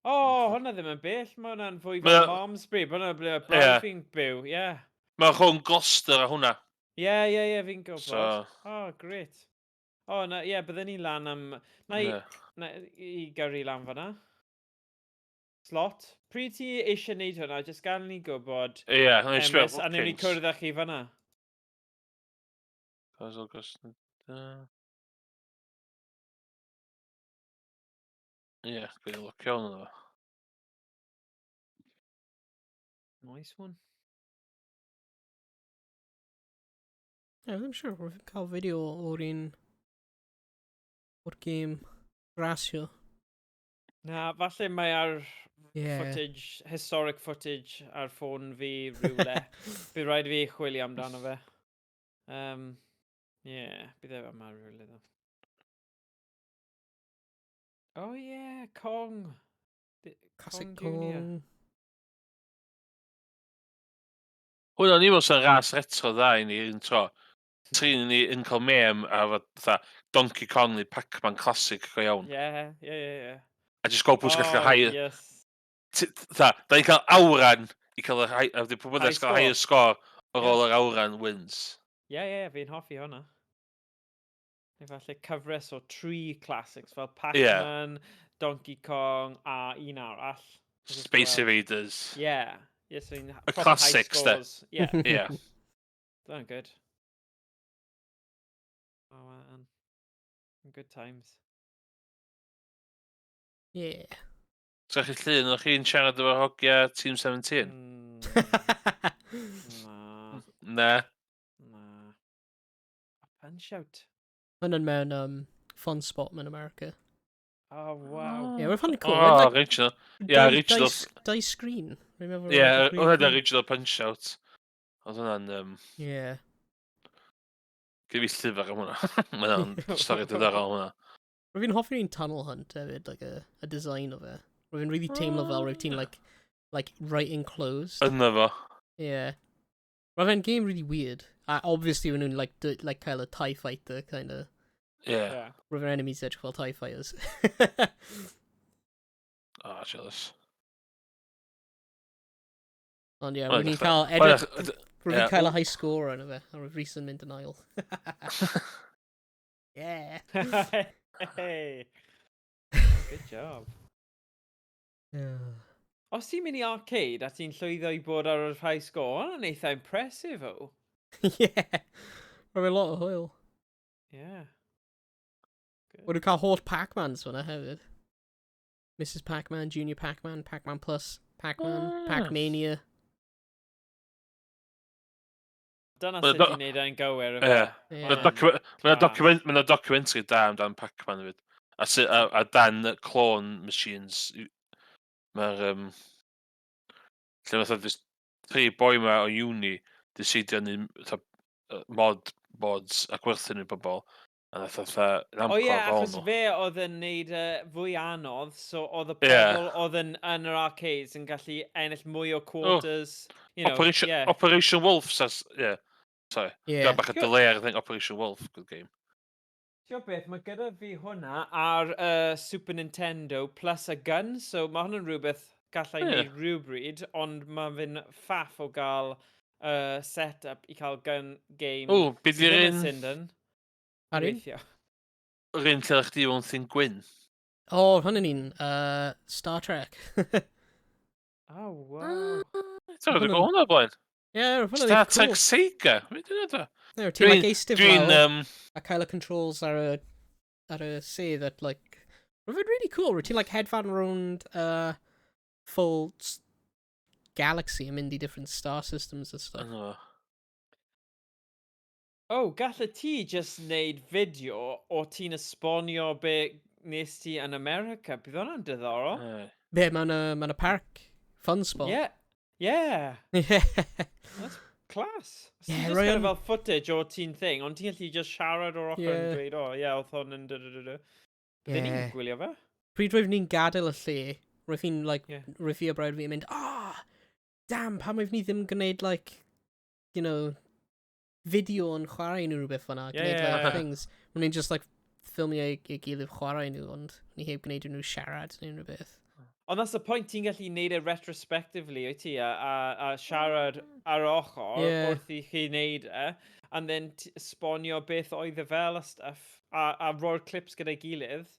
[SPEAKER 5] O, hwnna ddim yn bell, mae hwnna'n fwy
[SPEAKER 2] Mae
[SPEAKER 5] fel
[SPEAKER 2] o-
[SPEAKER 5] Malmesbury, mae hwnna'n ble o
[SPEAKER 2] Ie.
[SPEAKER 5] brawd fi'n byw, ie.
[SPEAKER 2] Mae rhwng Gloucester a hwnna.
[SPEAKER 5] Ie, fi'n gwybod.
[SPEAKER 2] So-
[SPEAKER 5] O, gret. O, byddwn ni lan am... Na
[SPEAKER 2] Ie.
[SPEAKER 5] I gyrru lan fan'na. Slot. Pryd ti eisiau neud hwnna, jyst gael ni gwybod.
[SPEAKER 2] Ie, na i sbio
[SPEAKER 5] A newn ni cwrdd â chi fan'na.
[SPEAKER 2] Ie, gwyd lwc iawn yna.
[SPEAKER 5] Nice one.
[SPEAKER 1] Ie, ddim siŵr, rwy'n cael fideo o'r gêm rasio.
[SPEAKER 5] Na, falle mae ar
[SPEAKER 1] Ie.
[SPEAKER 5] footage, historic footage ar ffôn fi rhywle. Bydd rhaid fi chwilio amdano fe. Bydd e yma rhywle ddo. Oh yeah, Kong.
[SPEAKER 1] Classic
[SPEAKER 5] Junior.
[SPEAKER 1] Kong.
[SPEAKER 2] Hwna ni mos yn ras retro dda I ni un tro. Trin ni yn cael mem a fatha Donkey Kong neu Pac-Man classic go iawn.
[SPEAKER 5] Yeah.
[SPEAKER 2] A jyst gweld pwys gallu high...
[SPEAKER 5] Yes.
[SPEAKER 2] Da ni'n cael awran I cael yr high... A di pwbl
[SPEAKER 5] High
[SPEAKER 2] cael higher score ar
[SPEAKER 5] Ie.
[SPEAKER 2] ôl yr awran wins.
[SPEAKER 5] Fi'n hoffi hwnna. Neu falle cyfres o 3 classics fel Pac-Man, Donkey Kong a un arall.
[SPEAKER 2] Space Invaders.
[SPEAKER 5] Yeah. Yes, so
[SPEAKER 2] Y classics, de.
[SPEAKER 5] Yeah,
[SPEAKER 2] Ie.
[SPEAKER 5] that's good. Oh, man. Good times.
[SPEAKER 1] Ie.
[SPEAKER 2] So chi llun, o'ch chi'n siarad efo hogia Team 17?
[SPEAKER 5] Nah.
[SPEAKER 2] Na.
[SPEAKER 5] Punch out.
[SPEAKER 1] Hwna'n mewn fun spot mewn America.
[SPEAKER 5] Oh, wow.
[SPEAKER 1] Ie, rwy'n ffynnu cool.
[SPEAKER 2] Oh, original. Ie, original.
[SPEAKER 1] Dau screen.
[SPEAKER 2] Ie, oedd original Punch-Out. Oedd hwnna'n...
[SPEAKER 1] Ie.
[SPEAKER 2] Gyda fi llyfr am hwnna. Mae hwnna'n stori diddorol hwnna.
[SPEAKER 1] Rwy'n hoffi ni'n tunnel hunt hefyd, like a design o fe. Rwy'n really teimlo fel rwy'n ti'n like right enclosed.
[SPEAKER 2] Yna fo.
[SPEAKER 1] Yeah. Rwy'n game really weird. Obviously, when nhw'n like cael a TIE fighter, kind of.
[SPEAKER 2] Ie.
[SPEAKER 1] Rwy'n enemies edrych fel TIE fighters.
[SPEAKER 2] Oh, jealous.
[SPEAKER 1] Ond ie,
[SPEAKER 2] Wel,
[SPEAKER 1] rwy'n
[SPEAKER 2] dechrau-
[SPEAKER 1] cael edrych...
[SPEAKER 2] Wel,
[SPEAKER 1] Rwy'n
[SPEAKER 2] ie.
[SPEAKER 1] cael a high score arno fe, a rwy'n Rhys yn mynd yn ail. Yeah.
[SPEAKER 5] Hey. Good job. Os ti'n mynd I arcade a ti'n llwyddo I bod ar yr high score, hwnna'n eitha impressive o.
[SPEAKER 1] Yeah. Rwy'n lot o hwyl.
[SPEAKER 5] Yeah.
[SPEAKER 1] Rwy'n cael holl Pac-Mans fyna hefyd. Mrs Pac-Man, Junior Pac-Man, Pac-Man Plus, Pac-Man, Pac-Mania.
[SPEAKER 5] Dyna
[SPEAKER 2] Wel,
[SPEAKER 5] sut ti'n neud e'n gywir.
[SPEAKER 2] Ie. Mae'n documentary da amdan Pac-Man hefyd. A dan clone machines. Mae'r... Lle fatha dys 3 boi ma o uni decidio ni mods a gwerthu nhw bobl. A fatha yn
[SPEAKER 5] O ie,
[SPEAKER 2] amco fel
[SPEAKER 5] achos
[SPEAKER 2] nhw.
[SPEAKER 5] fe oedd yn neud fwy anodd, so oedd y
[SPEAKER 2] Ie.
[SPEAKER 5] pobl oedd yn yr arcades yn gallu ennill mwy o quarters. You know, yeah.
[SPEAKER 2] Operation Wolf, yeah. Sorry.
[SPEAKER 1] Yeah.
[SPEAKER 2] Got bach a delay, I think, Operation Wolf, good game.
[SPEAKER 5] Tio beth, mae gyda fi hwnna ar Super Nintendo plus a gun, so mae hwnna'n rhywbeth gallai
[SPEAKER 2] Ie.
[SPEAKER 5] neud rhywbryd, ond mae fi'n ffaff o gael set-up I cael gun game.
[SPEAKER 2] O, beth
[SPEAKER 5] sydd
[SPEAKER 2] yw'r
[SPEAKER 5] ddim yn
[SPEAKER 2] un...
[SPEAKER 5] Syndon.
[SPEAKER 1] Ar un?
[SPEAKER 5] Weithio.
[SPEAKER 2] Yr un lle chdi o'n thyn gwyn?
[SPEAKER 1] Oh, hwnna'n un, Star Trek.
[SPEAKER 5] Oh, wow.
[SPEAKER 2] Ti'n rhaid o hwnna blaen?
[SPEAKER 1] Yeah, hwnna'n
[SPEAKER 2] Star
[SPEAKER 1] eitha
[SPEAKER 2] Trek
[SPEAKER 1] cool.
[SPEAKER 2] Sega? Ti'n rhaid o?
[SPEAKER 1] Ti'n like eistedd
[SPEAKER 2] Dwi'n...
[SPEAKER 1] lawr a cael y controls ar y ar y sedd at, like, roedd fe'n really cool. Roedd ti'n, like, hedfan rownd full galaxy yn mynd I different star systems and stuff.
[SPEAKER 2] Yno.
[SPEAKER 5] Gallai ti just neud fideo o ti'n esbonio be nes ti yn America. Bydd hwnna'n diddorol.
[SPEAKER 2] Ie.
[SPEAKER 1] Be, mae'n y parc. Fun spot.
[SPEAKER 5] Yeah. Yeah.
[SPEAKER 1] Yeah.
[SPEAKER 5] That's class. So
[SPEAKER 1] Yeah,
[SPEAKER 5] ti'n just
[SPEAKER 1] right
[SPEAKER 5] gyda
[SPEAKER 1] on-
[SPEAKER 5] fel footage o ti'n thing, ond ti'n gallu just siarad o'r ochr yn
[SPEAKER 1] Yeah.
[SPEAKER 5] dweud, oedd hwn yn dy-dy-dy-dy. Bydden ni'n
[SPEAKER 1] Yeah.
[SPEAKER 5] gwylio fe?
[SPEAKER 1] Pryd roedd ni'n gadael y lle, roedd fi'n, like,
[SPEAKER 5] Yeah.
[SPEAKER 1] roedd fi a brawd fi'n mynd, damn, pam roedd ni ddim yn gwneud, like, you know, fideo yn chwarae nhw rhywbeth fan'na. Gwneud,
[SPEAKER 5] Yeah.
[SPEAKER 1] like, things. Roedd ni'n just, like, ffilmio I gilydd chwarae nhw, ond ni heb gwneud nhw siarad neu rhywbeth.
[SPEAKER 5] Ond that's the point, ti'n gallu neud e retrospectively, wyt ti, a siarad ar yr ochr
[SPEAKER 1] Yeah.
[SPEAKER 5] wrth I chi neud e, and then esbonio beth oedd e fel a stuff, a roi'r clips gyda'i gilydd.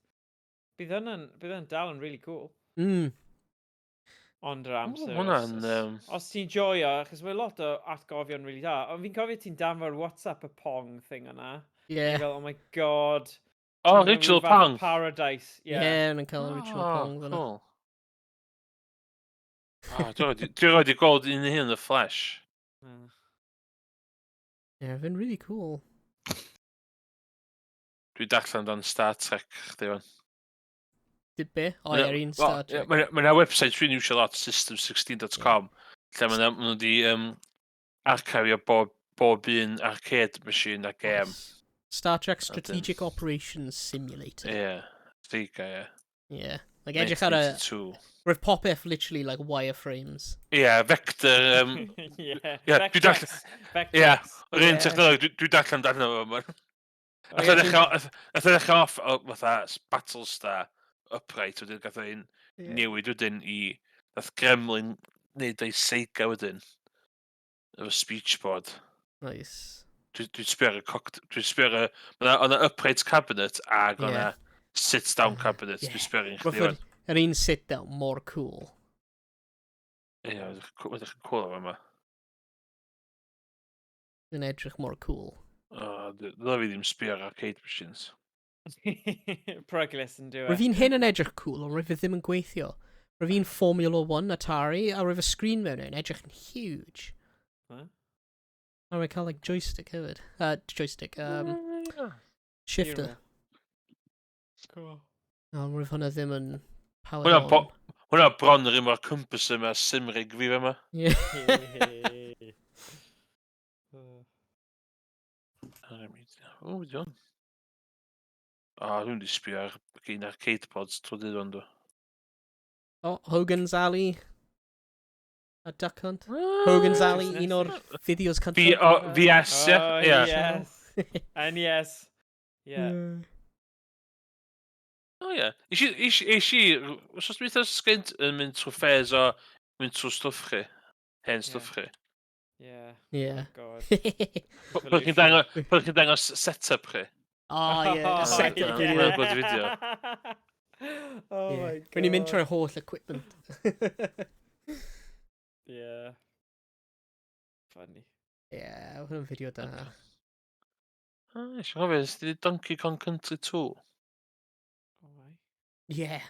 [SPEAKER 5] Bydd hwnna'n dal yn really cool. Ond yr amser,
[SPEAKER 2] hwnna'n,
[SPEAKER 5] os ti'n joio, achos mae lot o atgofion really da, ond fi'n cofio ti'n danfod WhatsApp y Pong thing yna.
[SPEAKER 1] Yeah.
[SPEAKER 5] Fel, oh my god.
[SPEAKER 2] Oh,
[SPEAKER 5] Ti'n
[SPEAKER 2] Ritual
[SPEAKER 5] rhyw fath o
[SPEAKER 2] Pong.
[SPEAKER 5] Paradise,
[SPEAKER 1] Yeah,
[SPEAKER 5] yeah.
[SPEAKER 1] yn cael ritual pong fan'na.
[SPEAKER 2] Cool. Dwi'n rhaid I gweld un hyn yn y flesh.
[SPEAKER 1] Yeah, fe'n really cool.
[SPEAKER 2] Dwi'n darllen dan Star Trek, chdi fan.
[SPEAKER 1] Did be? Yr un Star Trek.
[SPEAKER 2] Mae'n website rwy'n iwsio lot, system16.com, lle maen nhw wedi archifio bob un arcade machine a game.
[SPEAKER 1] Star Trek Strategic Operations Simulator.
[SPEAKER 2] Ie, stiga, ie.
[SPEAKER 1] Yeah. Like, edrych ar y...
[SPEAKER 2] 1982.
[SPEAKER 1] Roedd popeth literally, like, wireframes.
[SPEAKER 2] Ie, vector...
[SPEAKER 5] Yeah,
[SPEAKER 2] Ie, dwi'n darllen... Ie, yr un technolog, dwi'n darllen dan nhw. Nath edrych off o fatha Battlestar Upright wedyn gath o'n newid wedyn I nath Gremlin neud ei Sega wedyn efo speech board.
[SPEAKER 1] Nice.
[SPEAKER 2] Dwi'n sbio ar y dwi'n sbio ar y... O'na upright cabinet ag o'na sit down cabinet. Dwi'n sbio ar un chdi fan.
[SPEAKER 1] Yr un sit down, more cool.
[SPEAKER 2] Ie, wedych yn cool am yma.
[SPEAKER 1] Yn edrych more cool.
[SPEAKER 2] Dda fi ddim sbio ar arcade machines.
[SPEAKER 5] Progress yn dweud.
[SPEAKER 1] Roedd fi'n hyn yn edrych cool, ond roedd fi ddim yn gweithio. Roedd fi'n Formula 1 Atari, a roedd y screen mewn yn edrych yn huge.
[SPEAKER 5] Huh?
[SPEAKER 1] A roedd cael, like, joystick hefyd. Joystick, shifter.
[SPEAKER 5] Cool.
[SPEAKER 1] A roedd hwnna ddim yn powered on.
[SPEAKER 2] Hwna bron yr un o'r compass yma Cymraeg fi yma.
[SPEAKER 1] Yeah.
[SPEAKER 2] O, wedi hwn. Dwi'n di sbio ar un arcade pods trwy dyd ond o.
[SPEAKER 1] Hogan's Alley. A Duck Hunt. Hogan's Alley, un o'r fideos cyntaf.
[SPEAKER 2] VS, ie?
[SPEAKER 5] Yes. And yes. Yeah.
[SPEAKER 2] O ie. Eis i, os oes dwi'n sgynt yn mynd trwy ffes o mynd trwy stwff chi. Hen stwff chi.
[SPEAKER 5] Yeah.
[SPEAKER 1] Yeah.
[SPEAKER 5] God.
[SPEAKER 2] Byddwch chi'n dangos set-up chi.
[SPEAKER 1] Yeah, set-up
[SPEAKER 2] Ie.
[SPEAKER 1] video.
[SPEAKER 2] Gweld fideo.
[SPEAKER 5] Oh my god.
[SPEAKER 1] Rwy'n ni'n mynd trwy'r holl equipment.
[SPEAKER 5] Yeah. Funny.
[SPEAKER 1] Yeah, hwnna'n fideo da.
[SPEAKER 2] Eisiau gofio, ysdi Donkey Kong Country 2?
[SPEAKER 5] Alright.
[SPEAKER 1] Yeah.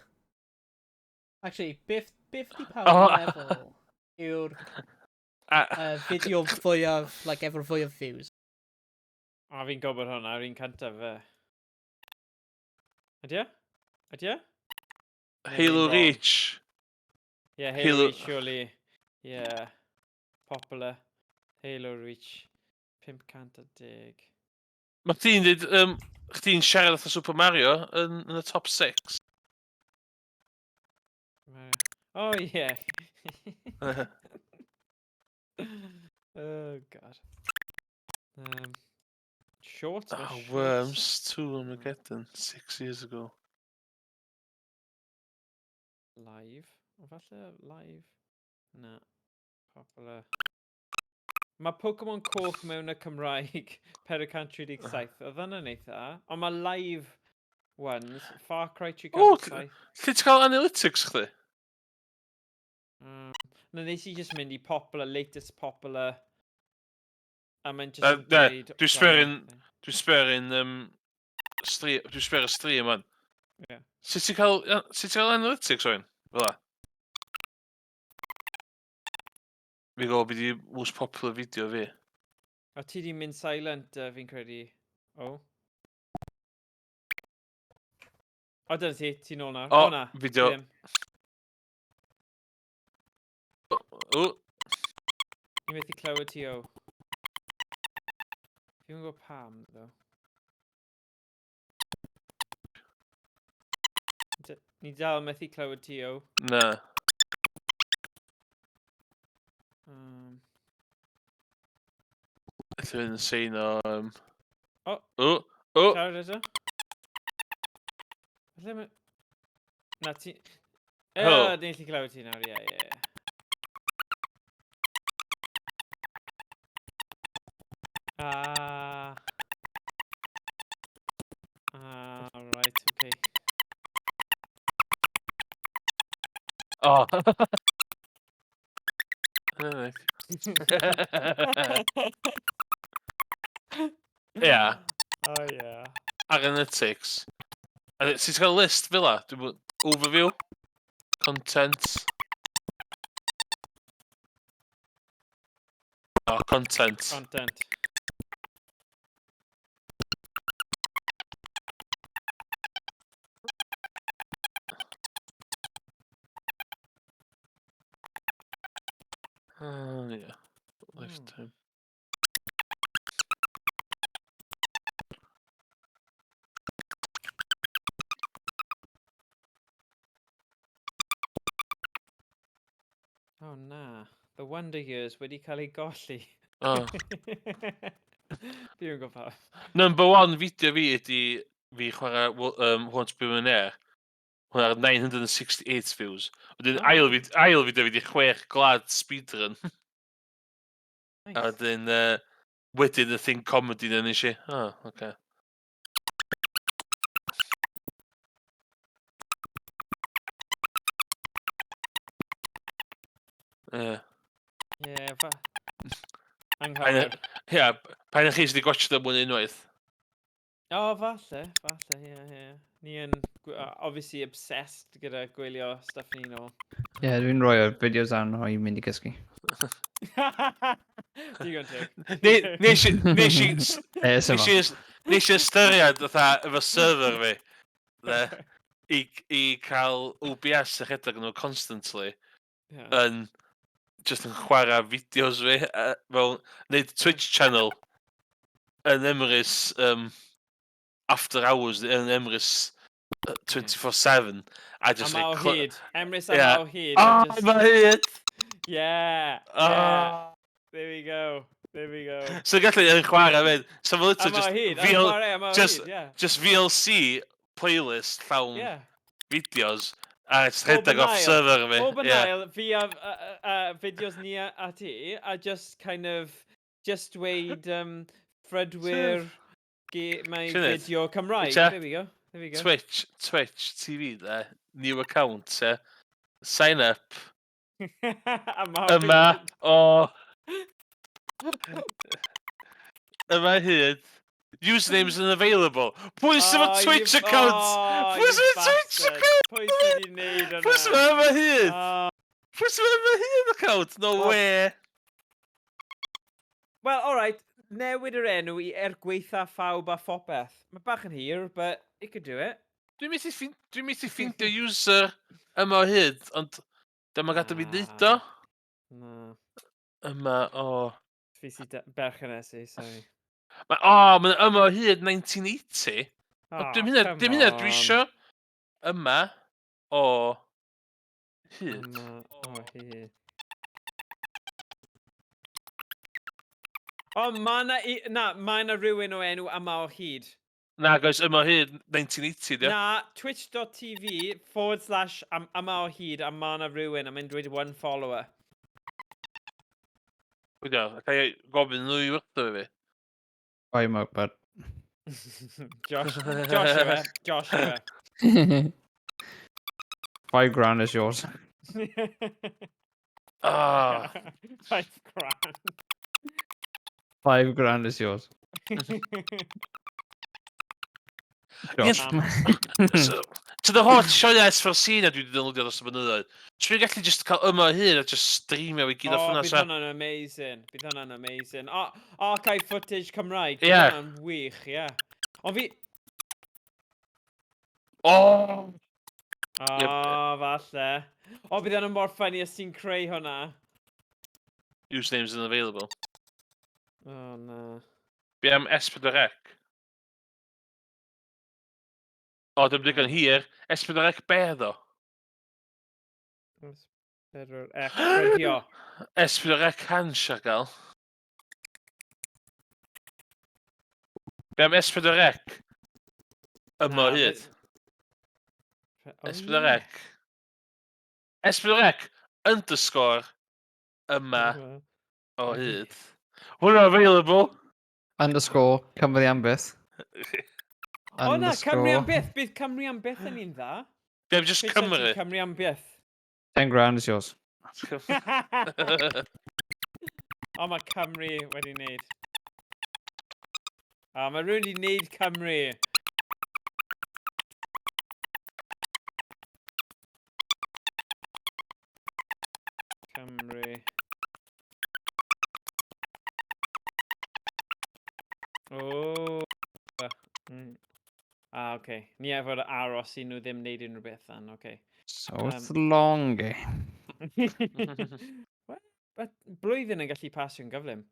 [SPEAKER 1] Actually, Biff di Power Level yw'r fideo fwyaf, like, efo'r fwyaf views.
[SPEAKER 5] Fi'n gwybod hwnna, fi'n cyntaf fe. Ydy e? Ydy e?
[SPEAKER 2] Halo Reach.
[SPEAKER 5] Yeah,
[SPEAKER 2] Halo-
[SPEAKER 5] Halo Reach, surely. Yeah. Popular. Halo Reach. 510.
[SPEAKER 2] Mae ti'n dweud, chdi'n siarad atho Super Mario yn y top 6.
[SPEAKER 5] Oh, yeah. Oh, God. Short.
[SPEAKER 2] Worms 2 Armageddon, 6 years ago.
[SPEAKER 5] Live. Falle live. Na. Popular. Mae Pokemon Coch mewn y Cymraeg 437. Oedd hwnna'n eitha. Ond mae live ones. Far Cry 347.
[SPEAKER 2] Lle ti'n cael analytics chdi?
[SPEAKER 5] Na nes I just mynd I popular, latest popular. A mae'n just
[SPEAKER 2] Dwi'n sberin Dwi'n sbio ar y stream man.
[SPEAKER 5] Ie.
[SPEAKER 2] Sut ti'n cael analytics oen? Fel la? Fi gwybod beth i most popular video fi.
[SPEAKER 5] O, ti di mynd silent, fi'n credu. O. O, dyna ti. Ti'n ôl nawr.
[SPEAKER 2] O,
[SPEAKER 5] O, na.
[SPEAKER 2] fideo.
[SPEAKER 5] Ti ddim.
[SPEAKER 2] O,
[SPEAKER 5] Ni methu clywed ti o. Fi'n gwybod pam, ddo. Ni dal methu clywed ti o.
[SPEAKER 2] na. Alla fynd yn sein o...
[SPEAKER 5] O.
[SPEAKER 2] O, o.
[SPEAKER 5] Siarad eto? Falle ma... Na, ti...
[SPEAKER 2] Helo.
[SPEAKER 5] Ni'n gallu clywed ti nawr, ie. Right, okay.
[SPEAKER 2] O. Ia,
[SPEAKER 5] Oh, yeah.
[SPEAKER 2] analytics. A sut ti'n cael list fel la? Overview? Content? O, content.
[SPEAKER 5] Content.
[SPEAKER 2] Ie. Lifetime.
[SPEAKER 5] Oh, na. The Wonder Years wedi cael ei golli.
[SPEAKER 2] O.
[SPEAKER 5] Fi'n gwybod.
[SPEAKER 2] Number one fideo fi ydi fi chwarae Won't Be Millionaire. Hwna ar 968 views. Wedyn ail fideo fi di 6 glad speedrun. A wedyn wedyn y thing comedy na nes i. O, oce. Ie.
[SPEAKER 5] Ie, anghywir.
[SPEAKER 2] Ia, pa'n chi sydd wedi gwachio mwy unwaith?
[SPEAKER 5] O, falle, ie. Ni yn, obviously, obsessed gyda gwylio stuff ni nôl.
[SPEAKER 3] Ie, dwi'n rhoi o'r fideos arno i mynd i gysgu.
[SPEAKER 5] Digon teg.
[SPEAKER 2] Nes i ystyried efo server fi i cael OBS a rhedeg nhw constantly yn just yn chwarae fideos fi fel neud Twitch channel yn Emrys after hours yn Emrys 24/7 a just
[SPEAKER 5] Am o hyd. Emrys
[SPEAKER 2] Ie.
[SPEAKER 5] am o hyd.
[SPEAKER 2] O, ma hyd!
[SPEAKER 5] Yeah.
[SPEAKER 2] Oh.
[SPEAKER 5] There we go.
[SPEAKER 2] So gallu yn chwarae fyd. So fel ito
[SPEAKER 5] Am o hyd. Am o
[SPEAKER 2] just
[SPEAKER 5] hyd, yeah.
[SPEAKER 2] just VLC playlist llawn
[SPEAKER 5] Yeah.
[SPEAKER 2] fideos a just rhedeg off server fi.
[SPEAKER 5] Bob yn
[SPEAKER 2] Ie.
[SPEAKER 5] ail, fi a fideos ni a ti, a just kind of, just dweud ffrydwyr mae
[SPEAKER 2] Siarad.
[SPEAKER 5] fideo Cymraeg.
[SPEAKER 2] Wyt
[SPEAKER 5] There we go.
[SPEAKER 2] Twitch TV there. New account. Sign up. Yma o... Yma hyd. Usernames unavailable. Pwy sy'n fy Twitch account? Pwy sy'n fy Twitch account?
[SPEAKER 5] Pwy sy'n di neud hwnna?
[SPEAKER 2] Pwy sy'n fy hyd? Pwy sy'n fy hyd account? No way.
[SPEAKER 5] Well, alright. Newid yr enw i gweitha phawb a phopeth. Mae bach yn hir, but it could do it.
[SPEAKER 2] Dwi'n methu ffeindio user yma o hyd, ond dyma gada fi ddeud o.
[SPEAKER 5] Na.
[SPEAKER 2] Yma o...
[SPEAKER 5] Fi si berchenesu, sorry.
[SPEAKER 2] Mae'n yma o hyd 1980.
[SPEAKER 5] Oh,
[SPEAKER 2] Dim hynna dwi isio. Yma o hyd.
[SPEAKER 5] Yma o hyd. O, mae na rhywun o enw yma o hyd.
[SPEAKER 2] Na, guys, yma o hyd 1980, dio.
[SPEAKER 5] Na, twitch.tv/yma o hyd a mae na rhywun a mae'n dweud one follower.
[SPEAKER 2] Wydio, ca i gofyn nhw i wrtho fi.
[SPEAKER 3] I'm out, bud.
[SPEAKER 5] Joshua.
[SPEAKER 3] 5 grand is yours.
[SPEAKER 2] Ah,
[SPEAKER 5] 5 grand.
[SPEAKER 3] 5 grand is yours. Josh.
[SPEAKER 2] So the holl sioeau S4C na dwi wedi dynoldio dros y blynyddoedd. Dwi'n gallu just cael yma hyn a just streamio i gyd o
[SPEAKER 5] O,
[SPEAKER 2] ffyna
[SPEAKER 5] bydd
[SPEAKER 2] sa.
[SPEAKER 5] hwnna'n amazing. Bydd hwnna'n amazing. O, archive footage Cymraeg.
[SPEAKER 2] Ie.
[SPEAKER 5] Bydd hwnna'n wych, ie. Ond fi...
[SPEAKER 2] O!
[SPEAKER 5] O, falle. O, bydd hwnna'n mor funny os ti'n creu hwnna.
[SPEAKER 2] Usernames unavailable.
[SPEAKER 5] O, na.
[SPEAKER 2] Bi am S4C. O, dim digon hir. S4C be ddo?
[SPEAKER 5] Pedwar X, fideo.
[SPEAKER 2] S4C hans a gael. Bi am S4C. Yma
[SPEAKER 5] Na,
[SPEAKER 2] hyd.
[SPEAKER 5] O,
[SPEAKER 2] S4C. S4C underscore yma
[SPEAKER 5] ie.
[SPEAKER 2] o hyd. Hwna available.
[SPEAKER 3] Underscore Cymru am byth.
[SPEAKER 5] O na, Cymru am
[SPEAKER 3] Underscore.
[SPEAKER 5] byth. Bydd Cymru am byth yn un dda.
[SPEAKER 2] Bi am just
[SPEAKER 5] Beth sy'n ti
[SPEAKER 2] Cymru.
[SPEAKER 5] Cymru am byth?
[SPEAKER 3] 10 grand is yours.
[SPEAKER 5] O, mae Cymru wedi wneud. O, mae rhywun wedi wneud Cymru. Cymru. O. Oce. Ni efo'r aros i nhw ddim wneud unrhyw beth then, oce.
[SPEAKER 3] So it's a long game.
[SPEAKER 5] Blwyddyn yn gallu pasio'n gyflym.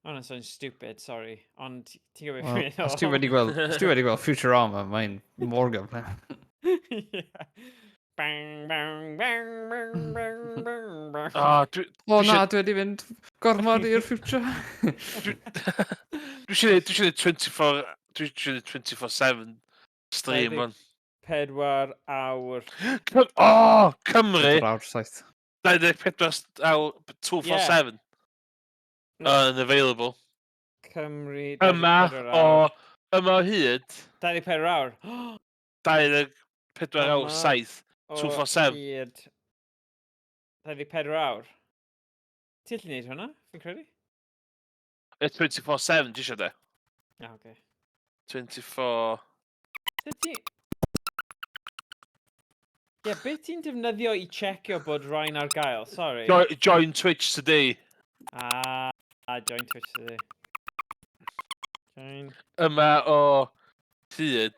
[SPEAKER 5] Hwna'n so'n stupid, sorry. Ond ti'n gwybod
[SPEAKER 3] Well,
[SPEAKER 5] beth dwi'n
[SPEAKER 3] os ti wedi gweld Futurama, mae'n mor gyflym.
[SPEAKER 5] Bang, bang, bang, bang, bang, bang, bang.
[SPEAKER 2] O,
[SPEAKER 3] O na, dwi wedi mynd gormod i'r future.
[SPEAKER 2] Dwi eisiau neud 24... Dwi eisiau neud 24/7 stream on.
[SPEAKER 5] 4 awr.
[SPEAKER 2] O! Cymru!
[SPEAKER 3] Yr awr saith.
[SPEAKER 2] 24 awr, 247. Unavailable.
[SPEAKER 5] Cymru,
[SPEAKER 2] Yma
[SPEAKER 5] 24
[SPEAKER 2] o...
[SPEAKER 5] awr.
[SPEAKER 2] Yma o hyd.
[SPEAKER 5] 24 awr.
[SPEAKER 2] 24 awr,
[SPEAKER 5] Yma
[SPEAKER 2] 7.
[SPEAKER 5] O
[SPEAKER 2] 247.
[SPEAKER 5] hyd. 24 awr. Ti'n gallu gwneud hwnna, fi'n credu?
[SPEAKER 2] 24/7, ti eisiau de?
[SPEAKER 5] Oce.
[SPEAKER 2] 24...
[SPEAKER 5] Ie, beth ti'n defnyddio i checio bod rhain ar gael? Sorry.
[SPEAKER 2] Join Twitch today.
[SPEAKER 5] Join Twitch today. Join.
[SPEAKER 2] Yma o hyd.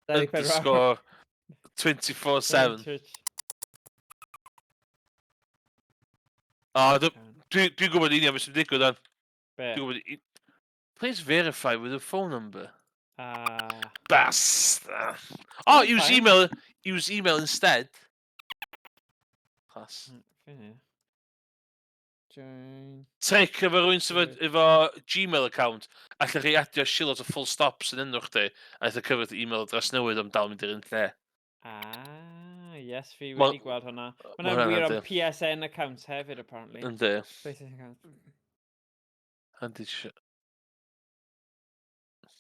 [SPEAKER 5] 24 awr.
[SPEAKER 2] Underscore
[SPEAKER 5] Join
[SPEAKER 2] 24/7.
[SPEAKER 5] Twitch.
[SPEAKER 2] O, dwi'n gwybod union beth sy'n digwydd dan.
[SPEAKER 5] Be?
[SPEAKER 2] Dwi'n gwybod... Please verify with a phone number.
[SPEAKER 5] Ah.
[SPEAKER 2] Basta. Oh,
[SPEAKER 5] That's
[SPEAKER 2] use
[SPEAKER 5] fine.
[SPEAKER 2] email. Use email instead. Class.
[SPEAKER 5] Join.
[SPEAKER 2] Trick efo rhywun sydd efo Gmail account. Allwch chi adio shilot o full stops yn enwch chi. A eitha cyfyd email adres newydd am dal mynd i'r un lle.
[SPEAKER 5] Yes, fi
[SPEAKER 2] Ma-
[SPEAKER 5] wedi gweld hwnna.
[SPEAKER 2] ma'
[SPEAKER 5] Hwnna'n
[SPEAKER 2] hwnna'n
[SPEAKER 5] wir am
[SPEAKER 2] handi.
[SPEAKER 5] PSN accounts hefyd, apparently.
[SPEAKER 2] Yndi.
[SPEAKER 5] PSN accounts.
[SPEAKER 2] Handi shit.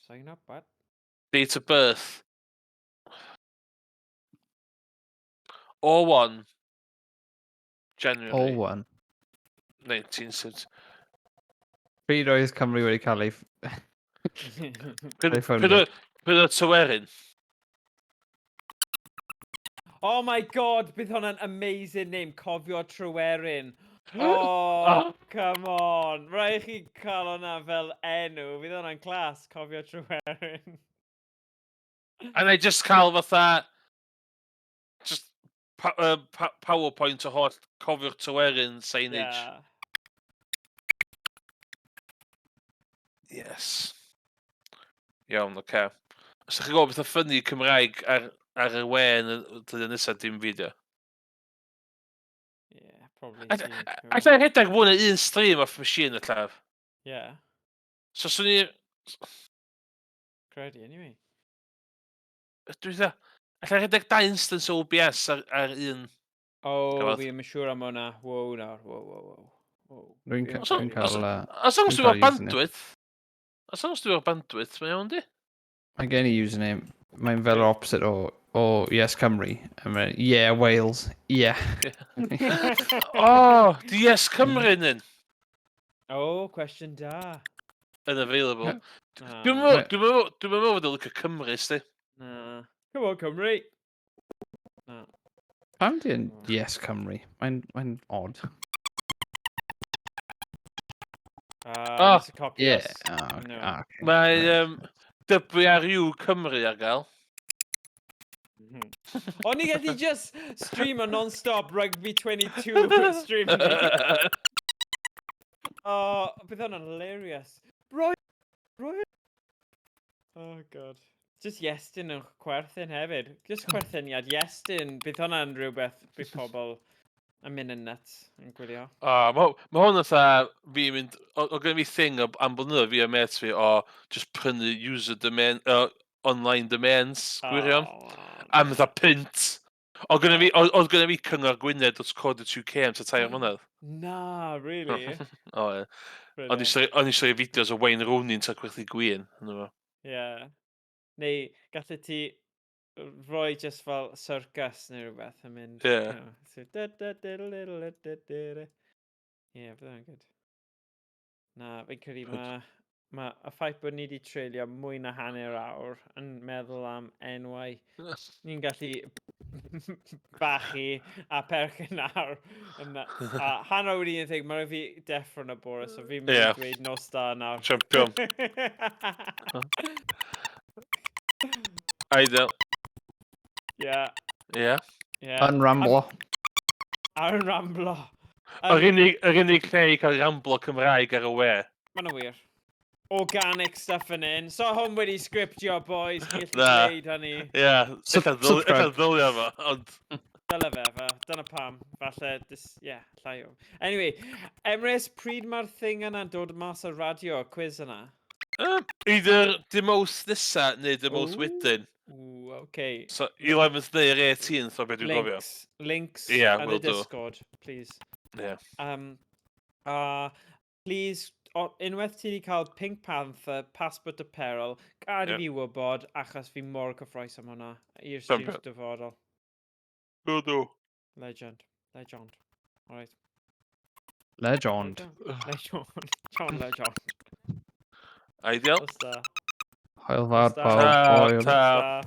[SPEAKER 5] Sign up, bud.
[SPEAKER 2] Date of birth. 01 January
[SPEAKER 3] All one.
[SPEAKER 2] 1970.
[SPEAKER 3] Pryd oedd Cymru wedi cael ei...
[SPEAKER 2] Pryd o tywerin?
[SPEAKER 5] Oh my god, bydd hwnna'n amazing name. Cofio Tryweryn. Oh, come on. Rai chi cael hwnna fel enw. Bydd hwnna'n clas, Cofio Tryweryn.
[SPEAKER 2] And I just cael fatha... Just PowerPoint o holl cofio'r tywerin signage.
[SPEAKER 5] Yeah.
[SPEAKER 2] Yes. Iawn, oce. Os ydych chi'n gwybod beth o ffynnu Cymraeg ar y we yn y dydyn nesaf dim fideo.
[SPEAKER 5] Yeah, probably.
[SPEAKER 2] Alla i rhedeg fwy na un stream off machine y llaf.
[SPEAKER 5] Yeah,
[SPEAKER 2] So swn i...
[SPEAKER 5] credu, anyway.
[SPEAKER 2] Dwi'n dda... Alla i rhedeg 2 instance o OBS ar un...
[SPEAKER 5] Oh,
[SPEAKER 2] Gafodd.
[SPEAKER 5] fi yn siŵr am hwnna. Wow, nawr. Wow.
[SPEAKER 3] Rwy'n
[SPEAKER 5] Fi yn
[SPEAKER 3] cael...
[SPEAKER 5] siŵr.
[SPEAKER 2] Os oes
[SPEAKER 3] Dwi'n
[SPEAKER 2] dwi'n
[SPEAKER 3] cael
[SPEAKER 2] o'r
[SPEAKER 3] username.
[SPEAKER 2] bandwidth... Os oes dwi'n o'r bandwidth, mae iawn di?
[SPEAKER 3] Mae gen i username. Mae'n fel yr opposite o Yes Cymru. Mae'n yeah Wales. Yeah.
[SPEAKER 2] O, di Yes Cymru yn
[SPEAKER 5] Oh, cwestiwn da.
[SPEAKER 2] Unavailable.
[SPEAKER 5] Ah,
[SPEAKER 2] Dwi'n meddwl fod yn lyco Cymru, sti.
[SPEAKER 5] na. Come on, Cymru. No.
[SPEAKER 3] Pam di'n Yes Cymru? Mae'n odd.
[SPEAKER 2] Oh,
[SPEAKER 5] It's a copy
[SPEAKER 3] Yeah.
[SPEAKER 5] us. No.
[SPEAKER 3] Okay.
[SPEAKER 2] Mae WRU Cymru ar gael.
[SPEAKER 5] O'n i gallu just stream a non-stop Rugby 22 stream ni. Oh, bydd hwnna'n hilarious. Roy! Oh, god. Just Iestyn yn chwerthin hefyd. Just chwerthyniad Iestyn. Bydd hwnna'n rhywbeth bydd pobl yn mynd yn nuts yn gwylio.
[SPEAKER 2] Mae hwn fatha fi'n mynd... O gen fi thing am blynyddoedd fi a met fi o just prynu user domain... online domains, gwirion. Am fatha pint. Oedd gynna fi cyngor Gwynedd.co.uk am ta tair mlynedd.
[SPEAKER 5] Na, really?
[SPEAKER 2] O, ie. O'n i
[SPEAKER 5] Brilliant.
[SPEAKER 2] eisiau fideos o Wayne Rooney'n ta gwerthu gwyn.
[SPEAKER 5] Yeah. Neu gallu ti roi just fel circus neu rhywbeth yn mynd.
[SPEAKER 2] Ie.
[SPEAKER 5] You know, so yeah, bydd hwnna'n good. Na, fi'n credu mae y ffaith bod ni wedi treulio mwy na hanner awr yn meddwl am enwau. Ni'n gallu bachu a perchen nawr. A hanner wedi un thing, mae rhaid fi deffro yn y bore, so fi'n mynd i dweud nos da nawr.
[SPEAKER 2] Champion. Ideal.
[SPEAKER 5] Yeah.
[SPEAKER 2] Ie.
[SPEAKER 5] Yeah.
[SPEAKER 3] Yn Ramblo.
[SPEAKER 5] Ar yn Ramblo.
[SPEAKER 2] Yr unig lle i cael ramblo Cymraeg ar y we.
[SPEAKER 5] Mae'n wir. Organic stuff yn un. So hwn wedi scriptio, boys. Gyllu
[SPEAKER 2] Na.
[SPEAKER 5] dweud hynny.
[SPEAKER 2] Ie.
[SPEAKER 3] Subscribe.
[SPEAKER 2] Eitha ddylio fo, ond...
[SPEAKER 5] Dyle fe. Dyna pam. Falle, llai o. Anyway, Emrys, pryd mae'r thing yna'n dod mas o'r radio, quiz yna?
[SPEAKER 2] Either dim os nesa neu dim os wedyn.
[SPEAKER 5] Ooh, okay.
[SPEAKER 2] So, 11th neu 18th o beth dwi'n gofio.
[SPEAKER 5] Links
[SPEAKER 2] Yeah,
[SPEAKER 5] yn
[SPEAKER 2] will
[SPEAKER 5] y
[SPEAKER 2] do.
[SPEAKER 5] Discord, please.
[SPEAKER 2] Yeah.
[SPEAKER 5] Please, unwaith ti wedi cael Pink Panther, Passport to Peril, gad i fi wybod, achos fi mor cyffroes am hwnna, i'r streams dyfodol.
[SPEAKER 2] Do.
[SPEAKER 5] Legend. Alright.
[SPEAKER 3] Legend.
[SPEAKER 5] John Legend.
[SPEAKER 2] Ideal.
[SPEAKER 5] Oes da.
[SPEAKER 3] Hwyl fawr
[SPEAKER 5] Ta.
[SPEAKER 3] pawb. Hwyl.
[SPEAKER 2] Ta.